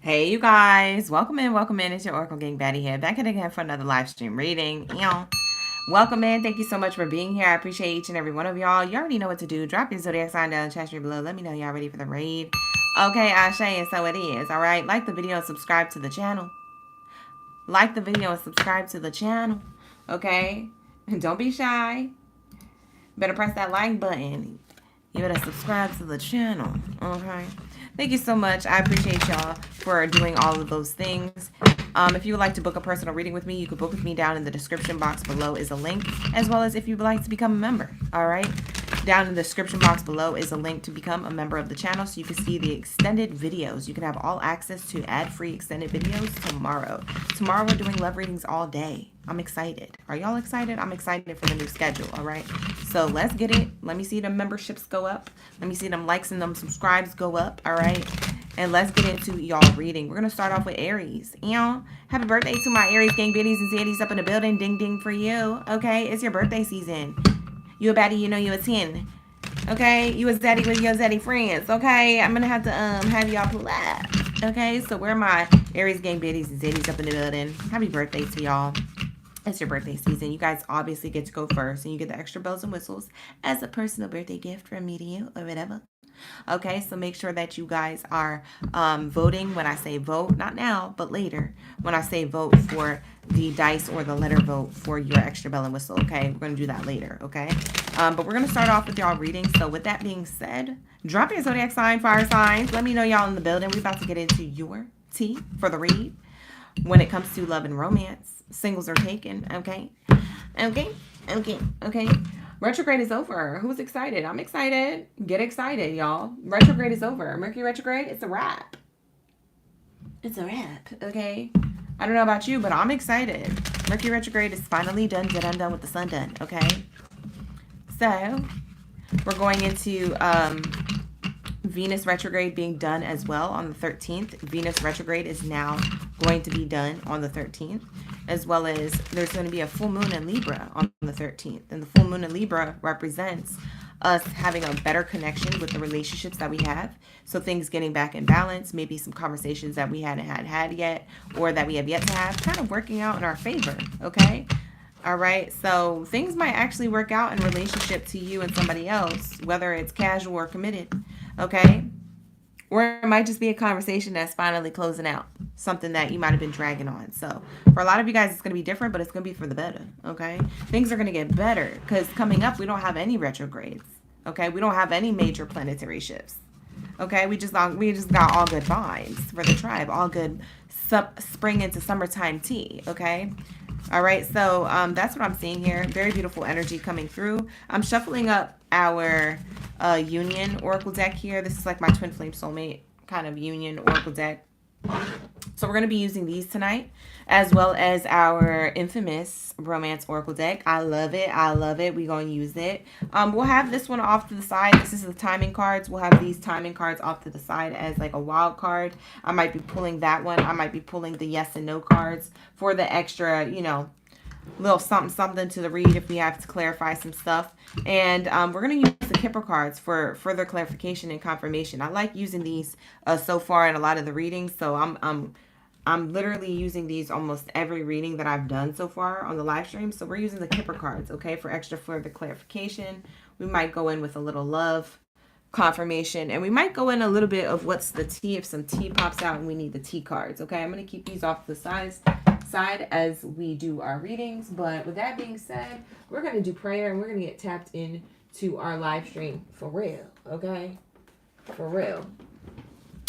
Hey, you guys. Welcome in. Welcome in. It's your Oracle Gang Baddie here. Back again for another live stream reading. Welcome in. Thank you so much for being here. I appreciate each and every one of y'all. You already know what to do. Drop your zodiac sign down in the chat stream below. Let me know y'all ready for the raid. Okay, Ashe, and so it is. All right. Like the video and subscribe to the channel. Like the video and subscribe to the channel. Okay. And don't be shy. Better press that like button. You better subscribe to the channel. Okay. Thank you so much. I appreciate y'all for doing all of those things. If you would like to book a personal reading with me, you can book with me down in the description box below is a link, as well as if you would like to become a member. All right. Down in the description box below is a link to become a member of the channel so you can see the extended videos. You can have all access to ad-free extended videos tomorrow. Tomorrow we're doing love readings all day. I'm excited. Are y'all excited? I'm excited for the new schedule, all right? So let's get it. Let me see the memberships go up. Let me see them likes and them subscribes go up, all right? And let's get into y'all reading. We're going to start off with Aries. Happy birthday to my Aries gang biddies and zaddies up in the building. Ding, ding for you, okay? It's your birthday season. You a baddie, you know you a 10. Okay? You a zaddy with your zaddy friends, okay? I'm going to have to have y'all pull up. Okay? So where are my Aries gang biddies and zaddies up in the building? Happy birthday to y'all. It's your birthday season. You guys obviously get to go first, and you get the extra bells and whistles as a personal birthday gift from me to you or whatever. Okay, so make sure that you guys are voting. When I say vote, not now, but later, when I say vote for the dice or the letter vote for your extra bell and whistle. Okay, we're going to do that later. Okay, but we're going to start off with y'all reading. So with that being said, drop your zodiac sign, fire signs. Let me know y'all in the building. We're about to get into your tea for the read. When it comes to love and romance, singles are taken. Okay. Retrograde is over. Who's excited? I'm excited. Get excited, y'all. Retrograde is over. Mercury retrograde, it's a wrap. It's a wrap, okay? I don't know about you, but I'm excited. Mercury retrograde is finally done with the sun done, okay? So, we're going into Venus retrograde being done as well on the 13th. Venus retrograde is now going to be done on the 13th, as well as there's going to be a full moon in Libra on the 13th. And the full moon in Libra represents us having a better connection with the relationships that we have. So things getting back in balance, maybe some conversations that we hadn't had yet, or that we have yet to have, kind of working out in our favor, okay? All right, so things might actually work out in relationship to you and somebody else, whether it's casual or committed, okay? Or it might just be a conversation that's finally closing out, something that you might have been dragging on. So for a lot of you guys, it's going to be different, but it's going to be for the better, okay? Things are going to get better because coming up, we don't have any retrogrades, okay? We don't have any major planetary shifts, okay? We just got all good vibes for the tribe, all good spring into summertime tea, okay? All right, so that's what I'm seeing here. Very beautiful energy coming through. I'm shuffling up our Union Oracle deck here. This is like my Twin Flame Soulmate kind of Union Oracle deck. So we're going to be using these tonight, as well as our infamous Romance Oracle deck. I love it. I love it. We're going to use it. We'll have this one off to the side. This is the timing cards. We'll have these timing cards off to the side as like a wild card. I might be pulling that one. I might be pulling the yes and no cards for the extra, you know, little something to the read if we have to clarify some stuff. And we're going to use the Kipper cards for further clarification and confirmation. I like using these so far in a lot of the readings. So I'm literally using these almost every reading that I've done so far on the live stream. So we're using the Kipper cards, okay, for extra further clarification. We might go in with a little love confirmation, and we might go in a little bit of what's the tea if some tea pops out and we need the tea cards. Okay, I'm going to keep these off the side as we do our readings. But with that being said, we're going to do prayer and we're going to get tapped into our live stream for real. Okay, for real.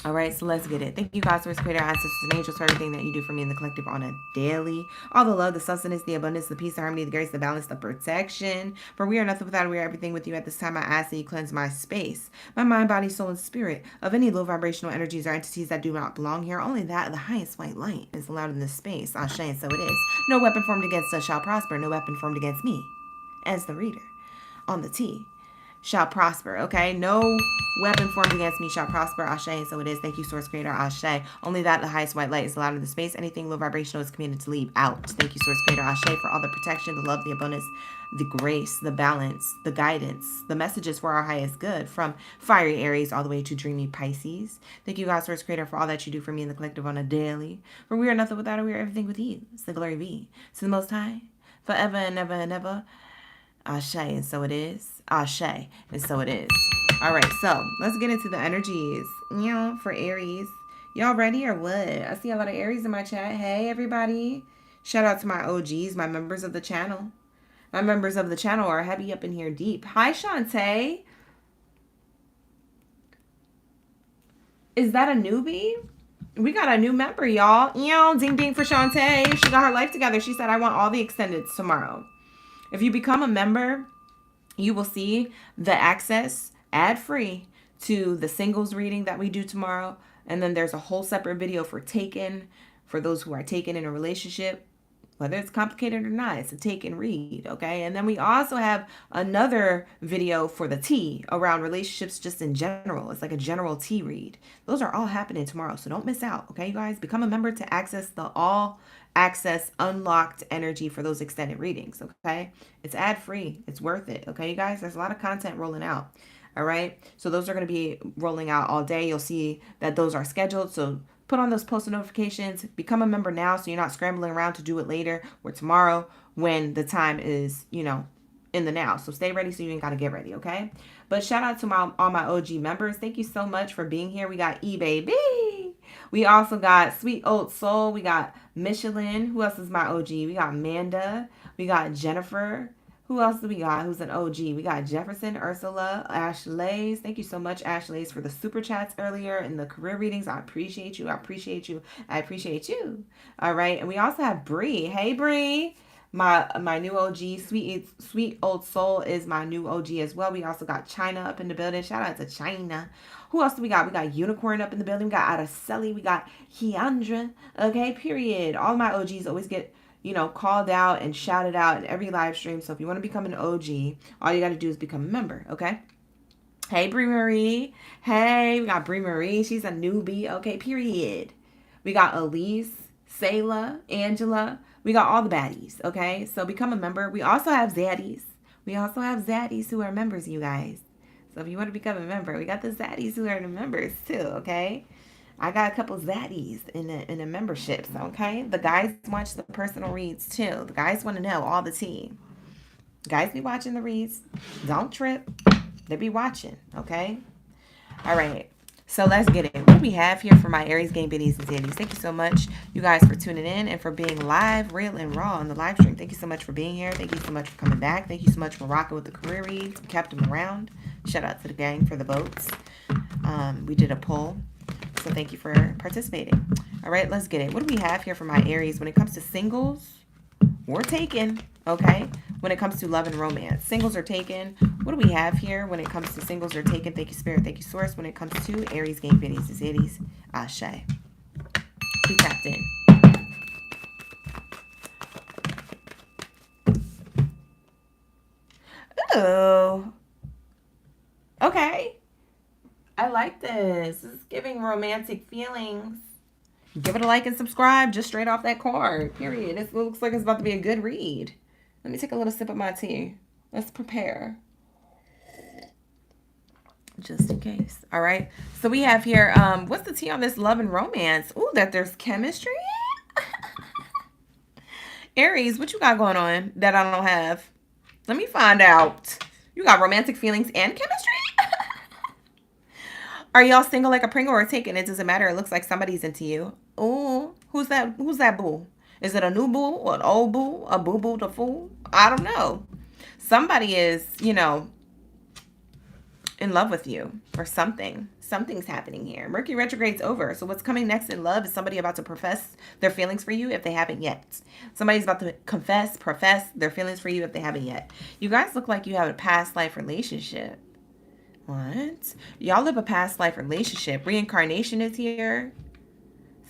All right, so let's get it. Thank you, God, source, creator, ancestors, and angels for everything that you do for me in the collective on a daily. All the love, the sustenance, the abundance, the peace, the harmony, the grace, the balance, the protection. For we are nothing without, we are everything with you. At this time, I ask that you cleanse my space, my mind, body, soul, and spirit of any low vibrational energies or entities that do not belong here. Only that of the highest white light is allowed in this space. Ashe, and so it is. No weapon formed against us shall prosper. No weapon formed against me as the reader on the tea shall prosper, okay? No weapon formed against me shall prosper, Ashe, and so it is. Thank you, Source Creator, Ashe. Only that the highest white light is allowed in the space. Anything low vibrational is commanded to leave out. Thank you, Source Creator, Ashe, for all the protection, the love, the abundance, the grace, the balance, the guidance, the messages for our highest good, from fiery Aries all the way to dreamy Pisces. Thank you, God, Source Creator, for all that you do for me in the collective on a daily. For we are nothing without it, we are everything with you. It's the glory be to the Most High, forever and ever and ever. Ashe, and so it is. Ashe, and so it is. All right, so let's get into the energies, for Aries. Y'all ready or what? I see a lot of Aries in my chat. Hey, everybody. Shout out to my OGs, my members of the channel. My members of the channel are heavy up in here deep. Hi, Shantae. Is that a newbie? We got a new member, y'all. Ding ding for Shantae. She got her life together. She said, I want all the extendeds tomorrow. If you become a member, you will see the access ad-free to the singles reading that we do tomorrow. And then there's a whole separate video for taken, for those who are taken in a relationship, whether it's complicated or not. It's a take and read, okay? And then we also have another video for the tea around relationships just in general. It's like a general tea read. Those are all happening tomorrow, so don't miss out, okay, you guys? Become a member to access the all-access unlocked energy for those extended readings, okay? It's ad-free. It's worth it, okay, you guys? There's a lot of content rolling out, all right? So those are going to be rolling out all day. You'll see that those are scheduled, so put on those post notifications. Become a member now so you're not scrambling around to do it later or tomorrow when the time is, in the now. So stay ready so you ain't got to get ready, okay? But shout out to all my OG members. Thank you so much for being here. We got E-Baby. We also got Sweet Old Soul. We got Michelin. Who else is my OG? We got Amanda. We got Jennifer. Who else do we got? Who's an OG? We got Jefferson, Ursula, Ashlays. Thank you so much, Ashlays, for the super chats earlier and the career readings. I appreciate you. I appreciate you. I appreciate you. All right. And we also have Bree. Hey, Bree. My new OG. Sweet Old Soul is my new OG as well. We also got China up in the building. Shout out to China. Who else do we got? We got Unicorn up in the building. We got Araceli. We got Keandra. Okay, period. All my OGs always get called out and shouted out in every live stream. So if you want to become an OG, all you got to do is become a member, okay? Hey, Brie Marie. Hey, we got Brie Marie. She's a newbie, okay, period. We got Elise, Sayla, Angela. We got all the baddies, okay? So become a member. We also have zaddies. We also have zaddies who are members, you guys. So if you want to become a member, we got the zaddies who are the members too, okay? I got a couple zaddies in the memberships, okay? The guys watch the personal reads too. The guys want to know all the tea. Guys be watching the reads. Don't trip. They be watching, okay? All right. So let's get it. What do we have here for my Aries Gang Biddies and Zaddies? Thank you so much, you guys, for tuning in and for being live, real, and raw on the live stream. Thank you so much for being here. Thank you so much for coming back. Thank you so much for rocking with the career reads. We kept them around. Shout out to the gang for the votes. We did a poll. So thank you for participating. All right, let's get it. What do we have here for my Aries? When it comes to singles, we're taken, okay? When it comes to love and romance, singles are taken. What do we have here when it comes to singles are taken? Thank you, Spirit. Thank you, Source. When it comes to Aries Gang Biddies and Zaddies, Ashe. Be tapped in. Oh. Okay. I like this. This is giving romantic feelings. Give it a like and subscribe just straight off that card. Period. This looks like it's about to be a good read. Let me take a little sip of my tea. Let's prepare. Just in case. All right. So we have here, what's the tea on this love and romance? Ooh, that there's chemistry. Aries, what you got going on that I don't have? Let me find out. You got romantic feelings and chemistry? Are y'all single like a Pringle or taken? It doesn't matter. It looks like somebody's into you. Ooh, who's that? Who's that boo? Is it a new boo or an old boo? A boo-boo to fool? I don't know. Somebody is, in love with you or something. Something's happening here. Mercury retrograde's over. So what's coming next in love is somebody about to profess their feelings for you if they haven't yet. Somebody's about to profess their feelings for you if they haven't yet. You guys look like you have a past life relationship. What? Y'all live a past life relationship. Reincarnation is here.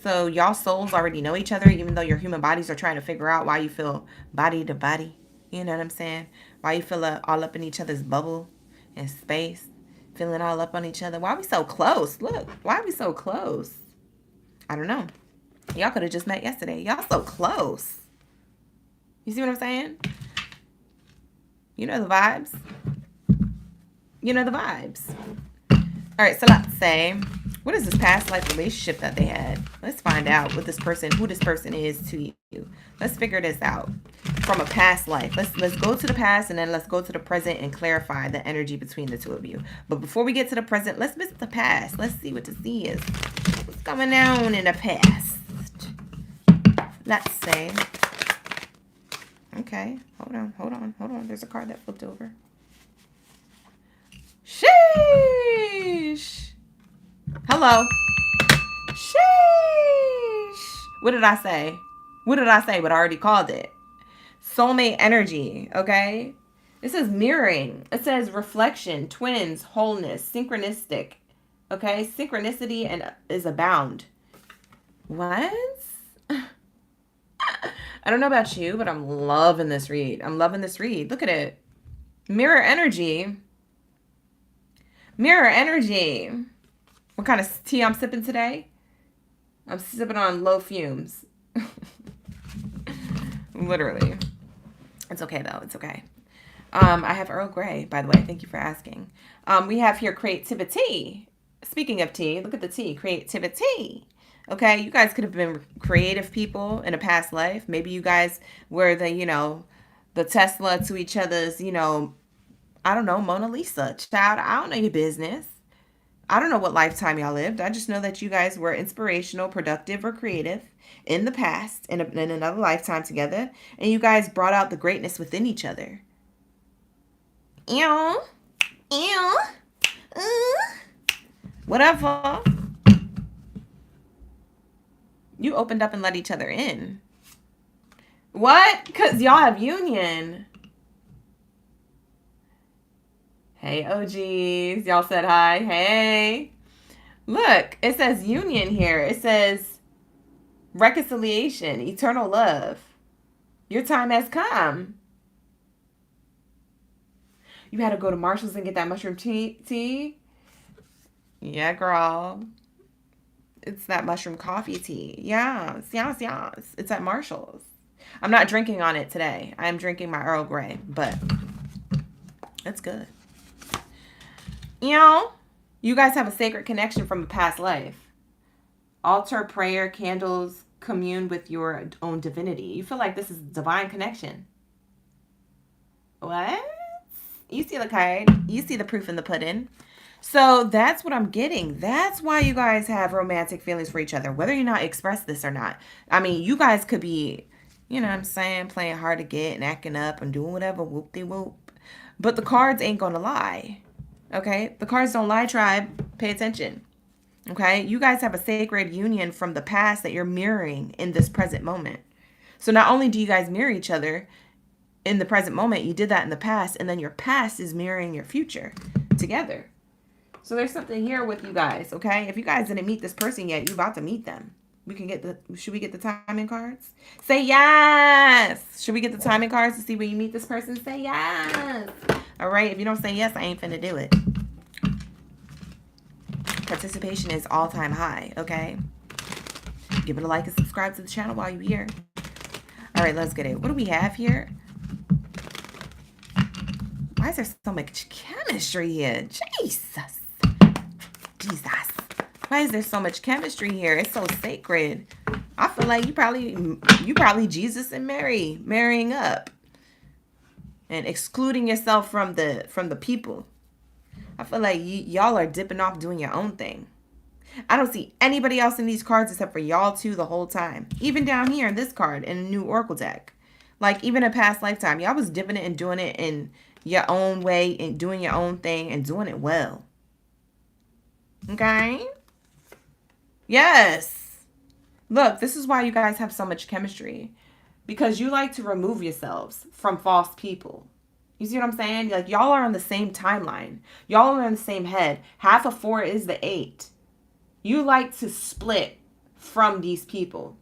So y'all souls already know each other, even though your human bodies are trying to figure out why you feel body to body. You know what I'm saying? Why you feel all up in each other's bubble. in space, feeling all up on each other. Why are we so close? Look, why are we so close? I don't know. Y'all could have just met yesterday. Y'all so close. You see what I'm saying? You know the vibes. You know the vibes. All right, so let's say, what is this past life relationship that they had? Let's find out what this person, who this person is to you. Let's figure this out from a past life. Let's go to the past, and then let's go to the present and clarify the energy between the two of you. But before we get to the present, let's visit the past. Let's see what the C is. What's going on in the past? Let's say. Okay, hold on. There's a card that flipped over. Sheesh. Hello. Sheesh. What did I say? What did I say? But I already called it. Soulmate energy, okay? It says mirroring. It says reflection, twins, wholeness, synchronistic. Okay? Synchronicity and is abound. What? I don't know about you, but I'm loving this read. I'm loving this read. Look at it. Mirror energy. Mirror energy. What kind of tea I'm sipping today? I'm sipping on low fumes. Literally. It's okay, though. It's okay. I have Earl Grey, by the way. Thank you for asking. We have here creativity. Speaking of tea, look at the tea. Creativity. Okay, you guys could have been creative people in a past life. Maybe you guys were the, the Tesla to each other's, I don't know, Mona Lisa. Child, I don't know your business. I don't know what lifetime y'all lived. I just know that you guys were inspirational, productive, or creative in the past, in another lifetime together. And you guys brought out the greatness within each other. Whatever. You opened up and let each other in. What? Because y'all have union. Hey, OGs. Y'all said hi. Hey. Look, it says union here. It says reconciliation, eternal love. Your time has come. You had to go to Marshall's and get that mushroom tea? Yeah, girl. It's that mushroom coffee tea. Yes. It's at Marshall's. I'm not drinking on it today. I'm drinking my Earl Grey, but it's good. You guys have a sacred connection from a past life. Altar, prayer, candles, commune with your own divinity. You feel like this is a divine connection. What? You see the card. You see the proof in the pudding. So that's what I'm getting. That's why you guys have romantic feelings for each other, whether you not express this or not. I mean, you guys could be, playing hard to get and acting up and doing whatever, whoop-de-whoop. But the cards ain't going to lie. Okay? The cards don't lie, tribe. Pay attention. Okay? You guys have a sacred union from the past that you're mirroring in this present moment. So not only do you guys mirror each other in the present moment, you did that in the past, and then your past is mirroring your future together. So there's something here with you guys, okay? If you guys didn't meet this person yet, you're about to meet them. Should we get the timing cards? Say yes! Should we get the timing cards to see when you meet this person? Say yes! All right, if you don't say yes, I ain't finna do it. Participation is all-time high, okay? Give it a like and subscribe to the channel while you're here. All right, let's get it. What do we have here? Why is there so much chemistry here? Jesus. Why is there so much chemistry here? It's so sacred. I feel like you probably Jesus and Mary marrying up and excluding yourself from the people. I feel like y'all are dipping off doing your own thing. I don't see anybody else in these cards except for y'all two the whole time. Even down here in this card in the new Oracle deck. Like even in past lifetime, y'all was dipping it and doing it in your own way and doing your own thing and doing it well. Okay? Yes. Look, this is why you guys have so much chemistry. Because you like to remove yourselves from false people. You see what I'm saying? Like y'all are on the same timeline. Y'all are in the same head. Half of 4 is the 8. You like to split from these people.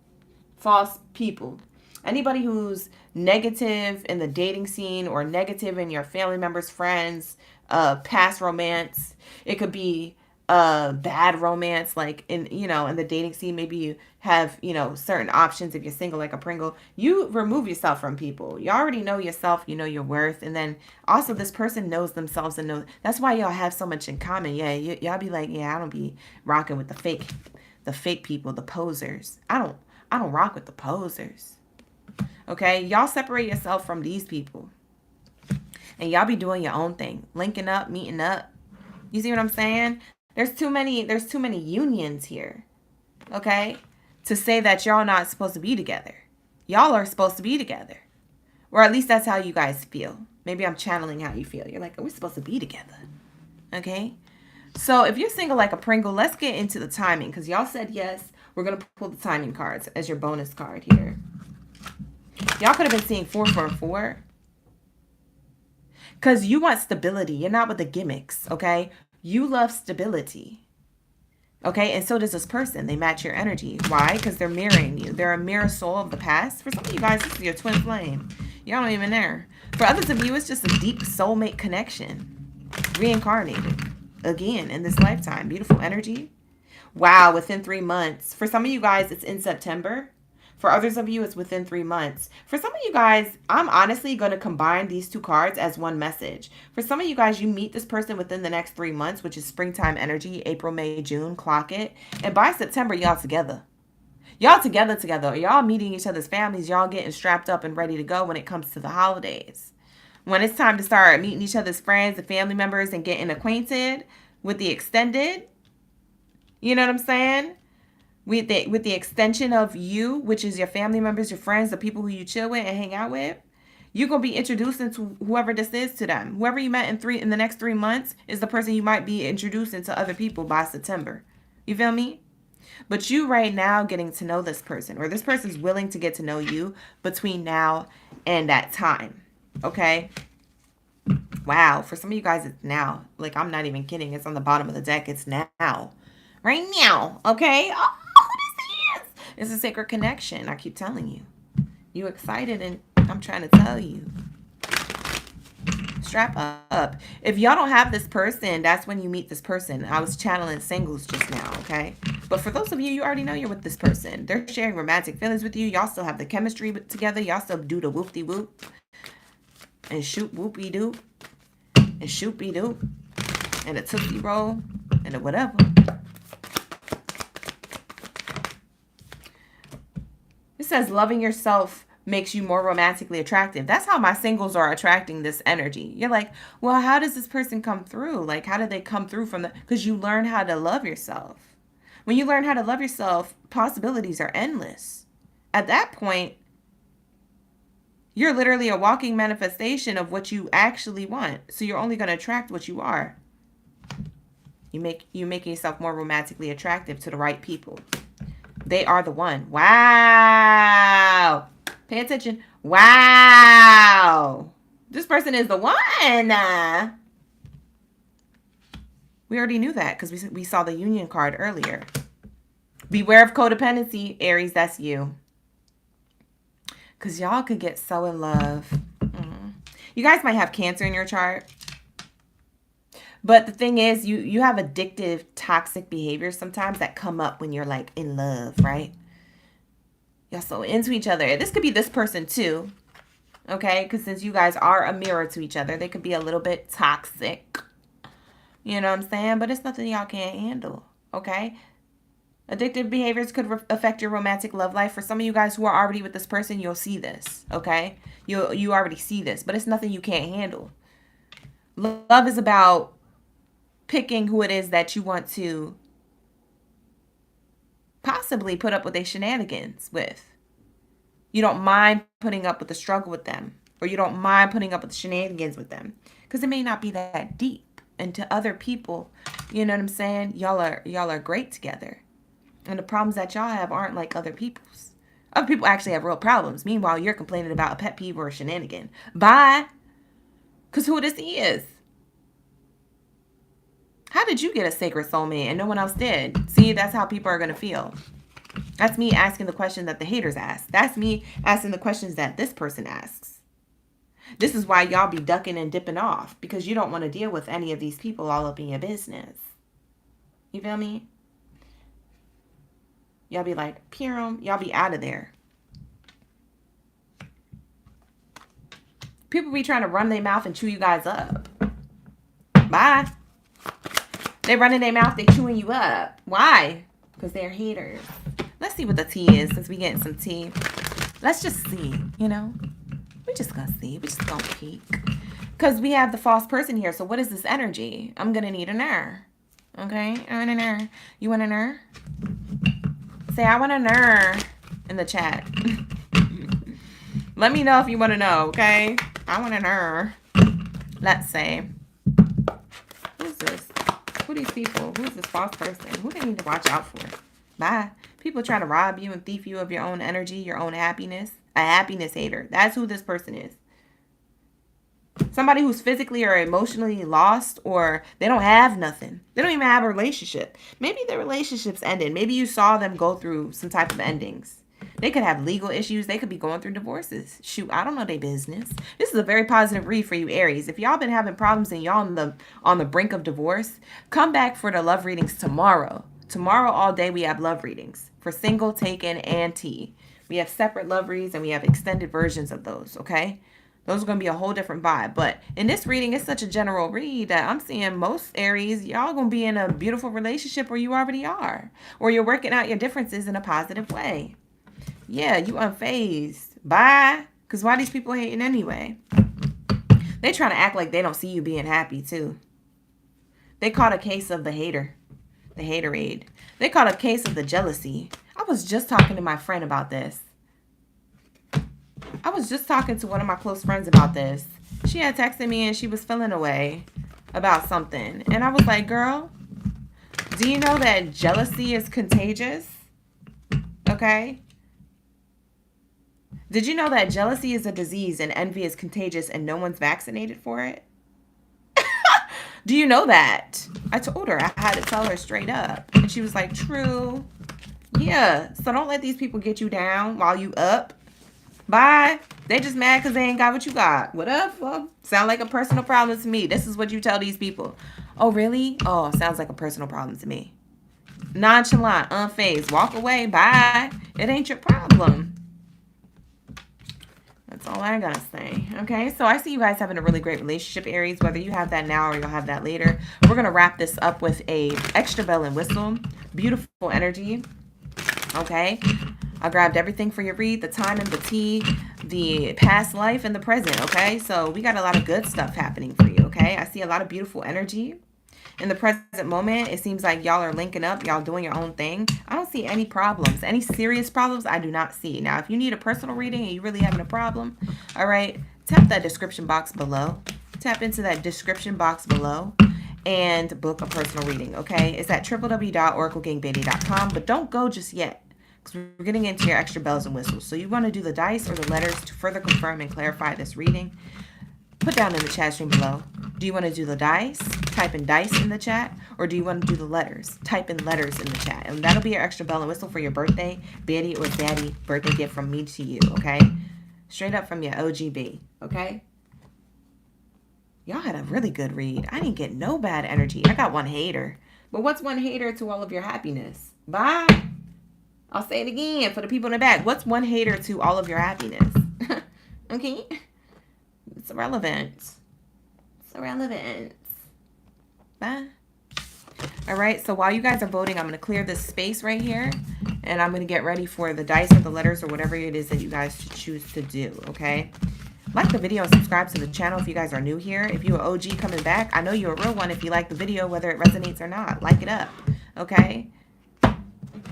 False people. Anybody who's negative in the dating scene or negative in your family members, friends, past romance. It could be bad romance, like in, you know, in the dating scene. Maybe you have, you know, certain options if you're single, like a Pringle. You remove yourself from people. You already know yourself, you know your worth. And then also this person knows themselves and know. That's why y'all have so much in common. Yeah, y'all be like, yeah, I don't be rocking with the fake people, the posers. I don't rock with the posers. Okay, y'all separate yourself from these people. And y'all be doing your own thing. Linking up, meeting up. You see what I'm saying? There's too many unions here. Okay? To say that y'all not supposed to be together. Y'all are supposed to be together. Or at least that's how you guys feel. Maybe I'm channeling how you feel. You're like, oh, we're supposed to be together. Okay? So if you're single like a Pringle, let's get into the timing. Because y'all said yes. We're going to pull the timing cards as your bonus card here. Y'all could have been seeing 444. Because you want stability. You're not with the gimmicks, okay? You love stability. Okay? And so does this person. They match your energy. Why? Because they're mirroring you. They're a mirror soul of the past. For some of you guys, this is your twin flame. Y'all not even there. For others of you, it's just a deep soulmate connection. Reincarnated. Again, in this lifetime. Beautiful energy. Wow, within 3 months. For some of you guys, it's in September. For others of you, it's within 3 months. For some of you guys, I'm honestly going to combine these two cards as one message. For some of you guys, you meet this person within the next 3 months, which is springtime energy, April, May, June, clock it. And by September, y'all together. Y'all together. Y'all meeting each other's families. Y'all getting strapped up and ready to go when it comes to the holidays. When it's time to start meeting each other's friends and family members and getting acquainted with the extended. You know what I'm saying? With the extension of you, which is your family members, your friends, the people who you chill with and hang out with, you're going to be introducing to whoever this is to them. Whoever you met in the next 3 months is the person you might be introducing to other people by September. You feel me? But you right now getting to know this person, or this person's willing to get to know you between now and that time. Okay? Wow. For some of you guys, it's now. Like, I'm not even kidding. It's on the bottom of the deck. It's now. Right now. Okay? Oh. It's a sacred connection. I keep telling you. You excited and I'm trying to tell you. Strap up. If y'all don't have this person, that's when you meet this person. I was channeling singles just now, okay? But for those of you, you already know you're with this person. They're sharing romantic feelings with you. Y'all still have the chemistry together. Y'all still do the whoop-de-whoop. And shoot whoopie-doop. And shoot-be-doop. And a tootsie roll. And a whatever. It says loving yourself makes you more romantically attractive. That's how my singles are attracting this energy. You're like, well, how does this person come through? Like, how did they come through from the... Because you learn how to love yourself. When you learn how to love yourself, possibilities are endless. At that point, you're literally a walking manifestation of what you actually want. So you're only going to attract what you are. You make yourself more romantically attractive to the right people. They are the one. Wow. Pay attention. Wow. This person is the one. We already knew that because we saw the union card earlier. Beware of codependency, Aries. That's you. Because y'all could get so in love. You guys might have Cancer in your chart. But the thing is, you have addictive, toxic behaviors sometimes that come up when you're like in love, right? Y'all so into each other. This could be this person too, okay? Because since you guys are a mirror to each other, they could be a little bit toxic. You know what I'm saying? But it's nothing y'all can't handle, okay? Addictive behaviors could affect your romantic love life. For some of you guys who are already with this person, you'll see this, okay? You already see this, but it's nothing you can't handle. Love is about picking who it is that you want to possibly put up with their shenanigans with. You don't mind putting up with the struggle with them, or you don't mind putting up with the shenanigans with them, because it may not be that deep. And to other people, you know what I'm saying? Y'all are great together, and the problems that y'all have aren't like other people's. Other people actually have real problems. Meanwhile, you're complaining about a pet peeve or a shenanigan. Bye, because who this is. How did you get a sacred soulmate and no one else did? See, that's how people are going to feel. That's me asking the question that the haters ask. That's me asking the questions that this person asks. This is why y'all be ducking and dipping off, because you don't want to deal with any of these people all up in your business. You feel me? Y'all be like, Purim, y'all be out of there. People be trying to run their mouth and chew you guys up. Bye. They running their mouth, they chewing you up. Why? Because they're haters. Let's see what the tea is, since we getting some tea. Let's just see, you know. We just gonna see. We just gonna peek. Because we have the false person here. So what is this energy? I'm gonna need an air. Okay? I want an air. You want an air? Say, I want an air in the chat. Let me know if you want to know, okay? I want an air. Let's say. Who's this? Who are these people? Who's this false person? Who they need to watch out for? Bye. People try to rob you and thief you of your own energy, your own happiness. A happiness hater. That's who this person is. Somebody who's physically or emotionally lost, or they don't have nothing. They don't even have a relationship. Maybe their relationship's ended. Maybe you saw them go through some type of endings. They could have legal issues. They could be going through divorces. Shoot, I don't know their business. This is a very positive read for you, Aries. If y'all been having problems and y'all on the brink of divorce, come back for the love readings tomorrow. Tomorrow all day we have love readings for single, taken, and T. We have separate love reads and we have extended versions of those, okay? Those are going to be a whole different vibe. But in this reading, it's such a general read that I'm seeing most Aries, y'all going to be in a beautiful relationship, or you already are. Or you're working out your differences in a positive way. Yeah, you unfazed. Bye. Because why these people hating anyway? They trying to act like they don't see you being happy too. They caught a case of the hater. The haterade. They caught a case of the jealousy. I was just talking to my friend about this. I was just talking to one of my close friends about this. She had texted me and she was feeling away about something. And I was like, girl, do you know that jealousy is contagious? Okay? Did you know that jealousy is a disease and envy is contagious and no one's vaccinated for it? Do you know that? I told her. I had to tell her straight up. And she was like, true. Yeah. So don't let these people get you down while you up. Bye. They just mad because they ain't got what you got. Whatever. Sound like a personal problem to me. This is what you tell these people. Oh, really? Oh, sounds like a personal problem to me. Nonchalant, unfazed. Walk away. Bye. It ain't your problem. That's all I gotta say. Okay, so I see you guys having a really great relationship, Aries, whether you have that now or you'll have that later. We're gonna wrap this up with a extra bell and whistle. Beautiful energy. Okay, I grabbed everything for your read, the time and the tea, the past life and the present. Okay, so we got a lot of good stuff happening for you. Okay, I see a lot of beautiful energy. In the present moment, it seems like y'all are linking up. Y'all doing your own thing. I don't see any problems. Any serious problems, I do not see. Now, if you need a personal reading and you're really having a problem, all right, tap that description box below. Tap into that description box below and book a personal reading, okay? It's at www.oraclegangbaddie.com, but don't go just yet because we're getting into your extra bells and whistles. So you want to do the dice or the letters to further confirm and clarify this reading. Put down in the chat stream below. Do you want to do the dice? Type in dice in the chat. Or do you want to do the letters? Type in letters in the chat. And that'll be your extra bell and whistle for your birthday. Baddie or Baddie birthday gift from me to you, okay? Straight up from your OGB, okay? Y'all had a really good read. I didn't get no bad energy. I got one hater. But what's one hater to all of your happiness? Bye. I'll say it again for the people in the back. What's one hater to all of your happiness? Okay? It's irrelevant. It's irrelevant. Bye. All right, so while you guys are voting, I'm going to clear this space right here. And I'm going to get ready for the dice or the letters or whatever it is that you guys choose to do, okay? Like the video and subscribe to the channel if you guys are new here. If you're an OG coming back, I know you're a real one if you like the video, whether it resonates or not. Like it up, okay?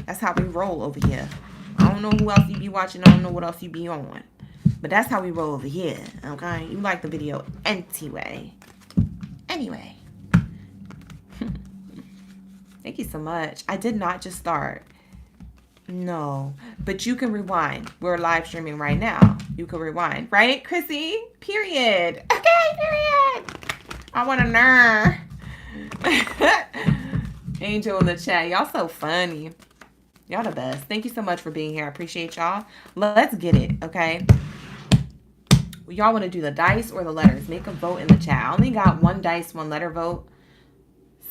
That's how we roll over here. I don't know who else you be watching. I don't know what else you be on. But that's how we roll over here, okay? You like the video anyway. Anyway. Thank you so much. I did not just start. No. But you can rewind. We're live streaming right now. You can rewind. Right, Chrissy? Period. Okay, period. I want to learn. Angel in the chat. Y'all so funny. Y'all the best. Thank you so much for being here. I appreciate y'all. Let's get it, okay? Y'all want to do the dice or the letters? Make a vote in the chat. I only got 1 dice, 1 letter vote.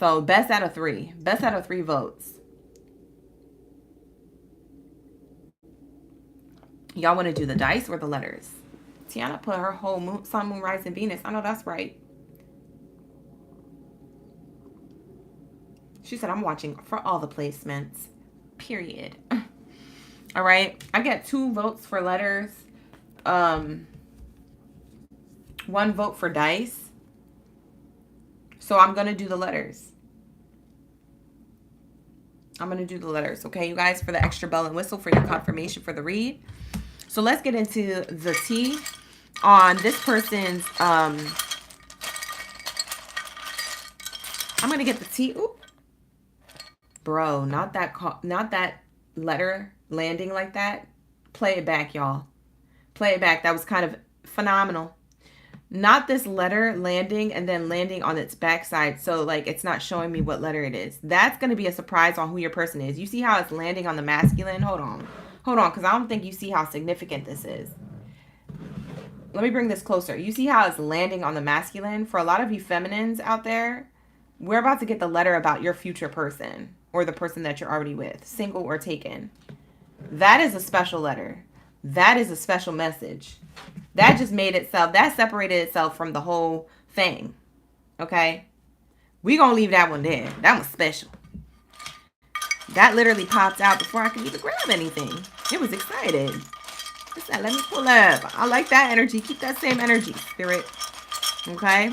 So best out of 3. Best out of 3 votes. Y'all want to do the dice or the letters? Tiana put her whole moon, sun, moon, rising, Venus. I know that's right. She said, I'm watching for all the placements. Period. All right. I get 2 votes for letters. 1 vote for dice. So I'm going to do the letters. I'm going to do the letters. Okay, you guys, for the extra bell and whistle for your confirmation for the read. So let's get into the tea on this person's, I'm going to get the tea. Ooh. Bro, not that letter landing like that. Play it back, y'all. Play it back. That was kind of phenomenal. Not this letter landing and then landing on its backside. So like it's not showing me what letter it is. That's going to be a surprise on who your person is. You see how it's landing on the masculine? Hold on. Hold on, because I don't think you see how significant this is. Let me bring this closer. You see how it's landing on the masculine? For a lot of you feminines out there, we're about to get the letter about your future person or the person that you're already with, single or taken. That is a special letter. That is a special message. That just made itself, that separated itself from the whole thing. Okay? We gonna leave that one there. That was special. That literally popped out before I could even grab anything. It was excited. It said, let me pull up. I like that energy. Keep that same energy, spirit. Okay?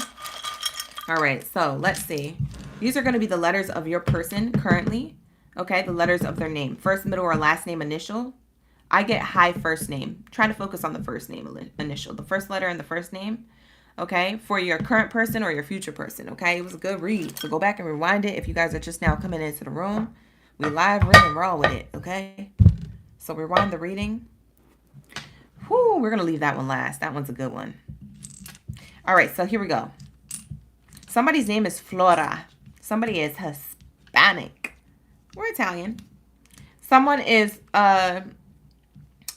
All right, so let's see. These are going to be the letters of your person currently. Okay, the letters of their name. First, middle, or last name initial. I get high first name. Try to focus on the first name initial. The first letter in the first name. Okay, for your current person or your future person. Okay, it was a good read. So go back and rewind it if you guys are just now coming into the room. We live read and raw with it. Okay, so rewind the reading. Whoo, we're going to leave that one last. That one's a good one. All right, so here we go. Somebody's name is Flora. Somebody is Hispanic or Italian. Someone is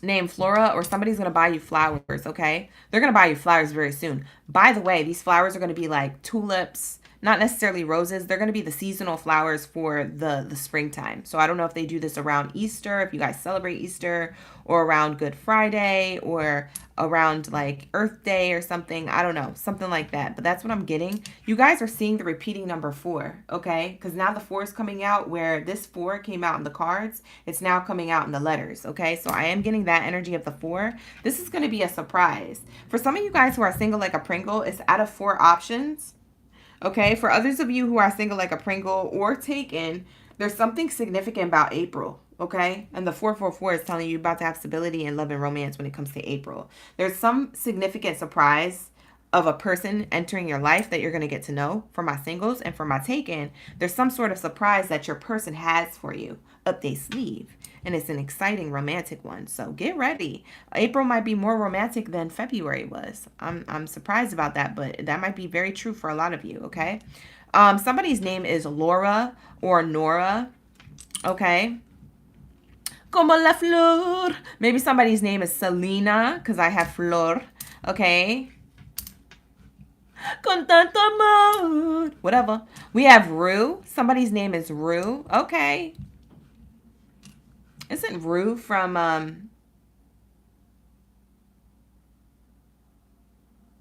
named Flora, or somebody's going to buy you flowers, okay? They're going to buy you flowers very soon. By the way, these flowers are going to be like tulips, not necessarily roses. They're going to be the seasonal flowers for the springtime. So I don't know if they do this around Easter, if you guys celebrate Easter, or around Good Friday, or around like Earth Day or something. I don't know, something like that. But that's what I'm getting. You guys are seeing the repeating number 4, okay? Because now the 4 is coming out where this 4 came out in the cards. It's now coming out in the letters, okay? So I am getting that energy of the 4. This is going to be a surprise. For some of you guys who are single like a Pringle, it's out of 4 options. Okay, for others of you who are single like a Pringle or taken, there's something significant about April, okay? And the 444 is telling you about to have stability and love and romance when it comes to April. There's some significant surprise of a person entering your life that you're going to get to know. For my singles and for my taken, there's some sort of surprise that your person has for you up their sleeve. And it's an exciting romantic one. So get ready. April might be more romantic than February was. I'm surprised about that, but that might be very true for a lot of you, okay? Somebody's name is Laura or Nora, okay? Como la flor. Maybe somebody's name is Selena, because I have flor, okay? Con tanto amor. Whatever. We have Rue. Somebody's name is Rue, okay? Isn't Rue from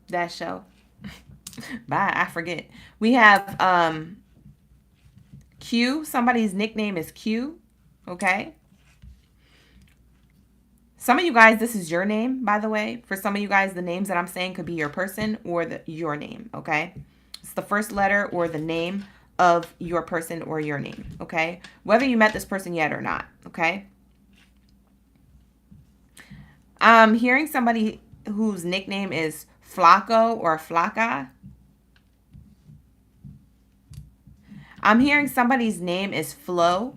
that show? Bye, I forget. We have Q. Somebody's nickname is Q. Okay. Some of you guys, this is your name, by the way. For some of you guys, the names that I'm saying could be your person or your name. Okay. It's the first letter or the name of your person or your name. Okay. Whether you met this person yet or not. Okay. I'm hearing somebody whose nickname is Flaco or Flaca. I'm hearing somebody's name is Flo.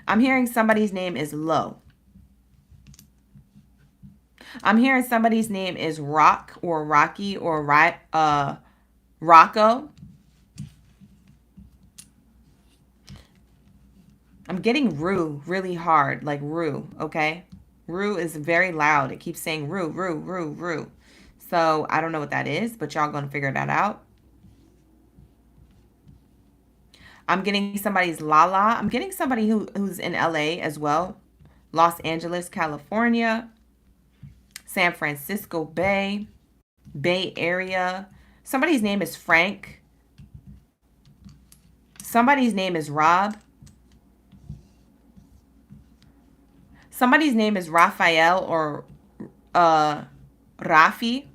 I'm hearing somebody's name is Lo. I'm hearing somebody's name is Rock or Rocky or Rocco. I'm getting Rue really hard, like Rue, okay? Rue is very loud. It keeps saying Rue, Rue, Rue, Rue. So I don't know what that is, but y'all gonna figure that out. I'm getting somebody's Lala. I'm getting somebody who's in LA as well. Los Angeles, California. San Francisco Bay. Bay Area. Somebody's name is Frank. Somebody's name is Rob. Somebody's name is Raphael or Rafi.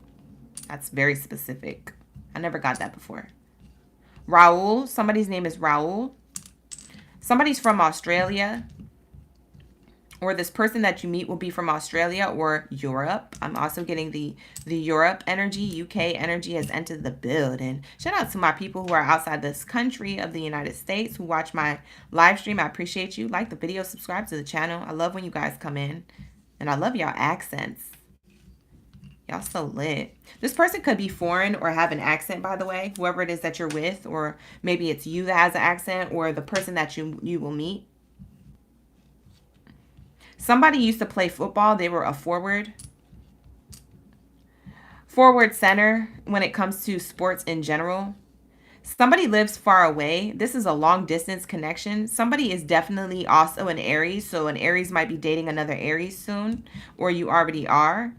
That's very specific. I never got that before. Raul. Somebody's name is Raul. Somebody's from Australia. Or this person that you meet will be from Australia or Europe. I'm also getting the Europe energy. UK energy has entered the building. Shout out to my people who are outside this country of the United States who watch my live stream. I appreciate you. Like the video, subscribe to the channel. I love when you guys come in. And I love y'all accents. Y'all so lit. This person could be foreign or have an accent, by the way. Whoever it is that you're with. Or maybe it's you that has an accent. Or the person that you will meet. Somebody used to play football. They were a forward center when it comes to sports in general. Somebody lives far away. This is a long distance connection. Somebody is definitely also an Aries. So an Aries might be dating another Aries soon. Or you already are.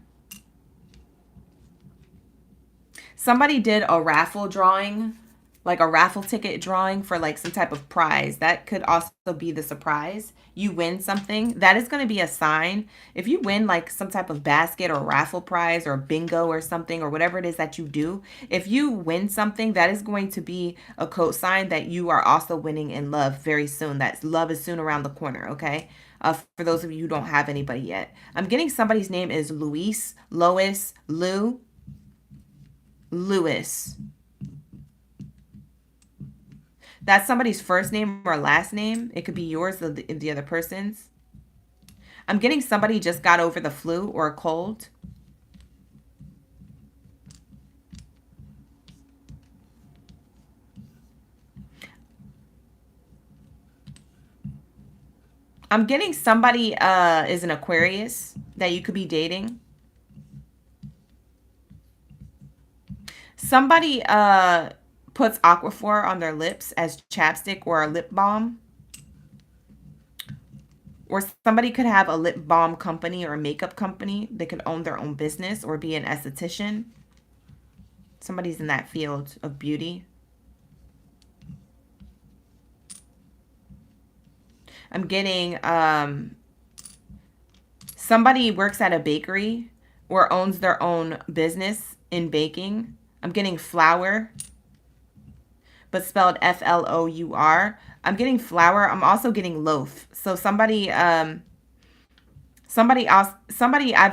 Somebody did a raffle drawing. Like a raffle ticket drawing for like some type of prize. That could also be the surprise. You win something. That is going to be a sign. If you win like some type of basket or raffle prize or bingo or something or whatever it is that you do. If you win something, that is going to be a cosign that you are also winning in love very soon. That love is soon around the corner, okay? For those of you who don't have anybody yet. I'm getting somebody's name is Luis, Lois, Lou, Lewis. That's somebody's first name or last name. It could be yours or the other person's. I'm getting somebody just got over the flu or a cold. I'm getting somebody is an Aquarius that you could be dating. Somebody puts Aquaphor on their lips as chapstick or a lip balm. Or somebody could have a lip balm company or a makeup company. They could own their own business or be an esthetician. Somebody's in that field of beauty. I'm getting somebody works at a bakery or owns their own business in baking. I'm getting flour, but spelled F-L-O-U-R. I'm getting flour. I'm also getting loaf. So somebody either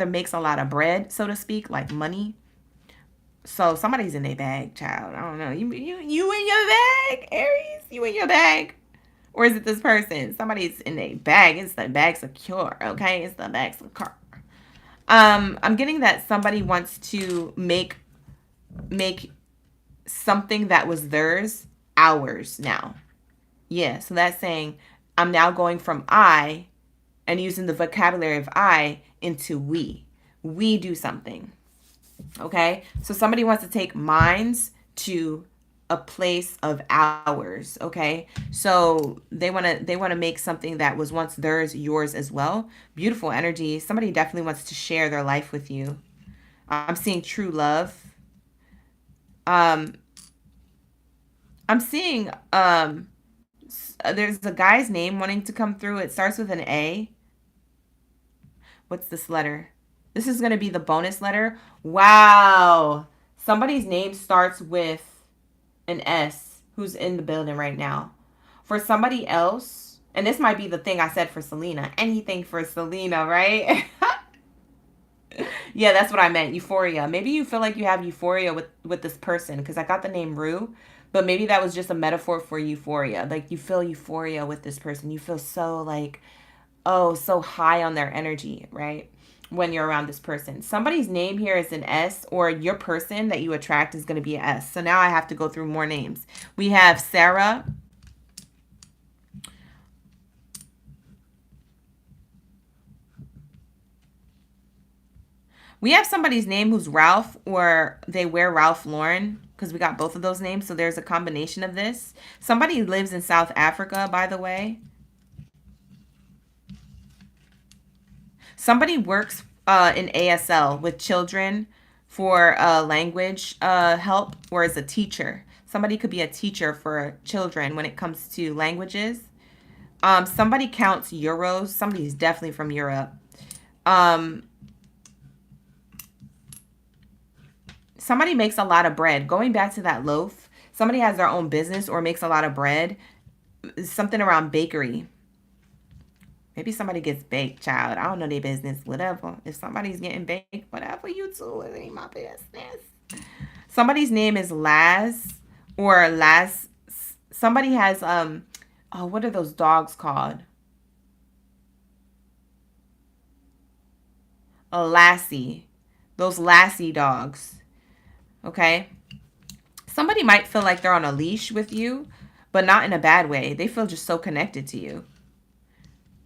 makes a lot of bread, so to speak, like money. So somebody's in their bag, child. I don't know. You in your bag, Aries? You in your bag? Or is it this person? Somebody's in a bag. It's the bag secure, okay? It's the bag secure. I'm getting that somebody wants to make something that was theirs ours now. Yeah, so that's saying I'm now going from I and using the vocabulary of I into we. We do something. Okay? So somebody wants to take minds to a place of ours, okay? So they want to make something that was once theirs yours as well. Beautiful energy. Somebody definitely wants to share their life with you. I'm seeing true love. I'm seeing there's a guy's name wanting to come through. It starts with an A. What's this letter? This is going to be the bonus letter. Wow. Somebody's name starts with an S who's in the building right now. For somebody else, and this might be the thing I said for Selena. Anything for Selena, right? Yeah, that's what I meant. Euphoria. Maybe you feel like you have euphoria with this person because I got the name Rue. But maybe that was just a metaphor for euphoria. Like you feel euphoria with this person. You feel so like, oh, so high on their energy, right? When you're around this person. Somebody's name here is an S, or your person that you attract is going to be an S. So now I have to go through more names. We have Sarah, We have somebody's name who's Ralph, or they wear Ralph Lauren, because we got both of those names. So there's a combination of this. Somebody lives in South Africa, by the way. Somebody works in ASL with children for language help, or as a teacher. Somebody could be a teacher for children when it comes to languages. Somebody counts euros. Somebody's definitely from Europe. Somebody makes a lot of bread. Going back to that loaf, somebody has their own business or makes a lot of bread. Something around bakery. Maybe somebody gets baked, child. I don't know their business. Whatever. If somebody's getting baked, whatever you do, it ain't my business. Somebody's name is Laz or Laz. Somebody has, oh, what are those dogs called? A lassie. Those lassie dogs. Okay? Somebody might feel like they're on a leash with you, but not in a bad way. They feel just so connected to you.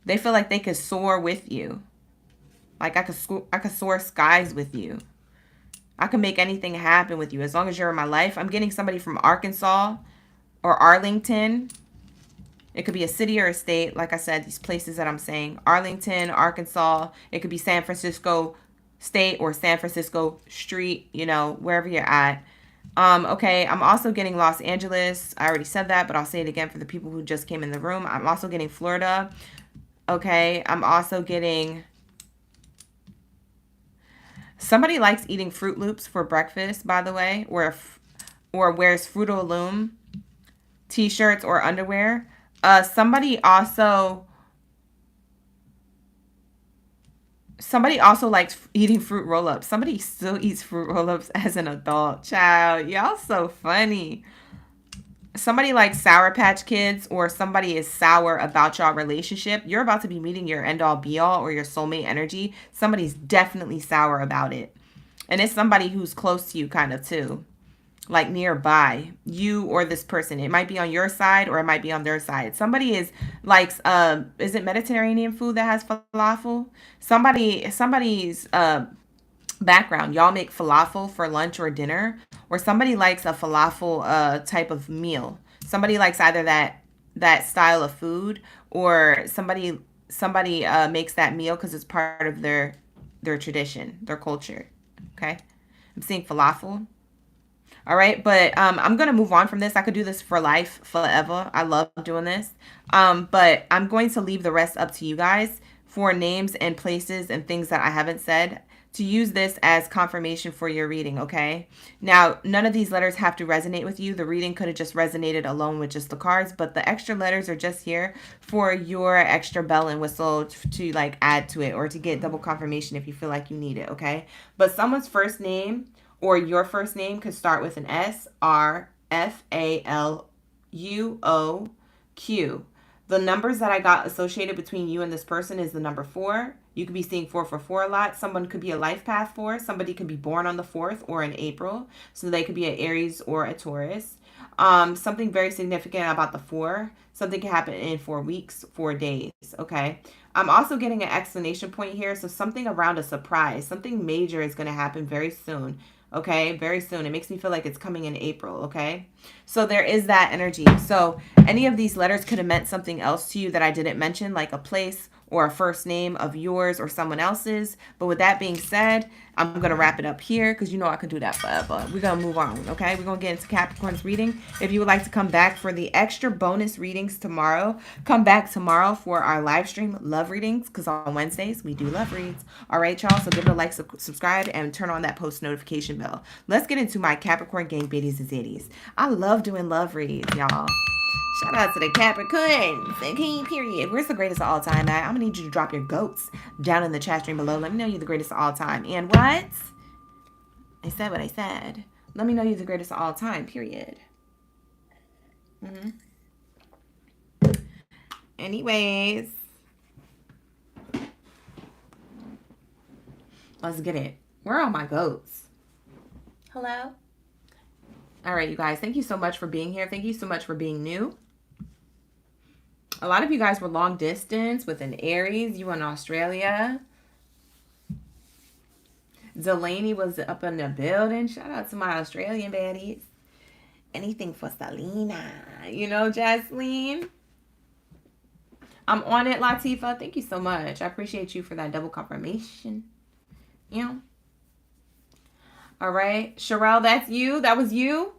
They feel like they could soar with you. Like I could soar skies with you. I can make anything happen with you as long as you're in my life. I'm getting somebody from Arkansas or Arlington. It could be a city or a state. Like I said, these places that I'm saying. Arlington, Arkansas. It could be San Francisco State or San Francisco Street, you know, wherever you're at. Okay, I'm also getting Los Angeles. I already said that, but I'll say it again for the people who just came in the room. I'm also getting Florida. Okay, I'm also getting... Somebody likes eating Fruit Loops for breakfast, by the way, or wears Fruit of the Loom t-shirts or underwear. Somebody also likes eating fruit roll-ups. Somebody still eats fruit roll-ups as an adult. Child, y'all so funny. Somebody likes Sour Patch Kids, or somebody is sour about y'all relationship. You're about to be meeting your end-all be-all or your soulmate energy. Somebody's definitely sour about it. And it's somebody who's close to you kind of too. Like nearby. You or this person. It might be on your side or it might be on their side. Somebody likes, is it Mediterranean food that has falafel? Somebody's background. Y'all make falafel for lunch or dinner, or somebody likes a falafel type of meal. Somebody likes either that style of food, or somebody makes that meal because it's part of their tradition, their culture. Okay, I'm seeing falafel. All right, but I'm gonna move on from this. I could do this for life, forever. I love doing this. But I'm going to leave the rest up to you guys for names and places and things that I haven't said, to use this as confirmation for your reading, okay? Now, none of these letters have to resonate with you. The reading could have just resonated alone with just the cards, but the extra letters are just here for your extra bell and whistle to like add to it, or to get double confirmation if you feel like you need it, okay? But someone's first name or your first name could start with an S, R, F, A, L, U, O, Q. The numbers that I got associated between you and this person is the number 4. You could be seeing 444 a lot. Someone could be a life path 4. Somebody could be born on the 4th or in April. So they could be an Aries or a Taurus. Something very significant about the 4. Something can happen in 4 weeks, 4 days. Okay. I'm also getting an exclamation point here. So something around a surprise. Something major is going to happen very soon. Okay, very soon. It makes me feel like it's coming in April, okay? So there is that energy. So any of these letters could have meant something else to you that I didn't mention, like a place or a first name of yours or someone else's. But with that being said, I'm going to wrap it up here because you know I can do that forever. We're going to move on, okay? We're going to get into Capricorn's reading. If you would like to come back for the extra bonus readings tomorrow, come back tomorrow for our live stream love readings, because on Wednesdays we do love reads. All right, y'all? So give it a like, subscribe, and turn on that post notification bell. Let's get into my Capricorn gang baddies and zaddies. I love doing love reads, y'all. Shout out to the Capricorns. Okay, period. Where's the greatest of all time at? I'm going to need you to drop your goats down in the chat stream below. Let me know you're the greatest of all time. And what? I said what I said. Let me know you're the greatest of all time, period. Anyways. Let's get it. Where are all my goats? Hello? All right, you guys. Thank you so much for being here. Thank you so much for being new. A lot of you guys were long distance with an Aries. You in Australia. Delaney was up in the building. Shout out to my Australian baddies. Anything for Selena. You know, Jasmine. I'm on it, Latifa. Thank you so much. I appreciate you for that double confirmation. You know. All right. Sherelle, that's you. That was you.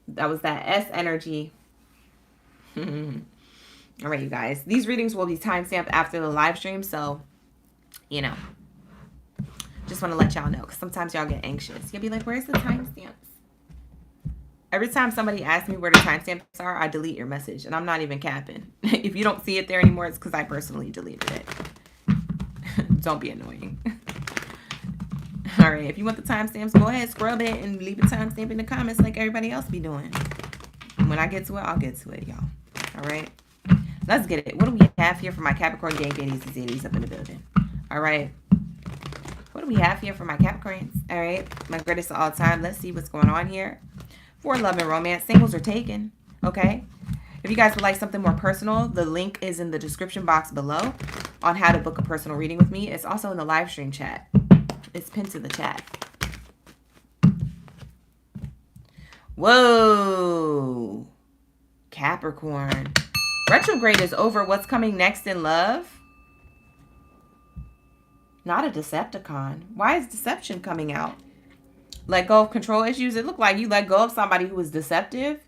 That was that S energy. All right, you guys. These readings will be timestamped after the live stream. So, you know. Just want to let y'all know. Because sometimes y'all get anxious. You'll be like, where's the timestamps? Every time somebody asks me where the timestamps are, I delete your message. And I'm not even capping. If you don't see it there anymore, it's because I personally deleted it. Don't be annoying. All right. If you want the timestamps, go ahead, scrub it, and leave a timestamp in the comments like everybody else be doing. When I get to it, I'll get to it, y'all. All right. Let's get it. What do we have here for my Capricorn gang baddies and zadies up in the building? All right. What do we have here for my Capricorns? All right. My greatest of all time. Let's see what's going on here. For love and romance, singles are taken, okay? If you guys would like something more personal, the link is in the description box below on how to book a personal reading with me. It's also in the live stream chat. It's pinned to the chat. Whoa. Capricorn. Retrograde is over. What's coming next in love? Not a Decepticon. Why is deception coming out? Let go of control issues. It looked like you let go of somebody who was deceptive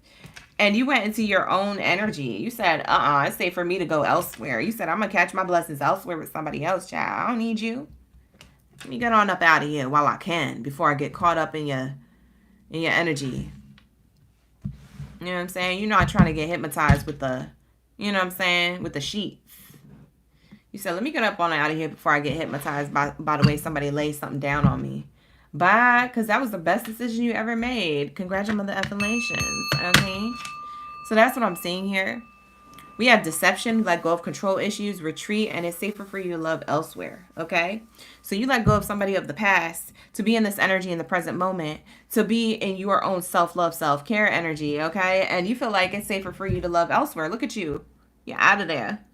and you went into your own energy. You said, it's safe for me to go elsewhere. You said, I'm going to catch my blessings elsewhere with somebody else, child. I don't need you. Let me get on up out of here while I can before I get caught up in your energy. You know what I'm saying? You're not trying to get hypnotized with the, you know what I'm saying, with the sheets. You said, let me get up on out of here before I get hypnotized by the way somebody lays something down on me. Bye, because that was the best decision you ever made. Congratulations, okay? So that's what I'm seeing here. We have deception, let go of control issues, retreat, and it's safer for you to love elsewhere, okay? So you let go of somebody of the past to be in this energy in the present moment, to be in your own self-love, self-care energy, okay? And you feel like it's safer for you to love elsewhere. Look at you. You're out of there.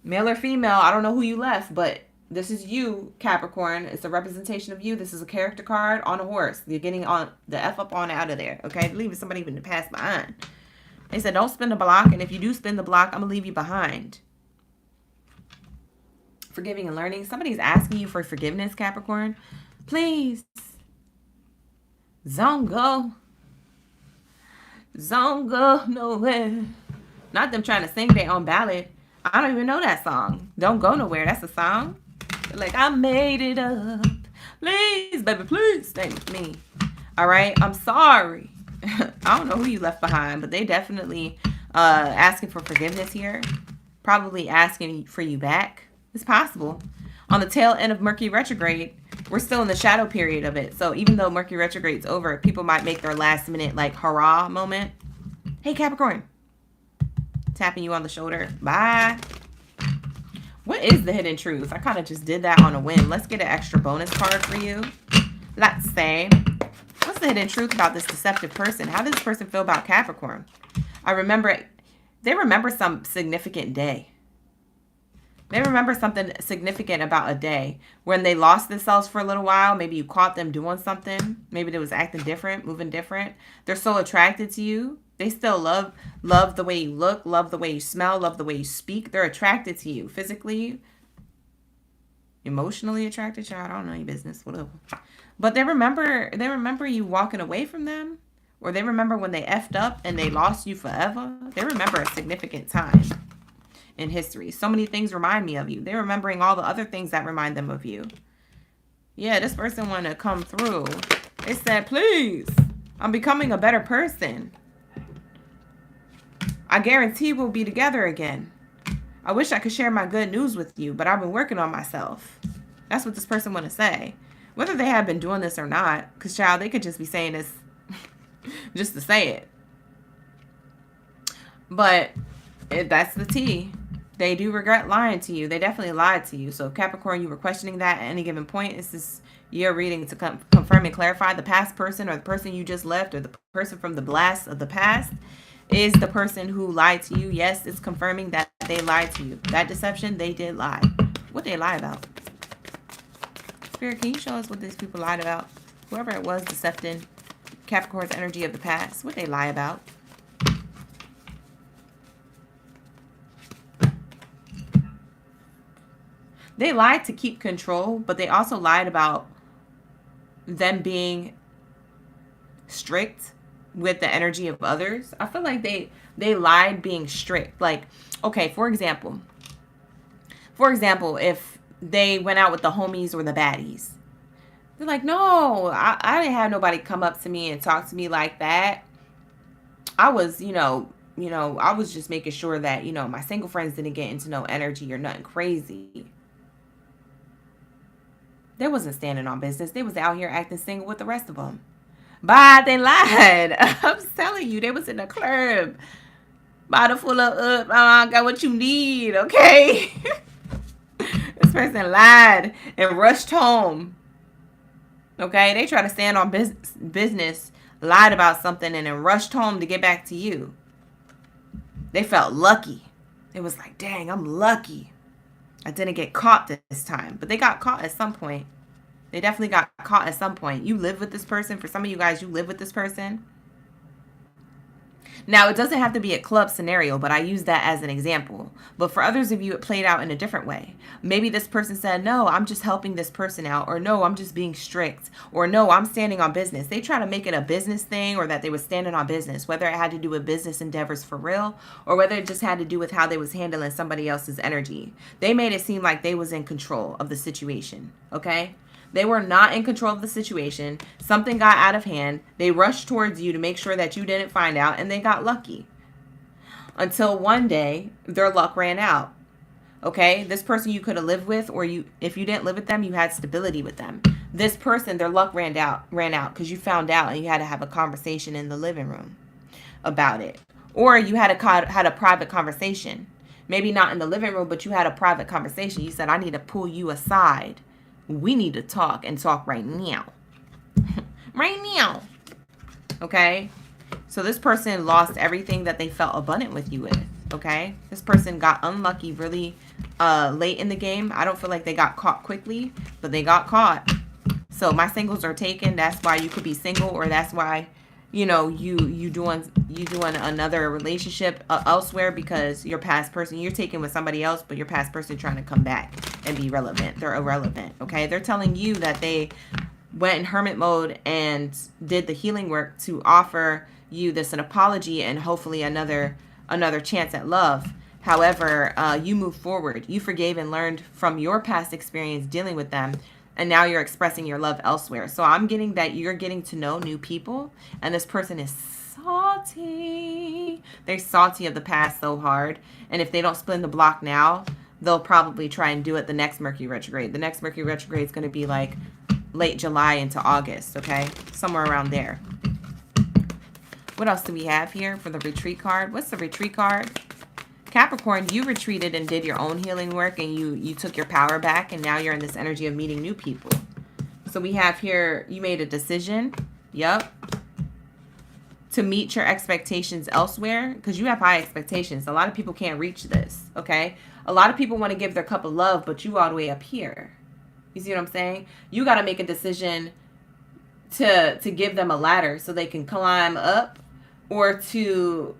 Male or female, I don't know who you left, but this is you, Capricorn. It's a representation of you. This is a character card on a horse. You're getting on the F up on out of there, okay? Leaving somebody even to pass behind. They said, don't spin the block, and if you do spin the block, I'm going to leave you behind. Forgiving and learning. Somebody's asking you for forgiveness, Capricorn. Please. Zongo. Zongo nowhere. Not them trying to sing their own ballad. I don't even know that song. Don't go nowhere. That's a song. They're like, I made it up. Please, baby, please stay with me. All right. I'm sorry. I don't know who you left behind, but they definitely asking for forgiveness here. Probably asking for you back. It's possible. On the tail end of Mercury retrograde, we're still in the shadow period of it. So even though Mercury retrograde's over, people might make their last minute like hurrah moment. Hey, Capricorn. Tapping you on the shoulder. Bye. What is the hidden truth? I kind of just did that on a whim. Let's get an extra bonus card for you. Let's say, what's the hidden truth about this deceptive person? How does this person feel about Capricorn? They remember some significant day. They remember something significant about a day when they lost themselves for a little while. Maybe you caught them doing something. Maybe they was acting different, moving different. They're so attracted to you. They still love the way you look, love the way you smell, love the way you speak. They're attracted to you physically, emotionally attracted. I don't know your business, whatever. But they remember you walking away from them, or they remember when they effed up and they lost you forever. They remember a significant time in history. So many things remind me of you. They're remembering all the other things that remind them of you. Yeah, this person want to come through. They said, please, I'm becoming a better person. I guarantee we'll be together again. I wish I could share my good news with you, but I've been working on myself. That's what this person want to say. Whether they have been doing this or not, because, child, they could just be saying this just to say it. But that's the tea. They do regret lying to you. They definitely lied to you. So, Capricorn, you were questioning that at any given point. This is your reading to confirm and clarify. The past person or the person you just left or the person from the blast of the past is the person who lied to you. Yes, it's confirming that they lied to you. That deception, they did lie. What they lie about? Spirit, can you show us what these people lied about? Whoever it was decepting Capricorn's energy of the past, what they lie about? They lied to keep control, but they also lied about them being strict with the energy of others. I feel like they lied being strict. Like, okay, for example, if they went out with the homies or the baddies, they're like, no, I didn't have nobody come up to me and talk to me like that. I was, I was just making sure that, my single friends didn't get into no energy or nothing crazy. They wasn't standing on business. They was out here acting single with the rest of them. But they lied. I'm telling you, they was in the club. Bottle full of, got what you need, okay? This person lied and rushed home. Okay? They tried to stand on business, lied about something, and then rushed home to get back to you. They felt lucky. It was like, dang, I'm lucky. I didn't get caught this time. But they got caught at some point. They definitely got caught at some point. You live with this person. For some of you guys, you live with this person. Now, it doesn't have to be a club scenario, but I use that as an example. But for others of you, it played out in a different way. Maybe this person said, no, I'm just helping this person out. Or no, I'm just being strict. Or no, I'm standing on business. They try to make it a business thing, or that they were standing on business, whether it had to do with business endeavors for real, or whether it just had to do with how they was handling somebody else's energy. They made it seem like they was in control of the situation, okay? They were not in control of the situation. Something got out of hand. They rushed towards you to make sure that you didn't find out, and they got lucky. Until one day, their luck ran out. Okay? This person you could have lived with, or if you didn't live with them, you had stability with them. This person, their luck ran out because you found out and you had to have a conversation in the living room about it. Or you had a private conversation. Maybe not in the living room, but you had a private conversation. You said, I need to pull you aside. We need to talk and talk right now. Right now. Okay? So this person lost everything that they felt abundant with you with. Okay? This person got unlucky really late in the game. I don't feel like they got caught quickly, but they got caught. So my singles are taken. That's why you could be single, or that's why, you doing another relationship elsewhere, because your past person, you're taken with somebody else, but your past person trying to come back and be relevant. They're irrelevant, okay? They're telling you that they went in hermit mode and did the healing work to offer you this an apology and hopefully another chance at love. However, you move forward. You forgave and learned from your past experience dealing with them, and now you're expressing your love elsewhere. So I'm getting that you're getting to know new people, and this person is salty. They're salty of the past so hard. And if they don't spin the block now, they'll probably try and do it the next Mercury retrograde. The next Mercury retrograde is going to be like late July into August, okay? Somewhere around there. What else do we have here for the retreat card? What's the retreat card? Capricorn, you retreated and did your own healing work, and you took your power back, and now you're in this energy of meeting new people. So we have here, you made a decision, yep, to meet your expectations elsewhere, because you have high expectations. A lot of people can't reach this, okay? A lot of people want to give their cup of love, but you all the way up here. You see what I'm saying? You got to make a decision to give them a ladder so they can climb up, or to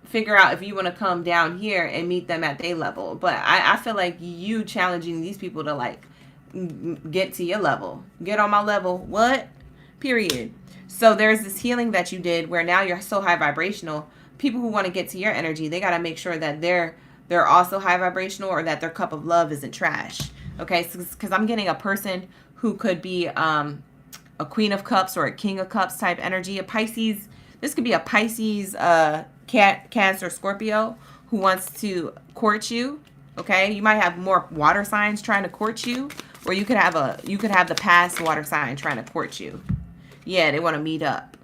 figure out if you want to come down here and meet them at their level. But I feel like you challenging these people to like get to your level. Get on my level. What? Period. So there's this healing that you did where now you're so high vibrational. People who want to get to your energy, they got to make sure that they're also high vibrational, or that their cup of love isn't trash. Okay? Because I'm getting a person who could be a Queen of Cups or a King of Cups type energy. A Pisces. This could be a Pisces, Cancer, Scorpio who wants to court you. Okay, you might have more water signs trying to court you, or you could have the past water sign trying to court you. Yeah, they want to meet up.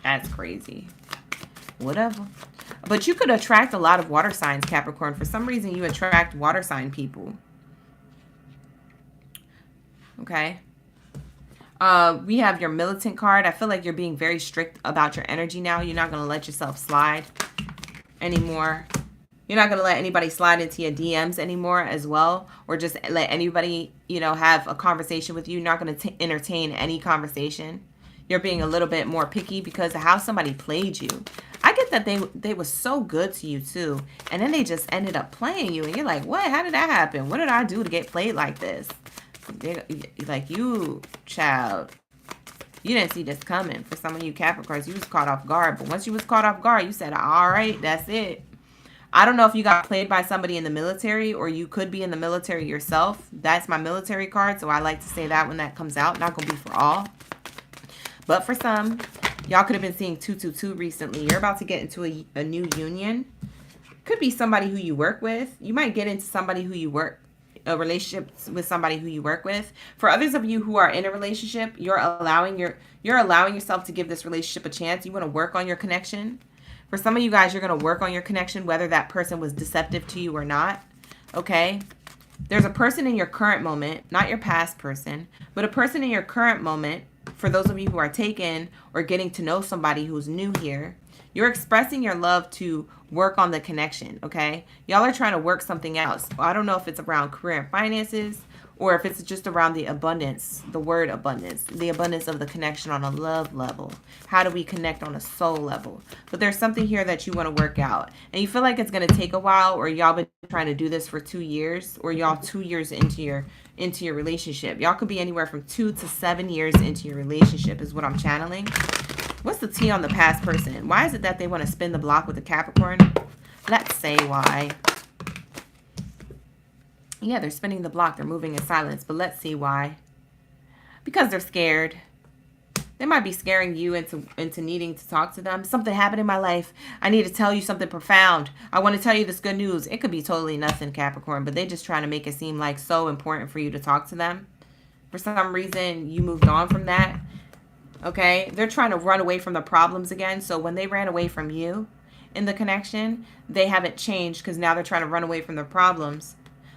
That's crazy. Whatever. But you could attract a lot of water signs, Capricorn. For some reason, you attract water sign people. Okay. We have your militant card. I feel like you're being very strict about your energy now. You're not going to let yourself slide anymore. You're not going to let anybody slide into your DMs anymore as well, or just let anybody, you know, have a conversation with you. You're not going to entertain any conversation. You're being a little bit more picky because of how somebody played you. I get that they were so good to you too, and then they just ended up playing you, and you're like, what? How did that happen? What did I do to get played like this? Like, you, child, you didn't see this coming. For some of you Capricorns, you was caught off guard, but once you was caught off guard, you said, all right, that's it. I don't know if you got played by somebody in the military, or you could be in the military yourself. That's my military card, so I like to say that when that comes out. Not going to be for all. But for some, y'all could have been seeing 222 recently. You're about to get into a new union. Could be somebody who you work with. You might get into somebody who you work, a relationship with somebody who you work with. For others of you who are in a relationship, you're allowing yourself to give this relationship a chance. You want to work on your connection. For some of you guys, you're going to work on your connection, whether that person was deceptive to you or not. Okay? There's a person in your current moment, not your past person, but a person in your current moment. For those of you who are taken or getting to know somebody who's new here, you're expressing your love to work on the connection, okay? Y'all are trying to work something out. I don't know if it's around career and finances, or if it's just around the abundance, the word abundance, the abundance of the connection on a love level. How do we connect on a soul level? But there's something here that you want to work out, and you feel like it's going to take a while, or y'all been trying to do this for 2 years, or y'all 2 years into your relationship. Y'all could be anywhere from 2 to 7 years into your relationship is what I'm channeling. What's the tea on the past person? Why is it that they want to spin the block with the Capricorn? Let's say why. Yeah, they're spinning the block. They're moving in silence. But let's see why. Because they're scared. They might be scaring you into needing to talk to them. Something happened in my life. I need to tell you something profound. I want to tell you this good news. It could be totally nothing, Capricorn, but they're just trying to make it seem like so important for you to talk to them. For some reason, you moved on from that. Okay? They're trying to run away from the problems again. So when they ran away from you in the connection, they haven't changed because now they're trying to run away from the problems.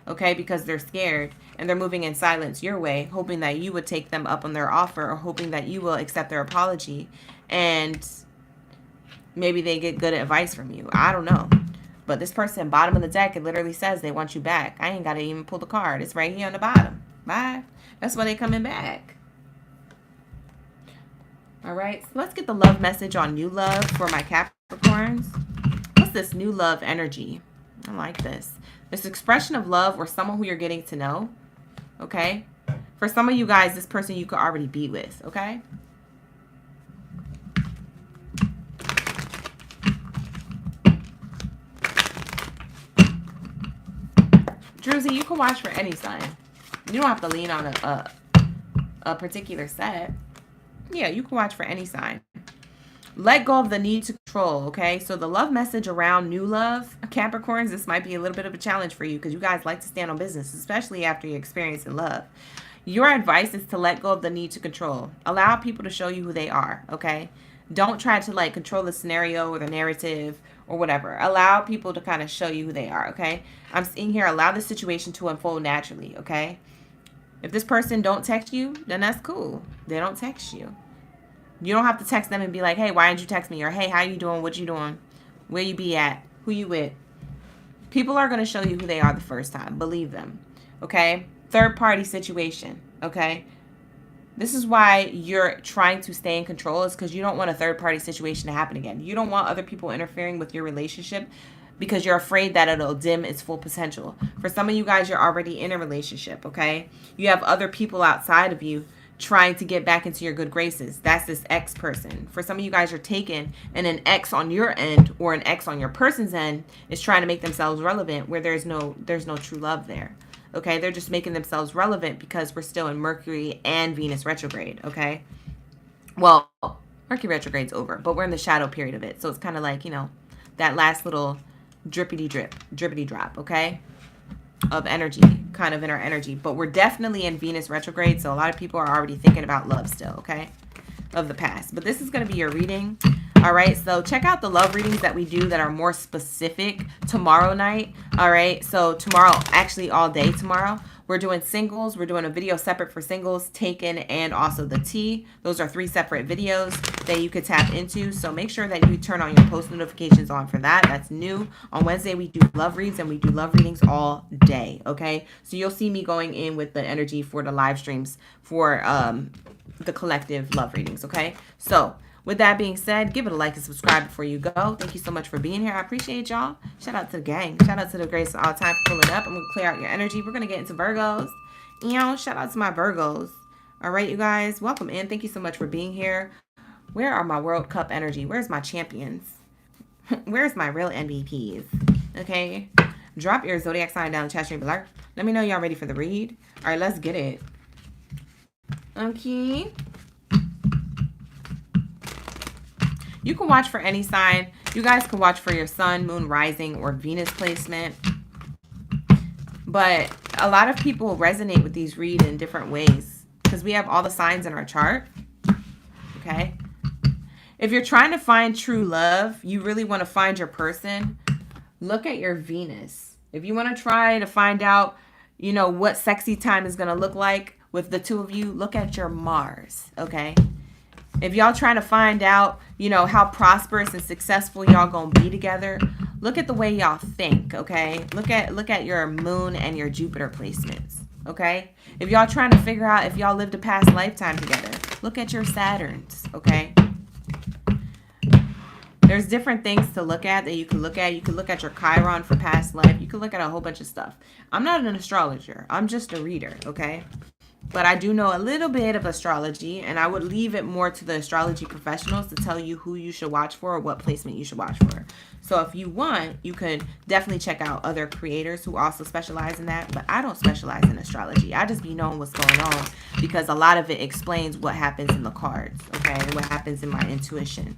Okay, because they're scared and they're moving in silence your way, hoping that you would take them up on their offer, or hoping that you will accept their apology, and maybe they get good advice from you. I don't know. But this person, bottom of the deck, it literally says they want you back. I ain't got to even pull the card. It's right here on the bottom. Bye. That's why they coming back. All right, so let's get the love message on new love for my Capricorns. What's this new love energy? I like this. This expression of love, or someone who you're getting to know, okay? For some of you guys, this person you could already be with, okay? Druzy, you can watch for any sign. You don't have to lean on a particular set. Yeah, you can watch for any sign. Let go of the need to control, okay? So the love message around new love, Capricorns, this might be a little bit of a challenge for you because you guys like to stand on business, especially after your experience in love. Your advice is to let go of the need to control. Allow people to show you who they are, okay? Don't try to like control the scenario or the narrative or whatever. Allow people to kind of show you who they are, okay? I'm seeing here, allow the situation to unfold naturally, okay? If this person don't text you, then that's cool. They don't text you. You don't have to text them and be like, hey, why didn't you text me? Or, hey, how you doing? What you doing? Where you be at? Who you with? People are going to show you who they are the first time. Believe them. Okay? Third party situation. Okay? This is why you're trying to stay in control, is because you don't want a third party situation to happen again. You don't want other people interfering with your relationship because you're afraid that it'll dim its full potential. For some of you guys, you're already in a relationship. Okay? You have other people outside of you trying to get back into your good graces. That's this ex person. For some of you guys, you're taken, and an ex on your end or an ex on your person's end is trying to make themselves relevant where there's no true love there. Okay, they're just making themselves relevant because we're still in Mercury and Venus retrograde. Okay, well, Mercury retrograde's over, but we're in the shadow period of it, so it's kind of like, you know, that last little drippity drop. Okay, of energy, kind of in our energy, but we're definitely in Venus retrograde, so a lot of people are already thinking about love still, okay, of the past. But this is going to be your reading. All right, so check out the love readings that we do that are more specific tomorrow night. All right, so tomorrow, actually all day tomorrow, We're doing singles. We're doing a video separate for singles, taken, and also the T. Those are 3 separate videos that you could tap into. So make sure that you turn on your post notifications on for that. That's new. On Wednesday, we do love reads, and we do love readings all day, okay? So you'll see me going in with the energy for the live streams for the collective love readings, okay? So with that being said, give it a like and subscribe before you go. Thank you so much for being here. I appreciate y'all. Shout out to the gang. Shout out to the Grace of All Time for pulling up. I'm going to clear out your energy. We're going to get into Virgos. You know, shout out to my Virgos. All right, you guys. Welcome in. Thank you so much for being here. Where are my World Cup energy? Where's my champions? Where's my real MVPs? Okay. Drop your zodiac sign down in the chat stream below. Let me know y'all ready for the read. All right, let's get it. Okay. You can watch for any sign. You guys can watch for your sun, moon, rising, or Venus placement. But a lot of people resonate with these reads in different ways because we have all the signs in our chart. Okay. If you're trying to find true love, you really want to find your person, look at your Venus. If you want to try to find out, you know, what sexy time is going to look like with the two of you, look at your Mars. Okay. If y'all trying to find out, you know, how prosperous and successful y'all gonna be together, look at the way y'all think, okay? Look at your moon and your Jupiter placements, okay? If y'all trying to figure out if y'all lived a past lifetime together, look at your Saturns, okay? There's different things to look at that you can look at. You can look at your Chiron for past life. You can look at a whole bunch of stuff. I'm not an astrologer. I'm just a reader, okay? But I do know a little bit of astrology, and I would leave it more to the astrology professionals to tell you who you should watch for or what placement you should watch for. So if you want, you could definitely check out other creators who also specialize in that. But I don't specialize in astrology. I just be knowing what's going on because a lot of it explains what happens in the cards, okay, and what happens in my intuition.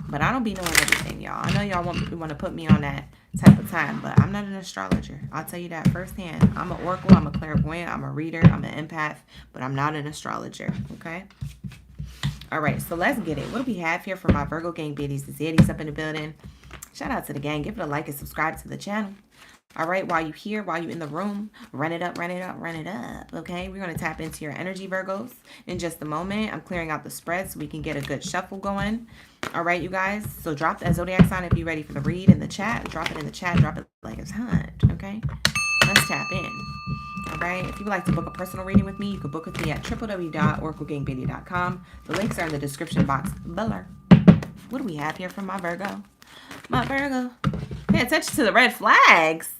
But I don't be knowing everything, y'all. I know y'all want to put me on that type of time, but I'm not an astrologer. I'll tell you that firsthand. I'm an oracle, I'm a clairvoyant, I'm a reader, I'm an empath, but I'm not an astrologer, okay? All right, so let's get it. What do we have here for my Virgo gang biddies? The Zaddies up in the building. Shout out to the gang. Give it a like and subscribe to the channel. All right, while you here, while you in the room, run it up, run it up, run it up, okay? We're going to tap into your energy, Virgos, in just a moment. I'm clearing out the spread so we can get a good shuffle going. All right, you guys, so drop that zodiac sign if you're ready for the read in the chat. Drop it in the chat, drop it like it's hot, okay? Let's tap in. All right, if you would like to book a personal reading with me, you can book with me at www.oraclegangbaddie.com. The links are in the description box below. What do we have here from my Virgo? My Virgo. Pay attention to the red flags.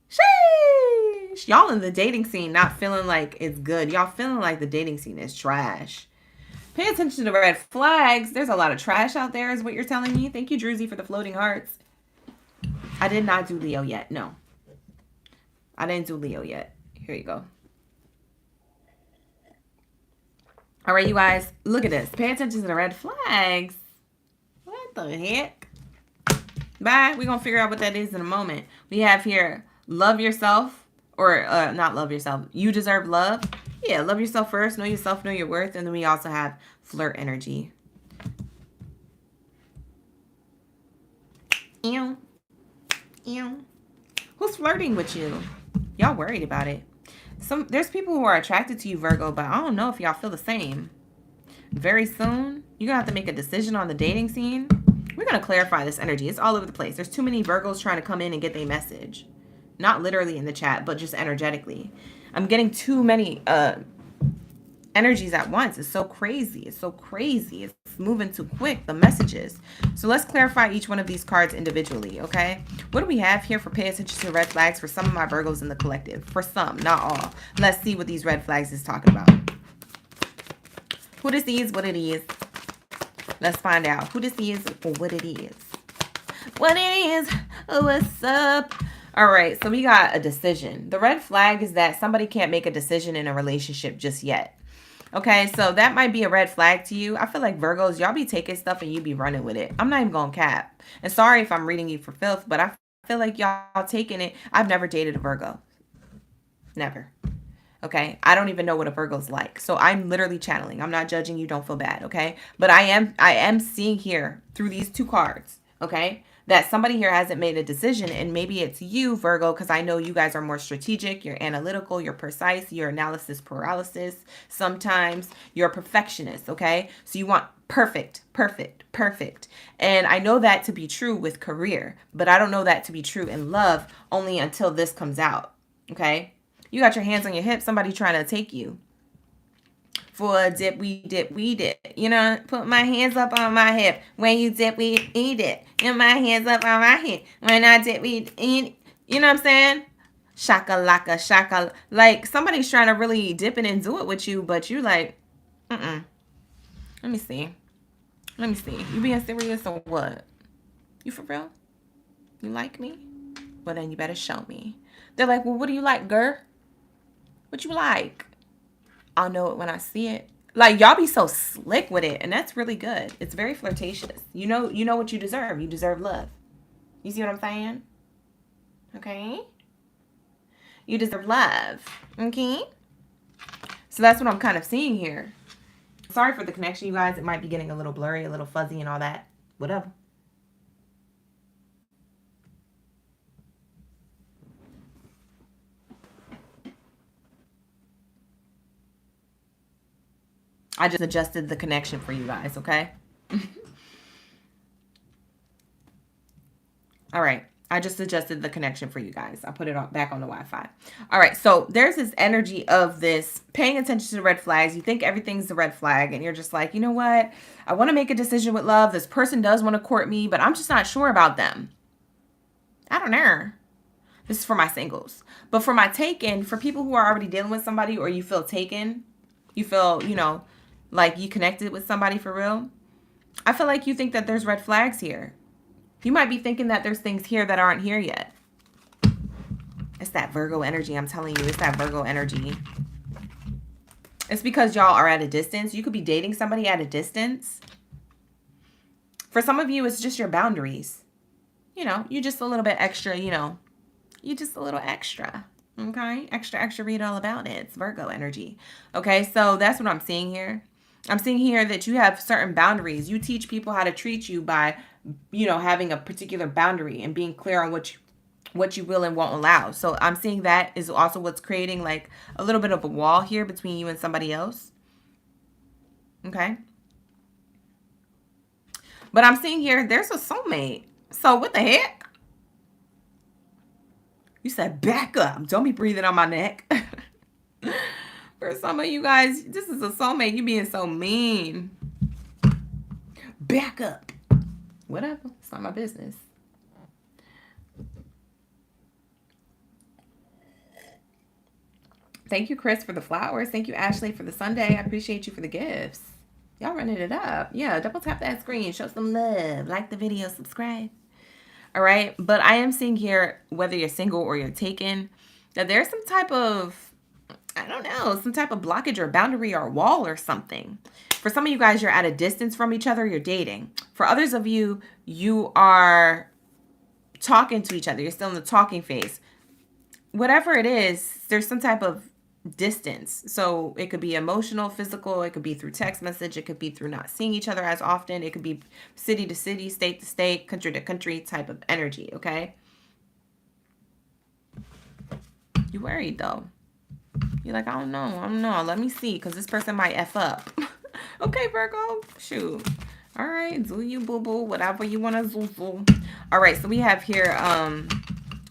Sheesh. Y'all in the dating scene not feeling like it's good. Y'all feeling like the dating scene is trash. Pay attention to the red flags. There's a lot of trash out there is what you're telling me. Thank you, Druzy, for the floating hearts. I did not do Leo yet. No. I didn't do Leo yet. Here you go. All right, you guys. Look at this. Pay attention to the red flags. What the heck? Bye. We're going to figure out what that is in a moment. We have here, love yourself. Or not love yourself. You deserve love. Yeah, love yourself first. Know yourself, know your worth. And then we also have flirt energy. Ew. Ew. Who's flirting with you? Y'all worried about it. There's people who are attracted to you, Virgo, but I don't know if y'all feel the same. Very soon, you're going to have to make a decision on the dating scene. We're going to clarify this energy. It's all over the place. There's too many Virgos trying to come in and get their message. Not literally in the chat, but just energetically. I'm getting too many energies at once. It's so crazy. It's so crazy. It's moving too quick, the messages. So let's clarify each one of these cards individually, okay? What do we have here for pay attention to red flags for some of my Virgos in the collective? For some, not all. Let's see what these red flags is talking about. Who this is, what it is. Let's find out who this is or what it is. What it is, what's up? All right, so we got a decision. The red flag is that somebody can't make a decision in a relationship just yet. Okay, so that might be a red flag to you. I feel like Virgos, y'all be taking stuff and you be running with it. I'm not even going to cap. And sorry if I'm reading you for filth, but I feel like y'all taking it. I've never dated a Virgo. Never. Okay, I don't even know what a Virgo's like. So I'm literally channeling. I'm not judging you. Don't feel bad, okay? But I am seeing here through these two cards, okay, that somebody here hasn't made a decision, and maybe it's you, Virgo, because I know you guys are more strategic, you're analytical, you're precise, you're analysis paralysis. Sometimes you're a perfectionist, okay? So you want perfect, perfect, perfect. And I know that to be true with career, but I don't know that to be true in love only until this comes out, okay? You got your hands on your hips, somebody trying to take you for a dip, we dip, we dip. You know, put my hands up on my hip. When you dip, we eat it. And my hands up on my hip. When I dip, we eat it. You know what I'm saying? Shaka laka, shaka. Like, somebody's trying to really dip in and do it with you, but you like, Let me see. Let me see. You being serious or what? You for real? You like me? Well, then you better show me. They're like, well, what do you like, girl? What you like? I'll know it when I see it. Like, y'all be so slick with it, and that's really good. It's very flirtatious. You know what you deserve. You deserve love. You see what I'm saying? Okay? You deserve love. Okay? So that's what I'm kind of seeing here. Sorry for the connection, you guys. It might be getting a little blurry, a little fuzzy and all that. Whatever. I just adjusted the connection for you guys, okay? All right. I just adjusted the connection for you guys. I put it back on the Wi-Fi. All right. So there's this energy of this paying attention to the red flags. You think everything's a red flag and you're just like, you know what? I want to make a decision with love. This person does want to court me, but I'm just not sure about them. I don't know. This is for my singles. But for my taken, for people who are already dealing with somebody or you feel taken, you feel, like you connected with somebody for real, I feel like you think that there's red flags here. You might be thinking that there's things here that aren't here yet. It's that Virgo energy. I'm telling you, it's that Virgo energy. It's because y'all are at a distance. You could be dating somebody at a distance. For some of you, it's just your boundaries. You just a little bit extra, you just a little extra. Okay? Extra, read all about it. It's Virgo energy. Okay, so that's what I'm seeing here. I'm seeing here that you have certain boundaries. You teach people how to treat you by, having a particular boundary and being clear on what you will and won't allow. So I'm seeing that is also what's creating like a little bit of a wall here between you and somebody else. Okay. But I'm seeing here, there's a soulmate. So what the heck? You said back up. Don't be breathing on my neck. For some of you guys, this is a soulmate. You being so mean. Back up. Whatever. It's not my business. Thank you, Chris, for the flowers. Thank you, Ashley, for the sundae. I appreciate you for the gifts. Y'all running it up. Yeah, double tap that screen. Show some love. Like the video. Subscribe. All right. But I am seeing here, whether you're single or you're taken, that there's some type of, I don't know, some type of blockage or boundary or wall or something. For some of you guys, you're at a distance from each other. You're dating. For others of you, you are talking to each other. You're still in the talking phase. Whatever it is, there's some type of distance. So it could be emotional, physical. It could be through text message. It could be through not seeing each other as often. It could be city to city, state to state, country to country type of energy, okay? You worried, though. You're like, I don't know. Let me see, because this person might F up. Okay, Virgo. Shoot. All right. Do you, boo-boo. Whatever you want to zoo. All right. So we have here,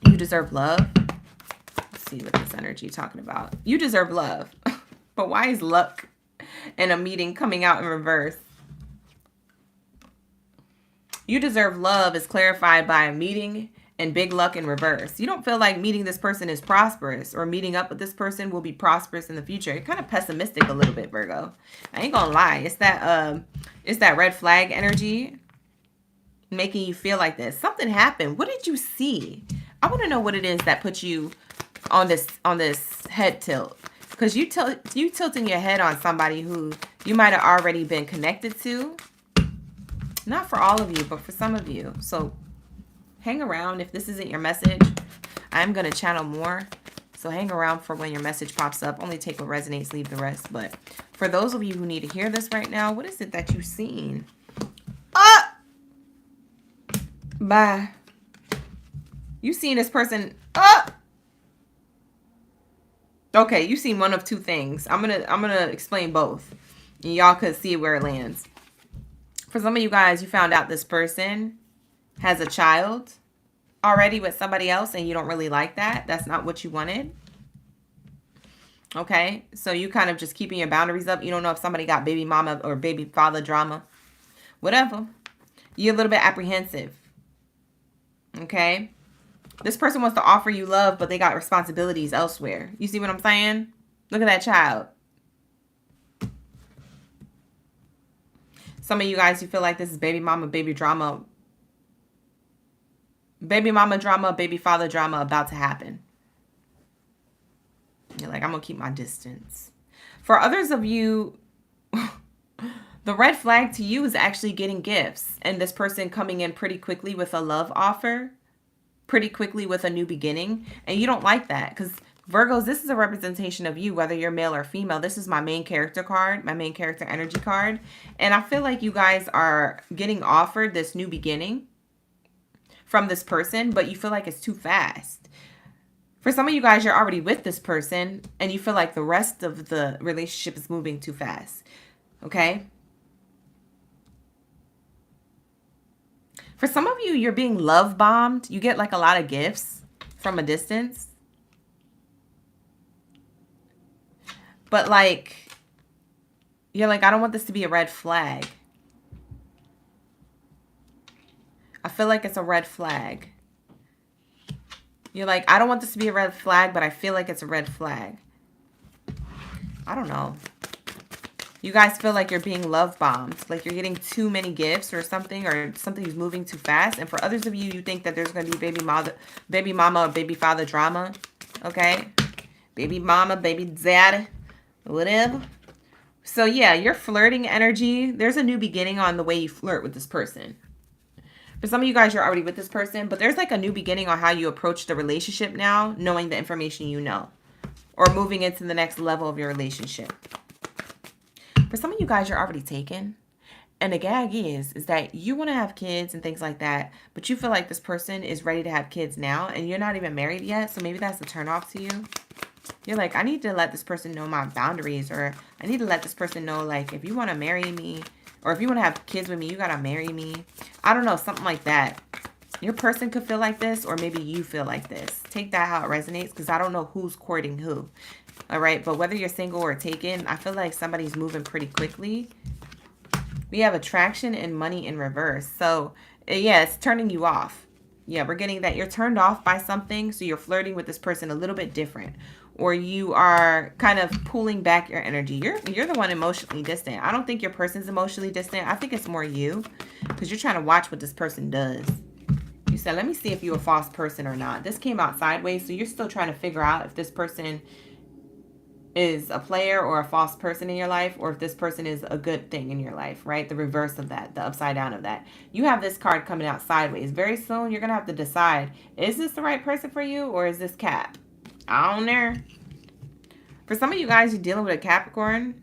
you deserve love. Let's see what this energy is talking about. You deserve love. But why is luck and a meeting coming out in reverse? You deserve love is clarified by a meeting and big luck in reverse. You don't feel like meeting this person is prosperous or meeting up with this person will be prosperous in the future. You're kind of pessimistic a little bit, Virgo. I ain't gonna lie. It's that red flag energy making you feel like this. Something happened. What did you see? I want to know what it is that put you on this head tilt. Because you tilting your head on somebody who you might have already been connected to. Not for all of you, but for some of you. So hang around. If this isn't your message, I'm going to channel more. So hang around for when your message pops up. Only take what resonates, leave the rest. But for those of you who need to hear this right now, what is it that you've seen? Bye. You seen this person. Oh! Okay, you seen one of two things. I'm gonna explain both. Y'all could see where it lands. For some of you guys, you found out this person has a child already with somebody else and you don't really like that. That's not what you wanted. Okay, so you kind of just keeping your boundaries up. You don't know if somebody got baby mama or baby father drama. Whatever. You're a little bit apprehensive. Okay. This person wants to offer you love, but they got responsibilities elsewhere. You see what I'm saying? Look at that child. Some of you guys, you feel like this is baby mama, baby drama. Baby mama drama, baby father drama about to happen. You're like, I'm going to keep my distance. For others of you, the red flag to you is actually getting gifts. And this person coming in pretty quickly with a love offer. Pretty quickly with a new beginning. And you don't like that. Because Virgos, this is a representation of you, whether you're male or female. This is my main character card. My main character energy card. And I feel like you guys are getting offered this new beginning from this person. But you feel like it's too fast. For some of you guys, you're already with this person and you feel like the rest of the relationship is moving too fast. Okay? For some of you, you're being love bombed. You get like a lot of gifts from a distance. But like, you're like, I don't want this to be a red flag. I feel like it's a red flag. You're like, I don't want this to be a red flag, but I feel like it's a red flag. I don't know. You guys feel like you're being love bombed. Like you're getting too many gifts or something's moving too fast. And for others of you, you think that there's going to be baby mama or baby father drama. Okay? Baby mama, baby dad, whatever. So yeah, your flirting energy. There's a new beginning on the way you flirt with this person. For some of you guys, you're already with this person, but there's like a new beginning on how you approach the relationship now, knowing the information you know, or moving into the next level of your relationship. For some of you guys, you're already taken. And the gag is that you want to have kids and things like that, but you feel like this person is ready to have kids now and you're not even married yet. So maybe that's a turnoff to you. You're like, I need to let this person know my boundaries, or I need to let this person know, like, if you want to marry me, or if you want to have kids with me, you got to marry me. I don't know, something like that. Your person could feel like this, or maybe you feel like this. Take that how it resonates, because I don't know who's courting who. All right, but whether you're single or taken, I feel like somebody's moving pretty quickly. We have attraction and money in reverse. So, yeah, it's turning you off. Yeah, we're getting that you're turned off by something, so you're flirting with this person a little bit different. Or you are kind of pulling back your energy. You're the one emotionally distant. I don't think your person's emotionally distant. I think it's more you, because you're trying to watch what this person does. You said, let me see if you're a false person or not. This came out sideways, so you're still trying to figure out if this person is a player or a false person in your life, or if this person is a good thing in your life, right? The reverse of that, the upside down of that. You have this card coming out sideways. Very soon, you're going to have to decide, is this the right person for you, or is this Cap? I don't know. For some of you guys, you're dealing with a Capricorn.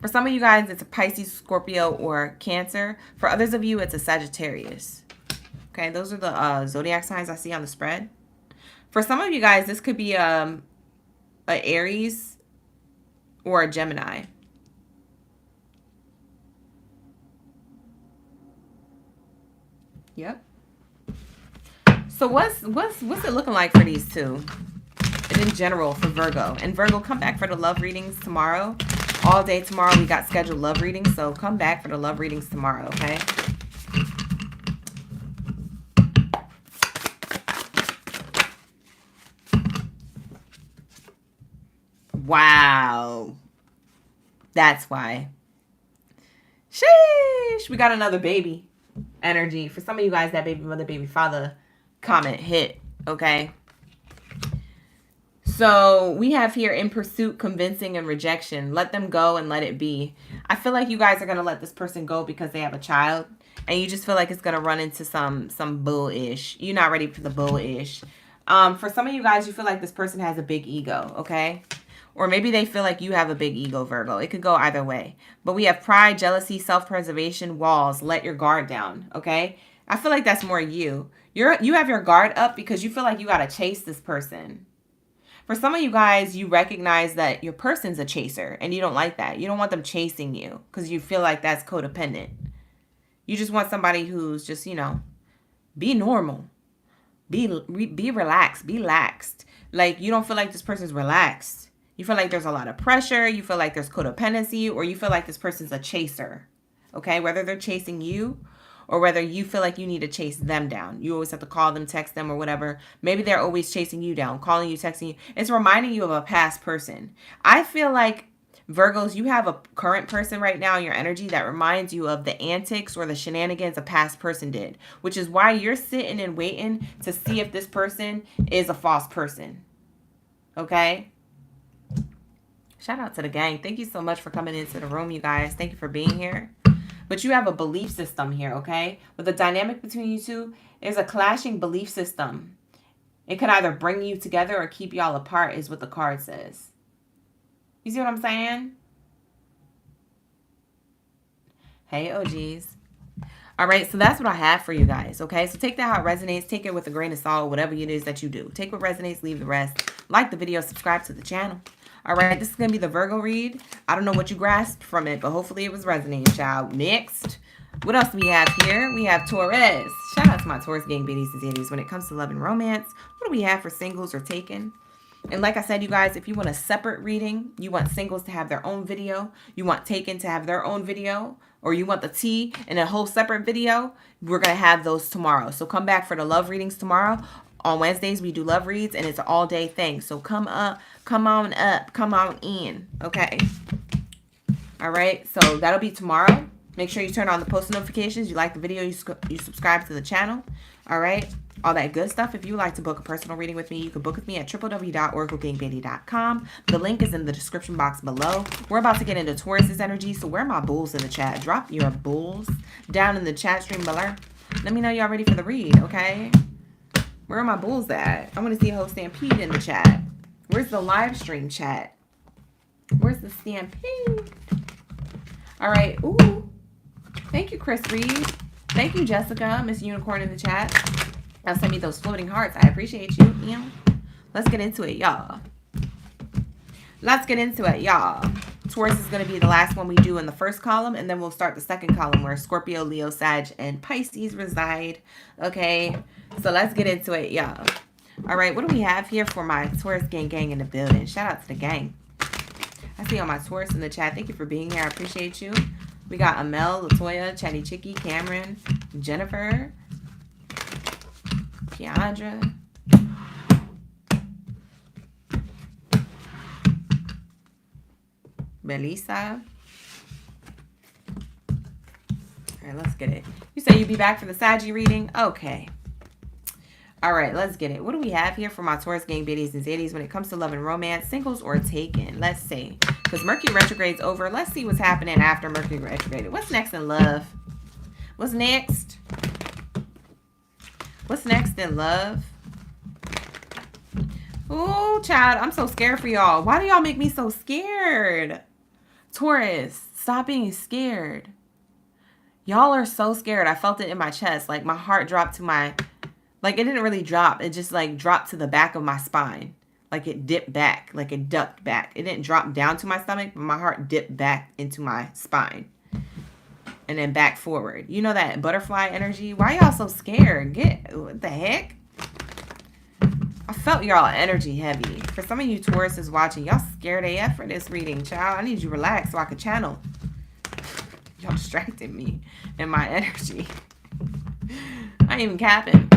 For some of you guys, it's a Pisces, Scorpio, or Cancer. For others of you, it's a Sagittarius. Okay, those are the zodiac signs I see on the spread. For some of you guys, this could be a Aries or a Gemini. Yep. So what's it looking like for these two? And in general for Virgo. And Virgo, come back for the love readings tomorrow. All day tomorrow we got scheduled love readings. So come back for the love readings tomorrow, okay? Wow. That's why. Sheesh. We got another baby energy. For some of you guys, that baby mother, baby father comment hit, okay? So we have here in pursuit, convincing, and rejection. Let them go and let it be. I feel like you guys are going to let this person go because they have a child. And you just feel like it's going to run into some bull-ish. You're not ready for the bull-ish. For some of you guys, you feel like this person has a big ego, okay? Or maybe they feel like you have a big ego, Virgo. It could go either way. But we have pride, jealousy, self-preservation, walls. Let your guard down, okay? I feel like that's more you. You have your guard up because you feel like you got to chase this person. For some of you guys, you recognize that your person's a chaser and you don't like that. You don't want them chasing you because you feel like that's codependent. You just want somebody who's just, you know, be normal. Be relaxed. Be laxed. Like, you don't feel like this person's relaxed. You feel like there's a lot of pressure. You feel like there's codependency, or you feel like this person's a chaser. Okay? Whether they're chasing you or whether you feel like you need to chase them down. You always have to call them, text them, or whatever. Maybe they're always chasing you down, calling you, texting you. It's reminding you of a past person. I feel like, Virgos, you have a current person right now in your energy that reminds you of the antics or the shenanigans a past person did, which is why you're sitting and waiting to see if this person is a false person. Okay? Shout out to the gang. Thank you so much for coming into the room, you guys. Thank you for being here. But you have a belief system here, okay? With the dynamic between you two, there's a clashing belief system. It could either bring you together or keep y'all apart, is what the card says. You see what I'm saying? Hey, OGs. All right, so that's what I have for you guys, okay? So take that how it resonates. Take it with a grain of salt, whatever it is that you do. Take what resonates, leave the rest. Like the video, subscribe to the channel. All right, this is going to be the Virgo read. I don't know what you grasped from it, but hopefully it was resonating, child. Next, what else do we have here? We have Taurus. Shout out to my Taurus gang baddies and zaddies. When it comes to love and romance, what do we have for singles or taken? And like I said, you guys, if you want a separate reading, you want singles to have their own video, you want taken to have their own video, or you want the T in a whole separate video, we're going to have those tomorrow. So come back for the love readings tomorrow. On Wednesdays, we do love reads, and it's an all-day thing. So come up, come on up, come on in, okay? All right, so that'll be tomorrow. Make sure you turn on the post notifications. You like the video, you subscribe to the channel, all right? All that good stuff. If you would like to book a personal reading with me, you can book with me at www.OracleGangBaddie.com. The link is in the description box below. We're about to get into Taurus's energy, so where are my bulls in the chat? Drop your bulls down in the chat stream below. Let me know y'all ready for the read, okay? Where are my bulls at? I want to see a whole stampede in the chat. Where's the live stream chat? Where's the stampede? All right. Ooh. Thank you, Chris Reed. Thank you, Jessica. Miss Unicorn in the chat. Now send me those floating hearts. I appreciate you. Let's get into it, y'all. Let's get into it, y'all. Taurus is going to be the last one we do in the first column, and then we'll start the second column where Scorpio, Leo, Sag, and Pisces reside. Okay, so let's get into it, y'all. All right, what do we have here for my Taurus gang in the building? Shout out to the gang. I see all my Taurus in the chat. Thank you for being here. I appreciate you. We got Amel, Latoya, Chatty Chicky, Cameron, Jennifer, Keandra, Melissa. All right, let's get it. You say you'd be back for the Saggy reading? Okay. All right, let's get it. What do we have here for my Taurus gang baddies and zaddies when it comes to love and romance, singles or taken? Let's see. Because Mercury retrograde's over. Let's see what's happening after Mercury retrograde. What's next in love? What's next? What's next in love? Oh, child, I'm so scared for y'all. Why do y'all make me so scared? Taurus, stop being scared. Y'all are so scared. I felt it in my chest. Like, my heart dropped to my... Like, it didn't really drop. It just, like, dropped to the back of my spine. Like, it dipped back. Like, it ducked back. It didn't drop down to my stomach, but my heart dipped back into my spine. And then back forward. You know that butterfly energy? Why y'all so scared? What the heck? I felt y'all energy heavy. For some of you Tauruses watching, y'all scared AF for this reading, child. I need you to relax so I can channel. Y'all distracted me and my energy. I ain't even capping.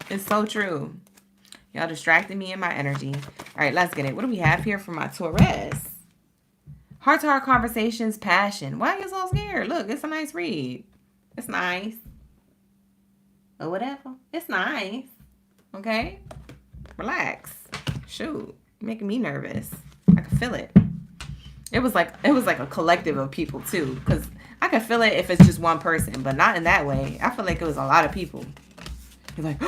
It's so true. Y'all distracted me and my energy. All right, let's get it. What do we have here for my Taurus? Heart-to-heart conversations, passion. Why are you so scared? Look, it's a nice read. It's nice. Or whatever. It's nice. Okay? Relax. Shoot. You're making me nervous. I can feel it. It was like a collective of people too. Because I can feel it if it's just one person, but not in that way. I feel like it was a lot of people. You're like,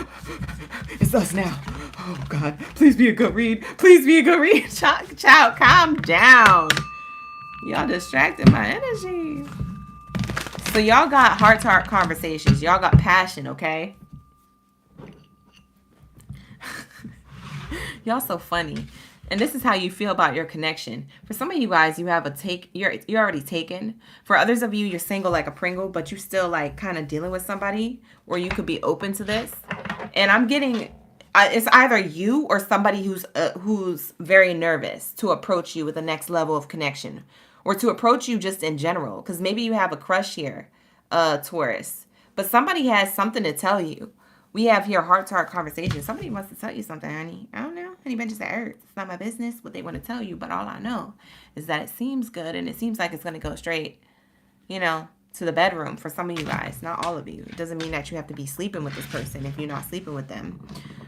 it's us now. Oh, God. Please be a good read. Please be a good read. Child, calm down. Y'all distracted my energy. So y'all got heart-to-heart conversations. Y'all got passion, okay? Y'all so funny. And this is how you feel about your connection. For some of you guys, you have you're already taken. For others of you, you're single like a Pringle, but you still like kind of dealing with somebody, or you could be open to this. And I'm getting, it's either you or somebody who's very nervous to approach you with the next level of connection, or to approach you just in general. Because maybe you have a crush here, Taurus. But somebody has something to tell you. We have here heart-to-heart conversation. Somebody wants to tell you something, honey. I don't know. Honey bunches of earth. It's not my business what they want to tell you. But all I know is that it seems good. And it seems like it's going to go straight, you know, to the bedroom for some of you guys. Not all of you. It doesn't mean that you have to be sleeping with this person if you're not sleeping with them.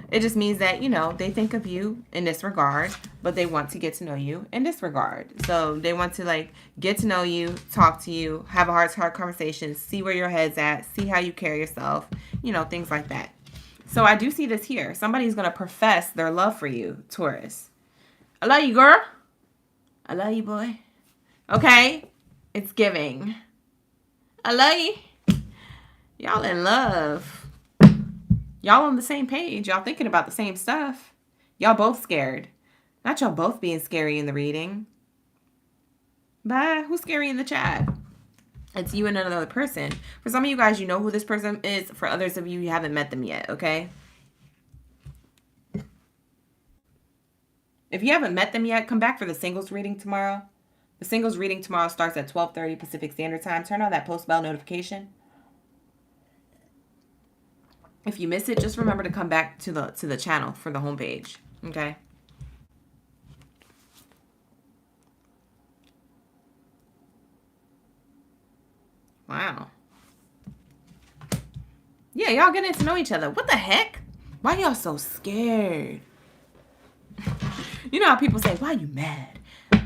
It just means that, you know, they think of you in this regard, but they want to get to know you in this regard. So they want to, like, get to know you, talk to you, have a heart-to-heart conversation, see where your head's at, see how you carry yourself, you know, things like that. So I do see this here. Somebody's going to profess their love for you, Taurus. I love you, girl. I love you, boy. Okay? It's giving. I love you. Y'all in love. Y'all on the same page. Y'all thinking about the same stuff. Y'all both scared. Not y'all both being scary in the reading. Bye. Who's scary in the chat? It's you and another person. For some of you guys, you know who this person is. For others of you, you haven't met them yet, okay? If you haven't met them yet, come back for the singles reading tomorrow. The singles reading tomorrow starts at 12:30 Pacific Standard Time. Turn on that post bell notification. If you miss it, just remember to come back to the channel for the homepage, okay? Wow. Yeah, y'all getting to know each other. What the heck? Why y'all so scared? You know how people say, why you mad?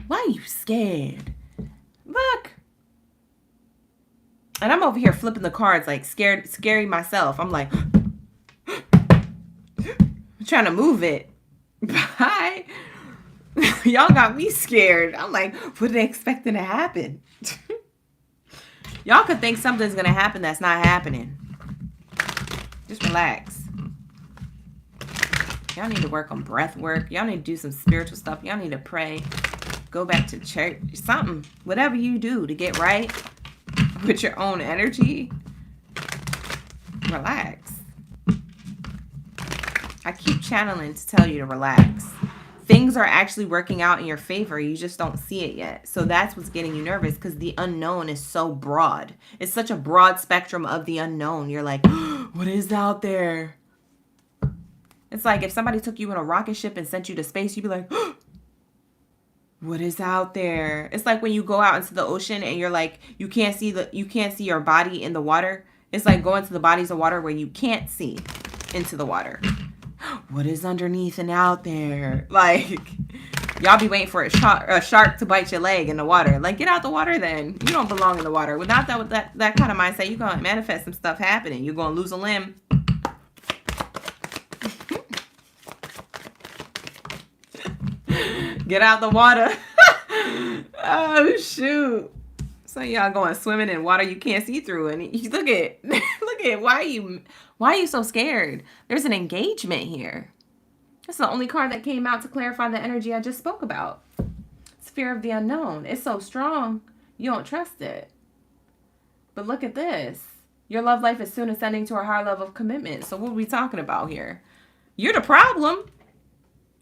Why are you scared? Look. And I'm over here flipping the cards like scary myself. I'm like, I'm trying to move it. Bye. Y'all got me scared. I'm like, what are they expecting to happen? Y'all could think something's going to happen that's not happening. Just relax. Y'all need to work on breath work. Y'all need to do some spiritual stuff. Y'all need to pray. Go back to church. Something. Whatever you do to get right with your own energy. Relax. I keep channeling to tell you to relax. Things are actually working out in your favor. You just don't see it yet. So that's what's getting you nervous, because the unknown is so broad. It's such a broad spectrum of the unknown. You're like, what is out there? It's like if somebody took you in a rocket ship and sent you to space, you'd be like, what is out there? It's like when you go out into the ocean and you're like, you can't see your body in the water. It's like going to the bodies of water where you can't see into the water. What is underneath and out there? Like, y'all be waiting for a shark to bite your leg in the water. Like, get out the water then. You don't belong in the water. Without that kind of mindset, you're going to manifest some stuff happening. You're going to lose a limb. Get out the water. Oh, shoot. So y'all going swimming in water you can't see through. And you look at why are you so scared? There's an engagement here. That's the only card that came out to clarify the energy I just spoke about. It's fear of the unknown. It's so strong, you don't trust it. But look at this. Your love life is soon ascending to a higher level of commitment. So what are we talking about here? You're the problem.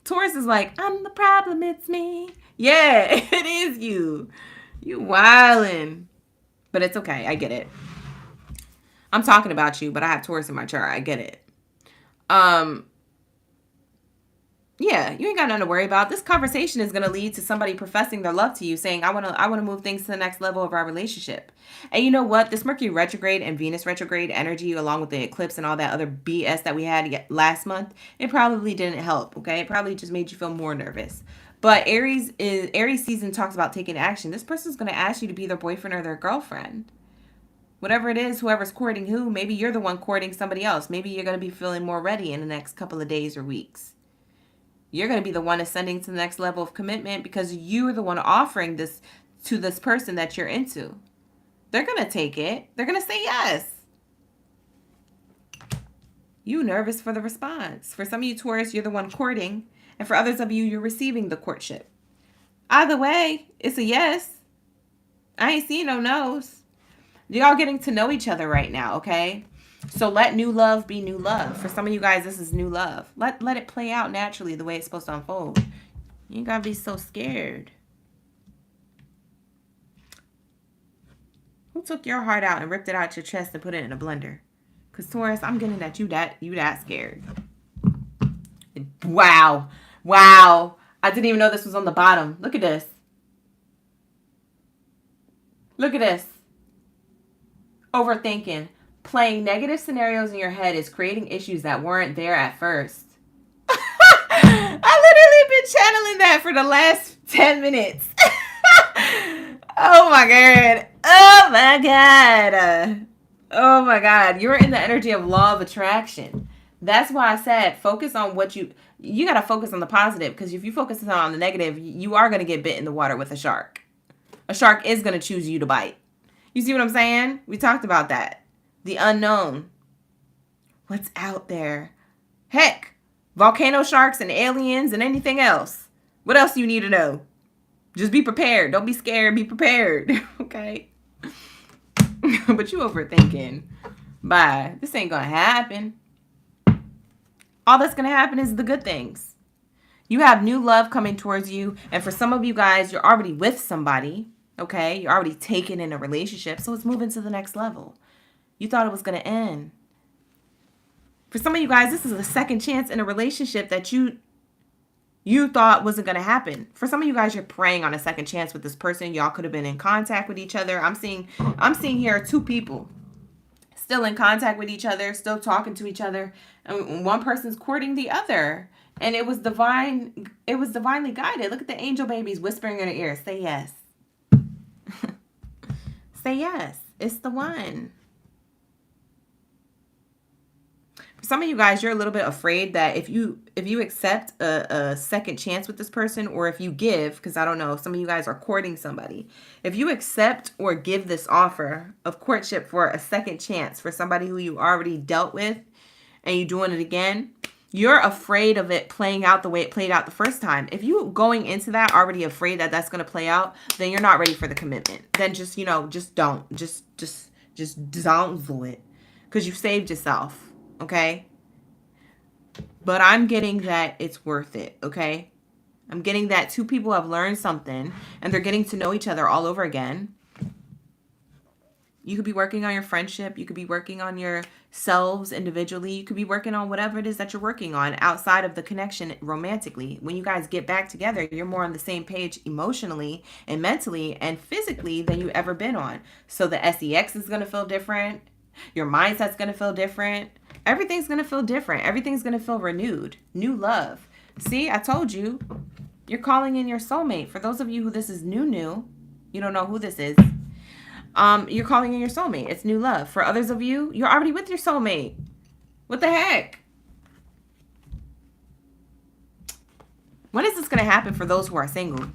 Taurus is like, I'm the problem, it's me. Yeah, it is you. You wildin'. But it's okay. I get it. I'm talking about you, but I have Taurus in my chart. I get it. Yeah, you ain't got nothing to worry about. This conversation is going to lead to somebody professing their love to you, saying, I want to move things to the next level of our relationship. And you know what? This Mercury retrograde and Venus retrograde energy, along with the eclipse and all that other BS that we had last month, it probably didn't help, okay? It probably just made you feel more nervous. But Aries season talks about taking action. This person's going to ask you to be their boyfriend or their girlfriend. Whatever it is, whoever's courting who, maybe you're the one courting somebody else. Maybe you're going to be feeling more ready in the next couple of days or weeks. You're going to be the one ascending to the next level of commitment because you're the one offering this to this person that you're into. They're going to take it. They're going to say yes. You nervous for the response. For some of you Taurus, you're the one courting. And for others of you, you're receiving the courtship. Either way, it's a yes. I ain't seeing no no's. Y'all getting to know each other right now, okay? So let new love be new love. For some of you guys, this is new love. Let it play out naturally the way it's supposed to unfold. You ain't gotta be so scared. Who took your heart out and ripped it out your chest and put it in a blender? Because Taurus, I'm getting that you that scared. Wow. Wow. I didn't even know this was on the bottom. Look at this. Look at this. Overthinking. Playing negative scenarios in your head is creating issues that weren't there at first. I literally been channeling that for the last 10 minutes. Oh my God. Oh my God. Oh my God. You're in the energy of law of attraction. That's why I said focus on what you got to focus on the positive, because if you focus on the negative, you are going to get bit in the water with a shark. A shark is going to choose you to bite. You see what I'm saying? We talked about that. The unknown. What's out there? Heck, volcano sharks and aliens and anything else. What else do you need to know? Just be prepared. Don't be scared. Be prepared. Okay? But you overthinking. Bye. This ain't going to happen. All that's going to happen is the good things. You have new love coming towards you. And for some of you guys, you're already with somebody. Okay? You're already taken in a relationship. So it's moving to the next level. You thought it was going to end. For some of you guys, this is a second chance in a relationship that you thought wasn't going to happen. For some of you guys, you're praying on a second chance with this person. Y'all could have been in contact with each other. I'm seeing here two people still in contact with each other, still talking to each other. And one person's courting the other. And it was divine. It was divinely guided. Look at the angel babies whispering in her ear. Say yes. Say yes. It's the one. For some of you guys, you're a little bit afraid that if you accept a second chance with this person, or if you give, because I don't know, some of you guys are courting somebody. If you accept or give this offer of courtship for a second chance for somebody who you already dealt with and you doing it again, you're afraid of it playing out the way it played out the first time. If you going into that already afraid that that's going to play out, then you're not ready for the commitment. Then just don't do it, because you've saved yourself. Okay? But I'm getting that it's worth it. Okay? I'm getting that two people have learned something and they're getting to know each other all over again. You could be working on your friendship. You could be working on yourselves individually. You could be working on whatever it is that you're working on outside of the connection romantically. When you guys get back together, you're more on the same page emotionally and mentally and physically than you ever been on. So the sex is going to feel different. Your mindset's going to feel different. Everything's going to feel different. Everything's going to feel renewed. New love. See, I told you. You're calling in your soulmate. For those of you who this is new, you don't know who this is. You're calling in your soulmate. It's new love. For others of you, you're already with your soulmate. What the heck? When is this going to happen for those who are single?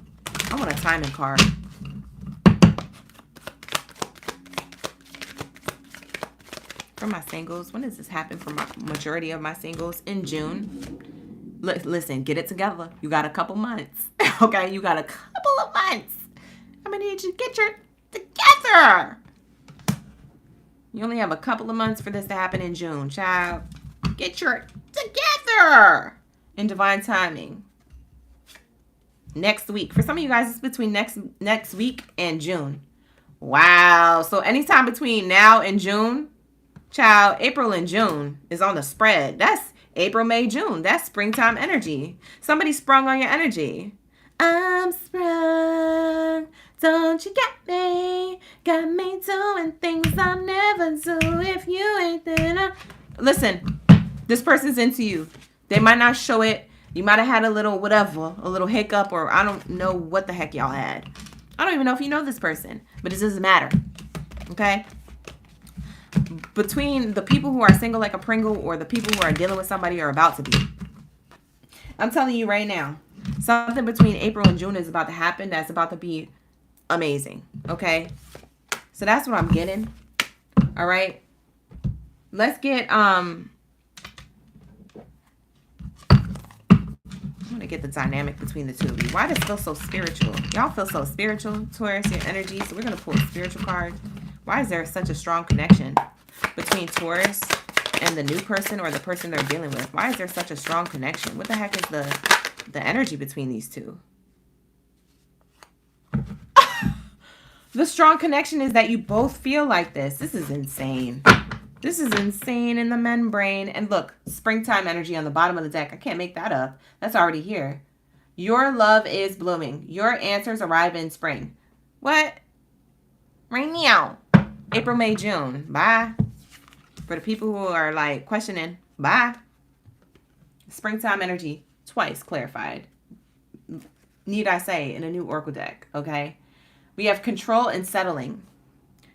I want a timing card. For my singles, when does this happen for my majority of my singles? In June. Listen, get it together. You got a couple months. Okay, you got a couple of months. I'm gonna need you to get your together. You only have a couple of months for this to happen in June, child. Get your together in divine timing. Next week. For some of you guys, it's between next week and June. Wow. So anytime between now and June, child, April and June is on the spread. That's April, May, June. That's springtime energy. Somebody sprung on your energy. I'm sprung. Don't you get me? Got me doing things I'll never do. If you ain't then Listen, this person's into you. They might not show it. You might have had a little whatever, a little hiccup, or I don't know what the heck y'all had. I don't even know if you know this person, but it doesn't matter. Okay? Between the people who are single like a Pringle or the people who are dealing with somebody or about to be. I'm telling you right now, something between April and June is about to happen that's about to be amazing. Okay? So that's what I'm getting. All right. Let's get, I'm going to get the dynamic between the two of you. Why does it feel so spiritual? Y'all feel so spiritual, Taurus, your energy. So we're going to pull a spiritual card. Why is there such a strong connection between Taurus and the new person or the person they're dealing with? Why is there such a strong connection? What the heck is the energy between these two? The strong connection is that you both feel like this. This is insane. This is insane in the men brain. And look, springtime energy on the bottom of the deck. I can't make that up. That's already here. Your love is blooming. Your answers arrive in spring. What? Right now. April, May, June. Bye. For the people who are like questioning, bye. Springtime energy, twice clarified. Need I say, in a new Oracle deck, okay? We have control and settling.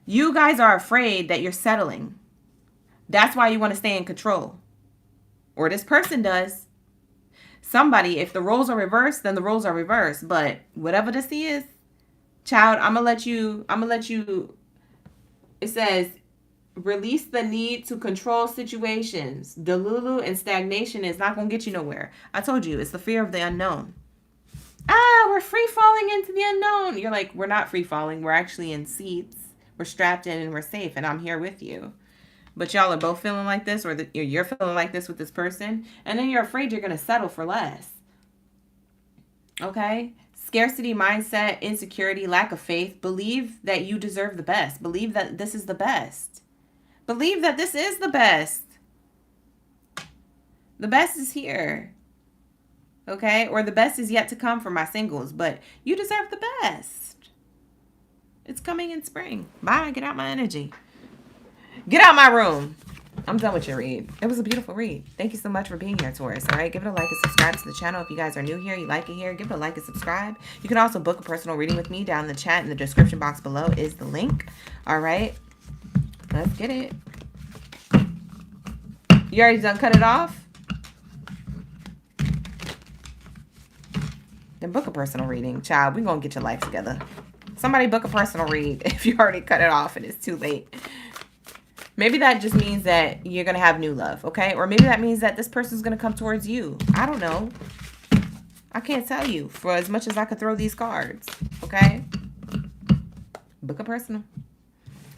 You guys are afraid that you're settling. That's why you want to stay in control. Or this person does. Somebody, if the roles are reversed, then the roles are reversed. But whatever this is, child, I'm going to let you, it says, release the need to control situations. Delulu and stagnation is not going to get you nowhere. I told you, it's the fear of the unknown. We're free falling into the unknown. You're like, we're not free falling. We're actually in seats. We're strapped in and we're safe. And I'm here with you. But y'all are both feeling like this, or you're feeling like this with this person. And then you're afraid you're going to settle for less. Okay? Scarcity mindset, insecurity, lack of faith. Believe that you deserve the best. Believe that this is the best. Believe that this is the best. The best is here. Okay? Or the best is yet to come for my singles. But you deserve the best. It's coming in spring. Bye. Get out my energy. Get out my room. I'm done with your read. It was a beautiful read. Thank you so much for being here, Taurus. All right? Give it a like and subscribe to the channel. If you guys are new here, you like it here, give it a like and subscribe. You can also book a personal reading with me down in the chat. In the description box below is the link. All right? Let's get it. You already done cut it off? Then book a personal reading. Child, we're going to get your life together. Somebody book a personal read if you already cut it off and it's too late. Maybe that just means that you're going to have new love, okay? Or maybe that means that this person's going to come towards you. I don't know. I can't tell you for as much as I could throw these cards, okay? Book a personal.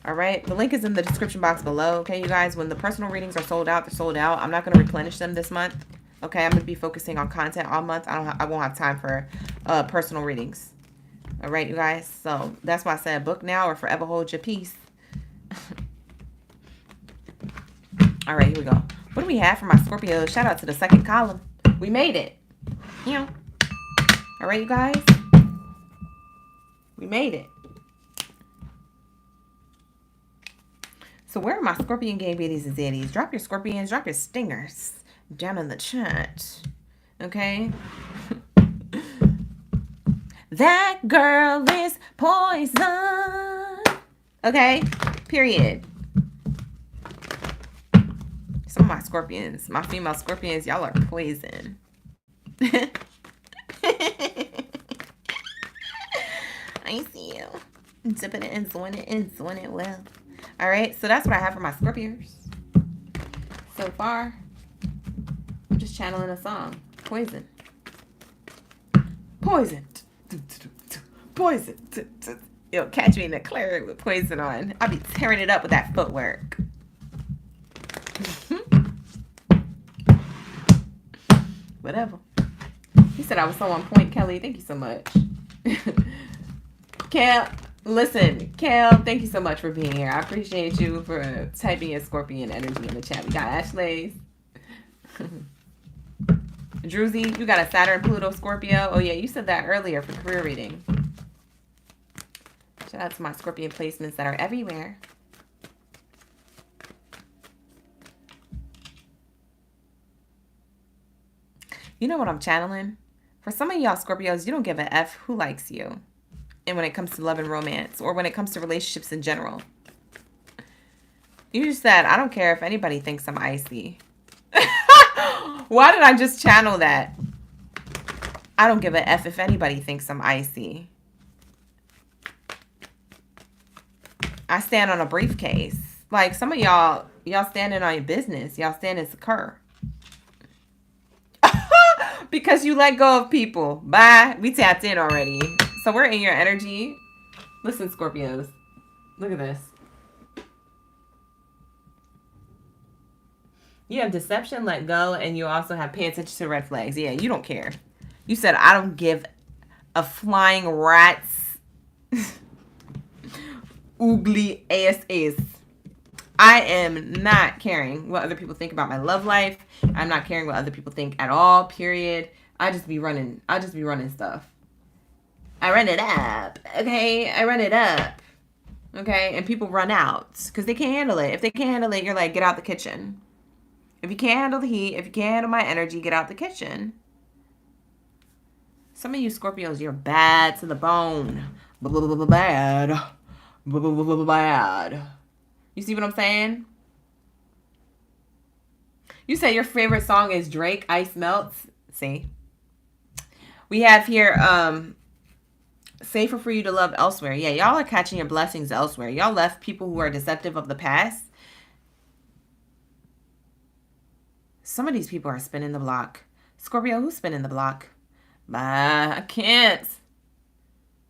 All right? The link is in the description box below, okay, you guys? When the personal readings are sold out, they're sold out. I'm not going to replenish them this month. Okay, I'm going to be focusing on content all month. I won't have time for personal readings. All right, you guys? So that's why I said book now or forever hold your peace. All right, here we go. What do we have for my Scorpio? Shout out to the second column. We made it. Yeah. All right, you guys? We made it. So where are my Scorpion gang baddies and zaddies? Drop your scorpions, drop your stingers down in the chat. Okay? That girl is poison. Okay? Period. Some of my scorpions, my female scorpions, y'all are poison. I see you. Dipping it and doing it well. All right, so that's what I have for my Scorpios. So far, I'm just channeling a song. Poison. Poison. Poison. You'll catch me in the clearing with poison on. I'll be tearing it up with that footwork. Whatever. He said I was so on point, Kelly. Thank you so much. Cal, listen, Cal, thank you so much for being here. I appreciate you for typing your Scorpion energy in the chat. We got Ashley's. Druzy, you got a Saturn, Pluto, Scorpio. Oh, yeah, you said that earlier for career reading. Shout out to my Scorpion placements that are everywhere. You know what I'm channeling? For some of y'all Scorpios, you don't give a F who likes you. And when it comes to love and romance, or when it comes to relationships in general. You just said, I don't care if anybody thinks I'm icy. Why did I just channel that? I don't give a F if anybody thinks I'm icy. I stand on a briefcase. Like some of y'all standing on your business. Y'all standing secure. Because you let go of people. Bye. We tapped in already. So we're in your energy. Listen, Scorpios. Look at this. You have deception, let go, and you also have pay attention to red flags. Yeah, you don't care. You said, I don't give a flying rat's oogly ass. I am not caring what other people think about my love life. I'm not caring what other people think at all, period. I just be running stuff. I run it up, okay? I run it up, okay? And people run out because they can't handle it. If they can't handle it, you're like, get out the kitchen. If you can't handle the heat, if you can't handle my energy, get out the kitchen. Some of you Scorpios, you're bad to the bone. Bad. Bad. You see what I'm saying? You say your favorite song is Drake, Ice Melts. See? We have here, safer for you to love elsewhere. Yeah, y'all are catching your blessings elsewhere. Y'all left people who are deceptive of the past. Some of these people are spinning the block. Scorpio, who's spinning the block? Bah, I can't.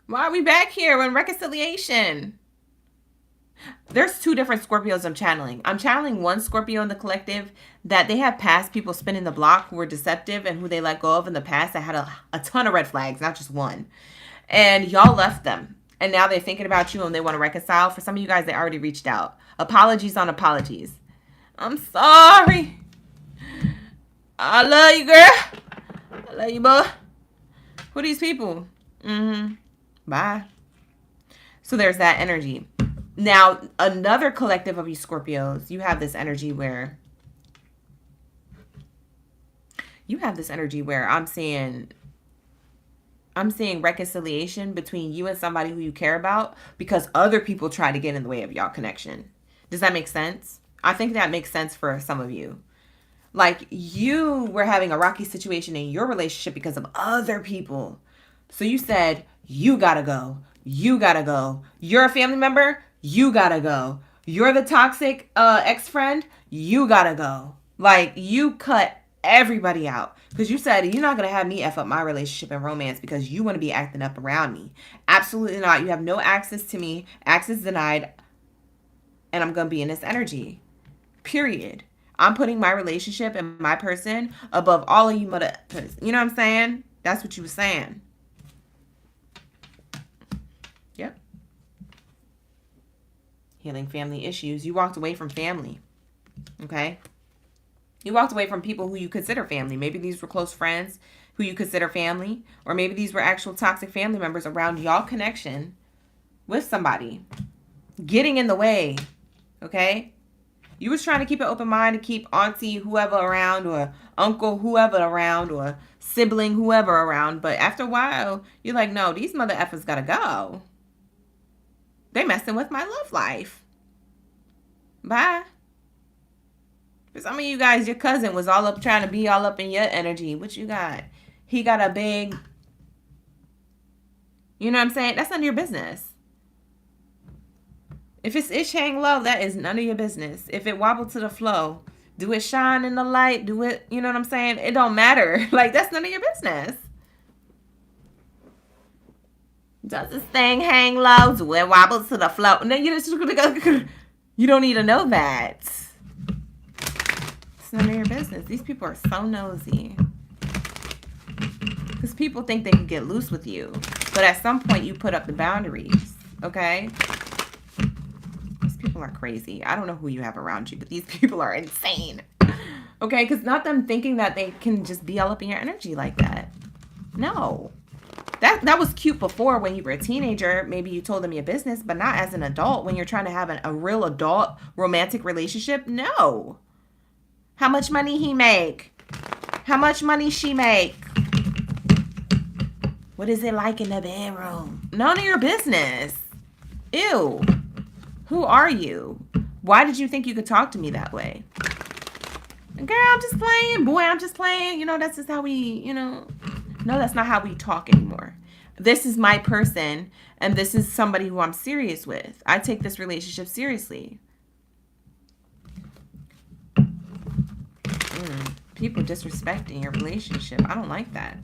Why are we back here when reconciliation? There's two different Scorpios I'm channeling. I'm channeling one Scorpio in the collective that they have past people spinning the block who were deceptive and who they let go of in the past that had a ton of red flags, not just one. And y'all left them. And now they're thinking about you and they want to reconcile. For some of you guys, they already reached out. Apologies on apologies. I'm sorry. I love you, girl. I love you, boy. Who are these people? Bye. So there's that energy. Now, another collective of you Scorpios, you have this energy where I'm seeing reconciliation between you and somebody who you care about because other people try to get in the way of y'all connection. Does that make sense? I think that makes sense for some of you. Like, you were having a rocky situation in your relationship because of other people. So you said, you gotta go. You gotta go. You're a family member? You gotta go. You're the toxic ex-friend? You gotta go. Like, you cut everybody out. Because you said, you're not going to have me F up my relationship and romance because you want to be acting up around me. Absolutely not. You have no access to me. Access denied. And I'm going to be in this energy. Period. I'm putting my relationship and my person above all of you mother. You know what I'm saying? That's what you were saying. Yep. Healing family issues. You walked away from family. Okay? You walked away from people who you consider family. Maybe these were close friends who you consider family. Or maybe these were actual toxic family members around y'all connection with somebody. Getting in the way. Okay? You was trying to keep an open mind to keep auntie whoever around or uncle whoever around or sibling whoever around. But after a while, you're like, no, these mother effers gotta go. They messing with my love life. Bye. For some of you guys, your cousin was all up trying to be all up in your energy. What you got? He got a big... You know what I'm saying? That's none of your business. If it's ish hang low, that is none of your business. If it wobble to the flow, do it shine in the light? Do it, you know what I'm saying? It don't matter. Like, that's none of your business. Does this thing hang low? Do it wobble to the flow? No, you don't need to know that. It's none of your business. These people are so nosy. Because people think they can get loose with you. But at some point, you put up the boundaries. Okay? These people are crazy. I don't know who you have around you, but these people are insane. Okay? Because not them thinking that they can just be all up in your energy like that. No. That was cute before when you were a teenager. Maybe you told them your business, but not as an adult when you're trying to have a real adult romantic relationship. No. How much money he make? How much money she make? What is it like in the bedroom? None of your business. Ew. Who are you? Why did you think you could talk to me that way? Girl, I'm just playing. Boy, I'm just playing. You know, that's just how we, you know. No, that's not how we talk anymore. This is my person, and this is somebody who I'm serious with. I take this relationship seriously. People disrespecting your relationship. I don't like that.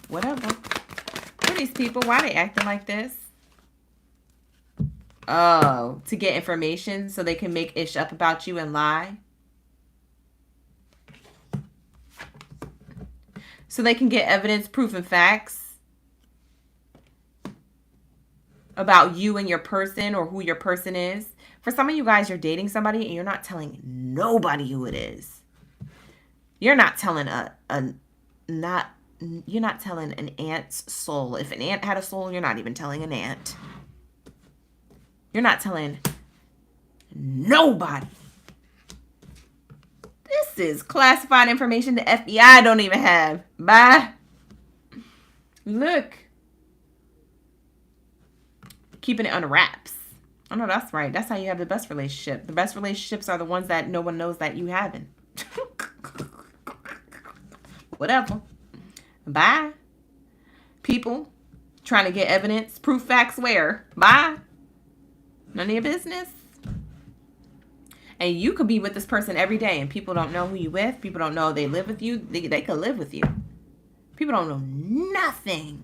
Whatever. Who are these people? Why are they acting like this? Oh, to get information so they can make ish up about you and lie. So they can get evidence, proof, and facts about you and your person, or who your person is. For some of you guys, you're dating somebody and you're not telling nobody who it is. You're not telling you're not telling an ant's soul. If an ant had a soul, you're not even telling an ant. You're not telling nobody. This is classified information the FBI don't even have. Bye. Look. Keeping it under wraps. I know that's right. That's how you have the best relationship. The best relationships are the ones that no one knows that you haven't. Whatever. Bye. People trying to get evidence, proof, facts, where? Bye. None of your business. And you could be with this person every day and people don't know who you with. People don't know they live with you. They could live with you. People don't know nothing.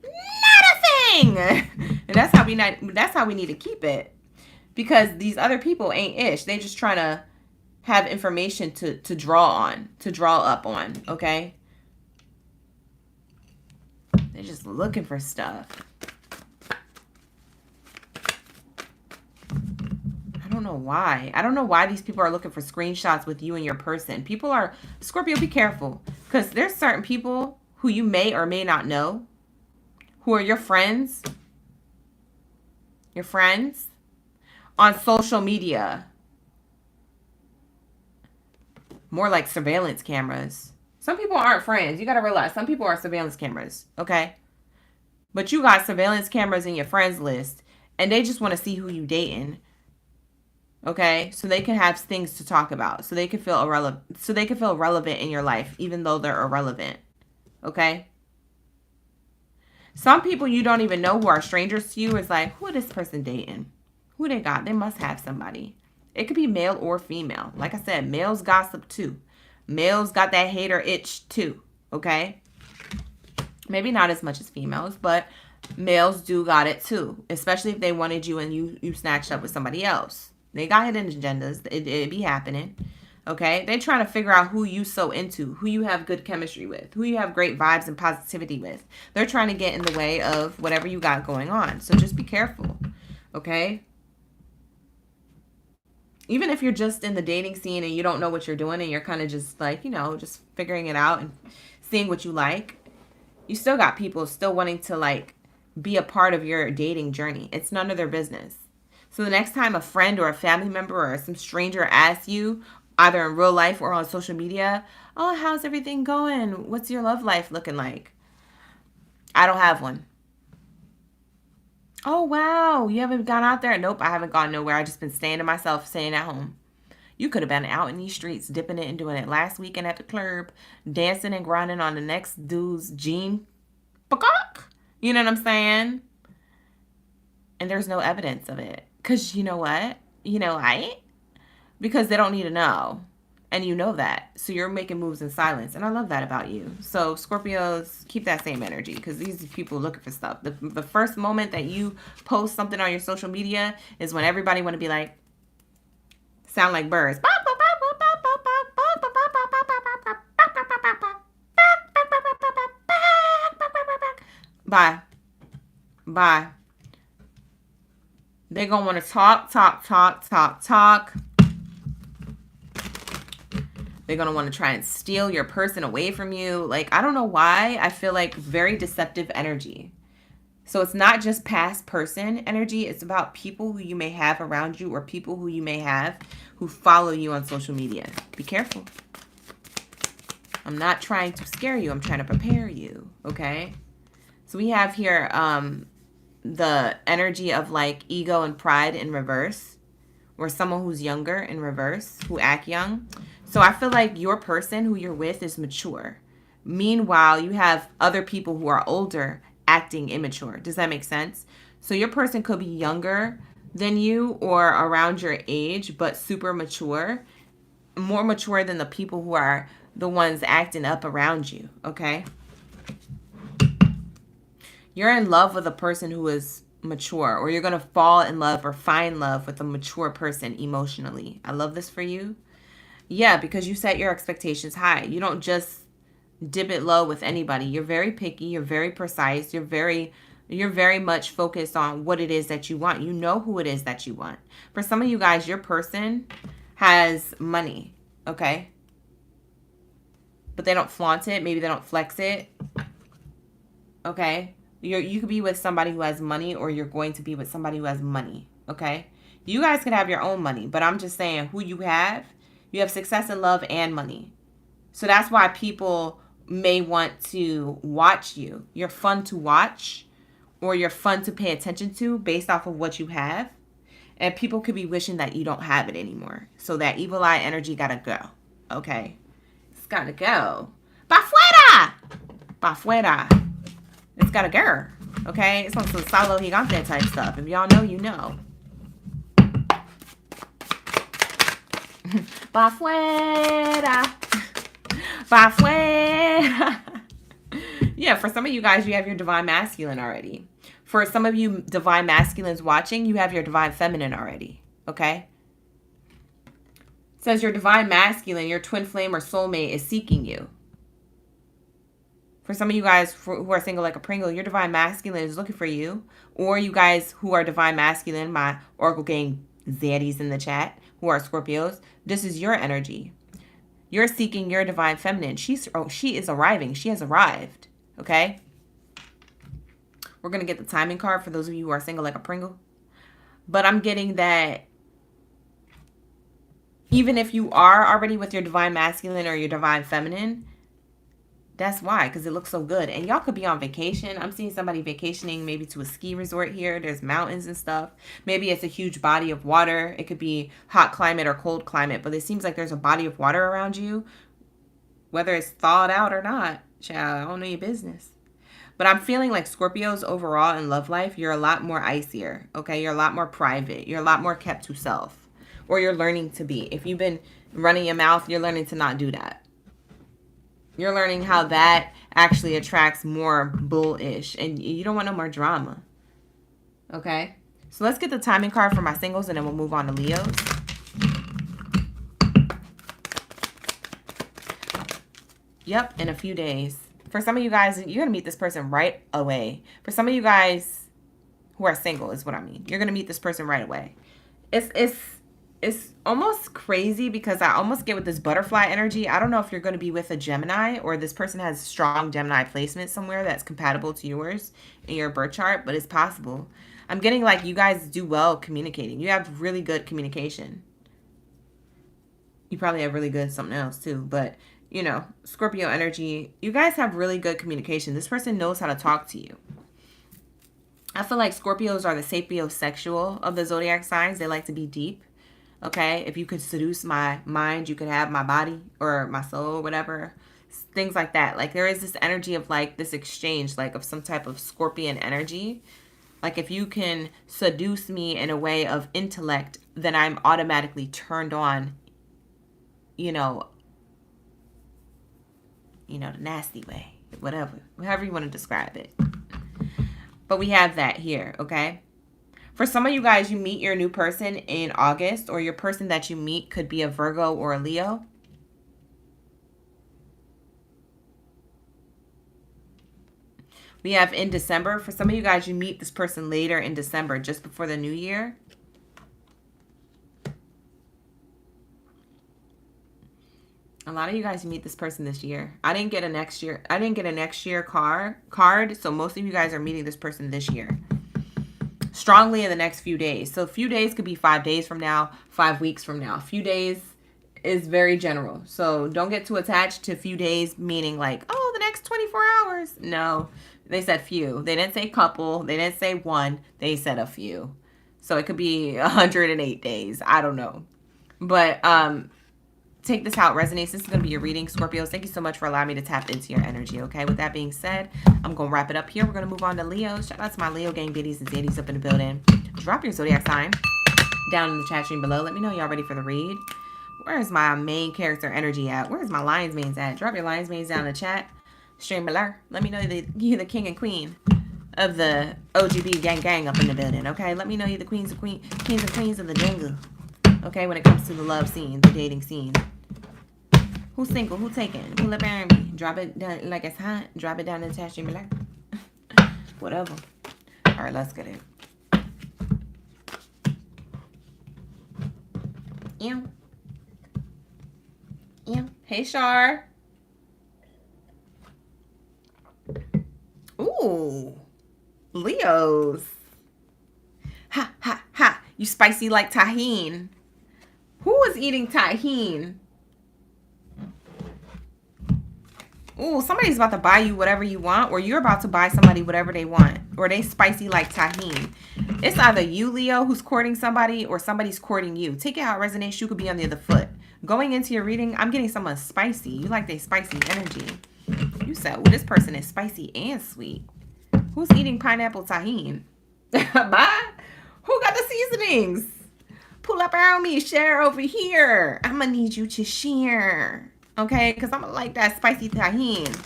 Nothing. And that's how we need to keep it. Because these other people ain't ish. They just trying to have information to draw up on, okay? They're just looking for stuff. I don't know why. I don't know why these people are looking for screenshots with you and your person. People are, Scorpio, be careful. Because there's certain people who you may or may not know, who are your friends on social media. More like surveillance cameras. Some people aren't friends. You got to realize some people are surveillance cameras, okay? But you got surveillance cameras in your friends list, and they just want to see who you dating, okay? So they can have things to talk about, so they can feel relevant in your life, even though they're irrelevant, okay? Some people you don't even know who are strangers to you is like, who is this person dating? Who they got? They must have somebody. It could be male or female. Like I said, males gossip too. Males got that hater itch too, okay? Maybe not as much as females, but males do got it too. Especially if they wanted you and you snatched up with somebody else. They got hidden agendas. It be happening, okay? They're trying to figure out who you so into, who you have good chemistry with, who you have great vibes and positivity with. They're trying to get in the way of whatever you got going on. So just be careful, okay? Even if you're just in the dating scene and you don't know what you're doing and you're kind of just like, you know, just figuring it out and seeing what you like, you still got people still wanting to like be a part of your dating journey. It's none of their business. So the next time a friend or a family member or some stranger asks you, either in real life or on social media, oh, how's everything going? What's your love life looking like? I don't have one. Oh, wow. You haven't gone out there? Nope, I haven't gone nowhere. I just been staying to myself, staying at home. You could have been out in these streets, dipping it and doing it last weekend at the club, dancing and grinding on the next dude's jean. You know what I'm saying? And there's no evidence of it. Because you know what? You know, because they don't need to know. And you know that. So you're making moves in silence. And I love that about you. So Scorpios, keep that same energy. Because these people looking for stuff. The first moment that you post something on your social media is when everybody want to be like, sound like birds. Bye. Bye. They're going to want to talk. They're going to want to try and steal your person away from you. Like, I don't know why. I feel like very deceptive energy. So it's not just past person energy. It's about people who you may have around you or people who you may have who follow you on social media. Be careful. I'm not trying to scare you. I'm trying to prepare you. Okay? So we have here the energy of like ego and pride in reverse. Or someone who's younger in reverse, who act young. So I feel like your person who you're with is mature. Meanwhile, you have other people who are older acting immature. Does that make sense? So your person could be younger than you or around your age, but super mature, more mature than the people who are the ones acting up around you, okay? You're in love with a person who is mature, or you're going to fall in love or find love with a mature person emotionally. I love this for you. Yeah, because you set your expectations high. You don't just dip it low with anybody. You're very picky. You're very precise. You're very much focused on what it is that you want. You know who it is that you want. For some of you guys, your person has money, okay? But they don't flaunt it. Maybe they don't flex it, okay? You could be with somebody who has money, or you're going to be with somebody who has money, okay? You guys could have your own money, but I'm just saying who you have success in love and money. So that's why people may want to watch you. You're fun to watch, or you're fun to pay attention to based off of what you have. And people could be wishing that you don't have it anymore. So that evil eye energy gotta go, okay? It's gotta go. Pa fuera! Pa fuera. It's gotta go, okay? It's on some solo gigante type stuff. If y'all know, you know. Pa fuera. Pa fuera. Yeah, for some of you guys, you have your divine masculine already. For some of you divine masculines watching, you have your divine feminine already, okay? It says your divine masculine, your twin flame or soulmate is seeking you. For some of you guys who are single like a Pringle, your divine masculine is looking for you. Or you guys who are divine masculine, my Oracle Gang Zaddies in the chat, who are Scorpios, this is your energy. You're seeking your divine feminine. She is arriving. She has arrived, okay? We're going to get the timing card for those of you who are single like a Pringle. But I'm getting that even if you are already with your divine masculine or your divine feminine, that's why, because it looks so good. And y'all could be on vacation. I'm seeing somebody vacationing maybe to a ski resort here. There's mountains and stuff. Maybe it's a huge body of water. It could be hot climate or cold climate. But it seems like there's a body of water around you. Whether it's thawed out or not, child, I don't know your business. But I'm feeling like Scorpios overall in love life, you're a lot more icier, okay? You're a lot more private. You're a lot more kept to self. Or you're learning to be. If you've been running your mouth, you're learning to not do that. You're learning how that actually attracts more bullish. And you don't want no more drama. Okay? So let's get the timing card for my singles and then we'll move on to Leos. Yep, in a few days. For some of you guys, you're going to meet this person right away. For some of you guys who are single is what I mean. You're going to meet this person right away. It's almost crazy because I almost get with this butterfly energy. I don't know if you're going to be with a Gemini or this person has strong Gemini placement somewhere that's compatible to yours in your birth chart, but it's possible. I'm getting like you guys do well communicating. You have really good communication. You probably have really good something else too, but you know, Scorpio energy, you guys have really good communication. This person knows how to talk to you. I feel like Scorpios are the sapiosexual of the zodiac signs. They like to be deep. Okay, if you could seduce my mind, you could have my body or my soul or whatever. Things like that. Like there is this energy of like this exchange, like of some type of scorpion energy. Like if you can seduce me in a way of intellect, then I'm automatically turned on, you know, the nasty way, whatever, however you want to describe it. But we have that here, okay? For some of you guys, you meet your new person in August, or your person that you meet could be a Virgo or a Leo. We have in December. For some of you guys, you meet this person later in December, just before the new year. A lot of you guys meet this person this year. I didn't get a next year card, so most of you guys are meeting this person this year. Strongly in the next few days. So a few days could be 5 days from now, 5 weeks from now. A few days is very general. So don't get too attached to few days, meaning like, oh, the next 24 hours. No, they said few. They didn't say couple. They didn't say one. They said a few. So it could be 108 days. I don't know. But take this how it resonates. This is going to be your reading, Scorpios. Thank you so much for allowing me to tap into your energy, okay? With that being said, I'm going to wrap it up here. We're going to move on to Leos. Shout out to my Leo gang biddies and zaddies up in the building. Drop your zodiac sign down in the chat stream below. Let me know y'all ready for the read. Where's my main character energy at? Where's my lion's manes at? Drop your lion's manes down in the chat stream below. Let me know that you're the king and queen of the OGB gang up in the building, okay? Let me know you're the kings and queens of the jungle, okay? When it comes to the love scene, the dating scene. Who's single? Who taken? Pull up and me. Drop it down like it's hot. Drop it down in the chat stream below. Whatever. All right, let's get it. Yeah. Hey, Shar. Ooh. Leos. Ha, ha, ha. You spicy like tahini. Who is eating tahini? Ooh, somebody's about to buy you whatever you want, or you're about to buy somebody whatever they want, or they spicy like tahini. It's either you, Leo, who's courting somebody, or somebody's courting you. Take it how it resonates. You could be on the other foot. Going into your reading, I'm getting someone spicy. You like their spicy energy. You said, well, this person is spicy and sweet. Who's eating pineapple tahini? Bye. Who got the seasonings? Pull up around me. Share over here. I'm going to need you to share. Okay? Because I'm going to like that spicy tahini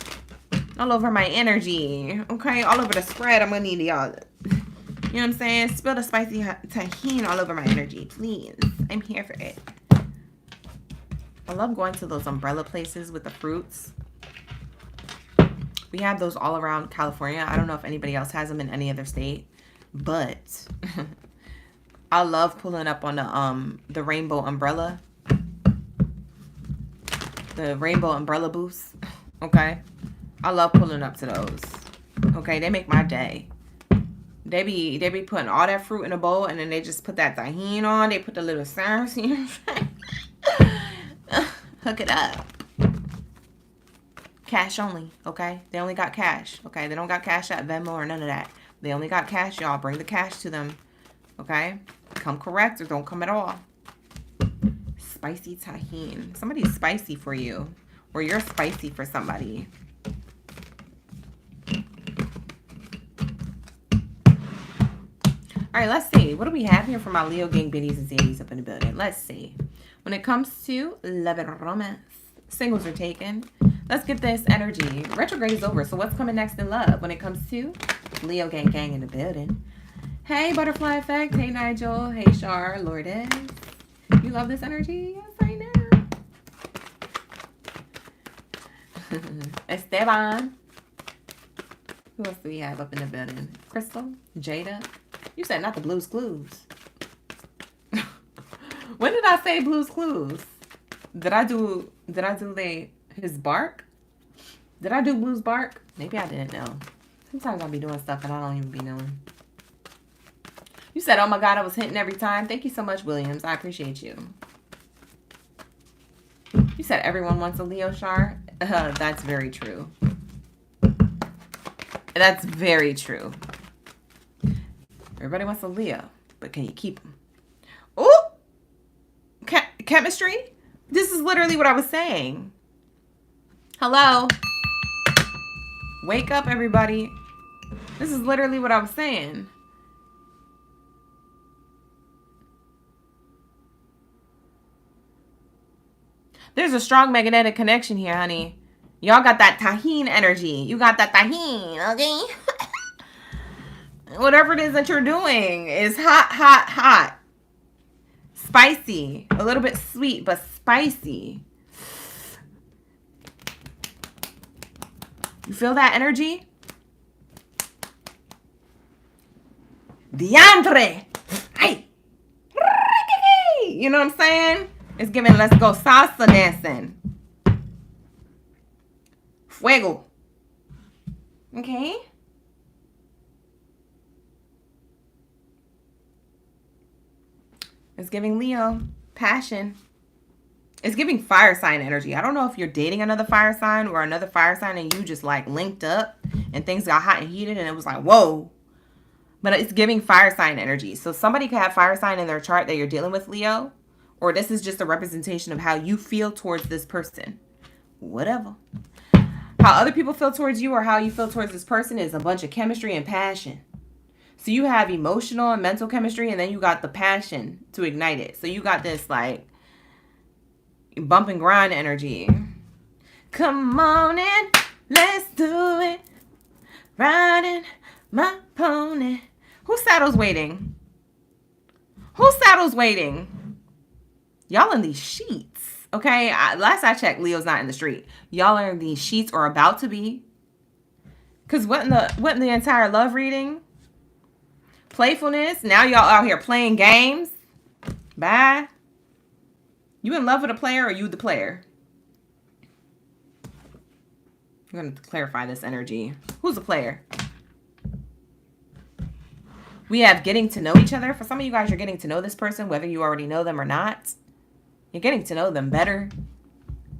all over my energy. Okay? All over the spread. I'm going to need y'all. You know what I'm saying? Spill the spicy tahini all over my energy. Please. I'm here for it. I love going to those umbrella places with the fruits. We have those all around California. I don't know if anybody else has them in any other state, but I love pulling up on the rainbow umbrella. The rainbow umbrella booths. Okay. I love pulling up to those. Okay, they make my day. They be putting all that fruit in a bowl, and then they just put that tahini on. They put the little sour. Hook it up. Cash only, okay? They only got cash, okay? They don't got cash at Venmo or none of that. They only got cash, y'all. Bring the cash to them, okay? Come correct or don't come at all. Spicy tahini. Somebody's spicy for you, or you're spicy for somebody. All right, let's see. What do we have here for my Leo gang biddies and zaddies up in the building? Let's see. When it comes to love and romance, singles are taken. Let's get this energy. Retrograde is over, so what's coming next in love when it comes to Leo gang in the building? Hey, Butterfly Effect. Hey, Nigel. Hey, Shar. Lourdes. You love this energy? Yes, I know. Esteban. Who else do we have up in the building? Crystal. Jada. You said not the Blues Clues. When did I say Blues Clues? Did I do his bark? Did I do Blues Bark? Maybe I didn't know. Sometimes I'll be doing stuff and I don't even be knowing. You said, oh my God, I was hitting every time. Thank you so much, Williams. I appreciate you. You said everyone wants a Leo, Shar. That's very true. That's very true. Everybody wants a Leo, but can you keep them? Ooh! Chemistry? This is literally what I was saying. Hello? Wake up, everybody. This is literally what I was saying. There's a strong magnetic connection here, honey. Y'all got that tahini energy. You got that tahini, okay? Whatever it is that you're doing is hot, hot, hot. Spicy. A little bit sweet, but spicy. You feel that energy? Diantre. Hey. You know what I'm saying? It's giving let's go salsa dancing. Fuego. Okay? It's giving Leo passion. It's giving fire sign energy. I don't know if you're dating another fire sign or another fire sign and you just like linked up and things got hot and heated and it was like, whoa. But it's giving fire sign energy. So somebody could have fire sign in their chart that you're dealing with, Leo, Or this is just a representation of how you feel towards this person. Whatever. How other people feel towards you or how you feel towards this person is a bunch of chemistry and passion. So you have emotional and mental chemistry, and then you got the passion to ignite it. So you got this like bump and grind energy. Come on in, let's do it. Riding my pony. Whose saddle's waiting? Whose saddle's waiting? Y'all in these sheets, okay? Last I checked, Leo's not in the street. Y'all are in these sheets or about to be. Because what in the entire love reading? Playfulness. Now y'all out here playing games. Bye. You in love with a player or you the player? I'm going to clarify this energy. Who's the player? We have getting to know each other. For some of you guys, you're getting to know this person, whether you already know them or not. You're getting to know them better.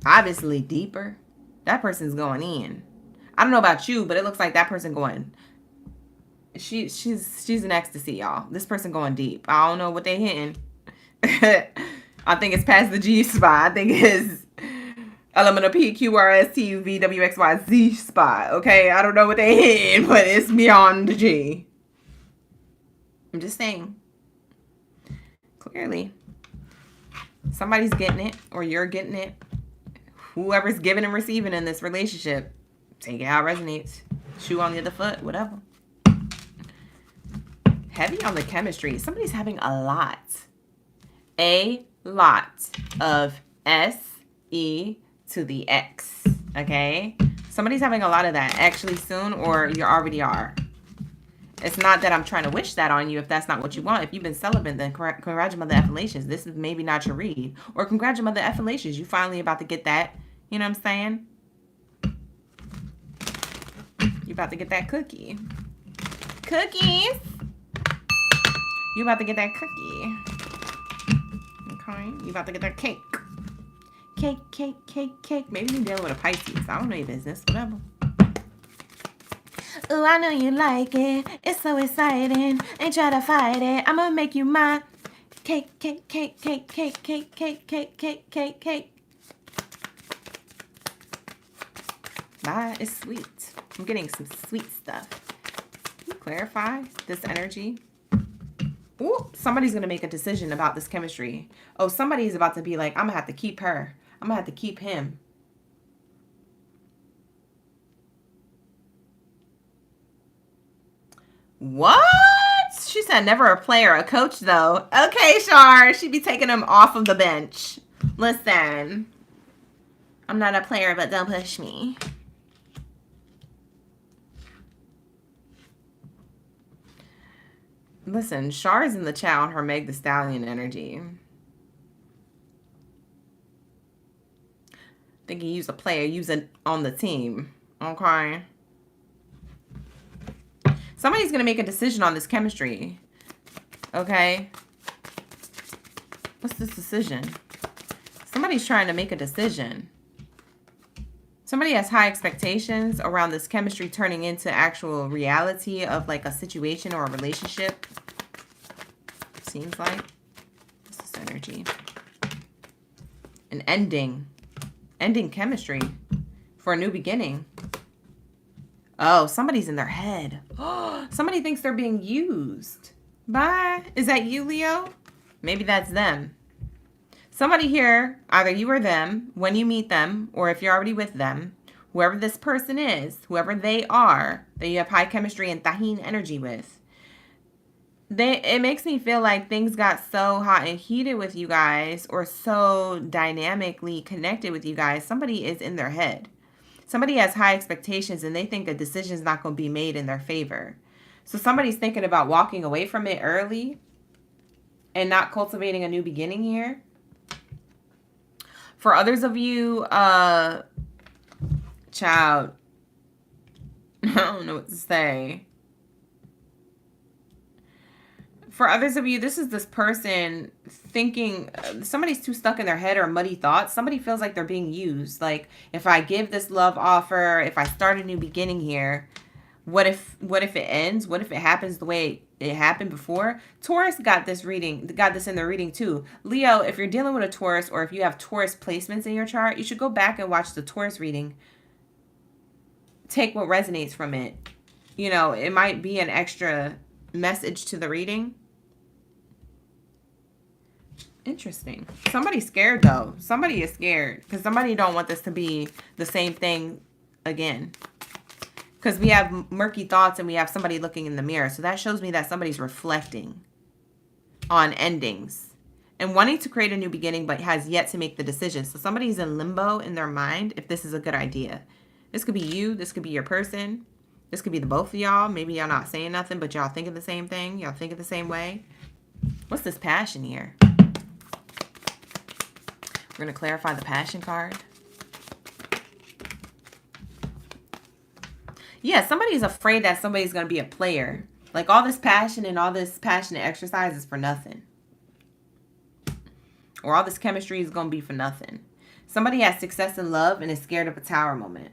Obviously deeper. That person's going in. I don't know about you, but it looks like that person going. She's in ecstasy, y'all. This person going deep. I don't know what they hitting. I think it's past the G spot. I think it's element of P, Q, R, S, T, U, V, W, X, Y, Z spot. Okay, I don't know what they hitting, but it's beyond the G. I'm just saying. Clearly. Somebody's getting it, or you're getting it. Whoever's giving and receiving in this relationship, take it how it resonates. Shoe on the other foot, whatever. Heavy on the chemistry. Somebody's having a lot of S, E to the X. Okay? Somebody's having a lot of that actually soon, or you already are. It's not that I'm trying to wish that on you if that's not what you want. If you've been celibate, then congratulations. This is maybe not your read. Or congratulations. You finally about to get that. You know what I'm saying? You about to get that cookie. Cookies. You about to get that cookie. Okay. You about to get that cake. Cake. Maybe you're dealing with a Pisces. I don't know your business. Whatever. Ooh, I know you like it. It's so exciting. Ain't try to fight it. I'ma make you my cake. Bye. It's sweet. I'm getting some sweet stuff. Can you clarify this energy? Ooh, somebody's going to make a decision about this chemistry. Oh, somebody's about to be like, I'm going to have to keep her. I'm going to have to keep him. What? She said never a player, a coach though. Okay, Shar. She be taking him off of the bench. Listen. I'm not a player, but don't push me. Listen, Shar is in the chat on her Meg the Stallion energy. I think you use a player, use it on the team. Okay. Somebody's going to make a decision on this chemistry. Okay. What's this decision? Somebody's trying to make a decision. Somebody has high expectations around this chemistry turning into actual reality of like a situation or a relationship. Seems like. What's this energy? An ending. Ending chemistry for a new beginning. Oh, somebody's in their head. Somebody thinks they're being used. Bye. Is that you, Leo? Maybe that's them. Somebody here, either you or them, when you meet them, or if you're already with them, whoever this person is, whoever they are, that you have high chemistry and Tahin energy with, it makes me feel like things got so hot and heated with you guys, or so dynamically connected with you guys. Somebody is in their head. Somebody has high expectations and they think a decision's not going to be made in their favor. So somebody's thinking about walking away from it early and not cultivating a new beginning here. For others of you, child, I don't know what to say. For others of you, this is this person thinking, somebody's too stuck in their head or muddy thoughts. Somebody feels like they're being used. Like, if I give this love offer, if I start a new beginning here, what if it ends? What if it happens the way it happened before. Taurus got this reading, got this in the reading too. Leo, if you're dealing with a Taurus or if you have Taurus placements in your chart, you should go back and watch the Taurus reading. Take what resonates from it. You know, it might be an extra message to the reading. Interesting. Somebody's scared though. Somebody is scared because somebody don't want this to be the same thing again. Because we have murky thoughts and we have somebody looking in the mirror. So that shows me that somebody's reflecting on endings and wanting to create a new beginning, but has yet to make the decision. So somebody's in limbo in their mind if this is a good idea. This could be you. This could be your person. This could be the both of y'all. Maybe y'all not saying nothing, but y'all thinking the same thing. Y'all thinking the same way. What's this passion here? We're going to clarify the passion card. Yeah, somebody's afraid that somebody's going to be a player. Like all this passion and all this passionate exercise is for nothing. Or all this chemistry is going to be for nothing. Somebody has success in love and is scared of a tower moment.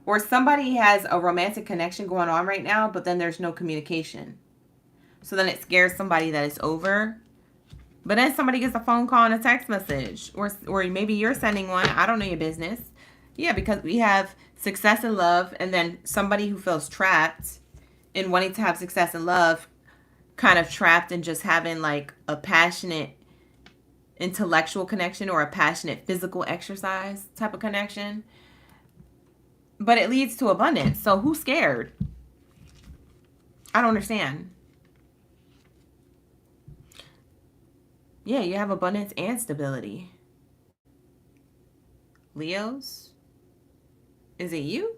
Or somebody has a romantic connection going on right now, but then there's no communication. So then it scares somebody that it's over. But then somebody gets a phone call and a text message. Or maybe you're sending one. I don't know your business. Yeah, because we have success in love, and then somebody who feels trapped in wanting to have success in love, kind of trapped in just having like a passionate intellectual connection or a passionate physical exercise type of connection. But it leads to abundance. So who's scared? I don't understand. Yeah, you have abundance and stability. Leos? Is it you?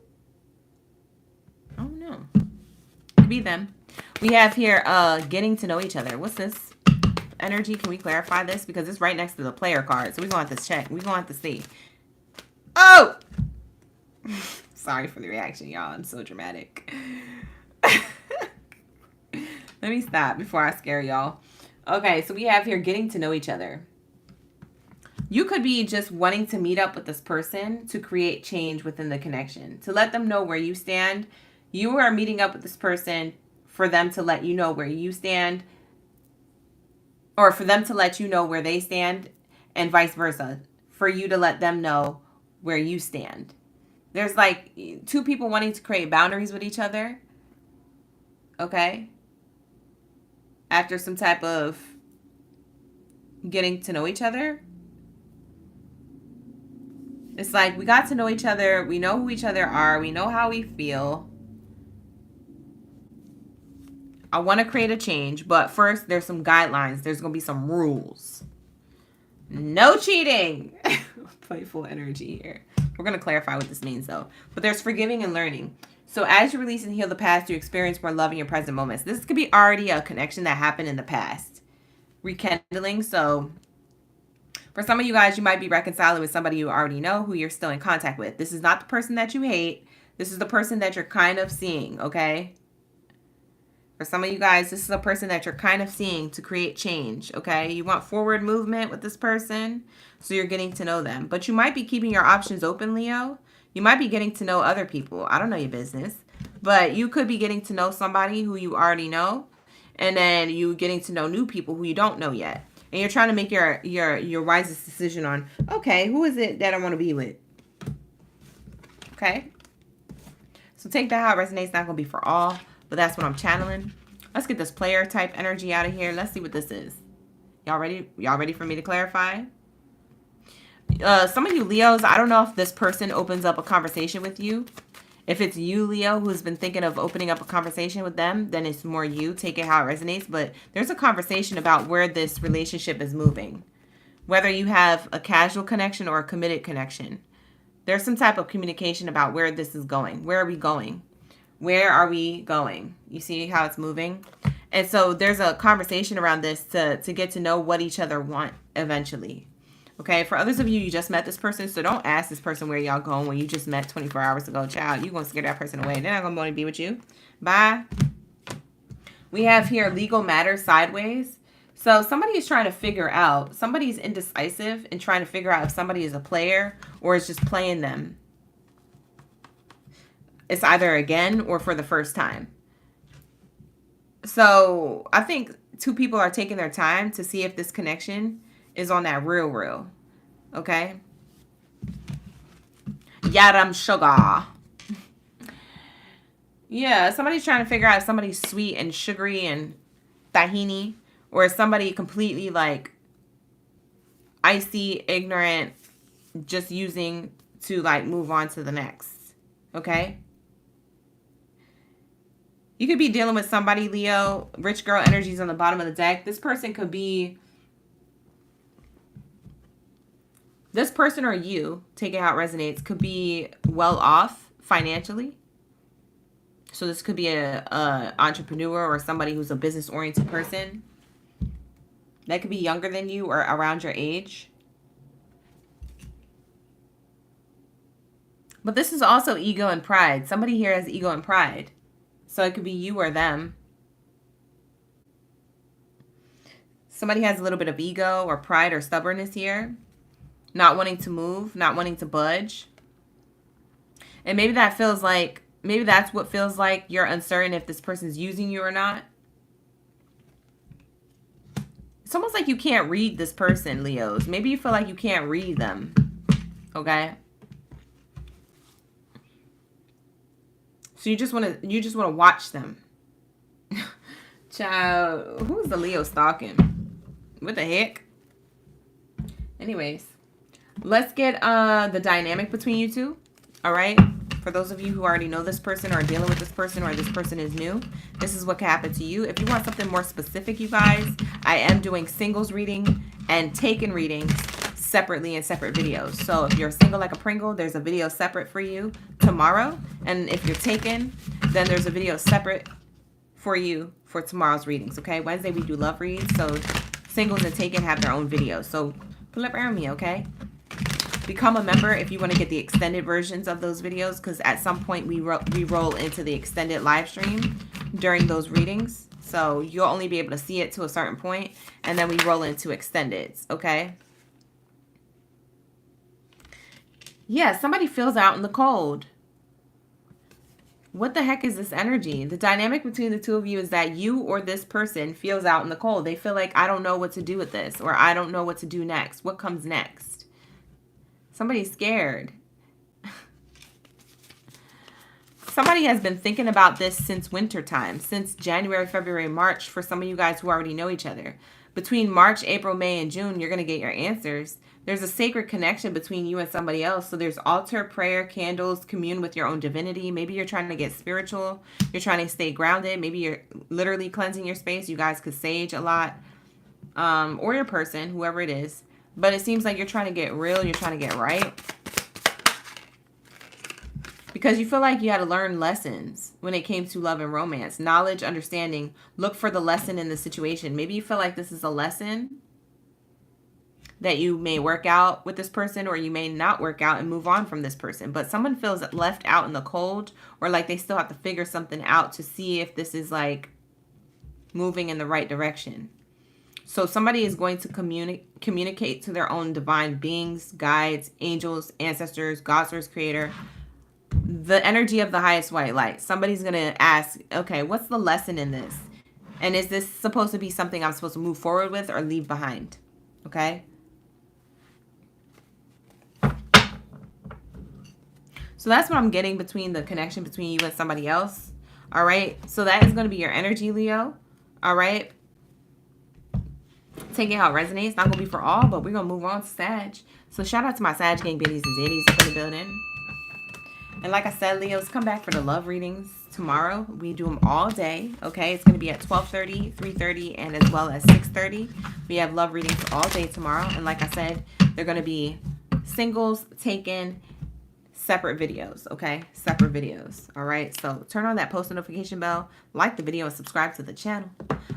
Oh no. Could be them. We have here getting to know each other. What's this energy? Can we clarify this? Because it's right next to the player card. So we're going to have to check. We're going to have to see. Oh! Sorry for the reaction, y'all. I'm so dramatic. Let me stop before I scare y'all. Okay, so we have here getting to know each other. You could be just wanting to meet up with this person to create change within the connection. To let them know where you stand. You are meeting up with this person for them to let you know where you stand. Or for them to let you know where they stand. And vice versa. For you to let them know where you stand. There's like two people wanting to create boundaries with each other. Okay? After some type of getting to know each other. It's like we got to know each other. We know who each other are. We know how we feel. I want to create a change. But first, there's some guidelines. There's going to be some rules. No cheating. Playful energy here. We're going to clarify what this means, though. But there's forgiving and learning. So as you release and heal the past, you experience more love in your present moments. This could be already a connection that happened in the past. Rekindling. So for some of you guys, you might be reconciling with somebody you already know who you're still in contact with. This is not the person that you hate. This is the person that you're kind of seeing, okay? For some of you guys, this is a person that you're kind of seeing to create change, okay? You want forward movement with this person, so you're getting to know them. But you might be keeping your options open, Leo. You might be getting to know other people. I don't know your business. But you could be getting to know somebody who you already know. And then you getting to know new people who you don't know yet. And you're trying to make your wisest decision on, okay, who is it that I want to be with? Okay? So take that how it resonates. Not going to be for all, but that's what I'm channeling. Let's get this player type energy out of here. Let's see what this is. Y'all ready? Y'all ready for me to clarify? Some of you Leos, I don't know if this person opens up a conversation with you. If it's you, Leo, who's been thinking of opening up a conversation with them, then it's more you. Take it how it resonates. But there's a conversation about where this relationship is moving. Whether you have a casual connection or a committed connection. There's some type of communication about where this is going. Where are we going? Where are we going? You see how it's moving? And so there's a conversation around this to get to know what each other want eventually. Okay, for others of you, you just met this person, so don't ask this person where y'all going when you just met 24 hours ago. Child, you're going to scare that person away. They're not going to want to be with you. Bye. We have here legal matters sideways. So somebody is trying to figure out, somebody's indecisive and trying to figure out if somebody is a player or is just playing them. It's either again or for the first time. So I think two people are taking their time to see if this connection is on that real. Okay. Yadam sugar. Yeah, somebody's trying to figure out if somebody's sweet and sugary and tahini, or is somebody completely like icy, ignorant, just using to like move on to the next. Okay. You could be dealing with somebody, Leo. Rich girl energies on the bottom of the deck. This person could be, this person or you, take it how it resonates, could be well off financially. So this could be a entrepreneur or somebody who's a business oriented person. That could be younger than you or around your age. But this is also ego and pride. Somebody here has ego and pride. So it could be you or them. Somebody has a little bit of ego or pride or stubbornness here. Not wanting to move, not wanting to budge. And maybe that feels like, maybe that's what feels like you're uncertain if this person's using you or not. It's almost like you can't read this person, Leos. Maybe you feel like you can't read them. Okay? So you just want to watch them. Child, who's the Leo stalking? What the heck? Anyways, let's get the dynamic between you two. All right? For those of you who already know this person or are dealing with this person or this person is new, this is what can happen to you. If you want something more specific, you guys, I am doing singles reading and taken readings separately in separate videos. So if you're single like a Pringle, there's a video separate for you tomorrow. And if you're taken, then there's a video separate for you for tomorrow's readings. Okay, Wednesday we do love reads, so singles and taken have their own videos. So pull up around me, okay? Become a member if you want to get the extended versions of those videos, because at some point we roll into the extended live stream during those readings. So you'll only be able to see it to a certain point, and then we roll into extendeds, okay? Yeah, somebody feels out in the cold. What the heck is this energy? The dynamic between the two of you is that you or this person feels out in the cold. They feel like, I don't know what to do with this, or I don't know what to do next. What comes next? Somebody's scared. Somebody has been thinking about this since winter time, since January, February, March, for some of you guys who already know each other. Between March, April, May, and June, you're going to get your answers. There's a sacred connection between you and somebody else. So there's altar, prayer, candles, commune with your own divinity. Maybe you're trying to get spiritual. You're trying to stay grounded. Maybe you're literally cleansing your space. You guys could sage a lot. Or your person, whoever it is. But it seems like you're trying to get real. You're trying to get right. Because you feel like you had to learn lessons when it came to love and romance. Knowledge, understanding. Look for the lesson in the situation. Maybe you feel like this is a lesson that you may work out with this person, or you may not work out and move on from this person. But someone feels left out in the cold, or like they still have to figure something out to see if this is like moving in the right direction. So somebody is going to communicate to their own divine beings, guides, angels, ancestors, God source creator, the energy of the highest white light. Somebody's going to ask, okay, what's the lesson in this? And is this supposed to be something I'm supposed to move forward with or leave behind? Okay. So that's what I'm getting between the connection between you and somebody else. All right. So that is going to be your energy, Leo. All right. Take it how it resonates. It's not going to be for all, but we're going to move on to Sag. So shout out to my Sag gang biddies and zeddies up in the building. And like I said, Leos, come back for the love readings tomorrow. We do them all day. Okay. It's going to be at 12:30, 3:30, and as well as 6:30. We have love readings all day tomorrow. And like I said, they're going to be singles, taken, separate videos, okay? Separate videos, all right? So turn on that post notification bell, like the video, and subscribe to the channel.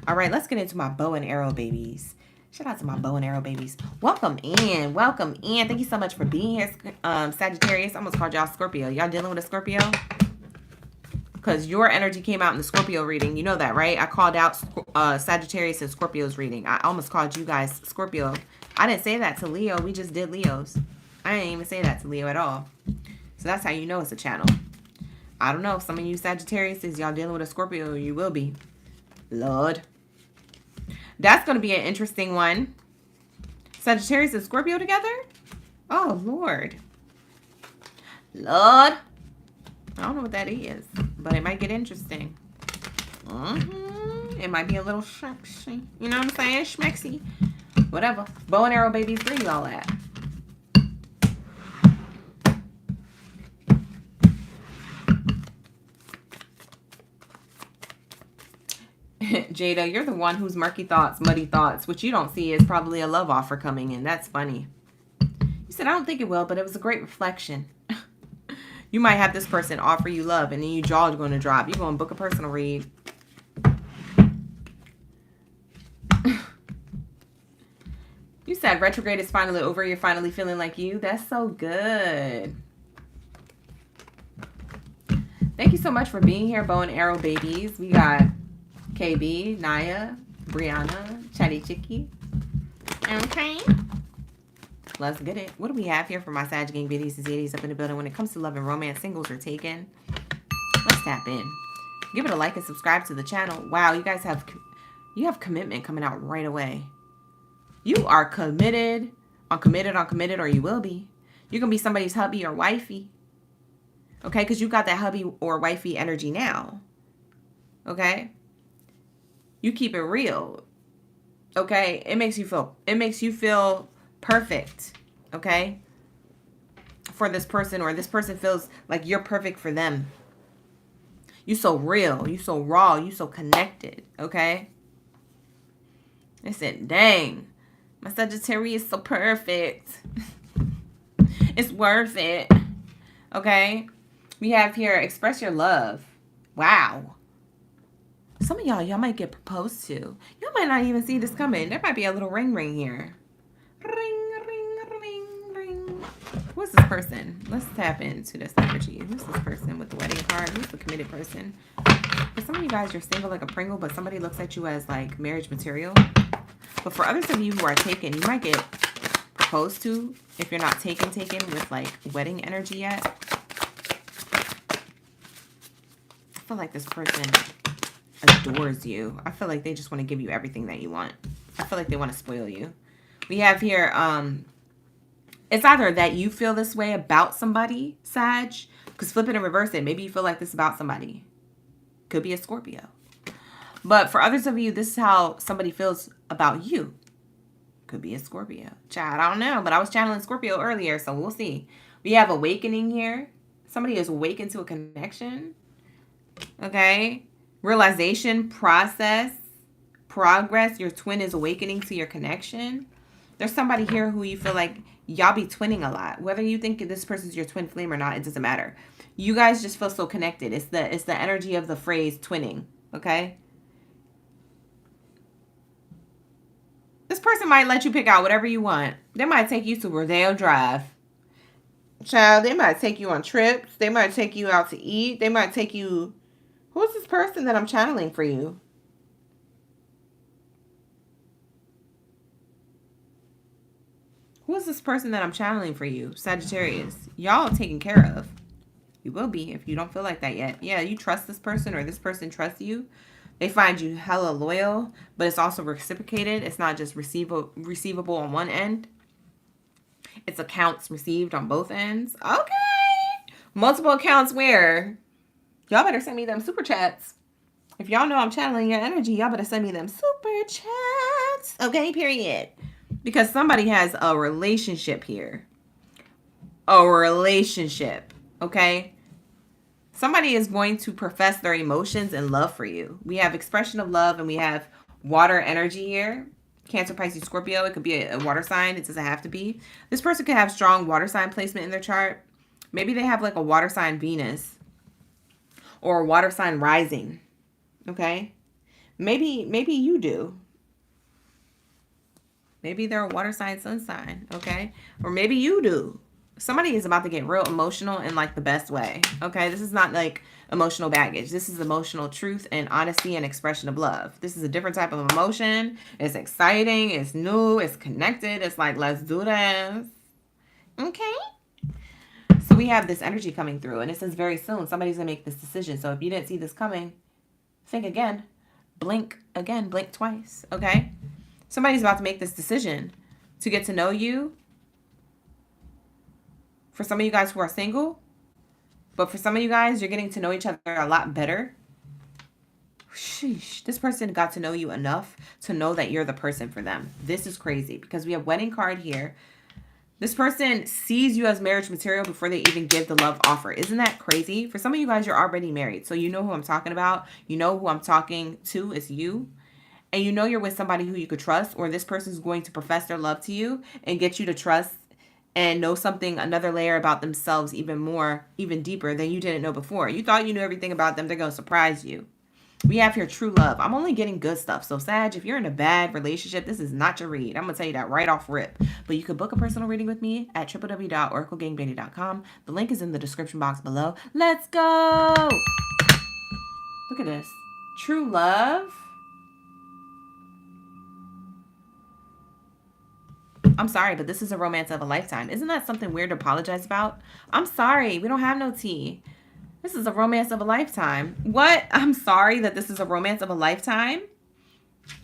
All right, let's get into my bow and arrow babies. Shout out to my bow and arrow babies. Welcome in. Welcome in. Thank you so much for being here, Sagittarius. I almost called y'all Scorpio. Y'all dealing with a Scorpio? Because your energy came out in the Scorpio reading. You know that, right? I called out Sagittarius and Scorpio's reading. I almost called you guys Scorpio. I didn't say that to Leo. We just did Leo's. I didn't even say that to Leo at all. So that's how you know it's a channel. I don't know. Some of you Sagittarius, y'all dealing with a Scorpio, or you will be. Lord. That's going to be an interesting one. Sagittarius and Scorpio together? Oh, Lord. Lord. I don't know what that is, but it might get interesting. It might be a little schmexy. You know what I'm saying? Schmexy. Whatever. Bow and arrow babies, where you all at? Jada, you're the one whose murky thoughts, muddy thoughts, which you don't see is probably a love offer coming in. That's funny. You said, I don't think it will, but it was a great reflection. You might have this person offer you love, and then your jaw's going to drop. You're going to book a personal read. You said retrograde is finally over. You're finally feeling like you. That's so good. Thank you so much for being here, Bow and Arrow babies. We got KB, Naya, Brianna, Chatty Chicky. Okay. Let's get it. What do we have here for my Sag Gang biddies and Zadies up in the building? When it comes to love and romance, singles are taken. Let's tap in. Give it a like and subscribe to the channel. Wow, you guys have commitment coming out right away. You are committed, uncommitted, or you will be. You're going to be somebody's hubby or wifey. Okay? Because you got that hubby or wifey energy now. Okay? You keep it real. Okay? It makes you feel perfect. Okay? For this person, or this person feels like you're perfect for them. You so real. You so raw. You so connected. Okay? I said, dang. My Sagittarius is so perfect. It's worth it. Okay? We have here, express your love. Wow. Some of y'all might get proposed to. Y'all might not even see this coming. There might be a little ring ring. Who's this person? Let's tap into this energy. Who's this person with the wedding card? Who's the committed person? For some of you guys, you're single like a Pringle, but somebody looks at you as like marriage material. But for others of you who are taken, you might get proposed to if you're not taken with like wedding energy yet. I feel like this person adores you. I feel like they just want to give you everything that you want. I feel like they want to spoil you. We have here, it's either that you feel this way about somebody, Sag, because flip it and reverse it. Maybe you feel like this about somebody. Could be a Scorpio. But for others of you, this is how somebody feels about you. Could be a Scorpio. Child, I don't know. But I was channeling Scorpio earlier, so we'll see. We have awakening here. Somebody is awakened to a connection. Okay? Realization, process, progress. Your twin is awakening to your connection. There's somebody here who you feel like y'all be twinning a lot. Whether you think this person's your twin flame or not, it doesn't matter. You guys just feel so connected. It's the energy of the phrase twinning. Okay? This person might let you pick out whatever you want. They might take you to Rodeo Drive. Child, they might take you on trips. They might take you out to eat. They might take you... Who's this person that I'm channeling for you? Who is this person that I'm channeling for you? Sagittarius. Y'all are taken care of. You will be if you don't feel like that yet. Yeah, you trust this person or this person trusts you. They find you hella loyal, but it's also reciprocated. It's not just receivable on one end. It's accounts received on both ends. Okay. Multiple accounts where? Y'all better send me them super chats. If y'all know I'm channeling your energy, y'all better send me them super chats. Okay, period. Because somebody has a relationship here. A relationship. Okay? Somebody is going to profess their emotions and love for you. We have expression of love and we have water energy here. Cancer, Pisces, Scorpio. It could be a water sign. It doesn't have to be. This person could have strong water sign placement in their chart. Maybe they have like a water sign Venus or a water sign rising. Okay? Maybe you do. Maybe they're a water sign, sun sign. Okay? Or maybe you do. Somebody is about to get real emotional in like the best way. Okay? This is not like emotional baggage. This is emotional truth and honesty and expression of love. This is a different type of emotion. It's exciting. It's new. It's connected. It's like, let's do this. Okay? So we have this energy coming through and it says very soon somebody's going to make this decision. So if you didn't see this coming, think again. blink again, blink twice, okay? Somebody's about to make this decision to get to know you. For some of you guys who are single, but for some of you guys, you're getting to know each other a lot better. Sheesh, this person got to know you enough to know that you're the person for them. This is crazy because we have wedding card here. This person sees you as marriage material before they even give the love offer. Isn't that crazy? For some of you guys, you're already married. So you know who I'm talking about. You know who I'm talking to is you. And you know you're with somebody who you could trust, or this person's going to profess their love to you and get you to trust and know something, another layer about themselves even more, even deeper than you didn't know before. You thought you knew everything about them. They're going to surprise you. We have here true love. I'm only getting good stuff. So Sag, if you're in a bad relationship, this is not your read. I'm going to tell you that right off rip. But you could book a personal reading with me at www.OracleGangBaddie.com. The link is in the description box below. Let's go. Look at this. True love. I'm sorry, but this is a romance of a lifetime. Isn't that something weird to apologize about? I'm sorry. We don't have no tea. This is a romance of a lifetime. What? I'm sorry that this is a romance of a lifetime.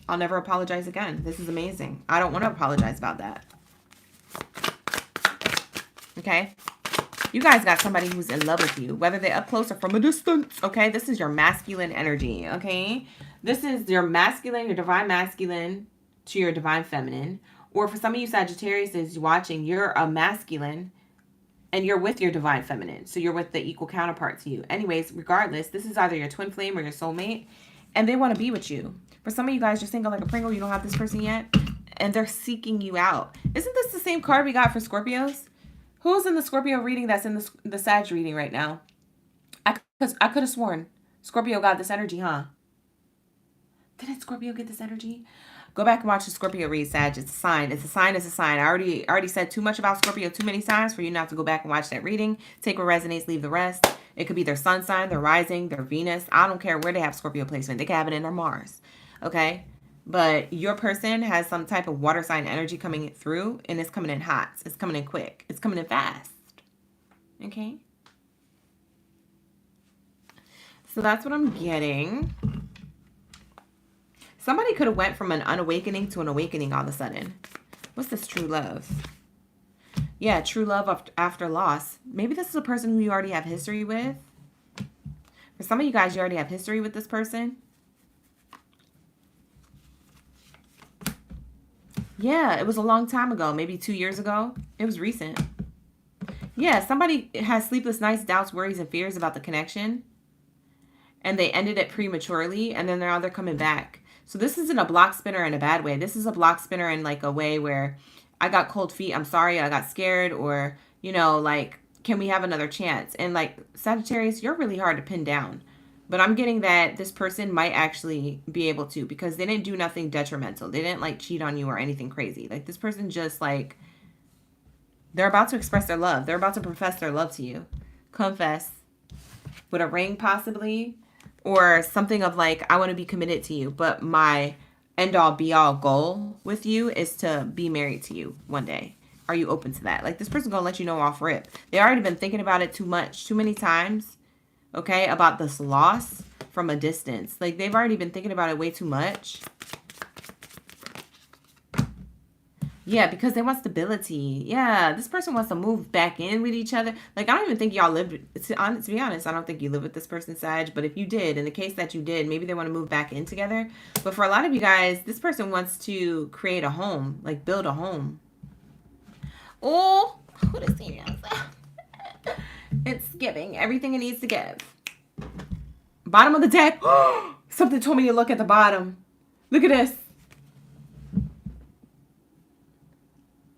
I'll never apologize again. This is amazing. I don't want to apologize about that. Okay? You guys got somebody who's in love with you, whether they're up close or from a distance. Okay? This is your masculine energy. Okay? This is your masculine, your divine masculine to your divine feminine. Or for some of you Sagittarius is watching, you're a masculine and you're with your divine feminine. So you're with the equal counterpart to you. Anyways, regardless, this is either your twin flame or your soulmate. And they want to be with you. For some of you guys, you're single like a Pringle. You don't have this person yet. And they're seeking you out. Isn't this the same card we got for Scorpios? Who's in the Scorpio reading that's in the Sag reading right now? I could have sworn Scorpio got this energy, huh? Didn't Scorpio get this energy? Go back and watch the Scorpio read, Sag. It's a sign. It's a sign. It's a sign. I already said too much about Scorpio too many times for you not to go back and watch that reading. Take what resonates, leave the rest. It could be their sun sign, their rising, their Venus. I don't care where they have Scorpio placement. They can have it in their Mars. Okay? But your person has some type of water sign energy coming through, and it's coming in hot. It's coming in quick. It's coming in fast. Okay? So that's what I'm getting. Somebody could have went from an unawakening to an awakening all of a sudden. What's this true love? Yeah, true love after loss. Maybe this is a person who you already have history with. For some of you guys, you already have history with this person. Yeah, it was a long time ago. Maybe 2 years ago. It was recent. Yeah, somebody has sleepless nights, doubts, worries, and fears about the connection. And they ended it prematurely. And then now they're coming back. So this isn't a block spinner in a bad way. This is a block spinner in like a way where I got cold feet. I'm sorry. I got scared. Or, you know, like, can we have another chance? And like Sagittarius, you're really hard to pin down. But I'm getting that this person might actually be able to, because they didn't do nothing detrimental. They didn't like cheat on you or anything crazy. Like this person just like, they're about to express their love. They're about to profess their love to you. Confess. With a ring possibly. Or something of like, I want to be committed to you, but my end-all be-all goal with you is to be married to you one day. Are you open to that? Like, this person's going to let you know off rip. They already been thinking about it too many times, okay, about this loss from a distance. Like, they've already been thinking about it way too much. Yeah, because they want stability. Yeah, this person wants to move back in with each other. Like, I don't even think y'all live, to be honest, I don't think you live with this person, Sag. But if you did, in the case that you did, maybe they want to move back in together. But for a lot of you guys, this person wants to create a home, like build a home. Oh, who is he? It's giving everything it needs to give. Bottom of the deck. Something told me to look at the bottom. Look at this.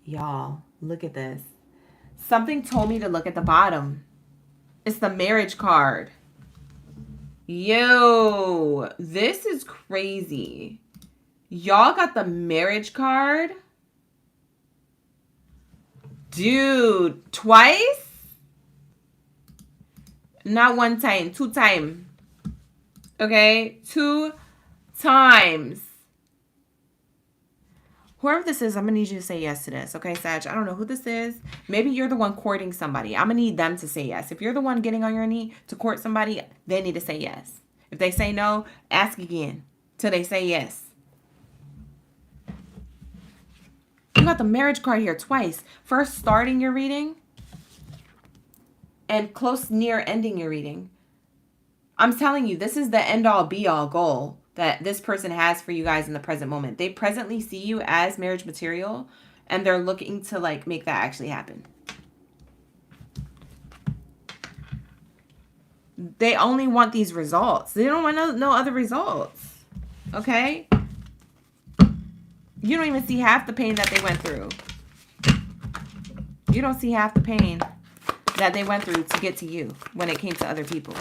Y'all, look at this. Something told me to look at the bottom. It's the marriage card. Yo, this is crazy. Y'all got the marriage card? Dude, twice? Not one time, 2 times. Okay, 2 times. Whoever this is, I'm going to need you to say yes to this. Okay, Sag? I don't know who this is. Maybe you're the one courting somebody. I'm going to need them to say yes. If you're the one getting on your knee to court somebody, they need to say yes. If they say no, ask again. till they say yes. You got the marriage card here twice. First starting your reading and close near ending your reading. I'm telling you, this is the end all be all goal that this person has for you guys in the present moment. They presently see you as marriage material, and they're looking to like make that actually happen. They only want these results. They don't want no other results. Okay? You don't even see half the pain that they went through. You don't see half the pain that they went through to get to you when it came to other people.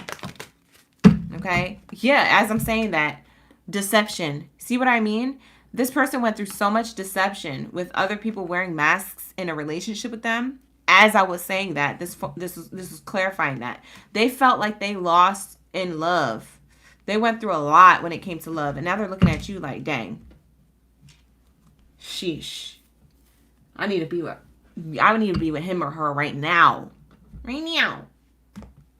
Okay? Yeah, as I'm saying that, deception. See what I mean? This person went through so much deception with other people wearing masks in a relationship with them. As I was saying that, this is clarifying that. They felt like they lost in love. They went through a lot when it came to love. And now they're looking at you like, dang. Sheesh. I need to be with him or her right now. Right now.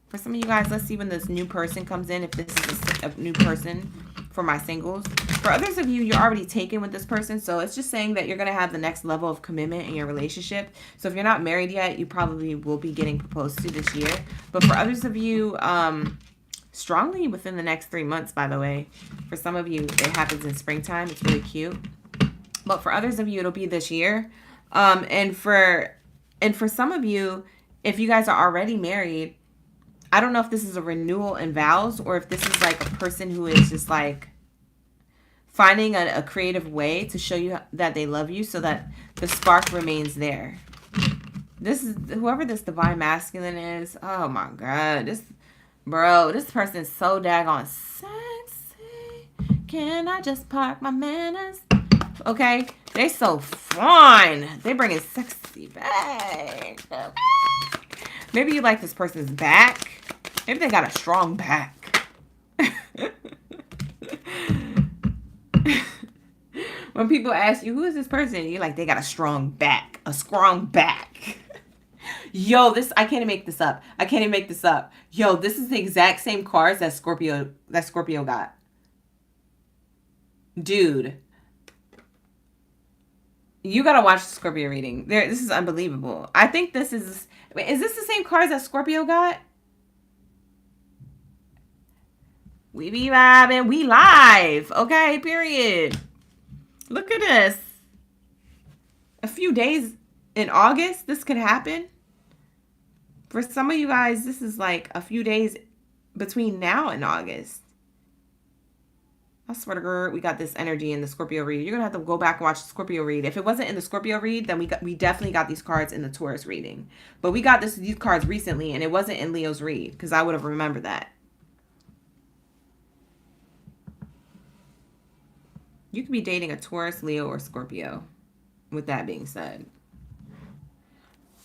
For some of you guys, let's see when this new person comes in. If this is a new person for my singles. For others of you, you're already taken with this person. So it's just saying that you're going to have the next level of commitment in your relationship. So if you're not married yet, you probably will be getting proposed to this year. But for others of you, strongly within the next 3 months, by the way. For some of you, it happens in springtime. It's really cute. But for others of you, it'll be this year. And for some of you, if you guys are already married, I don't know if this is a renewal in vows or if this is like a person who is just like finding a creative way to show you that they love you so that the spark remains there. This is whoever this divine masculine is. Oh my God. This person is so daggone sexy. Can I just park my manners? Okay, they so fun. They bring it sexy back. Maybe you like this person's back. Maybe they got a strong back. When people ask you, who is this person? You're like, they got a strong back. A strong back. Yo, I can't even make this up. Yo, this is the exact same cards that Scorpio got. Dude. You gotta watch the Scorpio reading. This is unbelievable. I think this is this the same cards that Scorpio got? We be vibing. We live. Okay, period. Look at this. A few days in August, this could happen. For some of you guys, this is like a few days between now and August. I swear to God, we got this energy in the Scorpio read. You're going to have to go back and watch the Scorpio read. If it wasn't in the Scorpio read, then we definitely got these cards in the Taurus reading. But we got these cards recently, and it wasn't in Leo's read, because I would have remembered that. You could be dating a Taurus, Leo, or Scorpio, with that being said.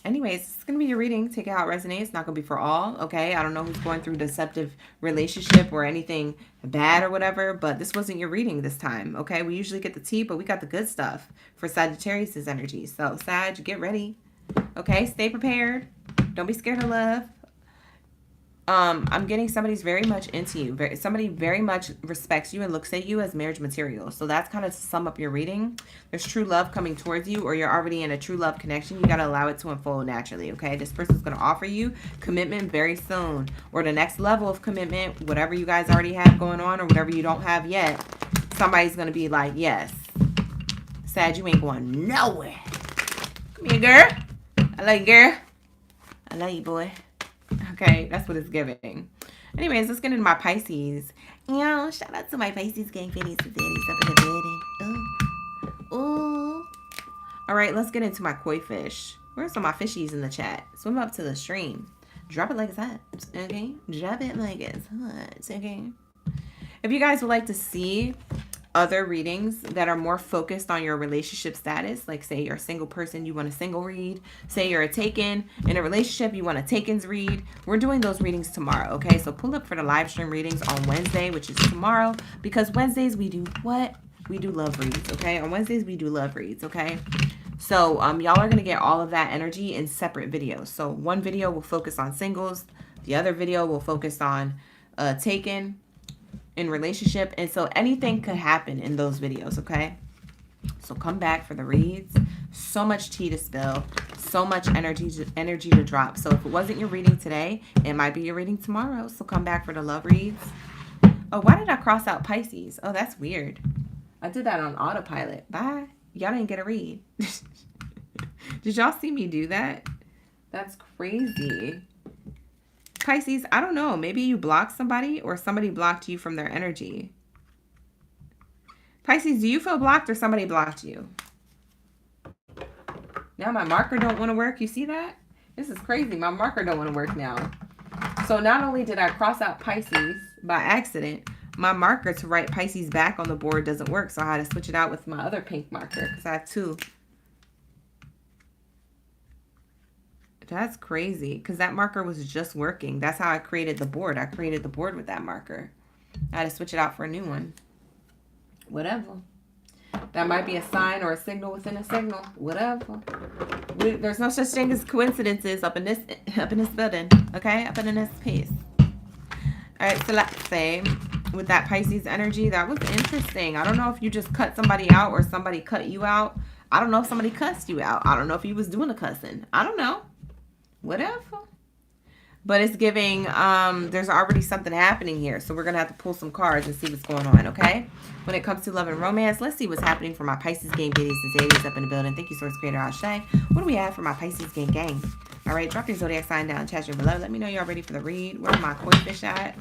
Anyways, it's going to be your reading. Take it how it resonates. It's not going to be for all, okay? I don't know who's going through a deceptive relationship or anything bad or whatever, but this wasn't your reading this time, okay? We usually get the tea, but we got the good stuff for Sagittarius' energy. So, Sag, get ready, okay? Stay prepared. Don't be scared of love. I'm getting somebody's very much into you. Somebody very much respects you and looks at you as marriage material. So that's kind of to sum up your reading. There's true love coming towards you, or you're already in a true love connection. You got to allow it to unfold naturally, okay? This person's going to offer you commitment very soon, or the next level of commitment, whatever you guys already have going on or whatever you don't have yet. Somebody's going to be like, yes. Sag, you ain't going nowhere. Come here, girl. I love you, girl. I love you, boy. Okay, that's what it's giving. Anyways, let's get into my Pisces. Yo, shout out to my Pisces gang, Fannies and Daddies up in the building. Ooh. All right, let's get into my koi fish. Where's some of my fishies in the chat? Swim up to the stream. Drop it like it's hot, okay? Drop it like it's hot, okay? If you guys would like to see other readings that are more focused on your relationship status, like say you're a single person, you want a single read, say you're a taken in a relationship, you want a takens read, we're doing those readings tomorrow, okay? So pull up for the live stream readings on Wednesday, which is tomorrow, because Wednesdays we do what? We do love reads, okay? On Wednesdays we do love reads, okay? So y'all are going to get all of that energy in separate videos. So one video will focus on singles, the other video will focus on taken, in relationship. And so anything could happen in those videos, okay? So come back for the reads. So much tea to spill. So much energy to drop. So if it wasn't your reading today, it might be your reading tomorrow. So come back for the love reads. Oh, why did I cross out Pisces? Oh, that's weird. I did that on autopilot. Bye. Y'all didn't get a read. Did y'all see me do that? That's crazy. Pisces, I don't know. Maybe you blocked somebody or somebody blocked you from their energy. Pisces, do you feel blocked or somebody blocked you? Now my marker don't want to work. You see that? This is crazy. My marker don't want to work now. So not only did I cross out Pisces by accident, my marker to write Pisces back on the board doesn't work. So I had to switch it out with my other pink marker because I have two. That's crazy because that marker was just working. That's how I created the board. I created the board with that marker. I had to switch it out for a new one. Whatever. That might be a sign or a signal within a signal. Whatever. There's no such thing as coincidences up in this building. Okay? Up in this piece. Alright, so let's say with that Pisces energy, that was interesting. I don't know if you just cut somebody out or somebody cut you out. I don't know if somebody cussed you out. I don't know if you was doing the cussing. I don't know. Whatever. But it's giving, there's already something happening here. So we're going to have to pull some cards and see what's going on, okay? When it comes to love and romance, let's see what's happening for my Pisces gang biddies and Aries up in the building. Thank you, Source Creator Ashe. What do we have for my Pisces gang? All right, drop your zodiac sign down, chat your below. Let me know y'all ready for the read. Where are my koi fish at?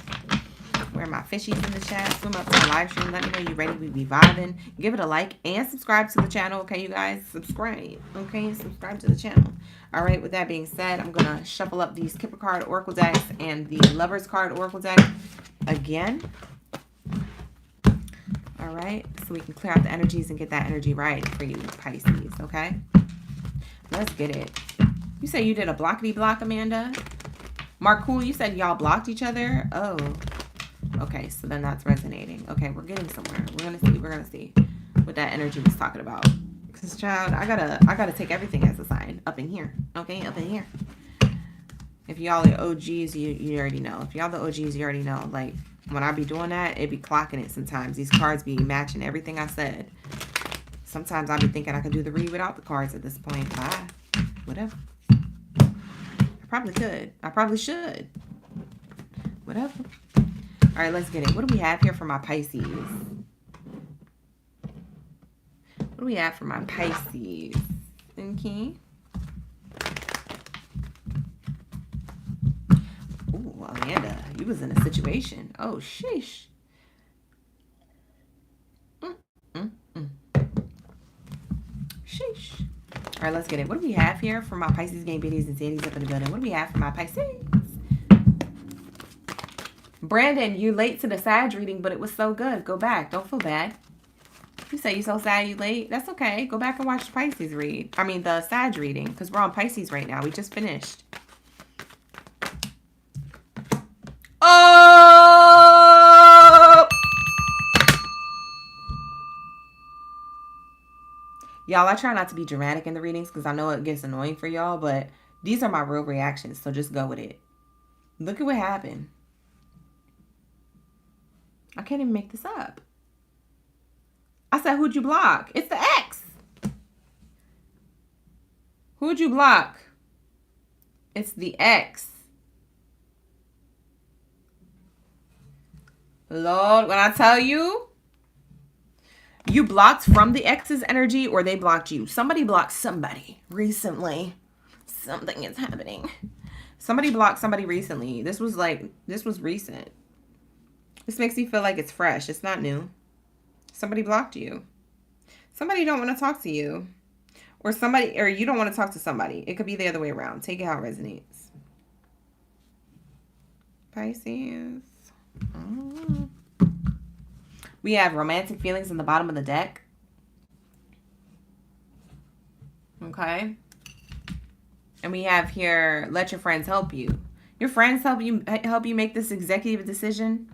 Where are my fishies in the chat? Swim up to the live stream. Let me know you ready. We be vibing. Give it a like and subscribe to the channel, okay, you guys? Subscribe, okay? Subscribe to the channel. All right, with that being said, I'm going to shuffle up these Kipper card Oracle decks and the Lovers card Oracle deck again. All right, so we can clear out the energies and get that energy right for you, Pisces, okay? Let's get it. You say you did a blockity block, Amanda? Mark Cool, you said y'all blocked each other? Oh, okay, so then that's resonating. Okay, we're getting somewhere. We're going to see what that energy was talking about. Because, child, I gotta take everything as a sign up in here. Okay, up in here. If y'all are OGs, you already know. If y'all the OGs, you already know. Like, when I be doing that, it be clocking it sometimes. These cards be matching everything I said. Sometimes I be thinking I could do the read without the cards at this point. Bye. Whatever. I probably could. I probably should. Whatever. All right, let's get it. What do we have here for my Pisces? What do we have for my Pisces? Okay. Ooh, Amanda, you was in a situation. Oh, sheesh. Sheesh. All right, let's get it. What do we have here for my Pisces gang biddies and Zadies up in the building? What do we have for my Pisces? Brandon, you're late to the Sag reading, but it was so good. Go back. Don't feel bad. You say you're so sad you late. That's okay. Go back and watch the Pisces read. I mean, the Sag reading, because we're on Pisces right now. We just finished. Oh! Y'all, I try not to be dramatic in the readings because I know it gets annoying for y'all, but these are my real reactions, so just go with it. Look at what happened. I can't even make this up. I said, who'd you block? It's the ex. Who'd you block? It's the ex. Lord, when I tell you, you blocked from the ex's energy or they blocked you. Somebody blocked somebody recently. Something is happening. Somebody blocked somebody recently. This was recent. This makes me feel like it's fresh. It's not new. Somebody blocked you. Somebody don't want to talk to you. Or you don't want to talk to somebody. It could be the other way around. Take it how it resonates. Pisces. Oh. We have romantic feelings in the bottom of the deck. Okay. And we have here, let your friends help you. Your friends help you make this executive decision.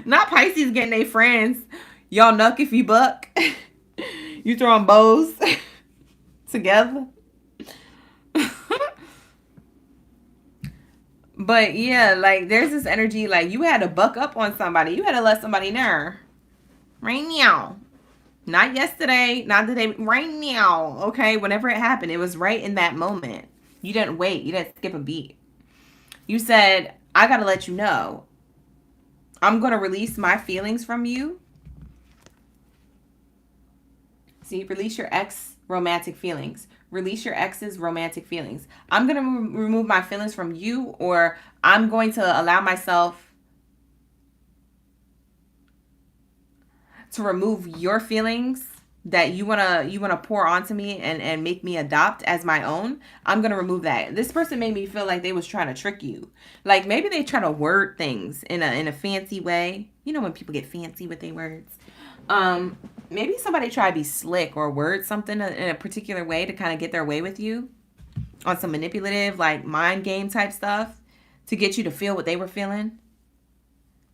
Not Pisces getting their friends. Y'all nuck if you buck. You throwing bows together. But yeah, like there's this energy like you had to buck up on somebody. You had to let somebody know. Right now. Not yesterday, not the day, right now. Okay, whenever it happened, it was right in that moment. You didn't wait. You didn't skip a beat. You said, I got to let you know. I'm going to release my feelings from you. See, release your ex romantic feelings. Release your ex's romantic feelings. I'm going to remove my feelings from you, or I'm going to allow myself to remove your feelings that you wanna pour onto me and make me adopt as my own. I'm gonna remove that. This person made me feel like they was trying to trick you. Like maybe they try to word things in a fancy way. You know when people get fancy with their words. Maybe somebody try to be slick or word something in a particular way to kind of get their way with you on some manipulative, like mind game type stuff to get you to feel what they were feeling.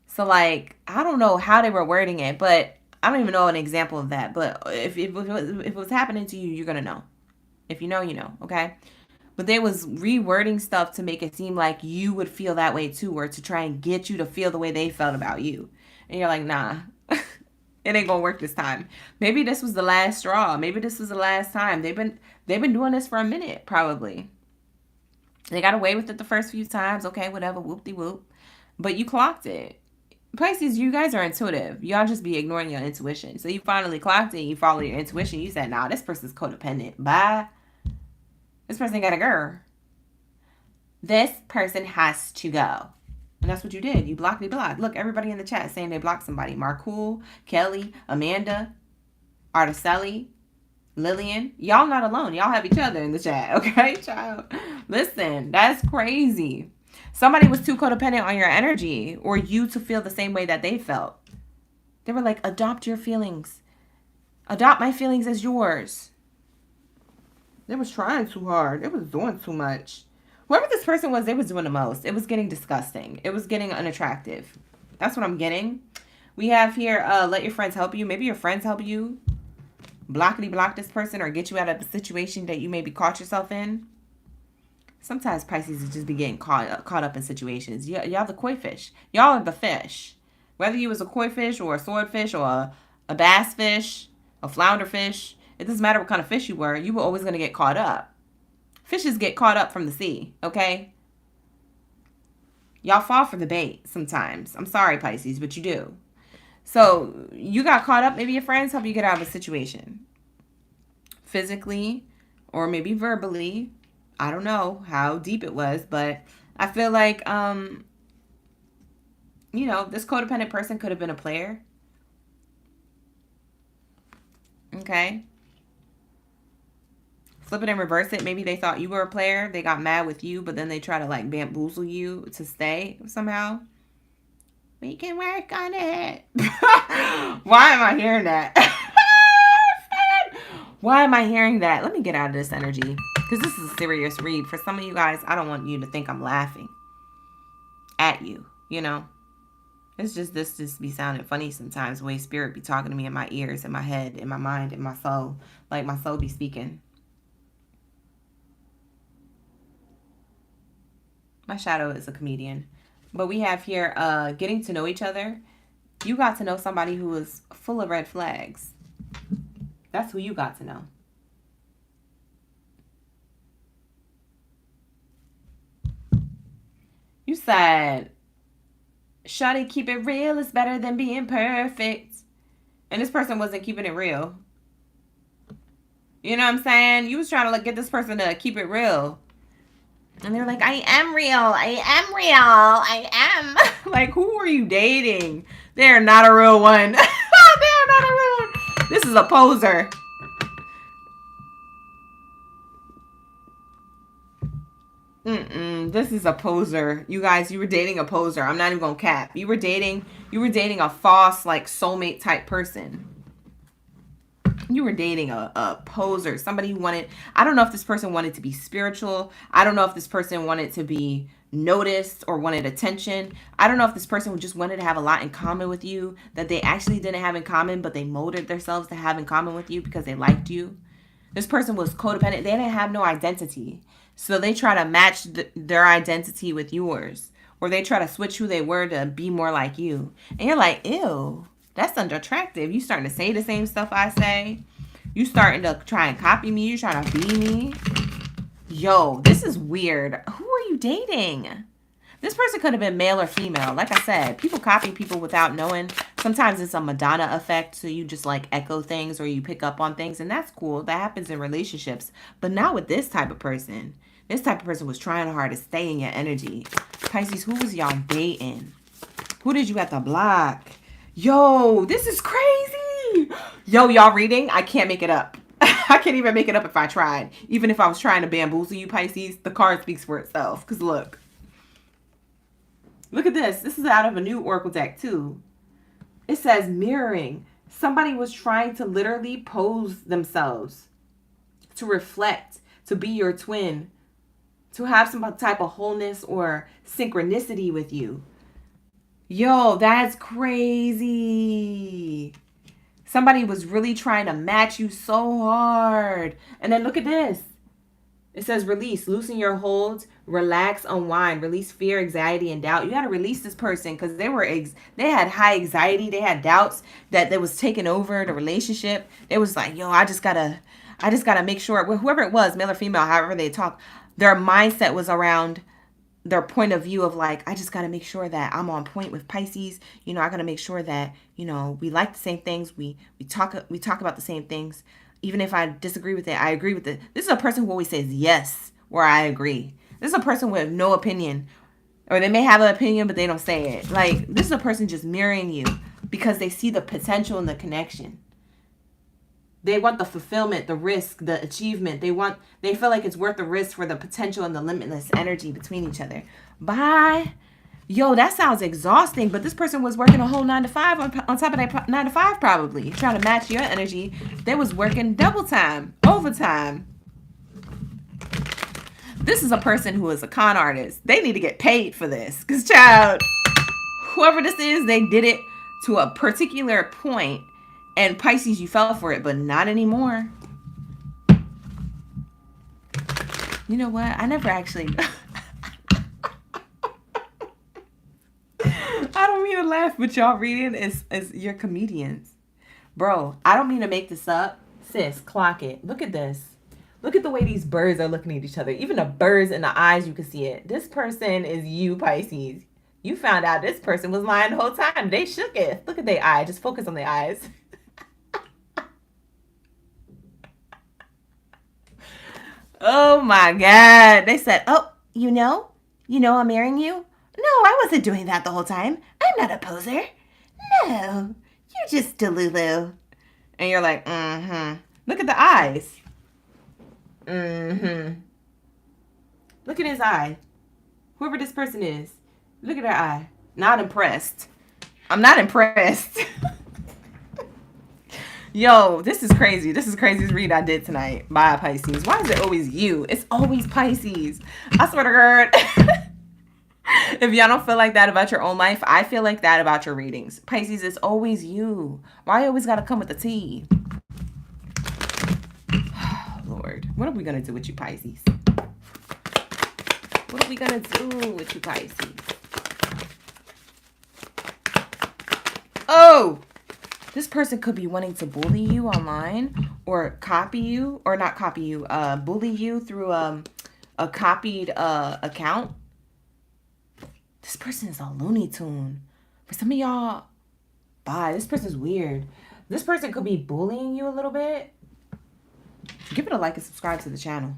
So like, I don't know how they were wording it, but I don't even know an example of that. But if it was happening to you, you're going to know. If you know, you know, okay? But they was rewording stuff to make it seem like you would feel that way too, or to try and get you to feel the way they felt about you. And you're like, nah. It ain't gonna work this time. Maybe this was the last straw. Maybe this was the last time. They've been doing this for a minute, probably. They got away with it the first few times. Okay, whatever, whoop-de-whoop. But you clocked it. Pisces, you guys are intuitive. Y'all just be ignoring your intuition. So you finally clocked it. You follow your intuition. You said, nah, this person's codependent. Bye. This person got a girl. This person has to go. And that's what you did. You blocked me, blocked. Look, everybody in the chat saying they blocked somebody. Marcool, Kelly, Amanda, Articelli, Lillian. Y'all not alone. Y'all have each other in the chat. Okay, child? Listen, that's crazy. Somebody was too codependent on your energy, or you to feel the same way that they felt. They were like, adopt your feelings. Adopt my feelings as yours. They was trying too hard. They was doing too much. Whoever this person was, they was doing the most. It was getting disgusting. It was getting unattractive. That's what I'm getting. We have here, let your friends help you. Maybe your friends help you blockity block this person or get you out of a situation that you maybe caught yourself in. Sometimes Pisces is just be getting caught up in situations. Y'all the koi fish. Y'all are the fish. Whether you was a koi fish or a swordfish or a bass fish, a flounder fish, it doesn't matter what kind of fish you were always going to get caught up. Fishes get caught up from the sea, okay? Y'all fall for the bait sometimes. I'm sorry, Pisces, but you do. So you got caught up. Maybe your friends help you get out of a situation. Physically or maybe verbally. I don't know how deep it was, but I feel like, you know, this codependent person could have been a player. Okay. Flip it and reverse it. Maybe they thought you were a player. They got mad with you, but then they try to like bamboozle you to stay somehow. We can work on it. Why am I hearing that? Why am I hearing that? Let me get out of this energy, because this is a serious read. For some of you guys, I don't want you to think I'm laughing at you, you know. It's just this just be sounding funny sometimes, the way spirit be talking to me in my ears, in my head, in my mind, in my soul. Like my soul be speaking. My shadow is a comedian. But we have here getting to know each other. You got to know somebody who was full of red flags. That's who you got to know. You said, shawty, keep it real is better than being perfect. And this person wasn't keeping it real. You know what I'm saying? You was trying to like, get this person to keep it real. And they're like, I am real. I am real. I am. Like, who are you dating? They're not a real one. They're not a real one. This is a poser. This is a poser. You guys, you were dating a poser. I'm not even gonna cap. You were dating a false, like, soulmate type person. You were dating a poser. Somebody who wanted, I don't know if this person wanted to be spiritual. I don't know if this person wanted to be noticed or wanted attention. I don't know if this person just wanted to have a lot in common with you that they actually didn't have in common, but they molded themselves to have in common with you because they liked you. This person was codependent. They didn't have no identity. So they try to match their identity with yours. Or they try to switch who they were to be more like you. And you're like, ew, that's unattractive. You starting to say the same stuff I say. You starting to try and copy me. You trying to be me. Yo, this is weird. Who are you dating? This person could have been male or female. Like I said, people copy people without knowing. Sometimes it's a Madonna effect. So you just like echo things or you pick up on things. And that's cool. That happens in relationships. But not with this type of person. This type of person was trying hard to stay in your energy. Pisces, who was y'all dating? Who did you have to block? Yo, this is crazy. Yo, y'all reading? I can't make it up. I can't even make it up if I tried. Even if I was trying to bamboozle you, Pisces, the card speaks for itself. Because look. Look at this. This is out of a new Oracle deck, too. It says mirroring. Somebody was trying to literally pose themselves to reflect, to be your twin, to have some type of wholeness or synchronicity with you. Yo, that's crazy. Somebody was really trying to match you so hard. And then look at this. It says release, loosen your holds, relax, unwind, release fear, anxiety, and doubt. You got to release this person because they had high anxiety. They had doubts that they was taking over the relationship. It was like, yo, I just gotta make sure, whoever it was, male or female, however they talk, their mindset was around their point of view of like, I just got to make sure that I'm on point with Pisces. You know, I got to make sure that, you know, we like the same things. We talk about the same things. Even if I disagree with it, I agree with it. This is a person who always says yes, or I agree. This is a person with no opinion. Or they may have an opinion, but they don't say it. Like, this is a person just mirroring you because they see the potential and the connection. They want the fulfillment, the risk, the achievement. They feel like it's worth the risk for the potential and the limitless energy between each other. Bye. Yo, that sounds exhausting, but this person was working a whole 9 to 5 on top of that 9 to 5 probably. Trying to match your energy. They was working double time, overtime. This is a person who is a con artist. They need to get paid for this. Because, child, whoever this is, they did it to a particular point. And Pisces, you fell for it, but not anymore. You know what? I never actually... I don't mean to laugh, but y'all reading is you're comedians. Bro, I don't mean to make this up. Sis, clock it. Look at this. Look at the way these birds are looking at each other. Even the birds in the eyes, you can see it. This person is you, Pisces. You found out this person was lying the whole time. They shook it. Look at their eye. Just focus on their eyes. Oh my God. They said, oh, you know I'm marrying you? No, I wasn't doing that the whole time. I'm not a poser. No, you're just Delulu. And you're like, mm-hmm. Look at the eyes. Mm-hmm. Look at his eye. Whoever this person is. Look at their eye. Not impressed. I'm not impressed. Yo, this is crazy. This is the craziest read I did tonight. Bye, Pisces. Why is it always you? It's always Pisces. I swear to God. If y'all don't feel like that about your own life, I feel like that about your readings. Pisces, it's always you. Why you always got to come with the tea? Lord, what are we going to do with you, Pisces? What are we going to do with you, Pisces? Oh, this person could be wanting to bully you online or copy you, or not copy you, bully you through a copied account. This person is a Looney Tune. For some of y'all, bye. This person's weird. This person could be bullying you a little bit. Give it a like and subscribe to the channel.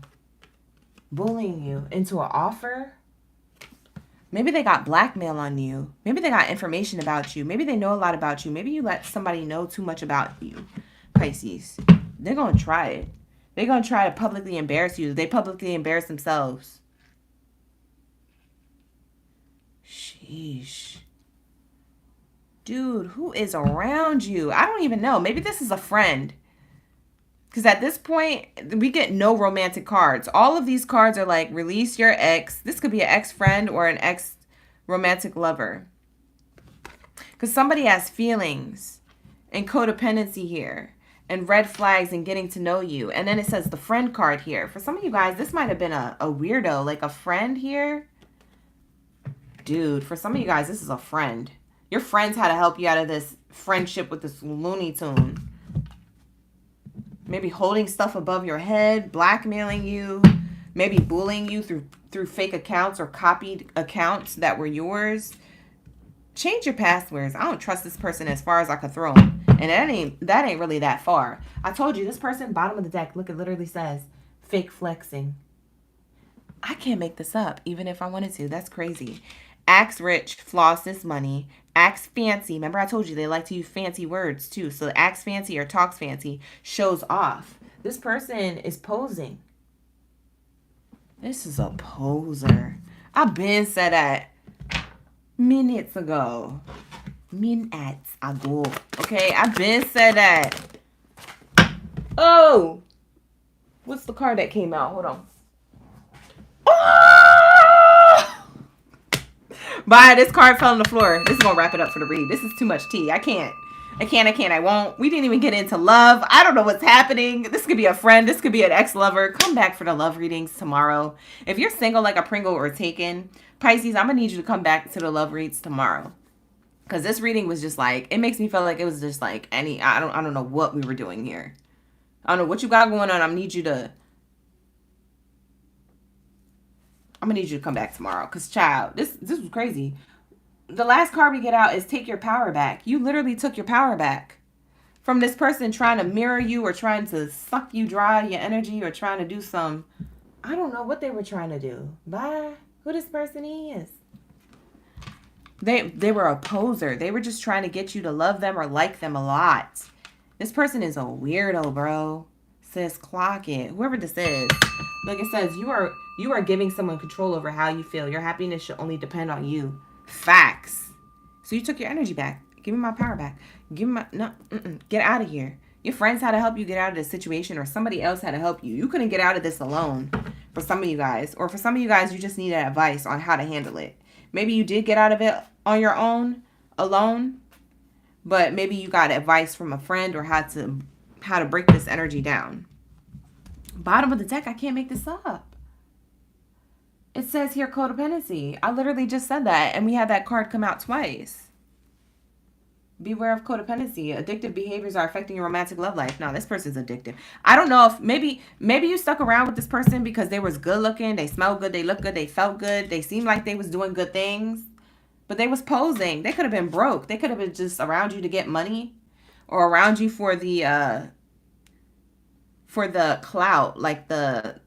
Bullying you into an offer. Maybe they got blackmail on you. Maybe they got information about you. Maybe they know a lot about you. Maybe you let somebody know too much about you, Pisces. They're going to try it. They're going to try to publicly embarrass you. They publicly embarrass themselves. Sheesh. Dude, who is around you? I don't even know. Maybe this is a friend. Because at this point, we get no romantic cards. All of these cards are like, release your ex. This could be an ex-friend or an ex-romantic lover. Because somebody has feelings and codependency here. and red flags and getting to know you. And then it says the friend card here. For some of you guys, this might have been a weirdo, like a friend here. Dude, for some of you guys, this is a friend. Your friends had to help you out of this friendship with this Looney Tune. Maybe holding stuff above your head, blackmailing you, maybe bullying you through fake accounts or copied accounts that were yours. Change your passwords. I don't trust this person as far as I could throw them. And that ain't really that far. I told you, this person, bottom of the deck, look, it literally says, fake flexing. I can't make this up, even if I wanted to. That's crazy. Acts rich, floss this money. Acts fancy. Remember I told you they like to use fancy words too. So acts fancy or talks fancy, shows off. This person is posing. This is a poser. I've been said that minutes ago. Minutes ago. Okay, I've been said that. Oh! What's the card that came out? Hold on. Oh! Bye, this card fell on the floor. This is going to wrap it up for the read. This is too much tea. I can't, I won't. We didn't even get into love. I don't know what's happening. This could be a friend. This could be an ex-lover. Come back for the love readings tomorrow. If you're single like a Pringle or taken, Pisces, I'm going to need you to come back to the love reads tomorrow. Because this reading was just like, it makes me feel like it was just like I don't know what we were doing here. I don't know what you got going on. I'm going to need you to come back tomorrow. Because, child, this was crazy. The last card we get out is take your power back. You literally took your power back from this person trying to mirror you or trying to suck you dry, your energy, or trying to do some, I don't know what they were trying to do. Bye. Who this person is. They were a poser. They were just trying to get you to love them or like them a lot. This person is a weirdo, bro. Says clock it. Whoever this is. Look, it says you are giving someone control over how you feel. Your happiness should only depend on you. Facts. So you took your energy back. Give me my power back. Give me my get out of here. Your friends had to help you get out of this situation, or somebody else had to help you. You couldn't get out of this alone. For some of you guys, or for some of you guys, you just needed advice on how to handle it. Maybe you did get out of it on your own, alone, but maybe you got advice from a friend or how to break this energy down. Bottom of the deck, I can't make this up. It says here codependency. I literally just said that, and we had that card come out twice. Beware of codependency. Addictive behaviors are affecting your romantic love life. No, this person's addictive. I don't know if maybe you stuck around with this person because they was good looking, they smelled good, they looked good, they felt good, they seemed like they was doing good things, but they was posing. They could have been broke. They could have been just around you to get money, or around you for the clout, like the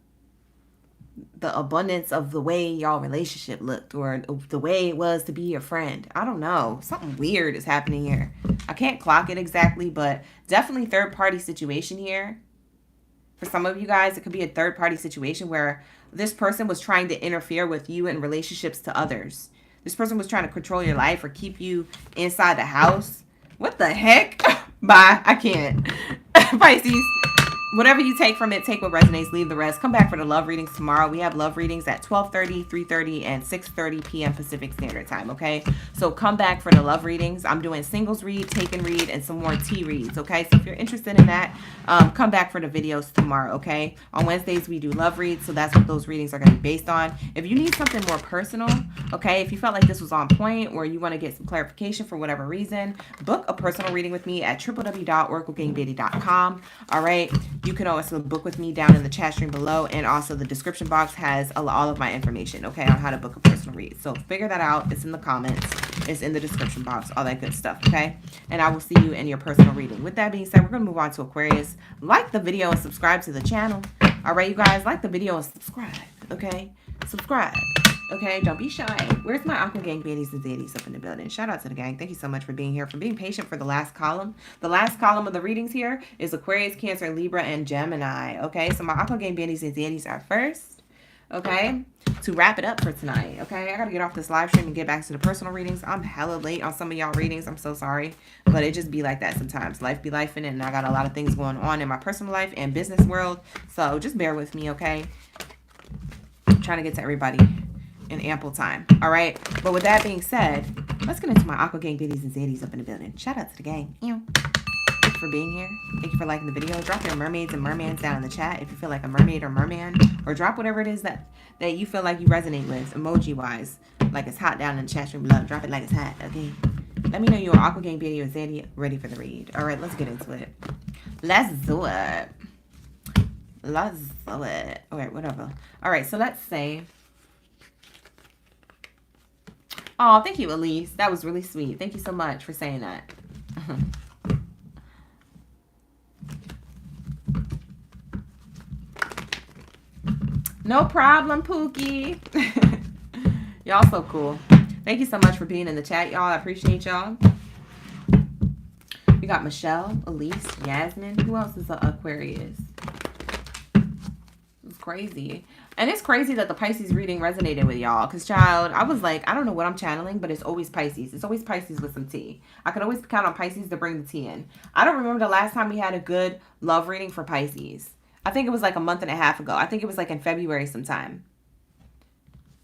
abundance of the way y'all relationship looked, or the way it was to be your friend. I don't know. Something weird is happening here. I can't clock it exactly, but definitely third party situation here. For some of you guys, it could be a third party situation where this person was trying to interfere with you in relationships to others. This person was trying to control your life or keep you inside the house. What the heck? Bye. I can't. Pisces. Whatever you take from it, take what resonates, leave the rest. Come back for the love readings tomorrow. We have love readings at 12:30, 3:30, and 6:30 p.m. Pacific Standard Time, okay? So come back for the love readings. I'm doing singles read, take and read, and some more tea reads, okay? So if you're interested in that, come back for the videos tomorrow, okay? On Wednesdays, we do love reads, so that's what those readings are going to be based on. If you need something more personal, okay, if you felt like this was on point or you want to get some clarification for whatever reason, book a personal reading with me at www.OracleGangBaddie.com, all right? You can also book with me down in the chat stream below, and also the description box has all of my information, okay, on how to book a personal read. So figure that out. It's in the comments. It's in the description box, all that good stuff, okay? And I will see you in your personal reading. With that being said, we're going to move on to Aquarius. Like the video and subscribe to the channel. All right, you guys, like the video and subscribe, okay? Subscribe. Okay, don't be shy. Where's my Aqua Gang Baddies and Zadies up in the building? Shout out to the gang. Thank you so much for being here, for being patient for the last column. The last column of the readings here is Aquarius, Cancer, Libra, and Gemini. Okay, so my Aqua Gang Baddies and Zadies are first. Okay, to wrap it up for tonight. Okay, I gotta get off this live stream and get back to the personal readings. I'm hella late on some of y'all readings. I'm so sorry, but it just be like that sometimes. Life be lifing, and I got a lot of things going on in my personal life and business world. So just bear with me, okay? I'm trying to get to everybody in ample time. All right, but with that being said, let's get into my Aqua Gang Baddies and Zadies up in the building. Shout out to the gang. for being here. Thank you for liking the video. Drop your mermaids and mermans down in the chat if you feel like a mermaid or merman. Or drop whatever it is that you feel like you resonate with, emoji-wise. Like it's hot down in the chat room below. Drop it like it's hot, okay? Let me know you're OracleGangBaddie or Zodiac ready for the read. All right, let's get into it. Let's do it. Let's do it. All right, whatever. All right, so let's say... Oh, thank you, Elise. That was really sweet. Thank you so much for saying that. No problem, Pookie. Y'all so cool. Thank you so much for being in the chat, y'all. I appreciate y'all. We got Michelle, Elise, Yasmin. Who else is an Aquarius? It's crazy. And it's crazy that the Pisces reading resonated with y'all. Because, child, I was like, I don't know what I'm channeling, but it's always Pisces. It's always Pisces with some tea. I can always count on Pisces to bring the tea in. I don't remember the last time we had a good love reading for Pisces. I think it was like a month and a half ago. I think it was like in February sometime.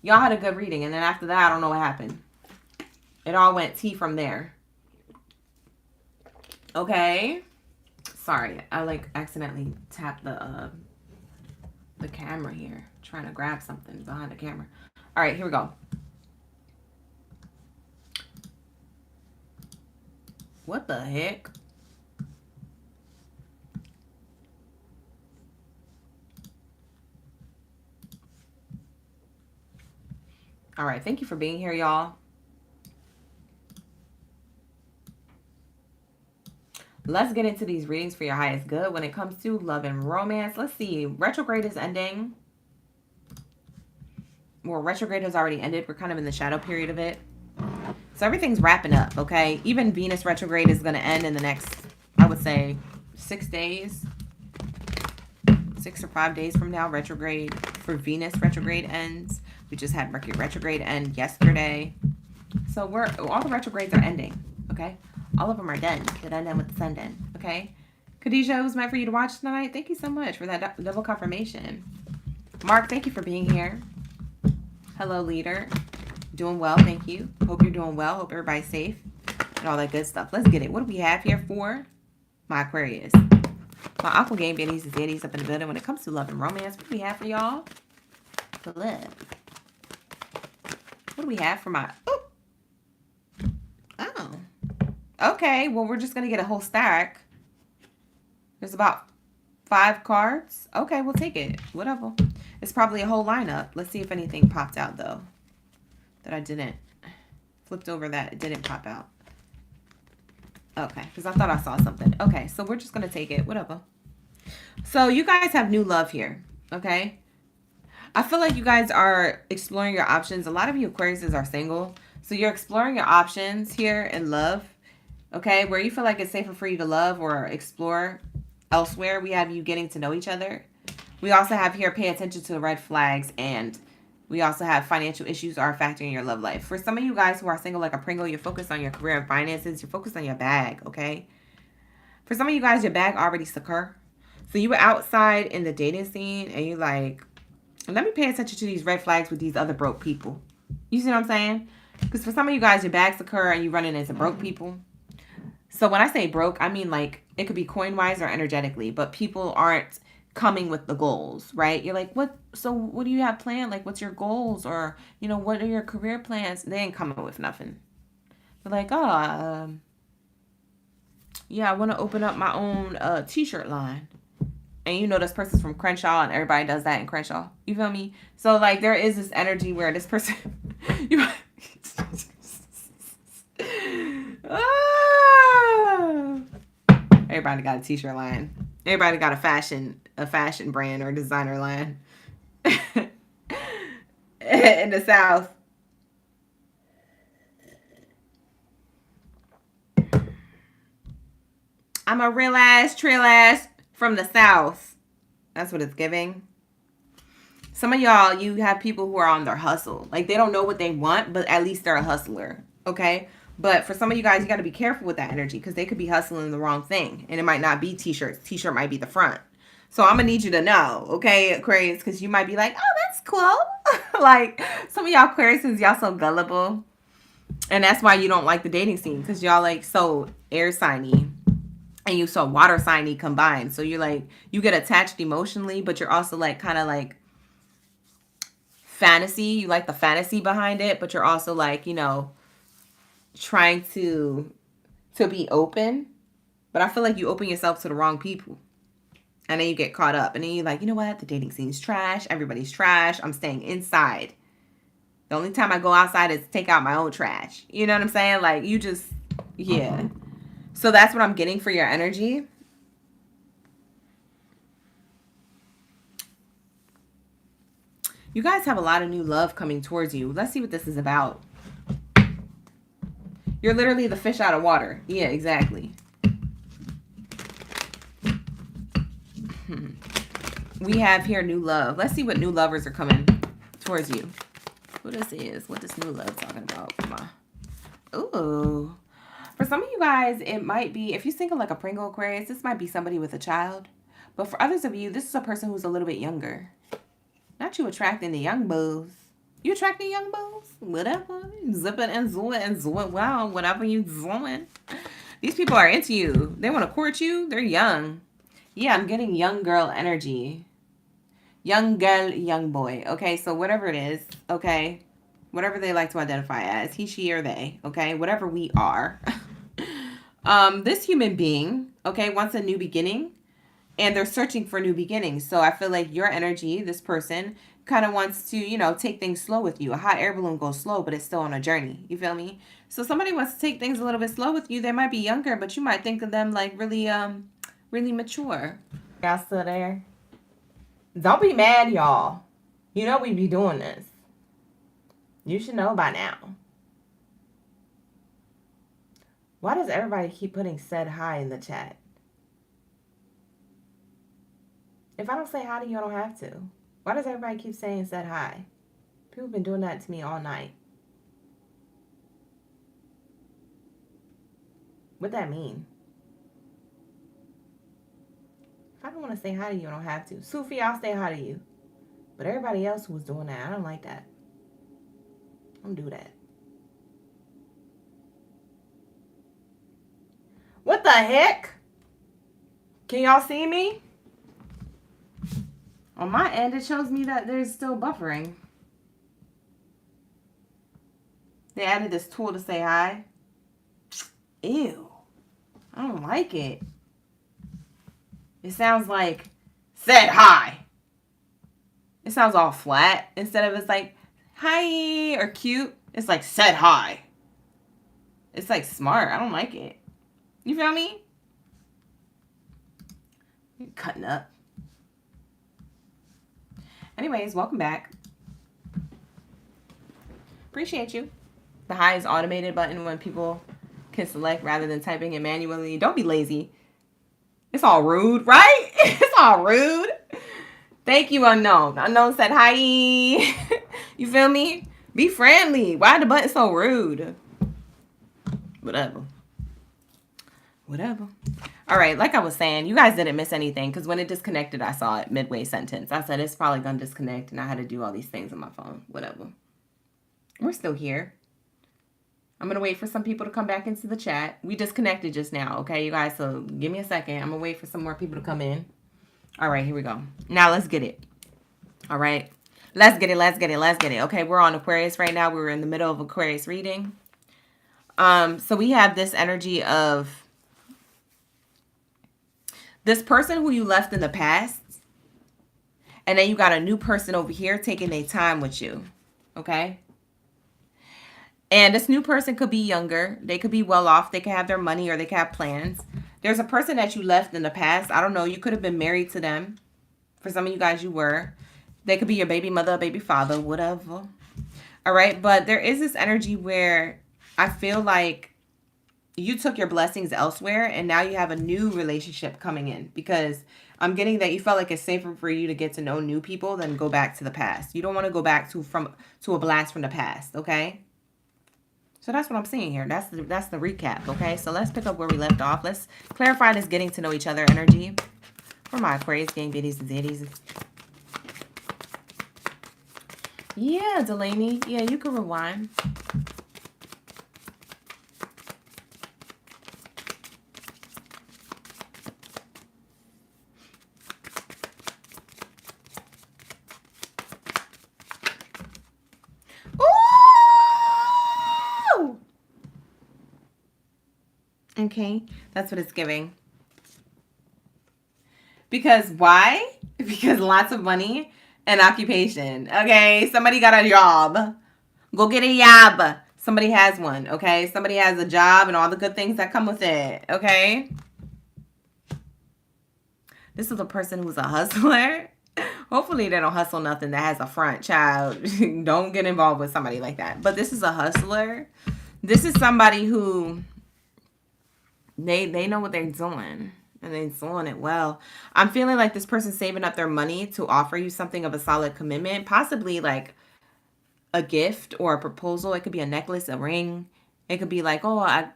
Y'all had a good reading. And then after that, I don't know what happened. It all went tea from there. Okay. Sorry. I like accidentally tapped the camera here. Trying to grab something behind the camera. All right, here we go. What the heck? All right, thank you for being here, y'all. Let's get into these readings for your highest good when it comes to love and romance. Let's see. Retrograde is ending. Well, retrograde has already ended. We're kind of in the shadow period of it. So everything's wrapping up, okay? Even Venus retrograde is going to end in the next, I would say, 6 days. 6 or 5 days from now, retrograde for Venus retrograde ends. We just had Mercury retrograde end yesterday. So all the retrogrades are ending, okay? All of them are done. They're done with the sun done, okay? Khadijah, it was meant for you to watch tonight. Thank you so much for that double confirmation. Mark, thank you for being here. Hello, leader. Doing well, thank you. Hope you're doing well. Hope everybody's safe and all that good stuff. Let's get it. What do we have here for my Aquarius? My OracleGangBaddies and Zaddies up in the building. When it comes to love and romance, what do we have for y'all? What do we have for my... Oh. Okay, well, we're just going to get a whole stack. There's about 5 cards. Okay, we'll take it. Whatever. It's probably a whole lineup. Let's see if anything popped out, though. That I didn't. Flipped over that. It didn't pop out. Okay, because I thought I saw something. Okay, so we're just going to take it. Whatever. So you guys have new love here. Okay? I feel like you guys are exploring your options. A lot of you Aquariuses are single. So you're exploring your options here in love. Okay, where you feel like it's safer for you to love or explore elsewhere. We have you getting to know each other. We also have here pay attention to the red flags, and we also have financial issues are affecting your love life. For some of you guys who are single like a Pringle, you're focused on your career and finances. You're focused on your bag, okay? For some of you guys, your bag already secure. So you were outside in the dating scene, and you're like, let me pay attention to these red flags with these other broke people. You see what I'm saying? Because for some of you guys, your bag's secure, and you're running into broke people. So when I say broke, I mean like it could be coin-wise or energetically, but people aren't coming with the goals, right? You're like, what? So what do you have planned? Like, what's your goals? Or, you know, what are your career plans? They ain't coming with nothing. They're like, oh, yeah, I want to open up my own t-shirt line. And you know this person's from Crenshaw, and everybody does that in Crenshaw. You feel me? So like there is this energy where this person... Everybody got a t-shirt line. Everybody got a fashion brand or designer line. In the South. I'm a real ass, trill ass from the South. That's what it's giving. Some of y'all, you have people who are on their hustle. Like, they don't know what they want, but at least they're a hustler. Okay? But for some of you guys, you got to be careful with that energy because they could be hustling the wrong thing. And it might not be t-shirts. T-shirt might be the front. So I'm going to need you to know, okay, Aquarius, because you might be like, oh, that's cool. Like, some of y'all Aquariuses, y'all so gullible. And that's why you don't like the dating scene because y'all like so air signy. and you saw water signy combined. So you're like, you get attached emotionally, but you're also like kind of like fantasy. You like the fantasy behind it, but you're also like, you know, trying to be open. But I feel like you open yourself to the wrong people. And then you get caught up. And then you're like, you know what? The dating scene's trash. Everybody's trash. I'm staying inside. The only time I go outside is to take out my own trash. You know what I'm saying? Like, you just, yeah. So that's what I'm getting for your energy. You guys have a lot of new love coming towards you. Let's see what this is about. You're literally the fish out of water. Yeah, exactly. We have here new love. Let's see what new lovers are coming towards you. Who this is? What this new love talking about? Come on. Ooh. For some of you guys, it might be, if you're single like a Pringle Aquarius, this might be somebody with a child. But for others of you, this is a person who's a little bit younger. Not you attracting the young bulls. You attracting young bulls? Whatever. Zipping and zooming. Wow, whatever you doing. These people are into you. They want to court you. They're young. Yeah, I'm getting young girl energy. Young girl, young boy. Okay, so whatever it is, okay? Whatever they like to identify as, he, she, or they, okay? Whatever we are. This human being, okay, wants a new beginning. And they're searching for new beginnings. So I feel like your energy, this person, kind of wants to, you know, take things slow with you. A hot air balloon goes slow, but it's still on a journey. You feel me? So somebody wants to take things a little bit slow with you. They might be younger, but you might think of them like really mature. Y'all still there? Don't be mad, y'all. You know we be doing this. You should know by now. Why does everybody keep putting said hi in the chat? If I don't say hi to you, I don't have to. Why does everybody keep saying said hi? People have been doing that to me all night. What'd that mean? If I don't want to say hi to you, I don't have to. Sufi, I'll say hi to you. But everybody else who was doing that, I don't like that. Don't do that. What the heck? Can y'all see me? On my end, it shows me that there's still buffering. They added this tool to say hi. Ew. I don't like it. It sounds like, said hi. It sounds all flat. Instead of it's like, hi, or cute. It's like, said hi. It's like smart. I don't like it. You feel me? You're cutting up. Anyways, welcome back. Appreciate you. The hi is automated button when people can select rather than typing it manually. Don't be lazy. It's all rude, right? It's all rude. Thank you, unknown. Unknown said hi. You feel me? Be friendly. Why the button so rude? Whatever. Whatever. All right, like I was saying, you guys didn't miss anything because when it disconnected, I saw it midway sentence. I said, it's probably going to disconnect, and I had to do all these things on my phone. Whatever. We're still here. I'm going to wait for some people to come back into the chat. We disconnected just now, okay, you guys? So give me a second. I'm going to wait for some more people to come in. All right, here we go. Now let's get it. All right. Let's get it. Let's get it. Let's get it. Okay, we're on Aquarius right now. We're in the middle of Aquarius reading. So we have this energy of this person who you left in the past, and then you got a new person over here taking their time with you, okay? And this new person could be younger. They could be well off. They could have their money or they could have plans. There's a person that you left in the past. I don't know. You could have been married to them. For some of you guys, you were. They could be your baby mother, baby father, whatever. All right? But there is this energy where I feel like you took your blessings elsewhere and now you have a new relationship coming in, because I'm getting that you felt like it's safer for you to get to know new people than go back to the past. You don't want to go back to a blast from the past, okay? So that's what I'm seeing here. That's the recap, okay? So let's pick up where we left off. Let's clarify this getting to know each other energy for my Aquarius gang biddies and zaddies. Yeah, Delaney. Yeah, you can rewind. Okay, that's what it's giving. Because why? Because lots of money and occupation. Okay, somebody got a job. Go get a job. Somebody has one, okay? Somebody has a job and all the good things that come with it, okay? This is a person who's a hustler. Hopefully they don't hustle nothing that has a front, child. Don't get involved with somebody like that. But this is a hustler. This is somebody who they know what they're doing. And they're doing it well. I'm feeling like this person's saving up their money to offer you something of a solid commitment. Possibly like a gift or a proposal. It could be a necklace, a ring. It could be like, oh,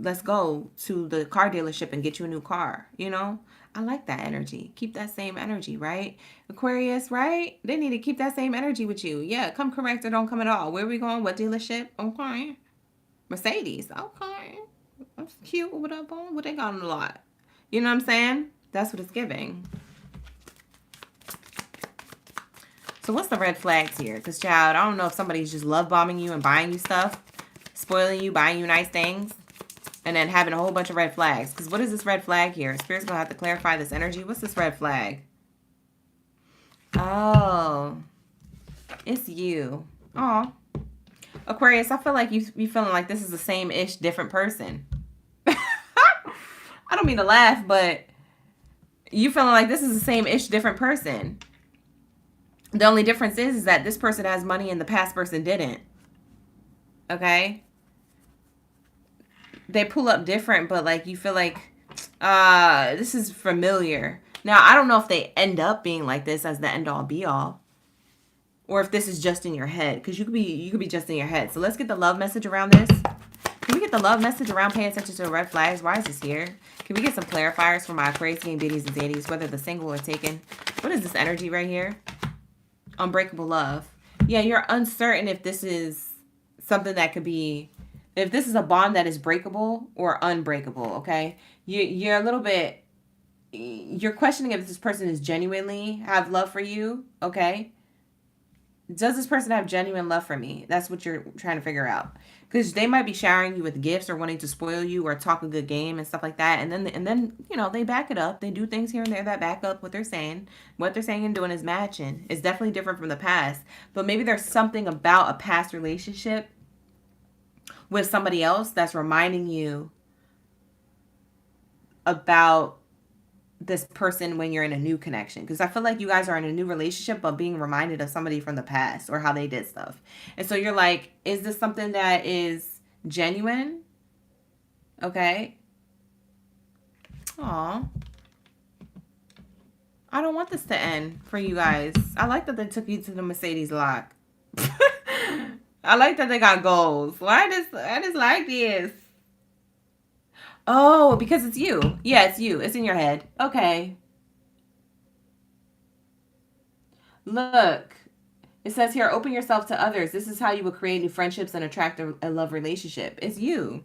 let's go to the car dealership and get you a new car. I like that energy. Keep that same energy, right? Aquarius, right? They need to keep that same energy with you. Yeah, come correct or don't come at all. Where are we going? What dealership? Okay. Mercedes. Okay. That's cute. What up, on? What they got on the lot? You know what I'm saying? That's what it's giving. So what's the red flags here? Because, child, I don't know if somebody's just love bombing you and buying you stuff, spoiling you, buying you nice things, and then having a whole bunch of red flags. Because what is this red flag here? Spirit's going to have to clarify this energy. What's this red flag? Oh, it's you. Oh, Aquarius, I feel like you be feeling like this is the same-ish, different person. I don't mean to laugh, but you feeling like this is the same-ish, different person. The only difference is that this person has money and the past person didn't. Okay? They pull up different, but like you feel like this is familiar. Now, I don't know if they end up being like this as the end-all be-all. Or if this is just in your head. Because you could be just in your head. So let's get the love message around this. Can we get the love message around paying attention to the red flags? Why is this here? Can we get some clarifiers for my Aquarius gang biddies and zaddies, whether the single or taken? What is this energy right here? Unbreakable love. Yeah, you're uncertain if this is something that could be, if this is a bond that is breakable or unbreakable, okay? You're a little bit, you're questioning if this person is genuinely have love for you, okay? Does this person have genuine love for me? That's what you're trying to figure out. Because they might be showering you with gifts or wanting to spoil you or talk a good game and stuff like that. And then they back it up. They do things here and there that back up what they're saying. What they're saying and doing is matching. It's definitely different from the past. But maybe there's something about a past relationship with somebody else that's reminding you about this person when you're in a new connection. Because I feel like you guys are in a new relationship but being reminded of somebody from the past or how they did stuff. And so you're like, is this something that is genuine? Okay. Aw. I don't want this to end for you guys. I like that they took you to the Mercedes lot. I like that they got goals. Why I just like this. Oh, because it's you. Yeah, it's you. It's in your head. Okay. Look. It says here, open yourself to others. This is how you will create new friendships and attract a love relationship. It's you.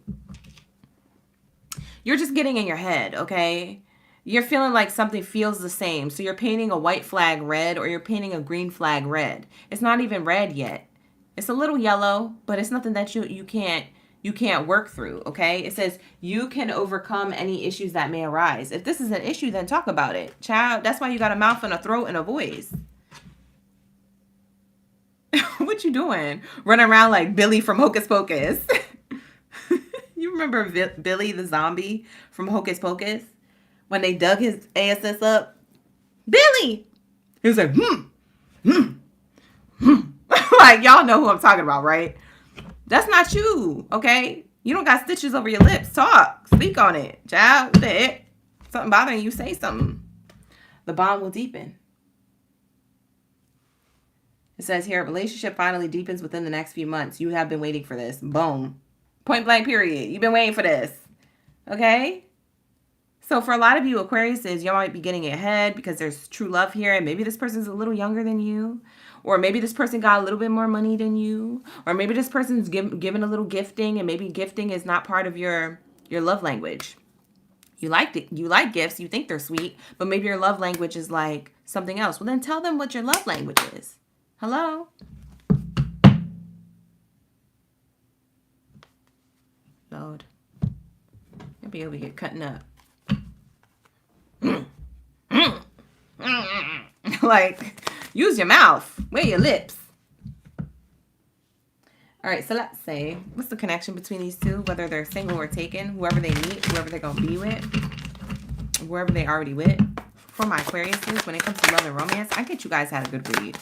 You're just getting in your head, okay? You're feeling like something feels the same. So you're painting a white flag red or you're painting a green flag red. It's not even red yet. It's a little yellow, but it's nothing that you can't work through, okay? It says you can overcome any issues that may arise. If this is an issue, then talk about it. Child, that's why you got a mouth and a throat and a voice. What you doing? Running around like Billy from Hocus Pocus. You remember Billy the zombie from Hocus Pocus? When they dug his ass up? Billy! He was like, Like, y'all know who I'm talking about, right? That's not you, okay? You don't got stitches over your lips. Talk. Speak on it. Child, what the heck? Something bothering you, say something. The bond will deepen. It says here, relationship finally deepens within the next few months. You have been waiting for this. Boom. Point blank period. You've been waiting for this. Okay? So for a lot of you Aquariuses, you might be getting ahead because there's true love here. And maybe this person's a little younger than you. Or maybe this person got a little bit more money than you. Or maybe this person's given a little gifting. And maybe gifting is not part of your love language. You like gifts. You think they're sweet. But maybe your love language is like something else. Well, then tell them what your love language is. Hello? Lord. be over here cutting up. Like, use your mouth. Wear your lips. All right, so let's say, what's the connection between these two? Whether they're single or taken, whoever they meet, whoever they're going to be with, whoever they already with. For my Aquariuses, when it comes to love and romance, I get you guys had a good read.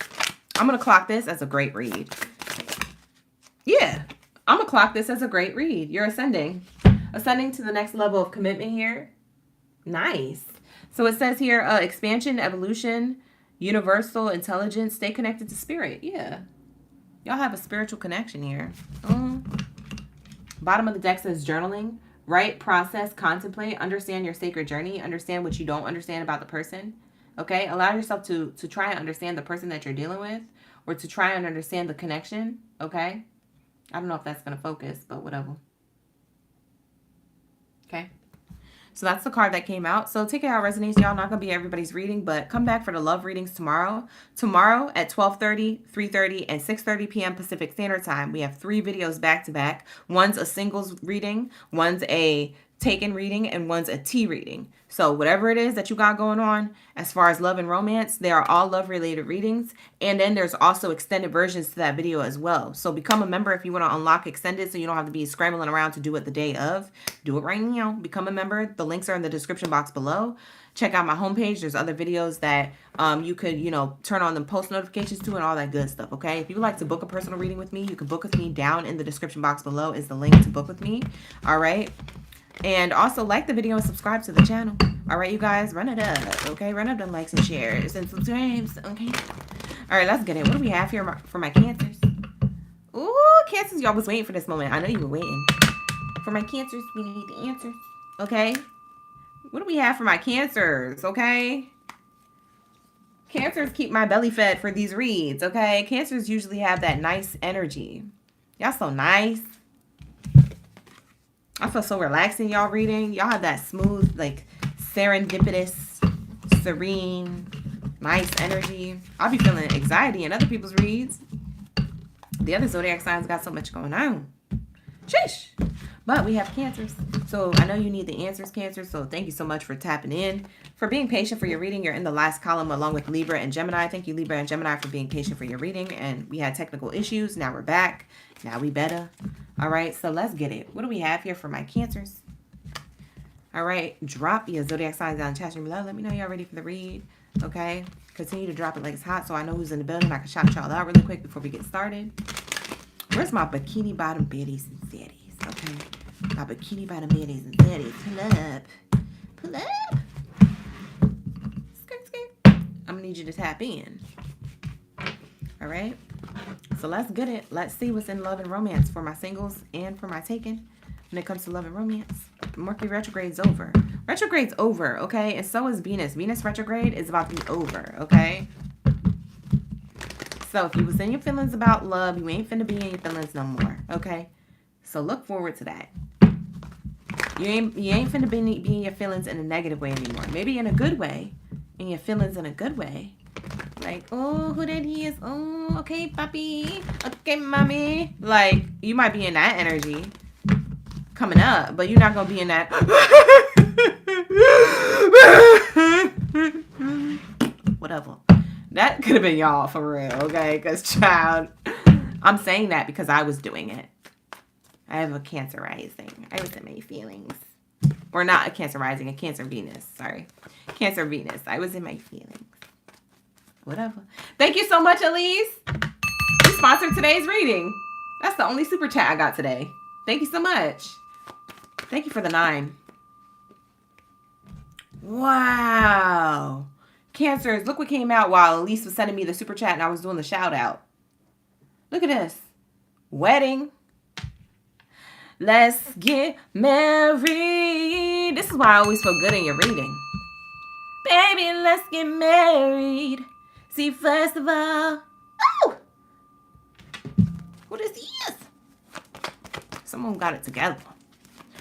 I'm going to clock this as a great read. Yeah, I'm going to clock this as a great read. You're ascending. Ascending to the next level of commitment here. Nice. So it says here, expansion, evolution, universal intelligence, stay connected to spirit. Yeah. Y'all have a spiritual connection here. Bottom of the deck says journaling. Write, process, contemplate, understand your sacred journey, understand what you don't understand about the person. Okay? Allow yourself to try and understand the person that you're dealing with, or to try and understand the connection. Okay? I don't know if that's going to focus, but whatever. Okay? So that's the card that came out. So take it how it resonates, y'all. Not going to be everybody's reading, but come back for the love readings tomorrow. Tomorrow at 12:30, 3:30, and 6:30 p.m. Pacific Standard Time. We have 3 videos back to back. One's a singles reading, one's a taken reading, and one's a T reading. So whatever it is that you got going on as far as love and romance, they are all love related readings. And then there's also extended versions to that video as well. So become a member if you want to unlock extended, so you don't have to be scrambling around to do it the day of. Do it right now. Become a member. The links are in the description box below. Check out my homepage. There's other videos that you could, turn on the post notifications to and all that good stuff, okay? If you would like to book a personal reading with me, you can book with me. Down in the description box below is the link to book with me, all right? And also like the video and subscribe to the channel. All right, you guys, run it up, okay? Run up the likes and shares and subscribes, okay? All right, let's get it. What do we have here for my Cancers? Ooh, Cancers, y'all was waiting for this moment. I know you were waiting. For my Cancers, we need the answers, okay? What do we have for my Cancers, okay? Cancers keep my belly fed for these reads, okay? Cancers usually have that nice energy. Y'all so nice. I feel so relaxing, y'all reading. Y'all have that smooth, like, serendipitous, serene, nice energy. I'll be feeling anxiety in other people's reads. The other zodiac signs got so much going on. Sheesh. But we have Cancers. So I know you need the answers, Cancer. So thank you so much for tapping in. For being patient for your reading. You're in the last column along with Libra and Gemini. Thank you, Libra and Gemini, for being patient for your reading. And we had technical issues. Now we're back. Now we better. All right. So let's get it. What do we have here for my Cancers? All right. Drop your zodiac signs down in the chat room below. Let me know y'all ready for the read. Okay. Continue to drop it like it's hot so I know who's in the building. I can shout y'all out really quick before we get started. Where's my bikini bottom baddies and zaddies? Okay. My bikini bottom baddies and zaddies. Pull up. Pull up. Skirt, skirt. I'm going to need you to tap in. All right. So let's get it. Let's see what's in love and romance for my singles and for my taken when it comes to love and romance. Mercury retrograde's over. Retrograde's over, okay? And so is Venus. Venus retrograde is about to be over, okay? So if you was in your feelings about love, you ain't finna be in your feelings no more, okay? So look forward to that. You ain't finna be in your feelings in a negative way anymore. Maybe in a good way. In your feelings in a good way. Like, oh, who that is? Oh, okay, papi. Okay, mommy. Like, you might be in that energy coming up, but you're not going to be in that. Whatever. That could have been y'all for real, okay? Because, child, I'm saying that because I was doing it. I have a Cancer rising. I was in my feelings. Or not a Cancer rising, a Cancer Venus. Sorry. Cancer Venus. I was in my feelings. Whatever. Thank you so much, Elise. You sponsored today's reading. That's the only super chat I got today. Thank you so much. Thank you for the 9. Wow. Cancers, look what came out while Elise was sending me the super chat and I was doing the shout out. Look at this. Wedding. Let's get married. This is why I always feel good in your reading. Baby, let's get married. See, first of all, oh, who this is? Someone got it together.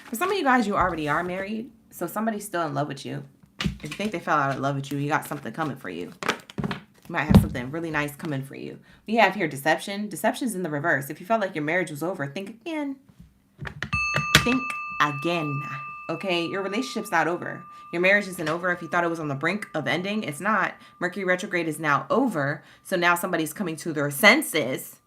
For some of you guys, you already are married, so somebody's still in love with you. If you think they fell out of love with you, you got something coming for you. You might have something really nice coming for you. We have here deception. Deception's in the reverse. If you felt like your marriage was over, think again. Think again. Okay, your relationship's not over. Your marriage isn't over. If you thought it was on the brink of ending, it's not. Mercury retrograde is now over. So now somebody's coming to their senses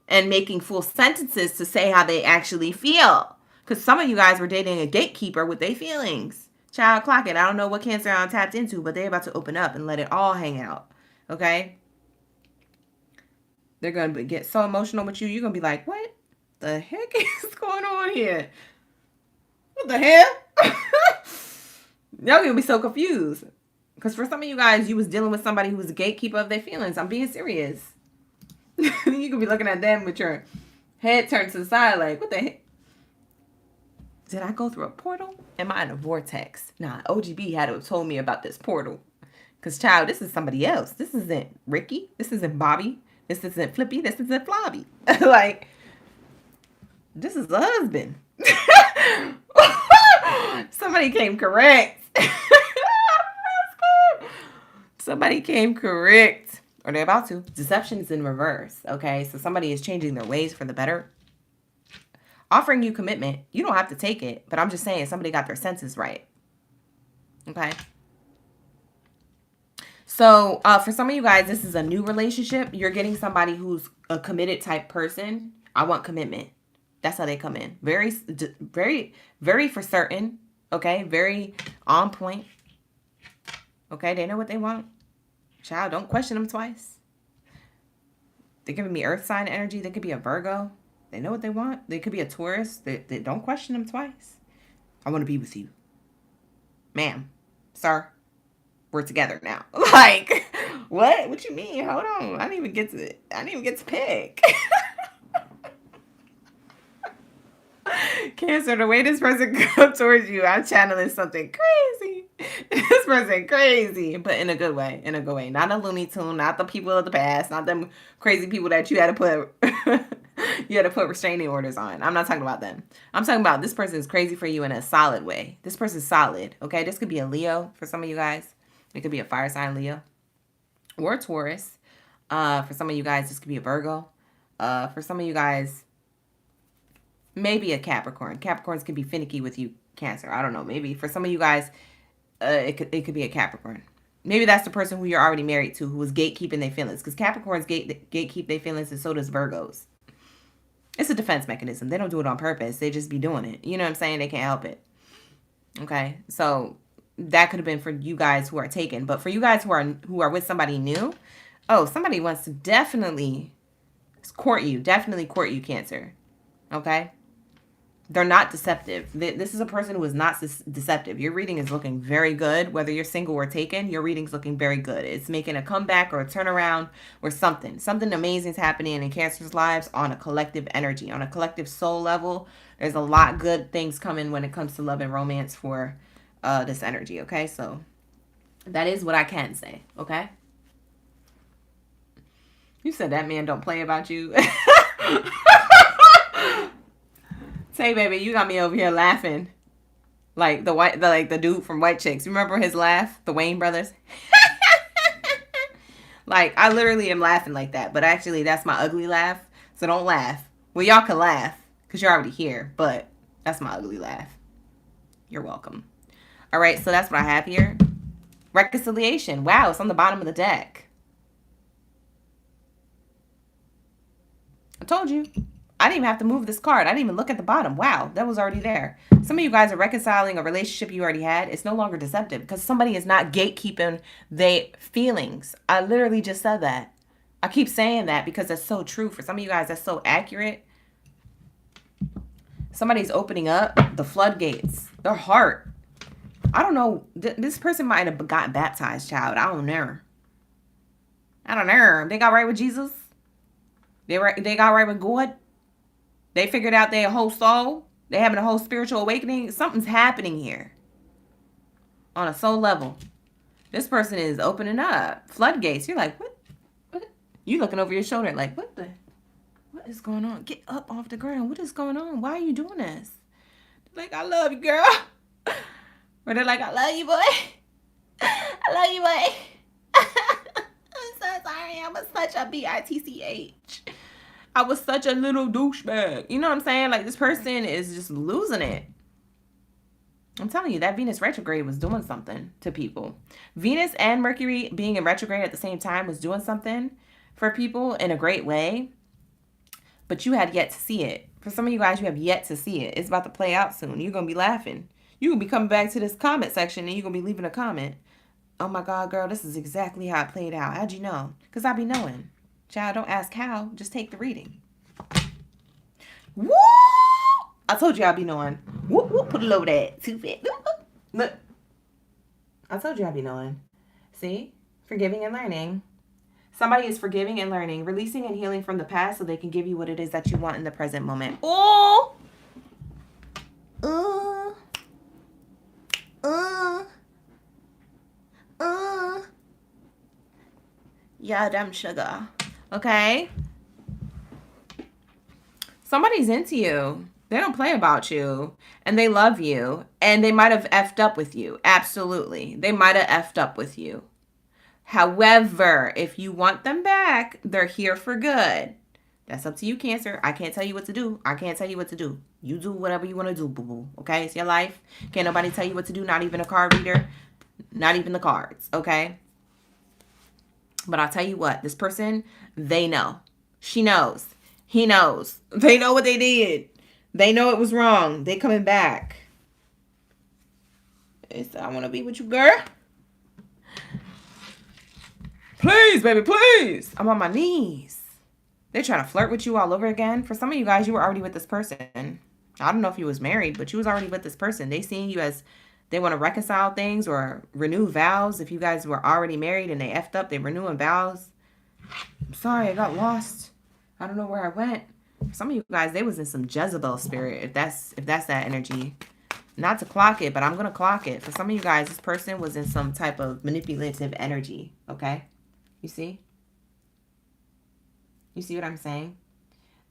and making full sentences to say how they actually feel. Because some of you guys were dating a gatekeeper with their feelings. Child, clock it. I don't know what Cancer I'm tapped into, but they're about to open up and let it all hang out. Okay? They're going to get so emotional with you. You're going to be like, what the heck is going on here? What the hell? Y'all going to be so confused. Because for some of you guys, you was dealing with somebody who was a gatekeeper of their feelings. I'm being serious. You could be looking at them with your head turned to the side like, what the heck? Did I go through a portal? Am I in a vortex? Nah, OGB had to have told me about this portal. Because, child, this is somebody else. This isn't Ricky. This isn't Bobby. This isn't Flippy. This isn't Flobby. Like, this is the husband. Somebody came correct. Somebody came correct. Or they're about to. Deception is in reverse, okay? So somebody is changing their ways for the better. Offering you commitment. You don't have to take it. But I'm just saying somebody got their senses right. Okay? So for some of you guys, this is a new relationship. You're getting somebody who's a committed type person. I want commitment. That's how they come in. Very, very for certain. Okay? Very on point. Okay? They know what they want. Child, don't question them twice. They're giving me earth sign energy. They could be a Virgo. They know what they want. They could be a Taurus. They don't question them twice. I want to be with you. Ma'am. Sir. We're together now. Like, what? What you mean? Hold on. I didn't even get to pick. Cancer, the way this person comes towards you, I'm channeling something crazy. This person crazy, but in a good way. In a good way. Not a Looney Tune, not the people of the past, not them crazy people that you had to put restraining orders on. I'm not talking about them. I'm talking about this person is crazy for you in a solid way. This person's solid. Okay, this could be a Leo for some of you guys. It could be a fire sign Leo or a Taurus. For some of you guys, this could be a Virgo. For some of you guys, maybe a Capricorn. Capricorns can be finicky with you, Cancer. I don't know. Maybe for some of you guys, it could be a Capricorn. Maybe that's the person who you're already married to, who was gatekeeping their feelings. Because Capricorns gatekeep their feelings, and so does Virgos. It's a defense mechanism. They don't do it on purpose. They just be doing it. You know what I'm saying? They can't help it. Okay, so that could have been for you guys who are taken. But for you guys who are with somebody new, oh, somebody wants to definitely court you. Definitely court you, Cancer. Okay? They're not deceptive. This is a person who is not deceptive. Your reading is looking very good. Whether you're single or taken, your reading's looking very good. It's making a comeback or a turnaround or something. Something amazing is happening in Cancer's lives on a collective energy, on a collective soul level. There's a lot good things coming when it comes to love and romance for this energy, okay? So that is what I can say, okay? You said that man don't play about you. Say, baby, you got me over here laughing like the dude from White Chicks. Remember his laugh, the Wayne brothers? Like, I literally am laughing like that, but actually that's my ugly laugh. So don't laugh. Well, y'all can laugh because you're already here, but that's my ugly laugh. You're welcome. All right, so that's what I have here. Reconciliation. Wow, it's on the bottom of the deck. I told you. I didn't even have to move this card. I didn't even look at the bottom. Wow, that was already there. Some of you guys are reconciling a relationship you already had. It's no longer deceptive because somebody is not gatekeeping their feelings. I literally just said that. I keep saying that because that's so true. For some of you guys, that's so accurate. Somebody's opening up the floodgates. Their heart. I don't know. This person might have gotten baptized, child. I don't know. They got right with Jesus. They got right with God. They figured out their whole soul. They're having a whole spiritual awakening. Something's happening here. On a soul level. This person is opening up. Floodgates. You're like, what? You looking over your shoulder like, what is going on? Get up off the ground. What is going on? Why are you doing this? Like, I love you, girl. Or they're like, I love you, boy. I love you, boy. I'm so sorry. I was such a bitch. I was such a little douchebag. You know what I'm saying? Like, this person is just losing it. I'm telling you, that Venus retrograde was doing something to people. Venus and Mercury being in retrograde at the same time was doing something for people in a great way. But you had yet to see it. For some of you guys, you have yet to see it. It's about to play out soon. You're going to be laughing. You're going to be coming back to this comment section and you're going to be leaving a comment. Oh my God, girl, this is exactly how it played out. How'd you know? Because I be knowing. Child, don't ask how. Just take the reading. Woo! I told you I'd be knowing. Whoop, whoop, put a load of that. Too fat. Look. I told you I'd be knowing. See? Forgiving and learning. Somebody is forgiving and learning, releasing and healing from the past so they can give you what it is that you want in the present moment. Oh! Yeah, damn sugar. Okay? Somebody's into you. They don't play about you. And they love you. And they might have effed up with you. Absolutely. They might have effed up with you. However, if you want them back, they're here for good. That's up to you, Cancer. I can't tell you what to do. I can't tell you what to do. You do whatever you want to do, boo-boo. Okay? It's your life. Can't nobody tell you what to do. Not even a card reader. Not even the cards. Okay? But I'll tell you what. This person, they know. She knows. He knows. They know what they did. They know it was wrong. They coming back. They said, I want to be with you, girl. Please, baby, please. I'm on my knees. They're trying to flirt with you all over again. For some of you guys, you were already with this person. I don't know if you was married, but you was already with this person. They seeing you as they want to reconcile things or renew vows. If you guys were already married and they effed up, they renewing vows. I'm sorry, I got lost. I don't know where I went. Some of you guys, they was in some Jezebel spirit, if that's that energy. Not to clock it, but I'm going to clock it. For some of you guys, this person was in some type of manipulative energy, okay? You see? You see what I'm saying?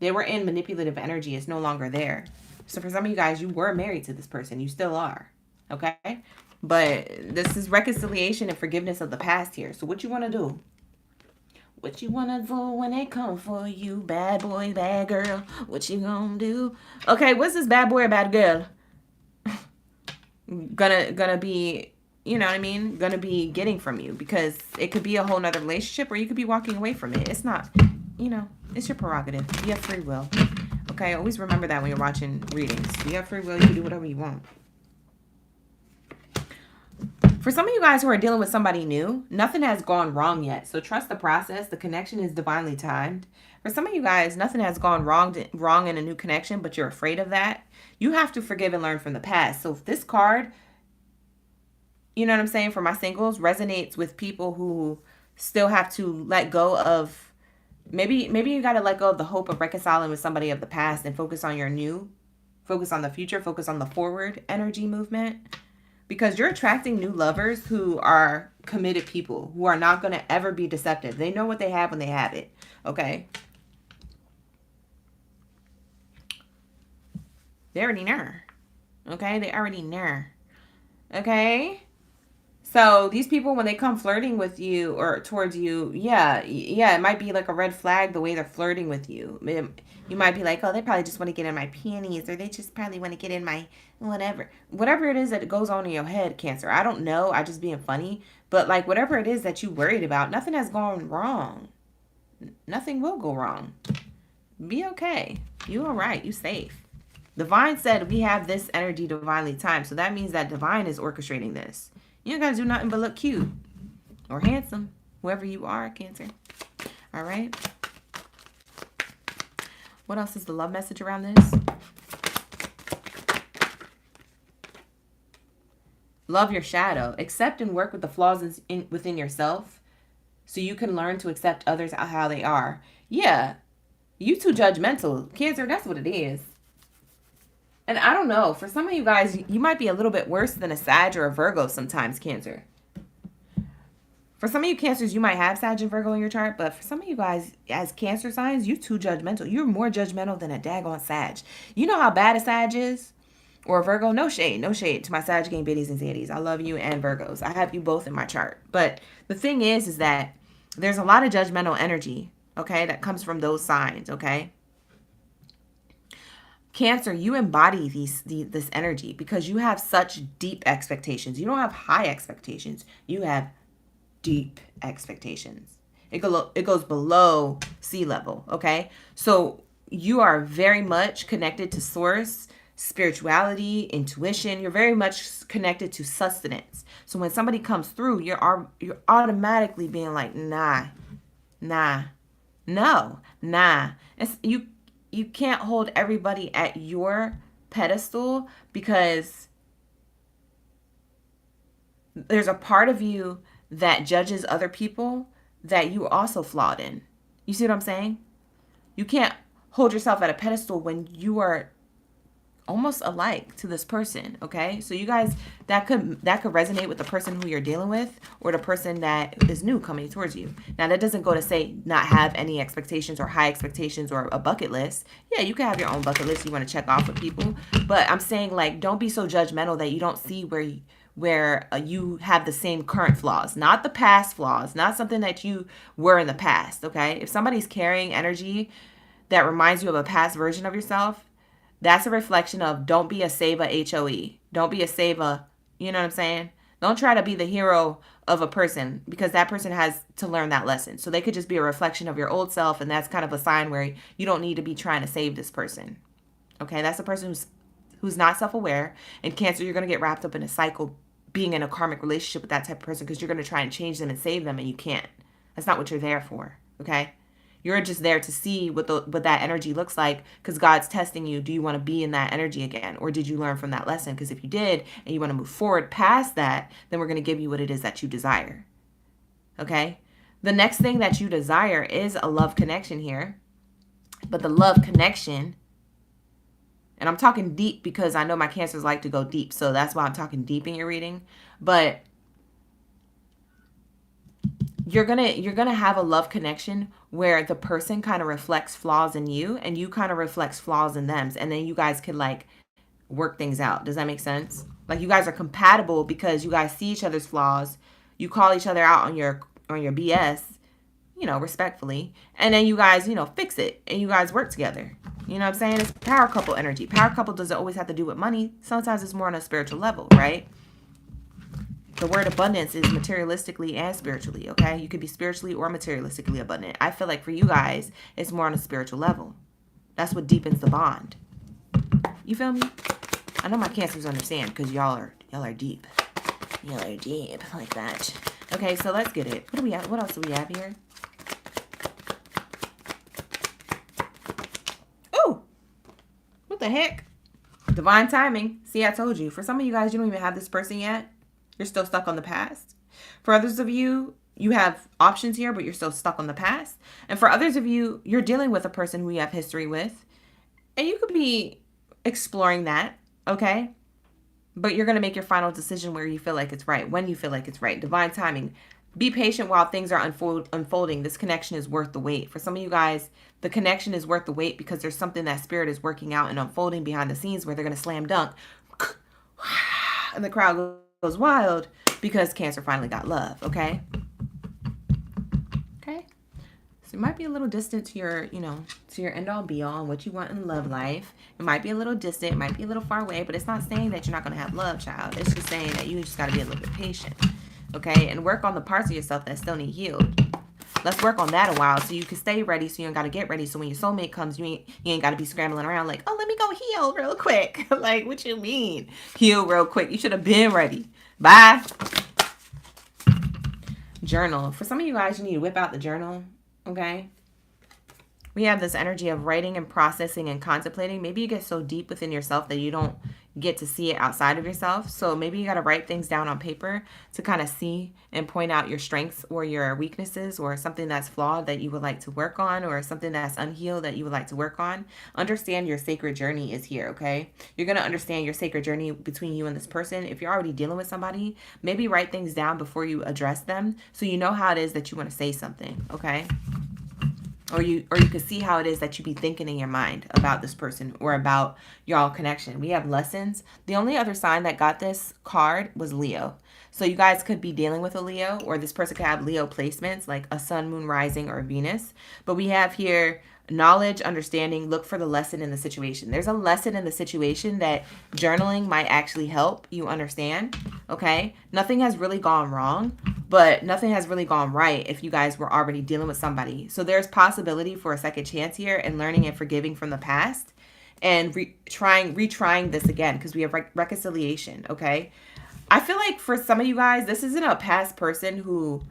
They were in manipulative energy. It's no longer there. So for some of you guys, you were married to this person. You still are, okay? But this is reconciliation and forgiveness of the past here. So what you want to do? What you want to do when they come for you? Bad boy, bad girl. What you gonna do? Okay, what's this bad boy or bad girl? Gonna be, you know what I mean? Gonna be getting from you, because it could be a whole nother relationship or you could be walking away from it. It's not, you know, it's your prerogative. You have free will. Okay, always remember that when you're watching readings. You have free will. You can do whatever you want. For some of you guys who are dealing with somebody new, nothing has gone wrong yet. So trust the process. The connection is divinely timed. For some of you guys, nothing has gone wrong in a new connection, but you're afraid of that. You have to forgive and learn from the past. So if this card, you know what I'm saying, for my singles, resonates with people who still have to let go of, maybe you got to let go of the hope of reconciling with somebody of the past and focus on your new, focus on the future, focus on the forward energy movement. Because you're attracting new lovers who are committed people, who are not going to ever be deceptive. They know what they have when they have it. Okay? They already know. Okay? They already know. Okay? So these people, when they come flirting with you or towards you, yeah, it might be like a red flag the way they're flirting with you. You might be like, oh, they probably just want to get in my panties, or they just probably want to get in my whatever it is that goes on in your head, Cancer. I don't know. I just being funny, but like whatever it is that you worried about, nothing has gone wrong. Nothing will go wrong. Be okay. You all right. You safe. Divine said we have this energy divinely timed, so that means that Divine is orchestrating this. You don't gotta do nothing but look cute or handsome, whoever you are, Cancer. All right. What else is the love message around this? Love your shadow. Accept and work with the flaws within yourself so you can learn to accept others how they are. Yeah, you too judgmental. Cancer, that's what it is. And I don't know, for some of you guys, you might be a little bit worse than a Sag or a Virgo sometimes, Cancer. For some of you Cancers, you might have Sag and Virgo in your chart, but for some of you guys, as Cancer signs, you too judgmental. You're more judgmental than a daggone Sag. You know how bad a Sag is? Or a Virgo? No shade to my Sag gang biddies and zaddies. I love you and Virgos. I have you both in my chart. But the thing is that there's a lot of judgmental energy, okay, that comes from those signs, okay? Cancer, you embody this energy because you have such deep expectations. You don't have high expectations. You have deep expectations. It goes below sea level, okay? So you are very much connected to source, spirituality, intuition. You're very much connected to sustenance. So when somebody comes through, you're automatically being like, nah, no. You can't hold everybody at your pedestal because there's a part of you that judges other people that you also flawed in. You see what I'm saying? You can't hold yourself at a pedestal when you are almost alike to this person, okay? So you guys, that could resonate with the person who you're dealing with or the person that is new coming towards you. Now, that doesn't go to say not have any expectations or high expectations or a bucket list. Yeah, you can have your own bucket list you want to check off with people, but I'm saying, like, don't be so judgmental that you don't see where you have the same current flaws, not the past flaws, not something that you were in the past, okay? If somebody's carrying energy that reminds you of a past version of yourself, that's a reflection of don't be a Saba HOE. Don't be a Saba, you know what I'm saying? Don't try to be the hero of a person because that person has to learn that lesson. So they could just be a reflection of your old self, and that's kind of a sign where you don't need to be trying to save this person. Okay, that's a person who's not self-aware. And Cancer, you're going to get wrapped up in a cycle being in a karmic relationship with that type of person because you're going to try and change them and save them, and you can't. That's not what you're there for, okay? You're just there to see what that energy looks like because God's testing you. Do you want to be in that energy again? Or did you learn from that lesson? Because if you did and you want to move forward past that, then we're going to give you what it is that you desire. Okay? The next thing that you desire is a love connection here. But the love connection, and I'm talking deep because I know my Cancers like to go deep. So that's why I'm talking deep in your reading. But you're gonna have a love connection where the person kind of reflects flaws in you and you kind of reflects flaws in them, and then you guys can like work things out. Does that make sense? Like you guys are compatible because you guys see each other's flaws, you call each other out on your BS, you know, respectfully, and then you guys, you know, fix it and you guys work together. You know what I'm saying? It's power couple energy. Power couple doesn't always have to do with money. Sometimes it's more on a spiritual level, right? The word abundance is materialistically and spiritually, okay? You could be spiritually or materialistically abundant. I feel like for you guys, it's more on a spiritual level. That's what deepens the bond. You feel me? I know my Cancers understand because y'all are deep. Y'all are deep like that. Okay, so let's get it. What do we have? What else do we have here? Ooh! What the heck? Divine timing. See, I told you. For some of you guys, you don't even have this person yet. You're still stuck on the past. For others of you, you have options here, but you're still stuck on the past. And for others of you, you're dealing with a person who you have history with. And you could be exploring that, okay? But you're going to make your final decision where you feel like it's right, when you feel like it's right. Divine timing. Be patient while things are unfolding. This connection is worth the wait. For some of you guys, the connection is worth the wait because there's something that spirit is working out and unfolding behind the scenes where they're going to slam dunk. And the crowd goes wild because Cancer finally got love, okay? Okay? So it might be a little distant to your, you know, to your end all be all and what you want in love life. It might be a little distant, it might be a little far away, but it's not saying that you're not going to have love, child. It's just saying that you just got to be a little bit patient, okay? And work on the parts of yourself that still need healed. Let's work on that a while so you can stay ready so you don't got to get ready. So when your soulmate comes, you ain't got to be scrambling around like, oh, let me go heal real quick. Like, what you mean? Heal real quick. You should have been ready. Bye. Journal. For some of you guys, you need to whip out the journal, okay? We have this energy of writing and processing and contemplating. Maybe you get so deep within yourself that you don't get to see it outside of yourself. So maybe you got to write things down on paper to kind of see and point out your strengths or your weaknesses or something that's flawed that you would like to work on or something that's unhealed that you would like to work on. Understand your sacred journey is here, okay? You're going to understand your sacred journey between you and this person. If you're already dealing with somebody, maybe write things down before you address them so you know how it is that you want to say something, okay? Or you can see how it is that you be thinking in your mind about this person or about y'all connection. We have lessons. The only other sign that got this card was Leo. So you guys could be dealing with a Leo, or this person could have Leo placements like a sun, moon, rising, or Venus. But we have here knowledge, understanding, look for the lesson in the situation. There's a lesson in the situation that journaling might actually help you understand, okay? Nothing has really gone wrong, but nothing has really gone right if you guys were already dealing with somebody. So there's possibility for a second chance here and learning and forgiving from the past and retrying this again, because we have reconciliation, okay? I feel like for some of you guys, this isn't a past person who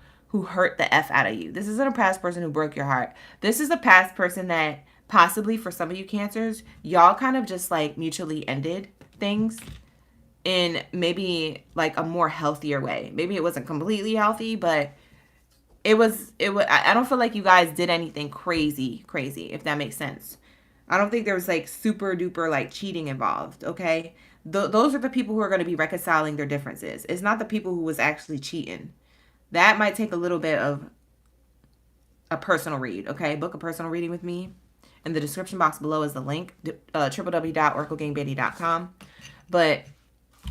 hurt the F out of you. This isn't a past person who broke your heart. This is a past person that possibly for some of you Cancers, y'all kind of just like mutually ended things in maybe like a more healthier way. Maybe it wasn't completely healthy, but it was, I don't feel like you guys did anything crazy, if that makes sense. I don't think there was like super duper like cheating involved, okay? Those are the people who are going to be reconciling their differences. It's not the people who was actually cheating. That might take a little bit of a personal read, okay? Book a personal reading with me. In the description box below is the link, www.OracleGangBaddie.com. But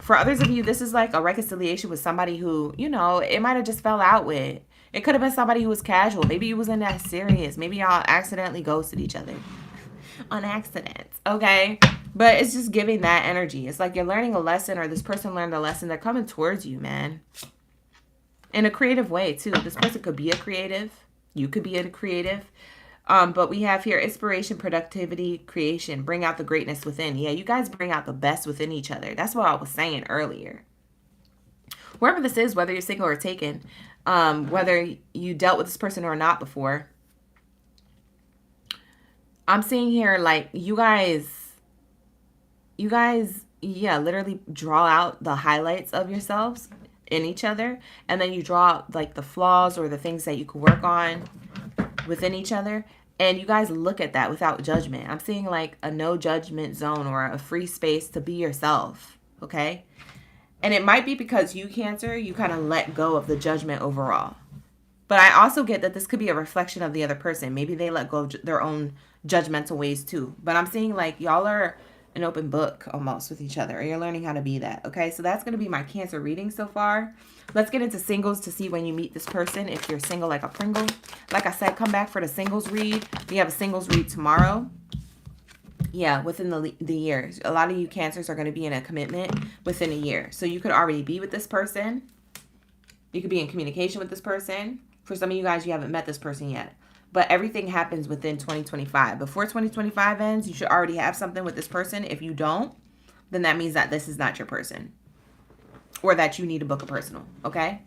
for others of you, this is like a reconciliation with somebody who, you know, it might have just fell out with. It could have been somebody who was casual. Maybe it wasn't that serious. Maybe y'all accidentally ghosted each other. On accident, okay? But it's just giving that energy. It's like you're learning a lesson, or this person learned a lesson. They're coming towards you, man. In a creative way, too. This person could be a creative. You could be a creative. But we have here inspiration, productivity, creation. Bring out the greatness within. Yeah, you guys bring out the best within each other. That's what I was saying earlier. Whoever this is, whether you're single or taken, whether you dealt with this person or not before, I'm seeing here like you guys, yeah, literally draw out the highlights of yourselves in each other, and then you draw out like the flaws or the things that you could work on within each other, and you guys look at that without judgment. I'm seeing like a no judgment zone or a free space to be yourself, okay? And it might be because you, Cancer, you kind of let go of the judgment overall. But I also get that this could be a reflection of the other person. Maybe they let go of their own judgmental ways too. But I'm seeing like y'all are an open book almost with each other, or you're learning how to be that, okay? So that's going to be my Cancer reading so far. Let's get into singles to see when you meet this person, if you're single like a Pringle. Like I said, come back for the singles read. We have a singles read tomorrow. Yeah, within the year. A lot of you Cancers are going to be in a commitment within a year. So you could already be with this person. You could be in communication with this person. For some of you guys, you haven't met this person yet. But everything happens within 2025. Before 2025 ends, you should already have something with this person. If you don't, then that means that this is not your person. Or that you need to book a personal, okay?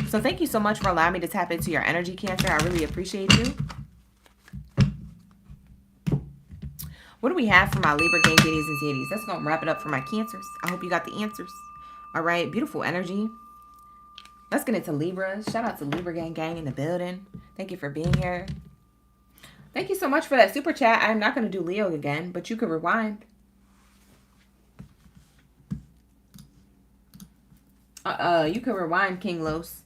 So thank you so much for allowing me to tap into your energy, Cancer. I really appreciate you. What do we have for my Libra gang biddies and zeddies? That's going to wrap it up for my Cancers. I hope you got the answers. All right, beautiful energy. Let's get into Libra. Shout out to Libra gang in the building. Thank you for being here. Thank you so much for that super chat. I'm not going to do Leo again, but you could rewind. You could rewind, King Los.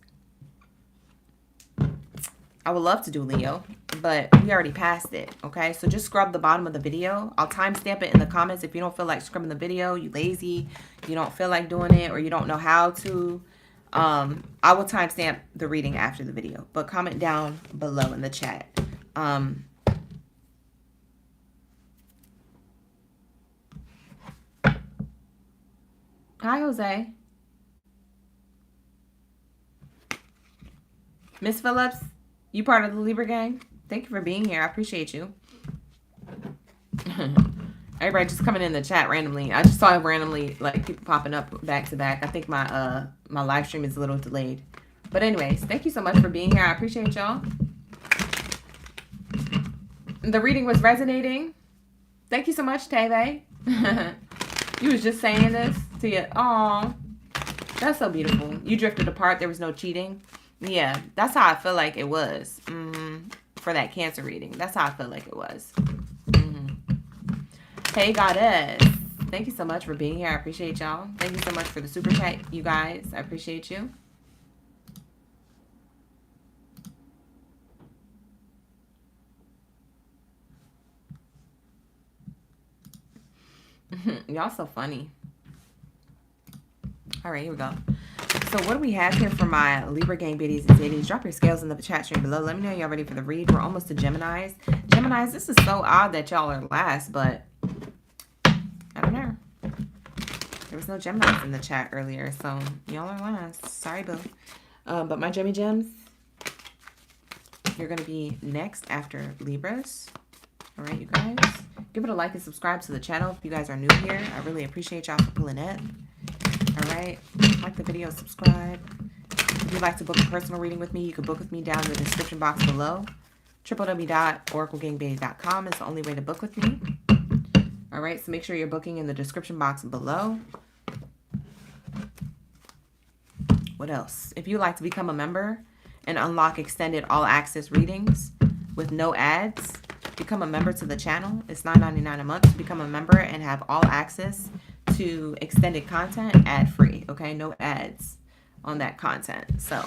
I would love to do Leo, but we already passed it, okay? So just scrub the bottom of the video. I'll timestamp it in the comments if you don't feel like scrubbing the video, you lazy, you don't feel like doing it, or you don't know how to. I will timestamp the reading after the video, but comment down below in the chat. Hi, Jose. Miss Phillips, you part of the Libra gang? Thank you for being here. I appreciate you. Everybody just coming in the chat randomly. I just saw randomly like people popping up back to back. I think my my live stream is a little delayed. But anyways, thank you so much for being here. I appreciate y'all. The reading was resonating. Thank you so much, Tave. You was just saying this to you. Aw, that's so beautiful. You drifted apart. There was no cheating. Yeah, that's how I feel like it was for that Cancer reading. That's how I feel like it was. Hey, Goddess. Thank you so much for being here. I appreciate y'all. Thank you so much for the super chat, you guys. I appreciate you. Y'all so funny. All right, here we go. So what do we have here for my Libra gang biddies and Zaddies? Drop your scales in the chat stream below. Let me know y'all ready for the read. We're almost to Geminis. Geminis, this is so odd that y'all are last, but I don't know. There was no Geminis in the chat earlier, so y'all are last. Sorry, boo. But my Gemmy Gems, you're going to be next after Libras. All right, you guys. Give it a like and subscribe to the channel if you guys are new here. I really appreciate y'all for pulling up. All right. Like the video, subscribe. If you'd like to book a personal reading with me, you can book with me down in the description box below. www.OracleGangBaddie.com is the only way to book with me. All right, so make sure you're booking in the description box below. What else? If you'd like to become a member and unlock extended all-access readings with no ads, become a member to the channel. It's $9.99 a month to become a member and have all access to extended content ad-free. Okay, no ads on that content. So,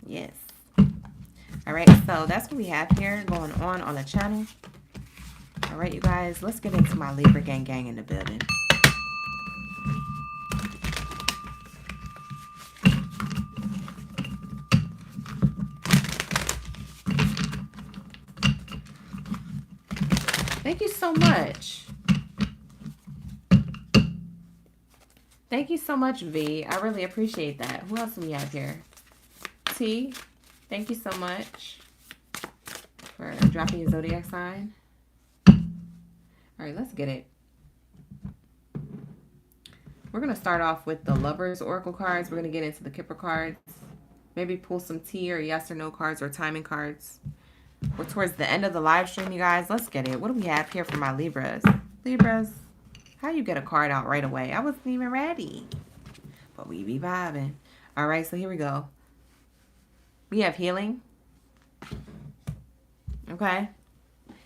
yes. All right, so that's what we have here going on the channel. All right, you guys, let's get into my Libra gang in the building. Thank you so much. Thank you so much, V. I really appreciate that. Who else do we have here? T, thank you so much for dropping your zodiac sign. All right, let's get it. We're going to start off with the Lovers Oracle cards. We're going to get into the Kipper cards. Maybe pull some T or yes or no cards or timing cards. We're towards the end of the live stream, you guys. Let's get it. What do we have here for my Libras? Libras, how you get a card out right away? I wasn't even ready. But we be vibing. All right, so here we go. We have healing. Okay.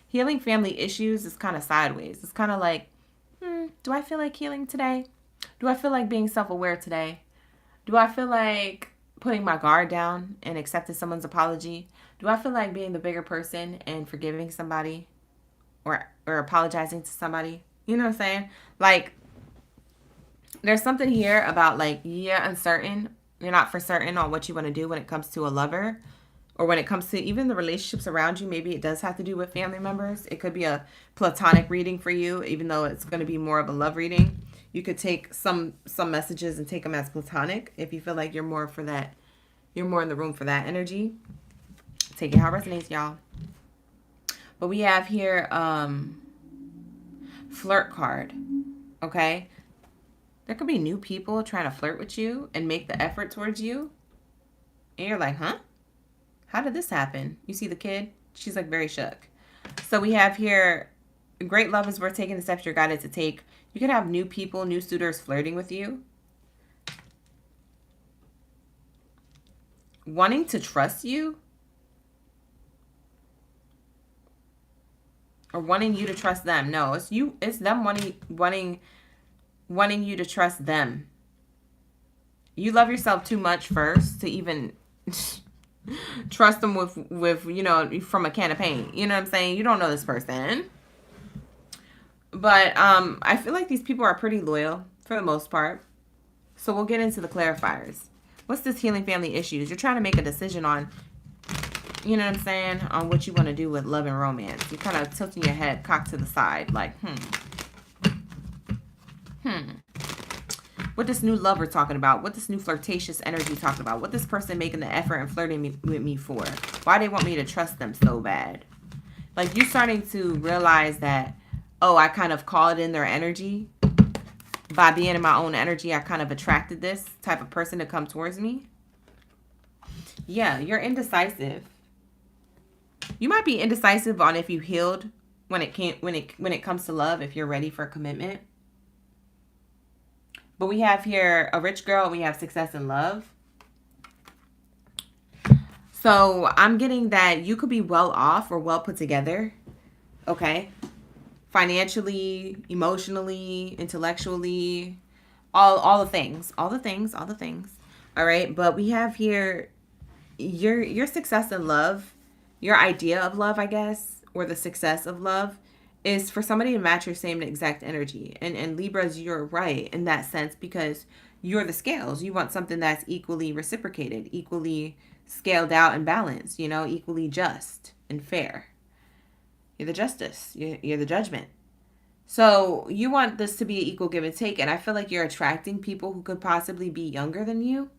Healing family issues is kind of sideways. It's kind of like, do I feel like healing today? Do I feel like being self-aware today? Do I feel like putting my guard down and accepting someone's apology? Do I feel like being the bigger person and forgiving somebody or apologizing to somebody? You know what I'm saying? Like, there's something here about like, you're uncertain. You're not for certain on what you want to do when it comes to a lover or when it comes to even the relationships around you. Maybe it does have to do with family members. It could be a platonic reading for you, even though it's going to be more of a love reading. You could take some messages and take them as platonic if you feel like you're more for that. You're more in the room for that energy. Take it how it resonates, y'all. But we have here flirt card. Okay? There could be new people trying to flirt with you and make the effort towards you. And you're like, huh? How did this happen? You see the kid? She's like very shook. So we have here, great love is worth taking the steps you're guided to take. You could have new people, new suitors flirting with you. Wanting to trust you. Or wanting you to trust them. No, it's you. It's them wanting you to trust them. You love yourself too much first to even trust them with you know, from a can of paint. You know what I'm saying? You don't know this person. But I feel like these people are pretty loyal for the most part. So we'll get into the clarifiers. What's this healing family issues? You're trying to make a decision on, you know what I'm saying, on what you want to do with love and romance. You're kind of tilting your head, cocked to the side, like, What this new lover talking about? What this new flirtatious energy talking about? What this person making the effort and flirting with me for? Why they want me to trust them so bad? Like, you starting to realize that, oh, I kind of called in their energy. By being in my own energy, I kind of attracted this type of person to come towards me. Yeah, you're indecisive. You might be indecisive on if you healed when it comes to love, if you're ready for a commitment. But we have here a rich girl and we have success in love. So I'm getting that you could be well off or well put together. Okay. Financially, emotionally, intellectually, all the things. All the things. All right. But we have here your success in love, your idea of love, I guess, or the success of love is for somebody to match your same exact energy. And Libras, you're right in that sense, because you're the scales. You want something that's equally reciprocated, equally scaled out and balanced, you know, equally just and fair. You're the justice. You're the judgment. So you want this to be an equal give and take. And I feel like you're attracting people who could possibly be younger than you.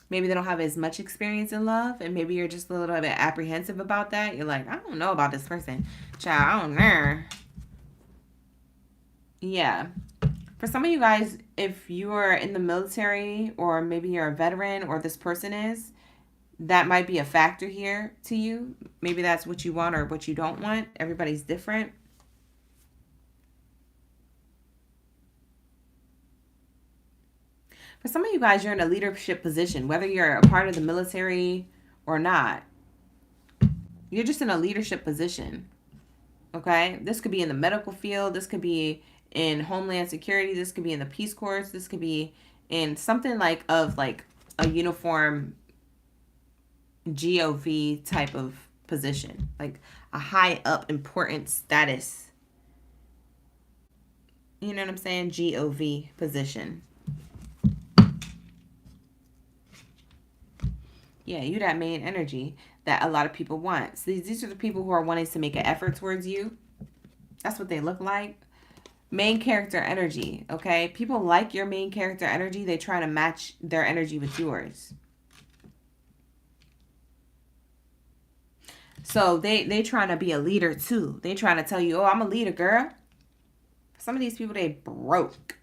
Maybe they don't have as much experience in love, and maybe you're just a little bit apprehensive about that. You're like, I don't know about this person. Child, I don't know. Yeah. For some of you guys, if you are in the military, or maybe you're a veteran, or this person is, that might be a factor here to you. Maybe that's what you want or what you don't want. Everybody's different. For some of you guys, you're in a leadership position, whether you're a part of the military or not. You're just in a leadership position. Okay? This could be in the medical field. This could be in Homeland Security. This could be in the Peace Corps. This could be in something like a uniform GOV type of position. Like a high up important status. You know what I'm saying? GOV position. Yeah, you that main energy that a lot of people want. So these are the people who are wanting to make an effort towards you. That's what they look like. Main character energy, okay? People like your main character energy. They try to match their energy with yours. So they trying to be a leader too. They trying to tell you, oh, I'm a leader, girl. Some of these people, they broke.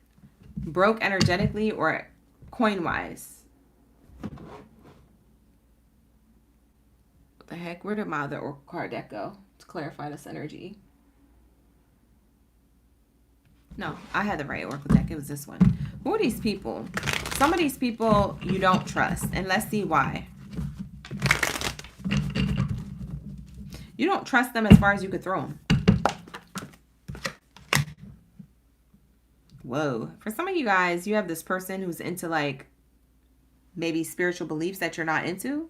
Broke energetically or coin-wise. The heck, where did my other Oracle card deck go to clarify this energy? No, I had the right Oracle deck. It was this one. Who are these people? Some of these people you don't trust, and let's see why. You don't trust them as far as you could throw them. Whoa. For some of you guys, you have this person who's into like maybe spiritual beliefs that you're not into.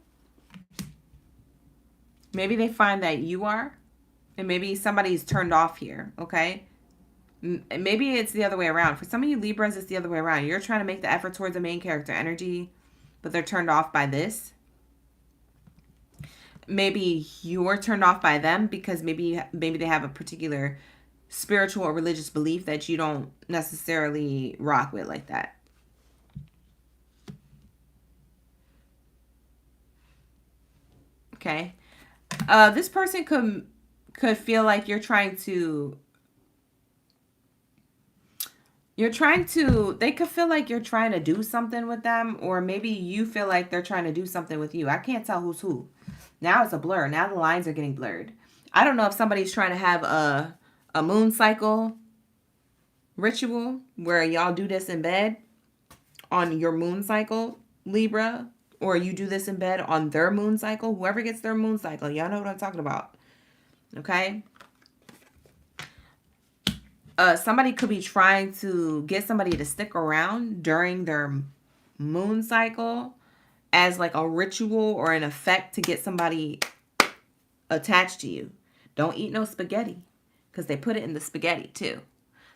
Maybe they find that you are, and maybe somebody's turned off here, okay? Maybe it's the other way around. For some of you Libras, it's the other way around. You're trying to make the effort towards the main character energy, but they're turned off by this. Maybe you're turned off by them because maybe they have a particular spiritual or religious belief that you don't necessarily rock with like that. Okay. This person could feel like they could feel like you're trying to do something with them, or maybe you feel like they're trying to do something with you. I can't tell who's who. Now it's a blur. Now the lines are getting blurred. I don't know if somebody's trying to have a moon cycle ritual where y'all do this in bed on your moon cycle, Libra, or you do this in bed on their moon cycle. Whoever gets their moon cycle, y'all know what I'm talking about. Okay? Somebody could be trying to get somebody to stick around during their moon cycle as like a ritual or an effect to get somebody attached to you. Don't eat no spaghetti, because they put it in the spaghetti too.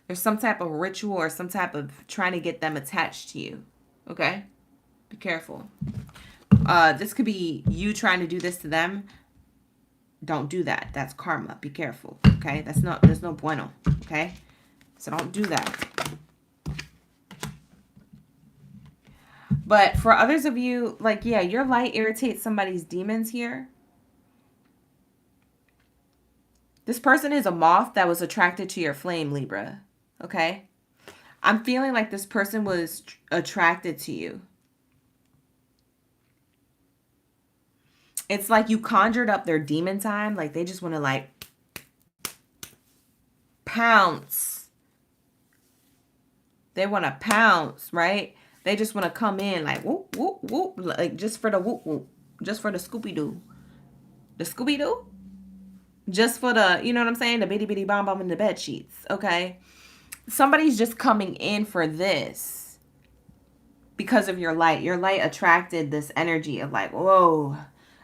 There's some type of ritual or some type of trying to get them attached to you. Okay? Be careful. This could be you trying to do this to them. Don't do that. That's karma. Be careful. Okay? There's no bueno. Okay? So don't do that. But for others of you, like, yeah, your light irritates somebody's demons here. This person is a moth that was attracted to your flame, Libra. Okay? I'm feeling like this person was attracted to you. It's like you conjured up their demon time. Like they just want to like pounce. They want to pounce, right? They just want to come in like whoop, whoop, whoop. Like just for the whoop, whoop. Just for the Scooby-Doo. The Scooby-Doo? Just for the, you know what I'm saying? The bitty bitty bomb bomb in the bed sheets. Okay? Somebody's just coming in for this because of your light. Your light attracted this energy of like, whoa,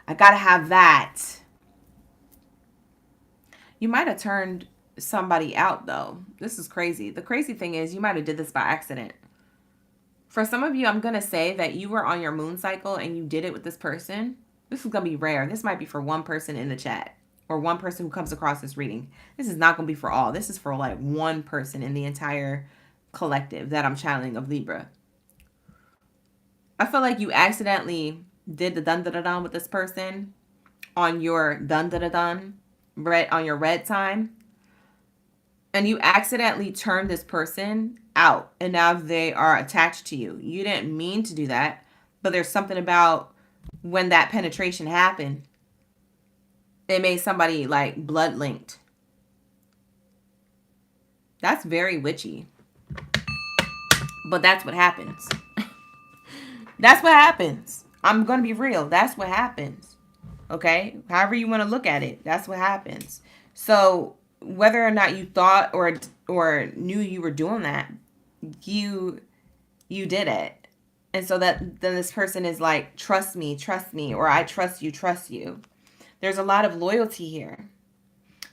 I gotta have that. You might have turned somebody out, though. This is crazy. The crazy thing is you might have did this by accident. For some of you, I'm going to say that you were on your moon cycle and you did it with this person. This is going to be rare. This might be for one person in the chat or one person who comes across this reading. This is not going to be for all. This is for like one person in the entire collective that I'm channeling of Libra. I feel like you accidentally did the dun-da-da-dun with this person on your dun-da-da-dun, on your red time. And you accidentally turned this person out and now they are attached to you. You didn't mean to do that, but there's something about when that penetration happened, it made somebody like blood linked. That's very witchy. But that's what happens. That's what happens. I'm going to be real. That's what happens. Okay? However you want to look at it, that's what happens. So whether or not you thought or knew you were doing that, you did it. And so that then this person is like, trust me, or I trust you. There's a lot of loyalty here.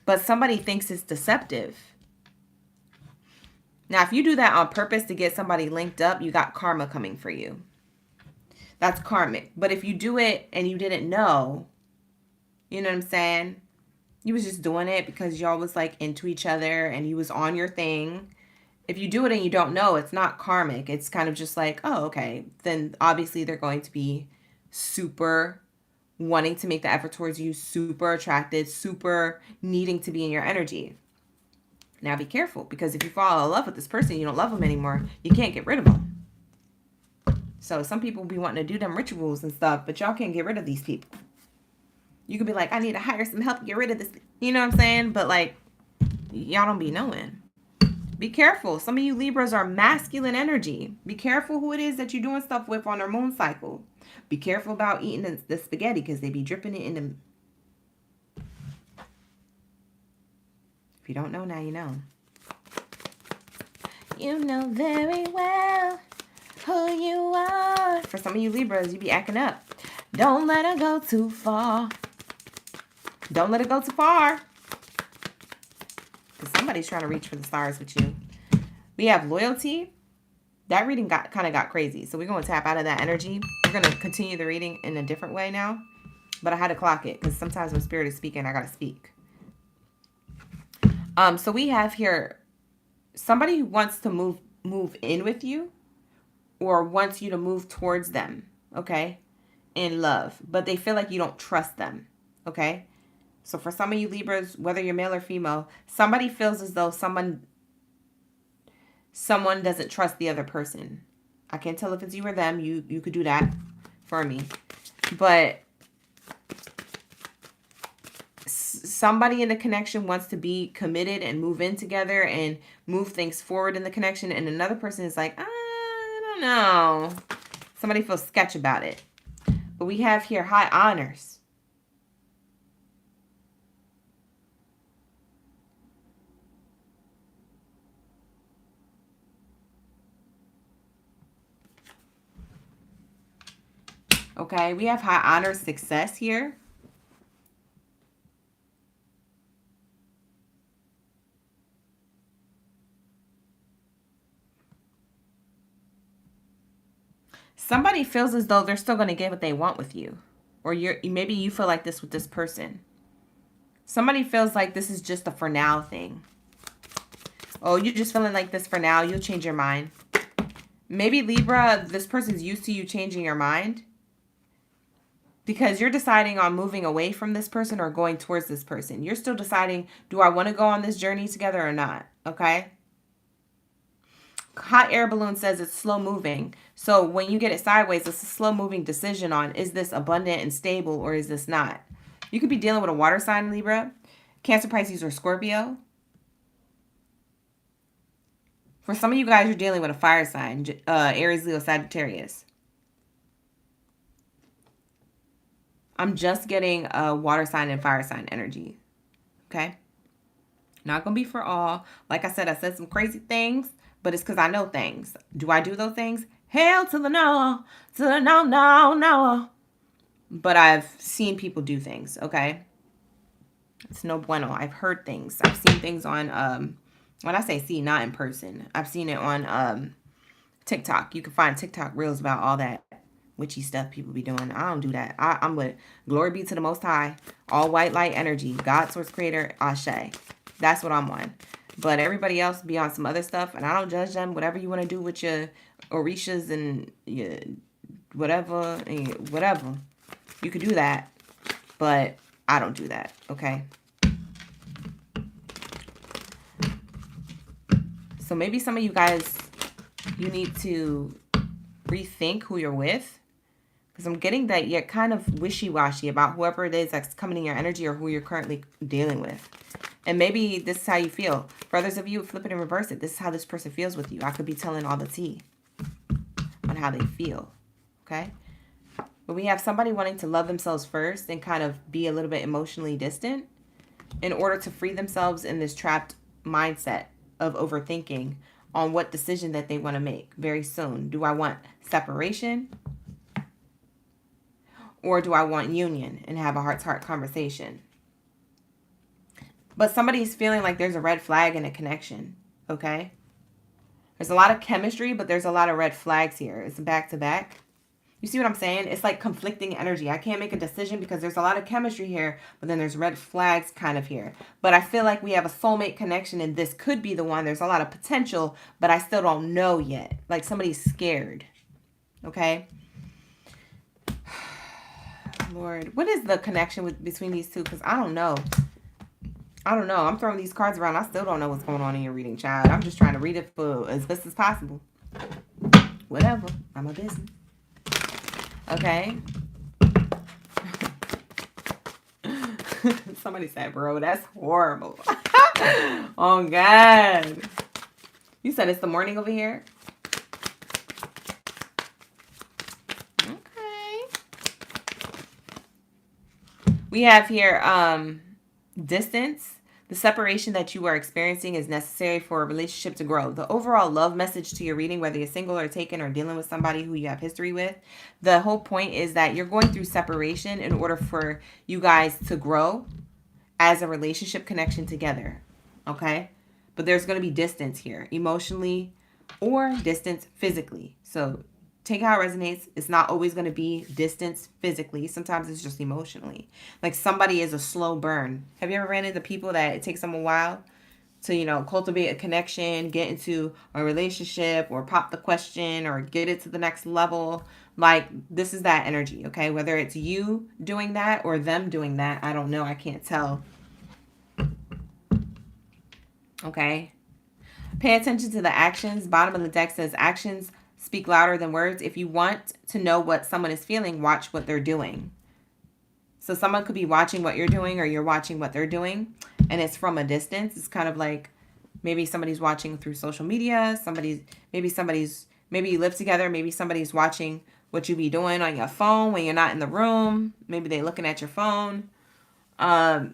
But somebody thinks it's deceptive. Now, if you do that on purpose to get somebody linked up, you got karma coming for you. That's karmic. But if you do it and you didn't know, you know what I'm saying? You was just doing it because y'all was like into each other and you was on your thing. If you do it and you don't know, it's not karmic. It's kind of just like, oh, okay. Then obviously they're going to be super wanting to make the effort towards you, super attracted, super needing to be in your energy. Now be careful, because if you fall in love with this person, you don't love them anymore, you can't get rid of them. So some people be wanting to do them rituals and stuff, but y'all can't get rid of these people. You could be like, I need to hire some help to get rid of this. You know what I'm saying? But like, y'all don't be knowing. Be careful. Some of you Libras are masculine energy. Be careful who it is that you're doing stuff with on their moon cycle. Be careful about eating the spaghetti because they be dripping it in the... If you don't know, now you know. You know very well who you are. For some of you Libras, you be acting up. Don't let her go too far. Don't let it go too far. Because somebody's trying to reach for the stars with you. We have loyalty. That reading kind of got crazy. So we're going to tap out of that energy. We're going to continue the reading in a different way now. But I had to clock it because sometimes when spirit is speaking, I got to speak. So we have here somebody who wants to move in with you or wants you to move towards them, okay, in love. But they feel like you don't trust them, okay? So for some of you Libras, whether you're male or female, somebody feels as though someone doesn't trust the other person. I can't tell if it's you or them. You could do that for me. But somebody in the connection wants to be committed and move in together and move things forward in the connection. And another person is like, I don't know. Somebody feels sketch about it. But we have here high honors. Okay, we have high honor success here. Somebody feels as though they're still going to get what they want with you. Or maybe you feel like this with this person. Somebody feels like this is just a for now thing. Oh, you're just feeling like this for now. You'll change your mind. Maybe Libra, this person's used to you changing your mind. Because you're deciding on moving away from this person or going towards this person. You're still deciding, do I want to go on this journey together or not? Okay? Hot air balloon says it's slow moving. So when you get it sideways, it's a slow moving decision on, is this abundant and stable or is this not? You could be dealing with a water sign, Libra, Cancer, Pisces, or Scorpio. For some of you guys, you're dealing with a fire sign, Aries, Leo, Sagittarius. I'm just getting a water sign and fire sign energy. Okay? Not going to be for all. Like I said some crazy things, but it's because I know things. Do I do those things? Hell to the no. To the no, no, no. But I've seen people do things, okay? It's no bueno. I've heard things. I've seen things on, when I say see, not in person. I've seen it on TikTok. You can find TikTok reels about all that witchy stuff people be doing. I don't do that. I'm with glory be to the Most High. All white light energy. God, source, creator, Ashe. That's what I'm on. But everybody else be on some other stuff. And I don't judge them. Whatever you want to do with your orishas and your whatever. Whatever. You could do that. But I don't do that. Okay? So maybe some of you guys, you need to rethink who you're with. Because I'm getting that you're kind of wishy-washy about whoever it is that's coming in your energy or who you're currently dealing with. And maybe this is how you feel. For others of you, flip it and reverse it. This is how this person feels with you. I could be telling all the tea on how they feel. Okay? But we have somebody wanting to love themselves first and kind of be a little bit emotionally distant in order to free themselves in this trapped mindset of overthinking on what decision that they want to make very soon. Do I want separation? Or do I want union and have a heart-to-heart conversation? But somebody's feeling like there's a red flag in a connection, okay? There's a lot of chemistry, but there's a lot of red flags here. It's back-to-back. You see what I'm saying? It's like conflicting energy. I can't make a decision because there's a lot of chemistry here, but then there's red flags kind of here. But I feel like we have a soulmate connection and this could be the one. There's a lot of potential, but I still don't know yet. Like somebody's scared, okay? Lord, what is the connection between these two? Because I don't know. I don't know. I'm throwing these cards around. I still don't know what's going on in your reading, child. I'm just trying to read it for as best as possible. Whatever. I'm a business. Okay. Somebody said, bro, that's horrible. Oh, God. You said it's the morning over here? We have here distance. The separation that you are experiencing is necessary for a relationship to grow. The overall love message to your reading, whether you're single or taken or dealing with somebody who you have history with, the whole point is that you're going through separation in order for you guys to grow as a relationship connection together. Okay? But there's going to be distance here, emotionally or distance physically. So take how it resonates. It's not always going to be distance physically. Sometimes it's just emotionally. Like somebody is a slow burn. Have you ever ran into people that it takes them a while to, you know, cultivate a connection, get into a relationship or pop the question or get it to the next level? Like this is that energy, okay? Whether it's you doing that or them doing that, I don't know. I can't tell. Okay. Pay attention to the actions. Bottom of the deck says actions speak louder than words. If you want to know what someone is feeling, watch what they're doing. So someone could be watching what you're doing or you're watching what they're doing. And it's from a distance. It's kind of like maybe somebody's watching through social media. Maybe you live together. Maybe somebody's watching what you be doing on your phone when you're not in the room. Maybe they're looking at your phone. Or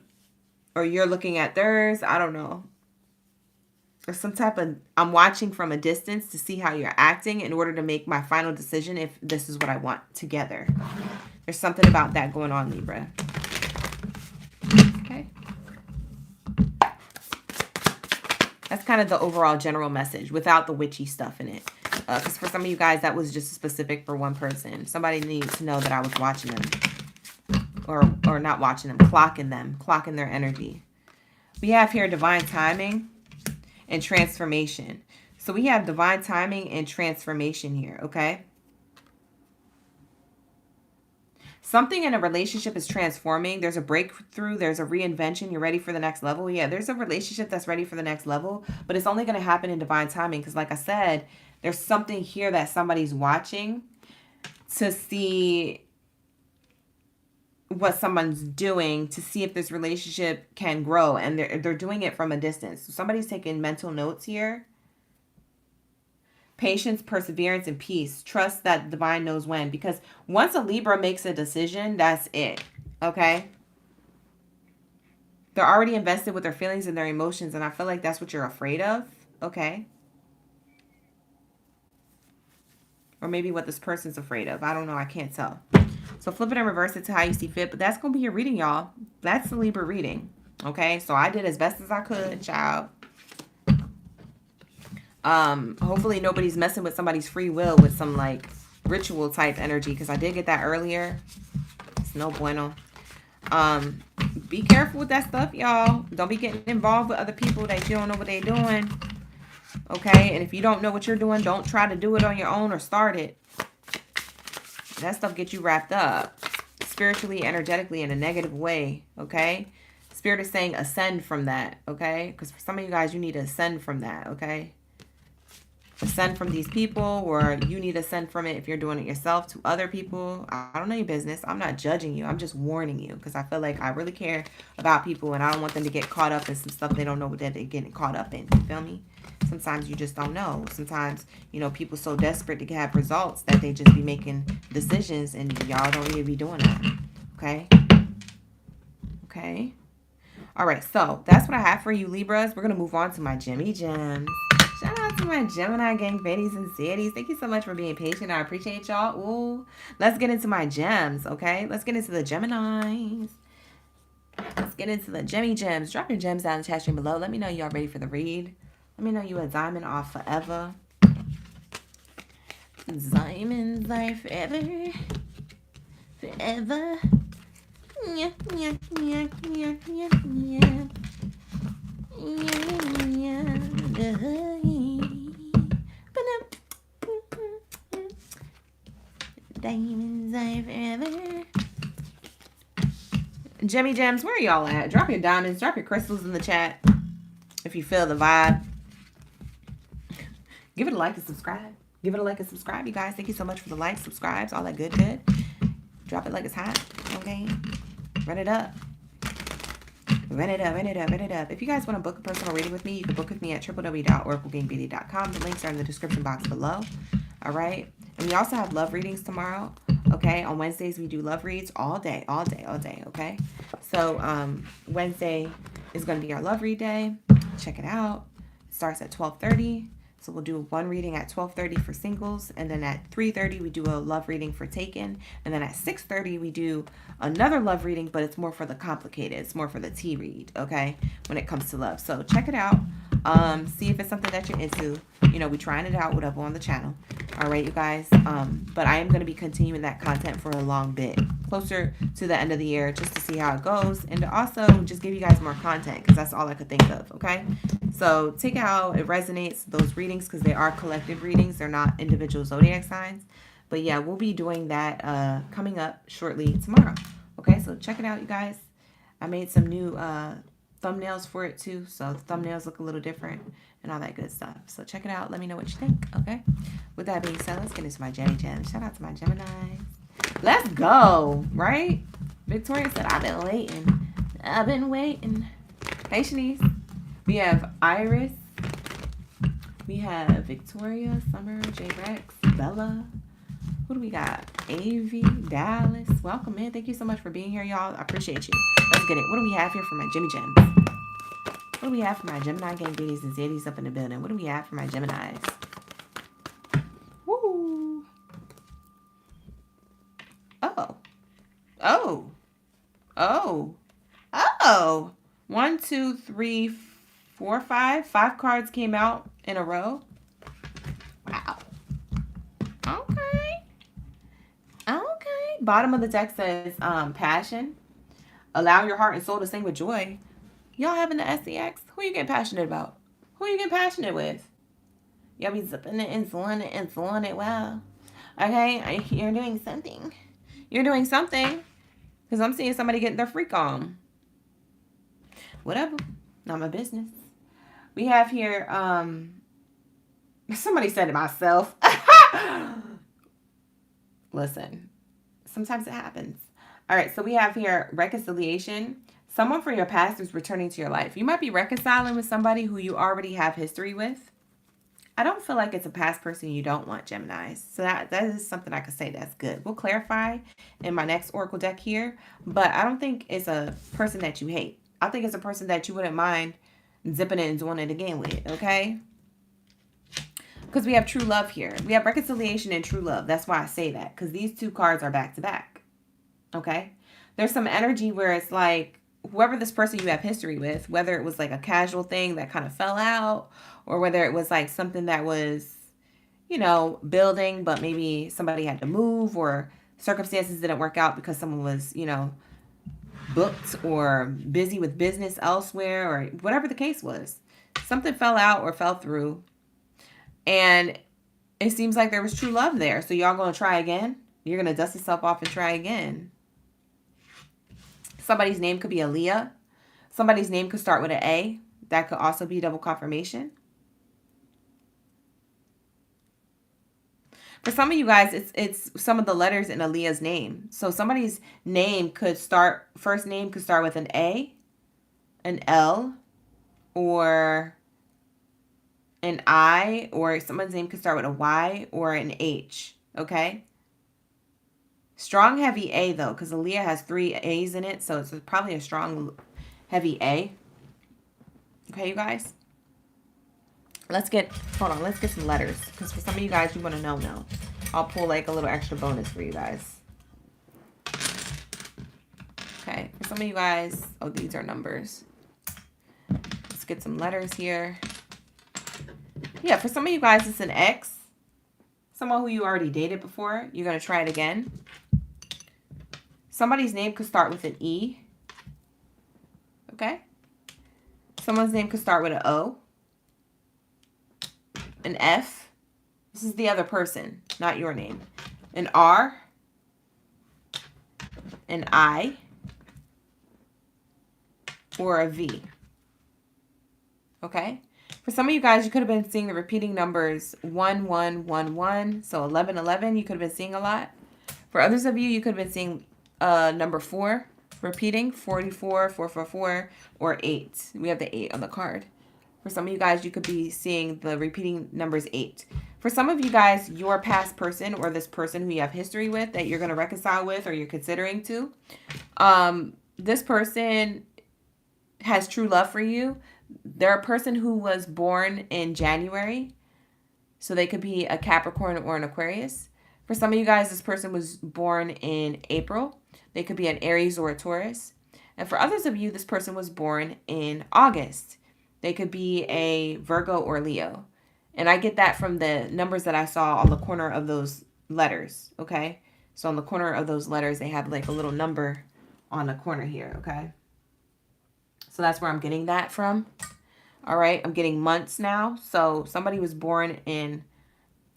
you're looking at theirs. I don't know. Or some type of, I'm watching from a distance to see how you're acting in order to make my final decision if this is what I want together. There's something about that going on, Libra. Okay. That's kind of the overall general message without the witchy stuff in it. Because for some of you guys, that was just specific for one person. Somebody needs to know that I was watching them. Or not watching them, clocking their energy. We have here divine timing and transformation. So we have divine timing and transformation here, okay? Something in a relationship is transforming. There's a breakthrough. There's a reinvention. You're ready for the next level. Yeah, there's a relationship that's ready for the next level, but it's only going to happen in divine timing because like I said, there's something here that somebody's watching to see what someone's doing to see if this relationship can grow, and they're doing it from a distance. So somebody's taking mental notes here. Patience, perseverance, and peace. Trust that the divine knows when, because once a Libra makes a decision, that's it. Okay? They're already invested with their feelings and their emotions, and I feel like that's what you're afraid of. Okay? Or maybe what this person's afraid of. I don't know. I can't tell. So flip it and reverse it to how you see fit. But that's going to be your reading, y'all. That's the Libra reading. Okay, so I did as best as I could, child. Hopefully nobody's messing with somebody's free will with some like ritual type energy, because I did get that earlier. It's no bueno. Be careful with that stuff, y'all. Don't be getting involved with other people that you don't know what they're doing. Okay, and if you don't know what you're doing, don't try to do it on your own or start it. That stuff gets you wrapped up spiritually, energetically, in a negative way. Okay, Spirit is saying ascend from that. Okay, because for some of you guys, you need to ascend from that. Okay, ascend from these people, or you need to ascend from it if you're doing it yourself to other people. I don't know your business. I'm not judging you. I'm just warning you, because I feel like I really care about people, and I don't want them to get caught up in some stuff they don't know what they're getting caught up in. You feel me? Sometimes you just don't know. Sometimes, you know, people so desperate to have results that they just be making decisions, and y'all don't need to be doing that. Okay? Okay? All right, so that's what I have for you, Libras. We're going to move on to my Gemmy Gems. Shout out to my Gemini gang baddies and Zaddies. Thank you so much for being patient. I appreciate y'all. Ooh, let's get into my gems, okay? Let's get into the Geminis. Let's get into the Gemmy Gems. Drop your gems down in the chat stream below. Let me know y'all ready for the read. Let me know you a diamond off forever. Diamonds are forever. Forever. Yeah, yeah, yeah, yeah, yeah, yeah. Diamonds are forever. Gemmy Gems, where are y'all at? Drop your diamonds, drop your crystals in the chat if you feel the vibe. Give it a like and subscribe. Give it a like and subscribe, you guys. Thank you so much for the likes, subscribes, all that good. Drop it like it's hot, okay? Run it up. Run it up, run it up, run it up. If you guys want to book a personal reading with me, you can book with me at www.OracleGangBaddie.com. The links are in the description box below. All right? And we also have love readings tomorrow. Okay? On Wednesdays, we do love reads all day, all day, all day. Okay? So, Wednesday is going to be our love read day. Check it out. It starts at 12:30. So we'll do one reading at 12:30 for singles, and then at 3:30 we do a love reading for taken, and then at 6:30 we do another love reading, but it's more for the complicated. It's more for the tea read, okay, when it comes to love. So check it out. See if it's something that you're into. You know, we're trying it out, whatever, on the channel. All right, you guys. But I am going to be continuing that content for a long bit, closer to the end of the year, just to see how it goes, and to also just give you guys more content, because that's all I could think of, okay? So take out, it resonates, those readings, because they are collective readings. They're not individual zodiac signs. But yeah, we'll be doing that coming up shortly tomorrow. Okay, so check it out, you guys. I made some new thumbnails for it too, so the thumbnails look a little different and all that good stuff. So check it out. Let me know what you think, okay? With that being said, let's get into my Gemmy Gems. Shout out to my Geminis. Let's go, right? Victoria said, I've been waiting. I've been waiting. Hey, Shanice. We have Iris. We have Victoria, Summer, J-Rex, Bella. Who do we got? Avi, Dallas. Welcome in. Thank you so much for being here, y'all. I appreciate you. Let's get it. What do we have here for my Gemmy Gems? What do we have for my Gemini gang baddies and Zaddies up in the building? What do we have for my Geminis? Woo! Oh. Oh. Oh. Oh. 1, 2, 3, 4, 5. 5 cards came out in a row. Wow. Okay. Okay. Bottom of the deck says passion. Allow your heart and soul to sing with joy. Y'all having the SCX? Who you getting passionate about? Who you getting passionate with? Y'all be zipping it and slowing it and slowing it. Wow. Okay. You're doing something. You're doing something. Because I'm seeing somebody getting their freak on. Whatever. Not my business. We have here, somebody said it myself. Listen, sometimes it happens. All right, so we have here reconciliation. Someone from your past is returning to your life. You might be reconciling with somebody who you already have history with. I don't feel like it's a past person you don't want, Geminis. So that is something I could say that's good. We'll clarify in my next Oracle deck here. But I don't think it's a person that you hate. I think it's a person that you wouldn't mind zipping it and doing it again with, okay? Because we have true love here. We have reconciliation and true love. That's why I say that. Because these two cards are back to back. Okay? There's some energy where it's like, whoever this person you have history with, whether it was like a casual thing that kind of fell out, or whether it was like something that was, you know, building, but maybe somebody had to move, or circumstances didn't work out because someone was, you know, booked or busy with business elsewhere, or whatever the case was. Something fell out or fell through, and it seems like there was true love there. So y'all gonna try again? You're gonna dust yourself off and try again. Somebody's name could be Aaliyah. Somebody's name could start with an A. That could also be double confirmation. For some of you guys, it's some of the letters in Aaliyah's name. So somebody's name could start, first name could start with an A, an L, or an I, or someone's name could start with a Y or an H, okay? Strong, heavy A, though, because Aaliyah has 3 A's in it, so it's probably a strong, heavy A. Okay, you guys? Let's get some letters, because for some of you guys, you want to know now. I'll pull like a little extra bonus for you guys. Okay, for some of you guys, oh, these are numbers. Let's get some letters here. Yeah, for some of you guys, it's an X. Someone who you already dated before. You're going to try it again. Somebody's name could start with an E. Okay? Someone's name could start with an O. An F. This is the other person, not your name. An R. An I. Or a V. Okay? For some of you guys, you could have been seeing the repeating numbers 1, 1, 1, 1. So 11, 11, you could have been seeing a lot. For others of you, you could have been seeing number 4 repeating, 44, 444, or 8. We have the 8 on the card. For some of you guys, you could be seeing the repeating numbers 8. For some of you guys, your past person or this person who you have history with that you're going to reconcile with or you're considering to, this person has true love for you. They're a person who was born in January. So they could be a Capricorn or an Aquarius. For some of you guys, this person was born in April. They could be an Aries or a Taurus. And for others of you, this person was born in August. They could be a Virgo or Leo. And I get that from the numbers that I saw on the corner of those letters, okay? So on the corner of those letters, they have like a little number on the corner here, okay? So that's where I'm getting that from. All right, I'm getting months now. So somebody was born in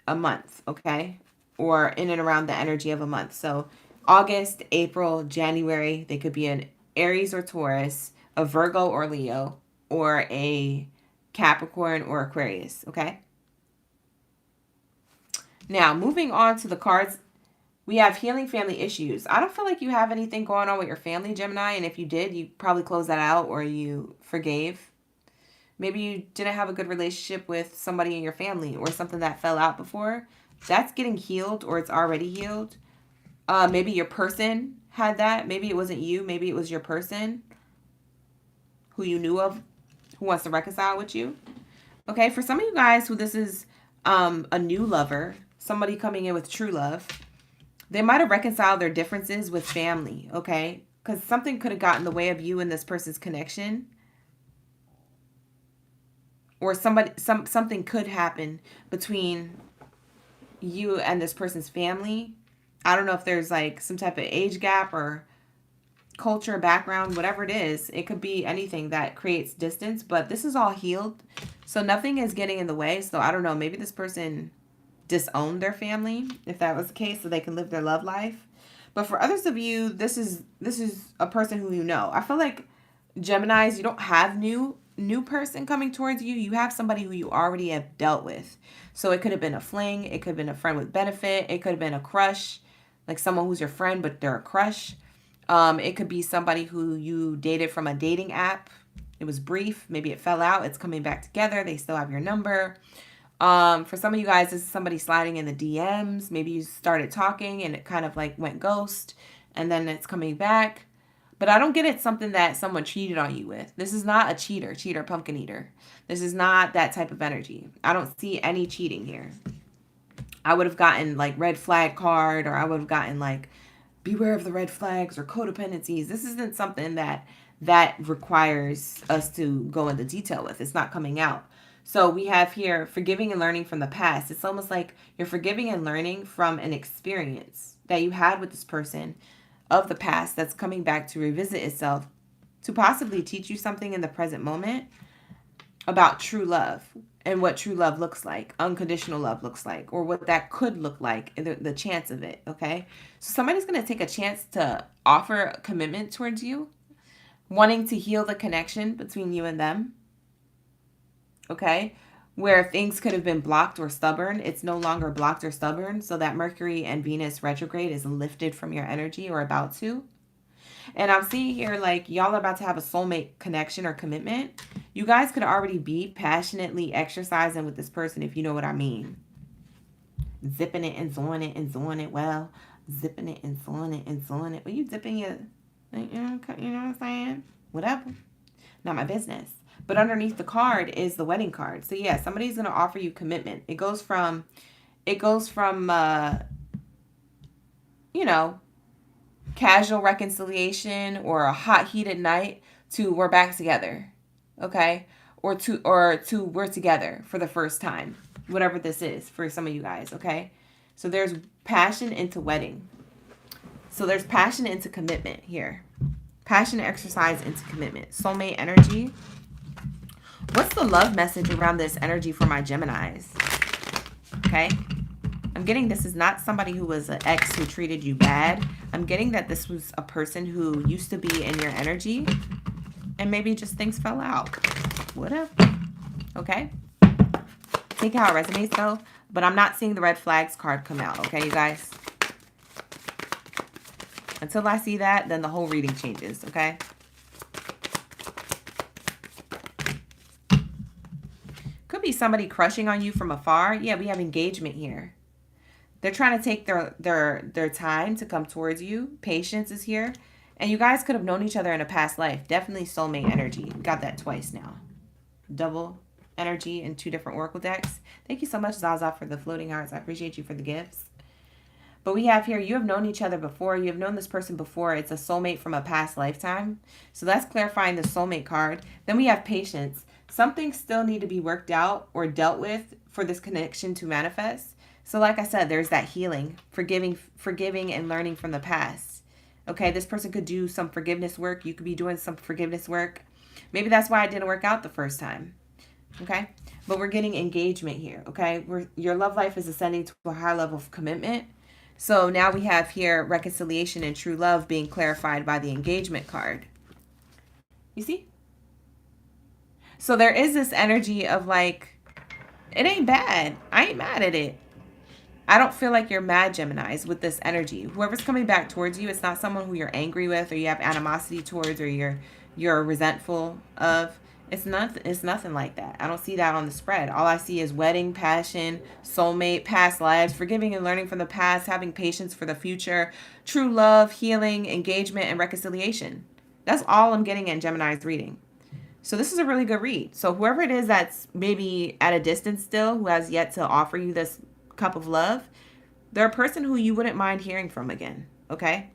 a month, okay? Or in and around the energy of a month. So August, April, January, they could be an Aries or Taurus, a Virgo or Leo, or a Capricorn or Aquarius, okay? Now, moving on to the cards, we have healing family issues. I don't feel like you have anything going on with your family, Gemini, and if you did, you probably closed that out or you forgave. Maybe you didn't have a good relationship with somebody in your family or something that fell out before. That's getting healed or it's already healed. Maybe your person had that. Maybe it wasn't you. Maybe it was your person who you knew of who wants to reconcile with you. Okay, for some of you guys who this is a new lover, somebody coming in with true love, they might have reconciled their differences with family, okay? Because something could have gotten in the way of you and this person's connection. Or something could happen between you and this person's family. I don't know if there's like some type of age gap or culture, background, whatever it is. It could be anything that creates distance, but this is all healed. So nothing is getting in the way. So I don't know, maybe this person disowned their family, if that was the case, so they can live their love life. But for others of you, this is a person who you know. I feel like Geminis, you don't have new person coming towards you. You have somebody who you already have dealt with. So it could have been a fling. It could have been a friend with benefit. It could have been a crush, like someone who's your friend, but they're a crush. It could be somebody who you dated from a dating app. It was brief. Maybe it fell out. It's coming back together. They still have your number. For some of you guys, this is somebody sliding in the DMs. Maybe you started talking and it kind of like went ghost and then it's coming back. But I don't get it something that someone cheated on you with. This is not a cheater, pumpkin eater. This is not that type of energy. I don't see any cheating here. I would have gotten like red flag card, or I would have gotten like beware of the red flags or codependencies. This isn't something that that requires us to go into detail with. It's not coming out. So we have here forgiving and learning from the past. It's almost like you're forgiving and learning from an experience that you had with this person of the past that's coming back to revisit itself to possibly teach you something in the present moment about true love and what true love looks like, unconditional love looks like, or what that could look like, the chance of it, okay? So somebody's going to take a chance to offer a commitment towards you, wanting to heal the connection between you and them, okay? Where things could have been blocked or stubborn, it's no longer blocked or stubborn, so that Mercury and Venus retrograde is lifted from your energy or about to. And I'm seeing here like y'all are about to have a soulmate connection or commitment. You guys could already be passionately exercising with this person, if you know what I mean. Zipping it and zoing it and zoing it well. Zipping it and zoing it and zoing it. Well, you zipping your, you know what I'm saying? Whatever. Not my business. But underneath the card is the wedding card. So yeah, somebody's going to offer you commitment. It goes from, you know, casual reconciliation or a hot heated night to we're back together, okay? Or to we're together for the first time, whatever this is for some of you guys, okay? So there's passion into wedding. So there's passion into commitment here. Passion exercise into commitment. Soulmate energy. What's the love message around this energy for my Geminis? Okay? I'm getting this is not somebody who was an ex who treated you bad. I'm getting that this was a person who used to be in your energy and maybe just things fell out. Whatever. Okay? Take how it resonates though, but I'm not seeing the red flags card come out. Okay, you guys? Until I see that, then the whole reading changes. Okay? Could be somebody crushing on you from afar. Yeah, we have engagement here. They're trying to take their time to come towards you. Patience is here. And you guys could have known each other in a past life. Definitely soulmate energy. Got that twice now. Double energy in 2 different oracle decks. Thank you so much, Zaza, for the floating hearts. I appreciate you for the gifts. But we have here, you have known each other before. You have known this person before. It's a soulmate from a past lifetime. So that's clarifying the soulmate card. Then we have patience. Something still need to be worked out or dealt with for this connection to manifest. So like I said, there's that healing, forgiving and learning from the past. Okay, this person could do some forgiveness work. You could be doing some forgiveness work. Maybe that's why it didn't work out the first time. Okay, but we're getting engagement here. Okay, your love life is ascending to a high level of commitment. So now we have here reconciliation and true love being clarified by the engagement card. You see? So there is this energy of like, it ain't bad. I ain't mad at it. I don't feel like you're mad, Geminis, with this energy. Whoever's coming back towards you, it's not someone who you're angry with or you have animosity towards or you're resentful of. It's nothing like that. I don't see that on the spread. All I see is wedding, passion, soulmate, past lives, forgiving and learning from the past, having patience for the future, true love, healing, engagement, and reconciliation. That's all I'm getting in Gemini's reading. So this is a really good read. So whoever it is that's maybe at a distance still, who has yet to offer you this cup of love, they're a person who you wouldn't mind hearing from again, okay?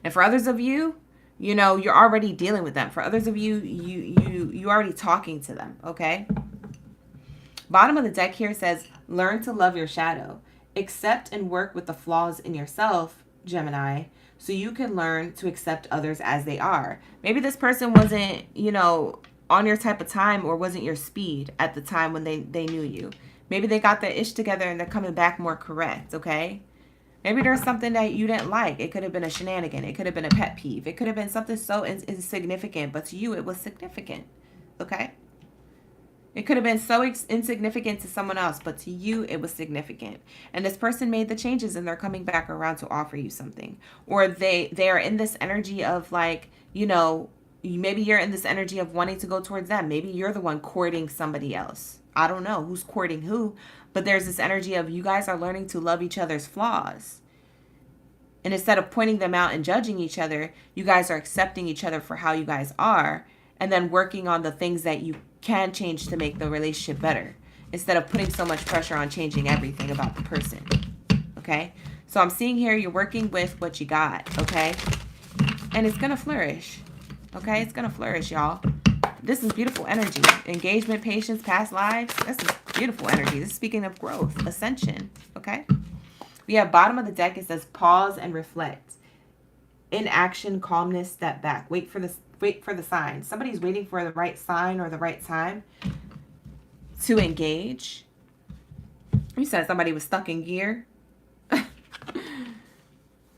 And for others of you, you know, you're already dealing with them. For others of you, you already talking to them, okay? Bottom of the deck here says, learn to love your shadow. Accept and work with the flaws in yourself, Gemini, so you can learn to accept others as they are. Maybe this person wasn't, you know, on your type of time or wasn't your speed at the time when they knew you. Maybe they got their ish together and they're coming back more correct, okay? Maybe there's something that you didn't like. It could have been a shenanigan. It could have been a pet peeve. It could have been something so insignificant, but to you it was significant, okay? It could have been so insignificant to someone else, but to you it was significant. And this person made the changes and they're coming back around to offer you something. Or they are in this energy of like, you know, maybe you're in this energy of wanting to go towards them. Maybe you're the one courting somebody else. I don't know who's courting who, but there's this energy of you guys are learning to love each other's flaws. And instead of pointing them out and judging each other, you guys are accepting each other for how you guys are and then working on the things that you can change to make the relationship better instead of putting so much pressure on changing everything about the person. Okay? So I'm seeing here you're working with what you got, okay? And it's going to flourish. Okay, it's going to flourish, y'all. This is beautiful energy. Engagement, patience, past lives. This is beautiful energy. This is speaking of growth, ascension. Okay. We have bottom of the deck. It says pause and reflect. In action, calmness, step back. Wait for the sign. Somebody's waiting for the right sign or the right time to engage. You said somebody was stuck in gear.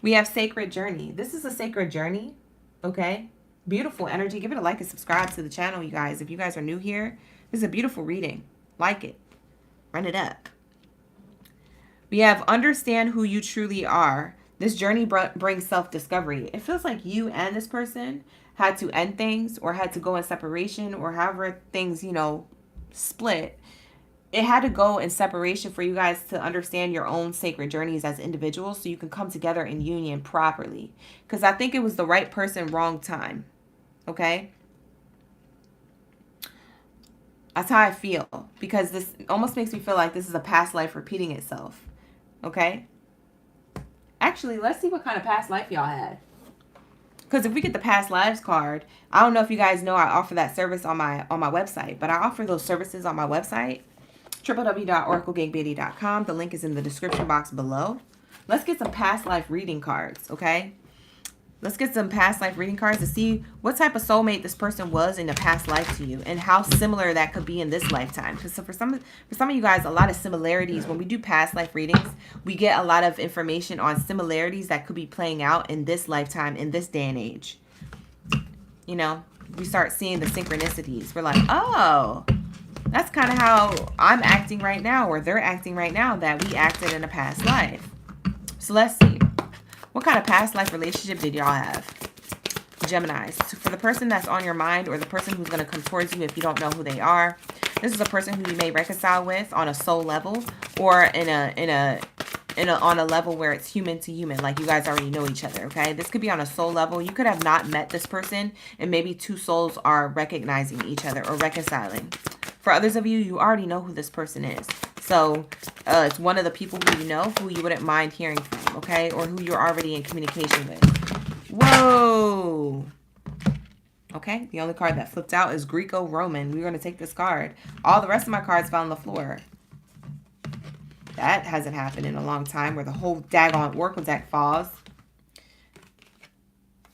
We have sacred journey. This is a sacred journey. Okay. Beautiful energy. Give it a like and subscribe to the channel, you guys. If you guys are new here, this is a beautiful reading. Like it. Run it up. We have understand who you truly are. This journey brings self-discovery. It feels like you and this person had to end things or had to go in separation or however things, you know, split. It had to go in separation for you guys to understand your own sacred journeys as individuals so you can come together in union properly. Because I think it was the right person, wrong time. Okay? That's how I feel. Because this almost makes me feel like this is a past life repeating itself. Okay? Actually, let's see what kind of past life y'all had. Because if we get the past lives card, I don't know if you guys know I offer that service on my website. But I offer those services on my website. www.OracleGangBaddie.com. The link is in the description box below. Let's get some past life reading cards, okay? Let's get some past life reading cards to see what type of soulmate this person was in a past life to you and how similar that could be in this lifetime. Because for some of you guys, a lot of similarities. When we do past life readings, we get a lot of information on similarities that could be playing out in this lifetime, in this day and age. You know, we start seeing the synchronicities. We're like, oh, that's kind of how I'm acting right now, or they're acting right now, that we acted in a past life. So let's see. What kind of past life relationship did y'all have? Geminis. So for the person that's on your mind, or the person who's going to come towards you if you don't know who they are, this is a person who you may reconcile with on a soul level, or on a level where it's human to human, like you guys already know each other, okay? This could be on a soul level. You could have not met this person, and maybe two souls are recognizing each other or reconciling. For others of you, you already know who this person is. So it's one of the people who you know, who you wouldn't mind hearing from, okay? Or who you're already in communication with. Whoa! Okay, the only card that flipped out is Greco-Roman. We're going to take this card. All the rest of my cards fell on the floor. That hasn't happened in a long time, where the whole daggone Oracle deck falls.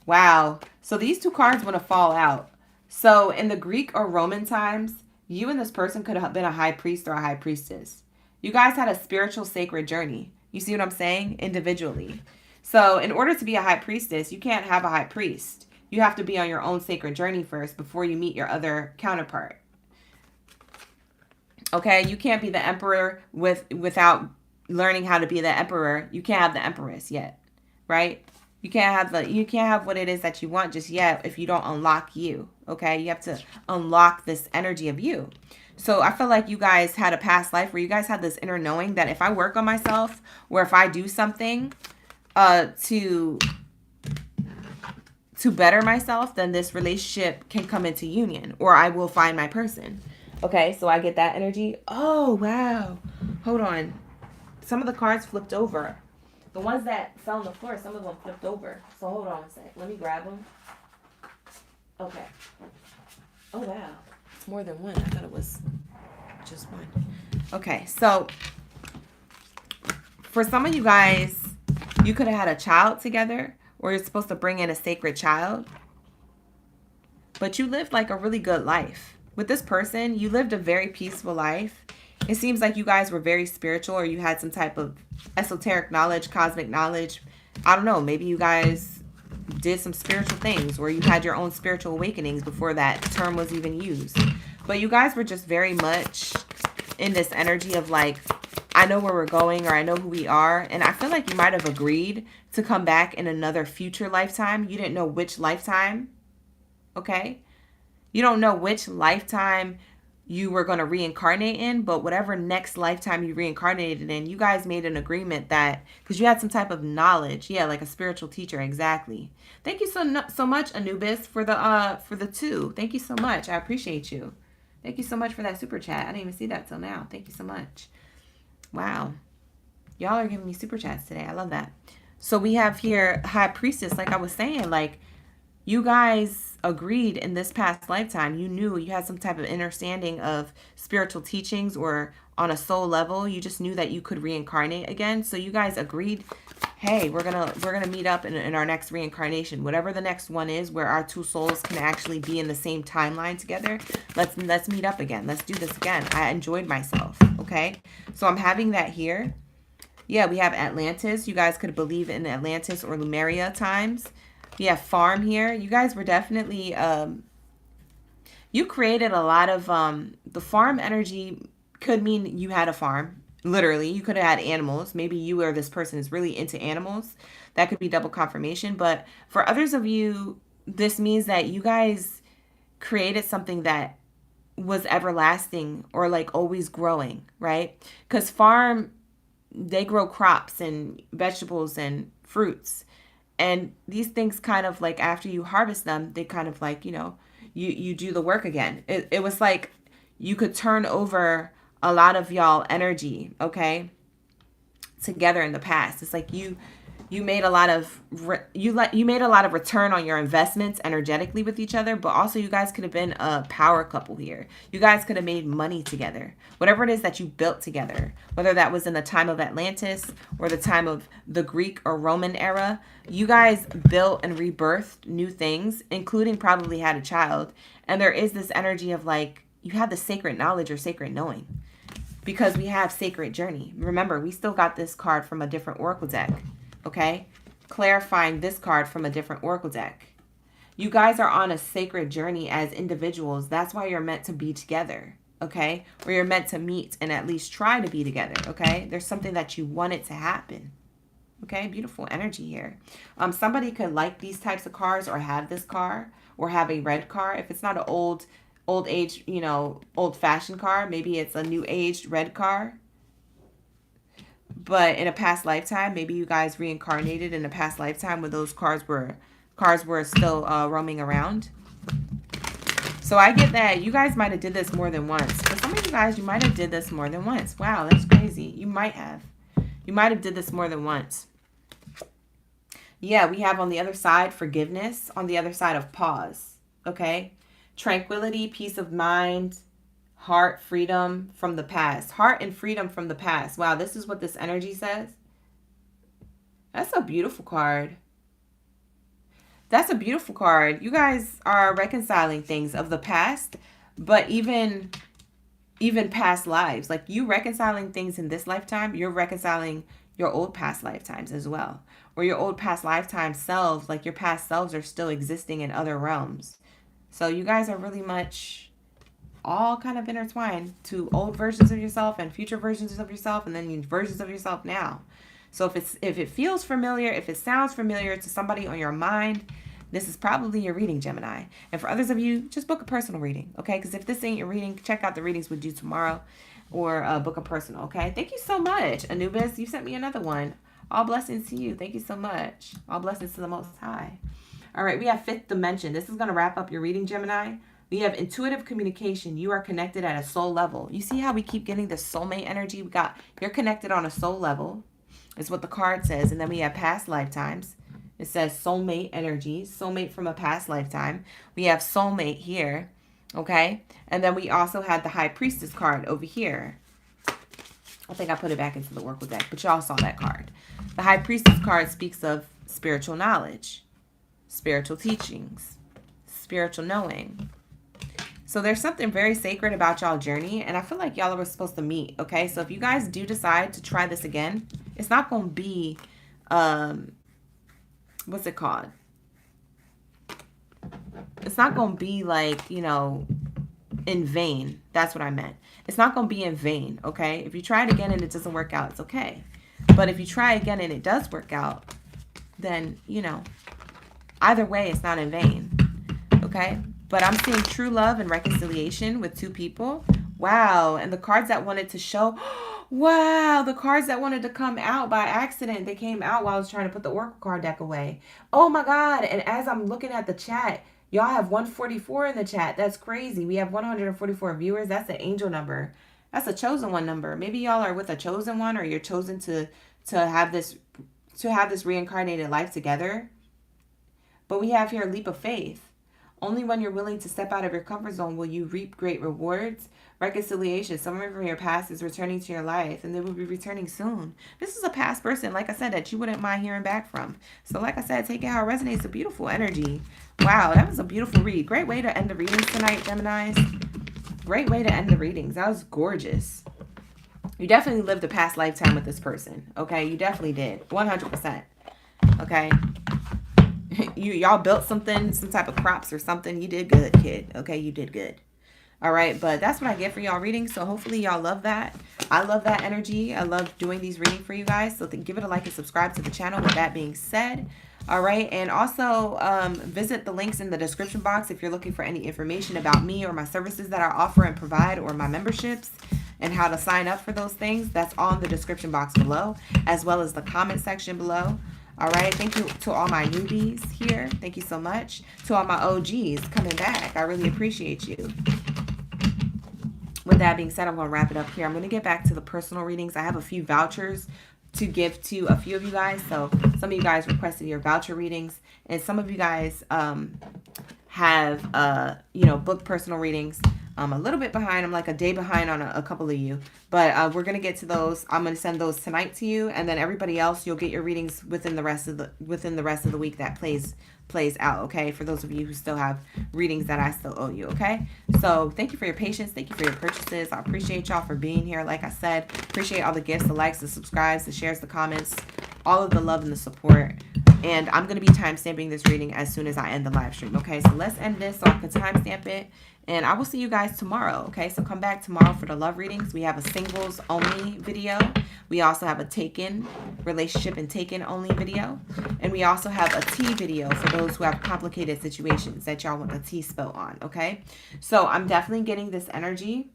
Wow. So these two cards want to fall out. So in the Greek or Roman times, you and this person could have been a high priest or a high priestess. You guys had a spiritual sacred journey. You see what I'm saying? Individually. So in order to be a high priestess, you can't have a high priest. You have to be on your own sacred journey first before you meet your other counterpart. Okay? You can't be the emperor without learning how to be the emperor. You can't have the empress yet. Right? You can't have what it is that you want just yet if you don't unlock you. Okay? You have to unlock this energy of you. So I feel like you guys had a past life where you guys had this inner knowing that if I work on myself, or if I do something to better myself, then this relationship can come into union, or I will find my person. Okay, so I get that energy. Oh, wow. Hold on. Some of the cards flipped over. The ones that fell on the floor, some of them flipped over. So hold on a sec. Let me grab them. Okay. Oh, wow. It's more than one. I thought it was just one. Okay, so for some of you guys, you could have had a child together, or you're supposed to bring in a sacred child. But you lived like a really good life. With this person, you lived a very peaceful life. It seems like you guys were very spiritual, or you had some type of esoteric knowledge, cosmic knowledge. I don't know. Maybe you guys did some spiritual things, or you had your own spiritual awakenings before that term was even used. But you guys were just very much in this energy of like, I know where we're going, or I know who we are. And I feel like you might have agreed to come back in another future lifetime. You didn't know which lifetime. Okay? You don't know which lifetime you were going to reincarnate in, but whatever next lifetime you reincarnated in, you guys made an agreement that, because you had some type of knowledge. Yeah, like a spiritual teacher. Exactly. Thank you so much, Anubis, for the 2. Thank you so much. I appreciate you. Thank you so much for that super chat. I didn't even see that till now. Thank you so much. Wow. Y'all are giving me super chats today. I love that. So we have here High Priestess, like I was saying, like you guys agreed in this past lifetime. You knew you had some type of understanding of spiritual teachings, or on a soul level, you just knew that you could reincarnate again. So you guys agreed, hey, we're gonna meet up in our next reincarnation, whatever the next one is, where our two souls can actually be in the same timeline together. Let's meet up again. Let's do this again. I enjoyed myself. Okay, so I'm having that here. Yeah, we have Atlantis. You guys could believe in Atlantis or Lemuria times. We have farm here. You guys were definitely you created a lot of the farm energy. Could mean you had a farm. Literally, you could have had animals. Maybe you or this person is really into animals. That could be double confirmation. But for others of you, this means that you guys created something that was everlasting, or like always growing, right? Because farm, they grow crops and vegetables and fruits. And these things kind of like, after you harvest them, they kind of like, you know, you do the work again. It was like you could turn over a lot of y'all energy, okay, together in the past. It's like you made a lot of you made a lot of return on your investments energetically with each other, but also you guys could have been a power couple here. You guys could have made money together. Whatever it is that you built together, whether that was in the time of Atlantis or the time of the Greek or Roman era, you guys built and rebirthed new things, including probably had a child. And there is this energy of like, you have the sacred knowledge or sacred knowing, because we have sacred journey. Remember, we still got this card from a different oracle deck, okay? Clarifying this card from a different oracle deck. You guys are on a sacred journey as individuals. That's why you're meant to be together, okay? Or you're meant to meet and at least try to be together, okay? There's something that you want it to happen, okay? Beautiful energy here. Somebody could like these types of cards or have this card or have a red card. If it's not an old age, you know, old-fashioned car, maybe it's a new aged red car. But in a past lifetime, maybe you guys reincarnated in a past lifetime when those cars were still roaming around. So I get that you guys might have did this more than once. For some of you guys, you might have did this more than once. Wow, that's crazy. You might have did this more than once. Yeah, we have on the other side forgiveness, on the other side of pause, okay? Tranquility, peace of mind, heart, freedom from the past. Heart and freedom from the past. Wow, this is what this energy says. That's a beautiful card. That's a beautiful card. You guys are reconciling things of the past, but even past lives. Like, you reconciling things in this lifetime, you're reconciling your old past lifetimes as well. Or your old past lifetime selves, like your past selves are still existing in other realms. So you guys are really much all kind of intertwined to old versions of yourself and future versions of yourself, and then versions of yourself now. So if it feels familiar, if it sounds familiar to somebody on your mind, this is probably your reading, Gemini. And for others of you, just book a personal reading, okay? Because if this ain't your reading, check out the readings we do tomorrow, or book a personal, okay? Thank you so much, Anubis. You sent me another one. All blessings to you. Thank you so much. All blessings to the Most High. All right, we have fifth dimension. This is going to wrap up your reading, Gemini. We have intuitive communication. You are connected at a soul level. You see how we keep getting this soulmate energy? We got, you're connected on a soul level, is what the card says. And then we have past lifetimes. It says soulmate energy, soulmate from a past lifetime. We have soulmate here, okay? And then we also had the High Priestess card over here. I think I put it back into the Oracle deck, but y'all saw that card. The High Priestess card speaks of spiritual knowledge, spiritual teachings, spiritual knowing. So there's something very sacred about y'all journey, and I feel like y'all are supposed to meet, okay? So if you guys do decide to try this again, it's not going to be, what's it called? It's not going to be like, you know, in vain. That's what I meant. It's not going to be in vain, okay? If you try it again and it doesn't work out, it's okay. But if you try again and it does work out, then, you know, either way, it's not in vain, okay? But I'm seeing true love and reconciliation with two people. Wow. And the cards that wanted to show, wow, the cards that wanted to come out by accident, they came out while I was trying to put the Oracle card deck away. Oh my God. And as I'm looking at the chat, y'all have 144 in the chat. That's crazy. We have 144 viewers. That's an angel number. That's a chosen one number. Maybe y'all are with a chosen one, or you're chosen to have this reincarnated life together. But we have here a leap of faith. Only when you're willing to step out of your comfort zone will you reap great rewards. Reconciliation. Someone from your past is returning to your life, and they will be returning soon. This is a past person, like I said, that you wouldn't mind hearing back from. So like I said, take it how it resonates. A beautiful energy. Wow, that was a beautiful read. Great way to end the readings tonight, Geminis. Great way to end the readings. That was gorgeous. You definitely lived a past lifetime with this person. Okay, you definitely did. 100%. Okay. Y'all built something, some type of crops or something. You did good, kid. Okay, you did good. All right, but that's what I get for y'all readings. So hopefully y'all love that. I love that energy. I love doing these readings for you guys. So give it a like and subscribe to the channel. With that being said, all right, and also visit the links in the description box if you're looking for any information about me or my services that I offer and provide, or my memberships and how to sign up for those things. That's all in the description box below, as well as the comment section below. All right, thank you to all my newbies here. Thank you so much. To all my OGs coming back, I really appreciate you. With that being said, I'm going to wrap it up here. I'm going to get back to the personal readings. I have a few vouchers to give to a few of you guys. So some of you guys requested your voucher readings, and some of you guys have booked personal readings. I'm a little bit behind. I'm like a day behind on a couple of you, but we're going to get to those. I'm going to send those tonight to you, and then everybody else, you'll get your readings within the rest of the week that plays out. Okay, for those of you who still have readings that I still owe you. Okay, so thank you for your patience. Thank you for your purchases. I appreciate y'all for being here. Like I said, appreciate all the gifts, the likes, the subscribes, the shares, the comments, all of the love and the support. And I'm going to be timestamping this reading as soon as I end the live stream. Okay, so let's end this so I can timestamp it. And I will see you guys tomorrow. Okay, so come back tomorrow for the love readings. We have a singles only video. We also have a taken, relationship and taken only video. And we also have a tea video for those who have complicated situations that y'all want a tea spill on. Okay, so I'm definitely getting this energy.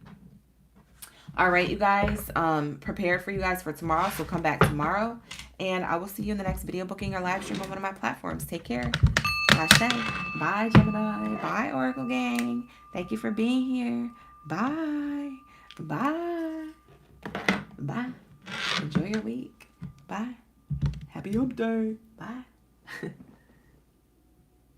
All right, you guys, prepared for you guys for tomorrow. So come back tomorrow. And I will see you in the next video booking or live stream on one of my platforms. Take care. Bye, Gemini. Bye, Oracle Gang. Thank you for being here. Bye. Bye. Bye. Enjoy your week. Bye. Happy hump day. Bye.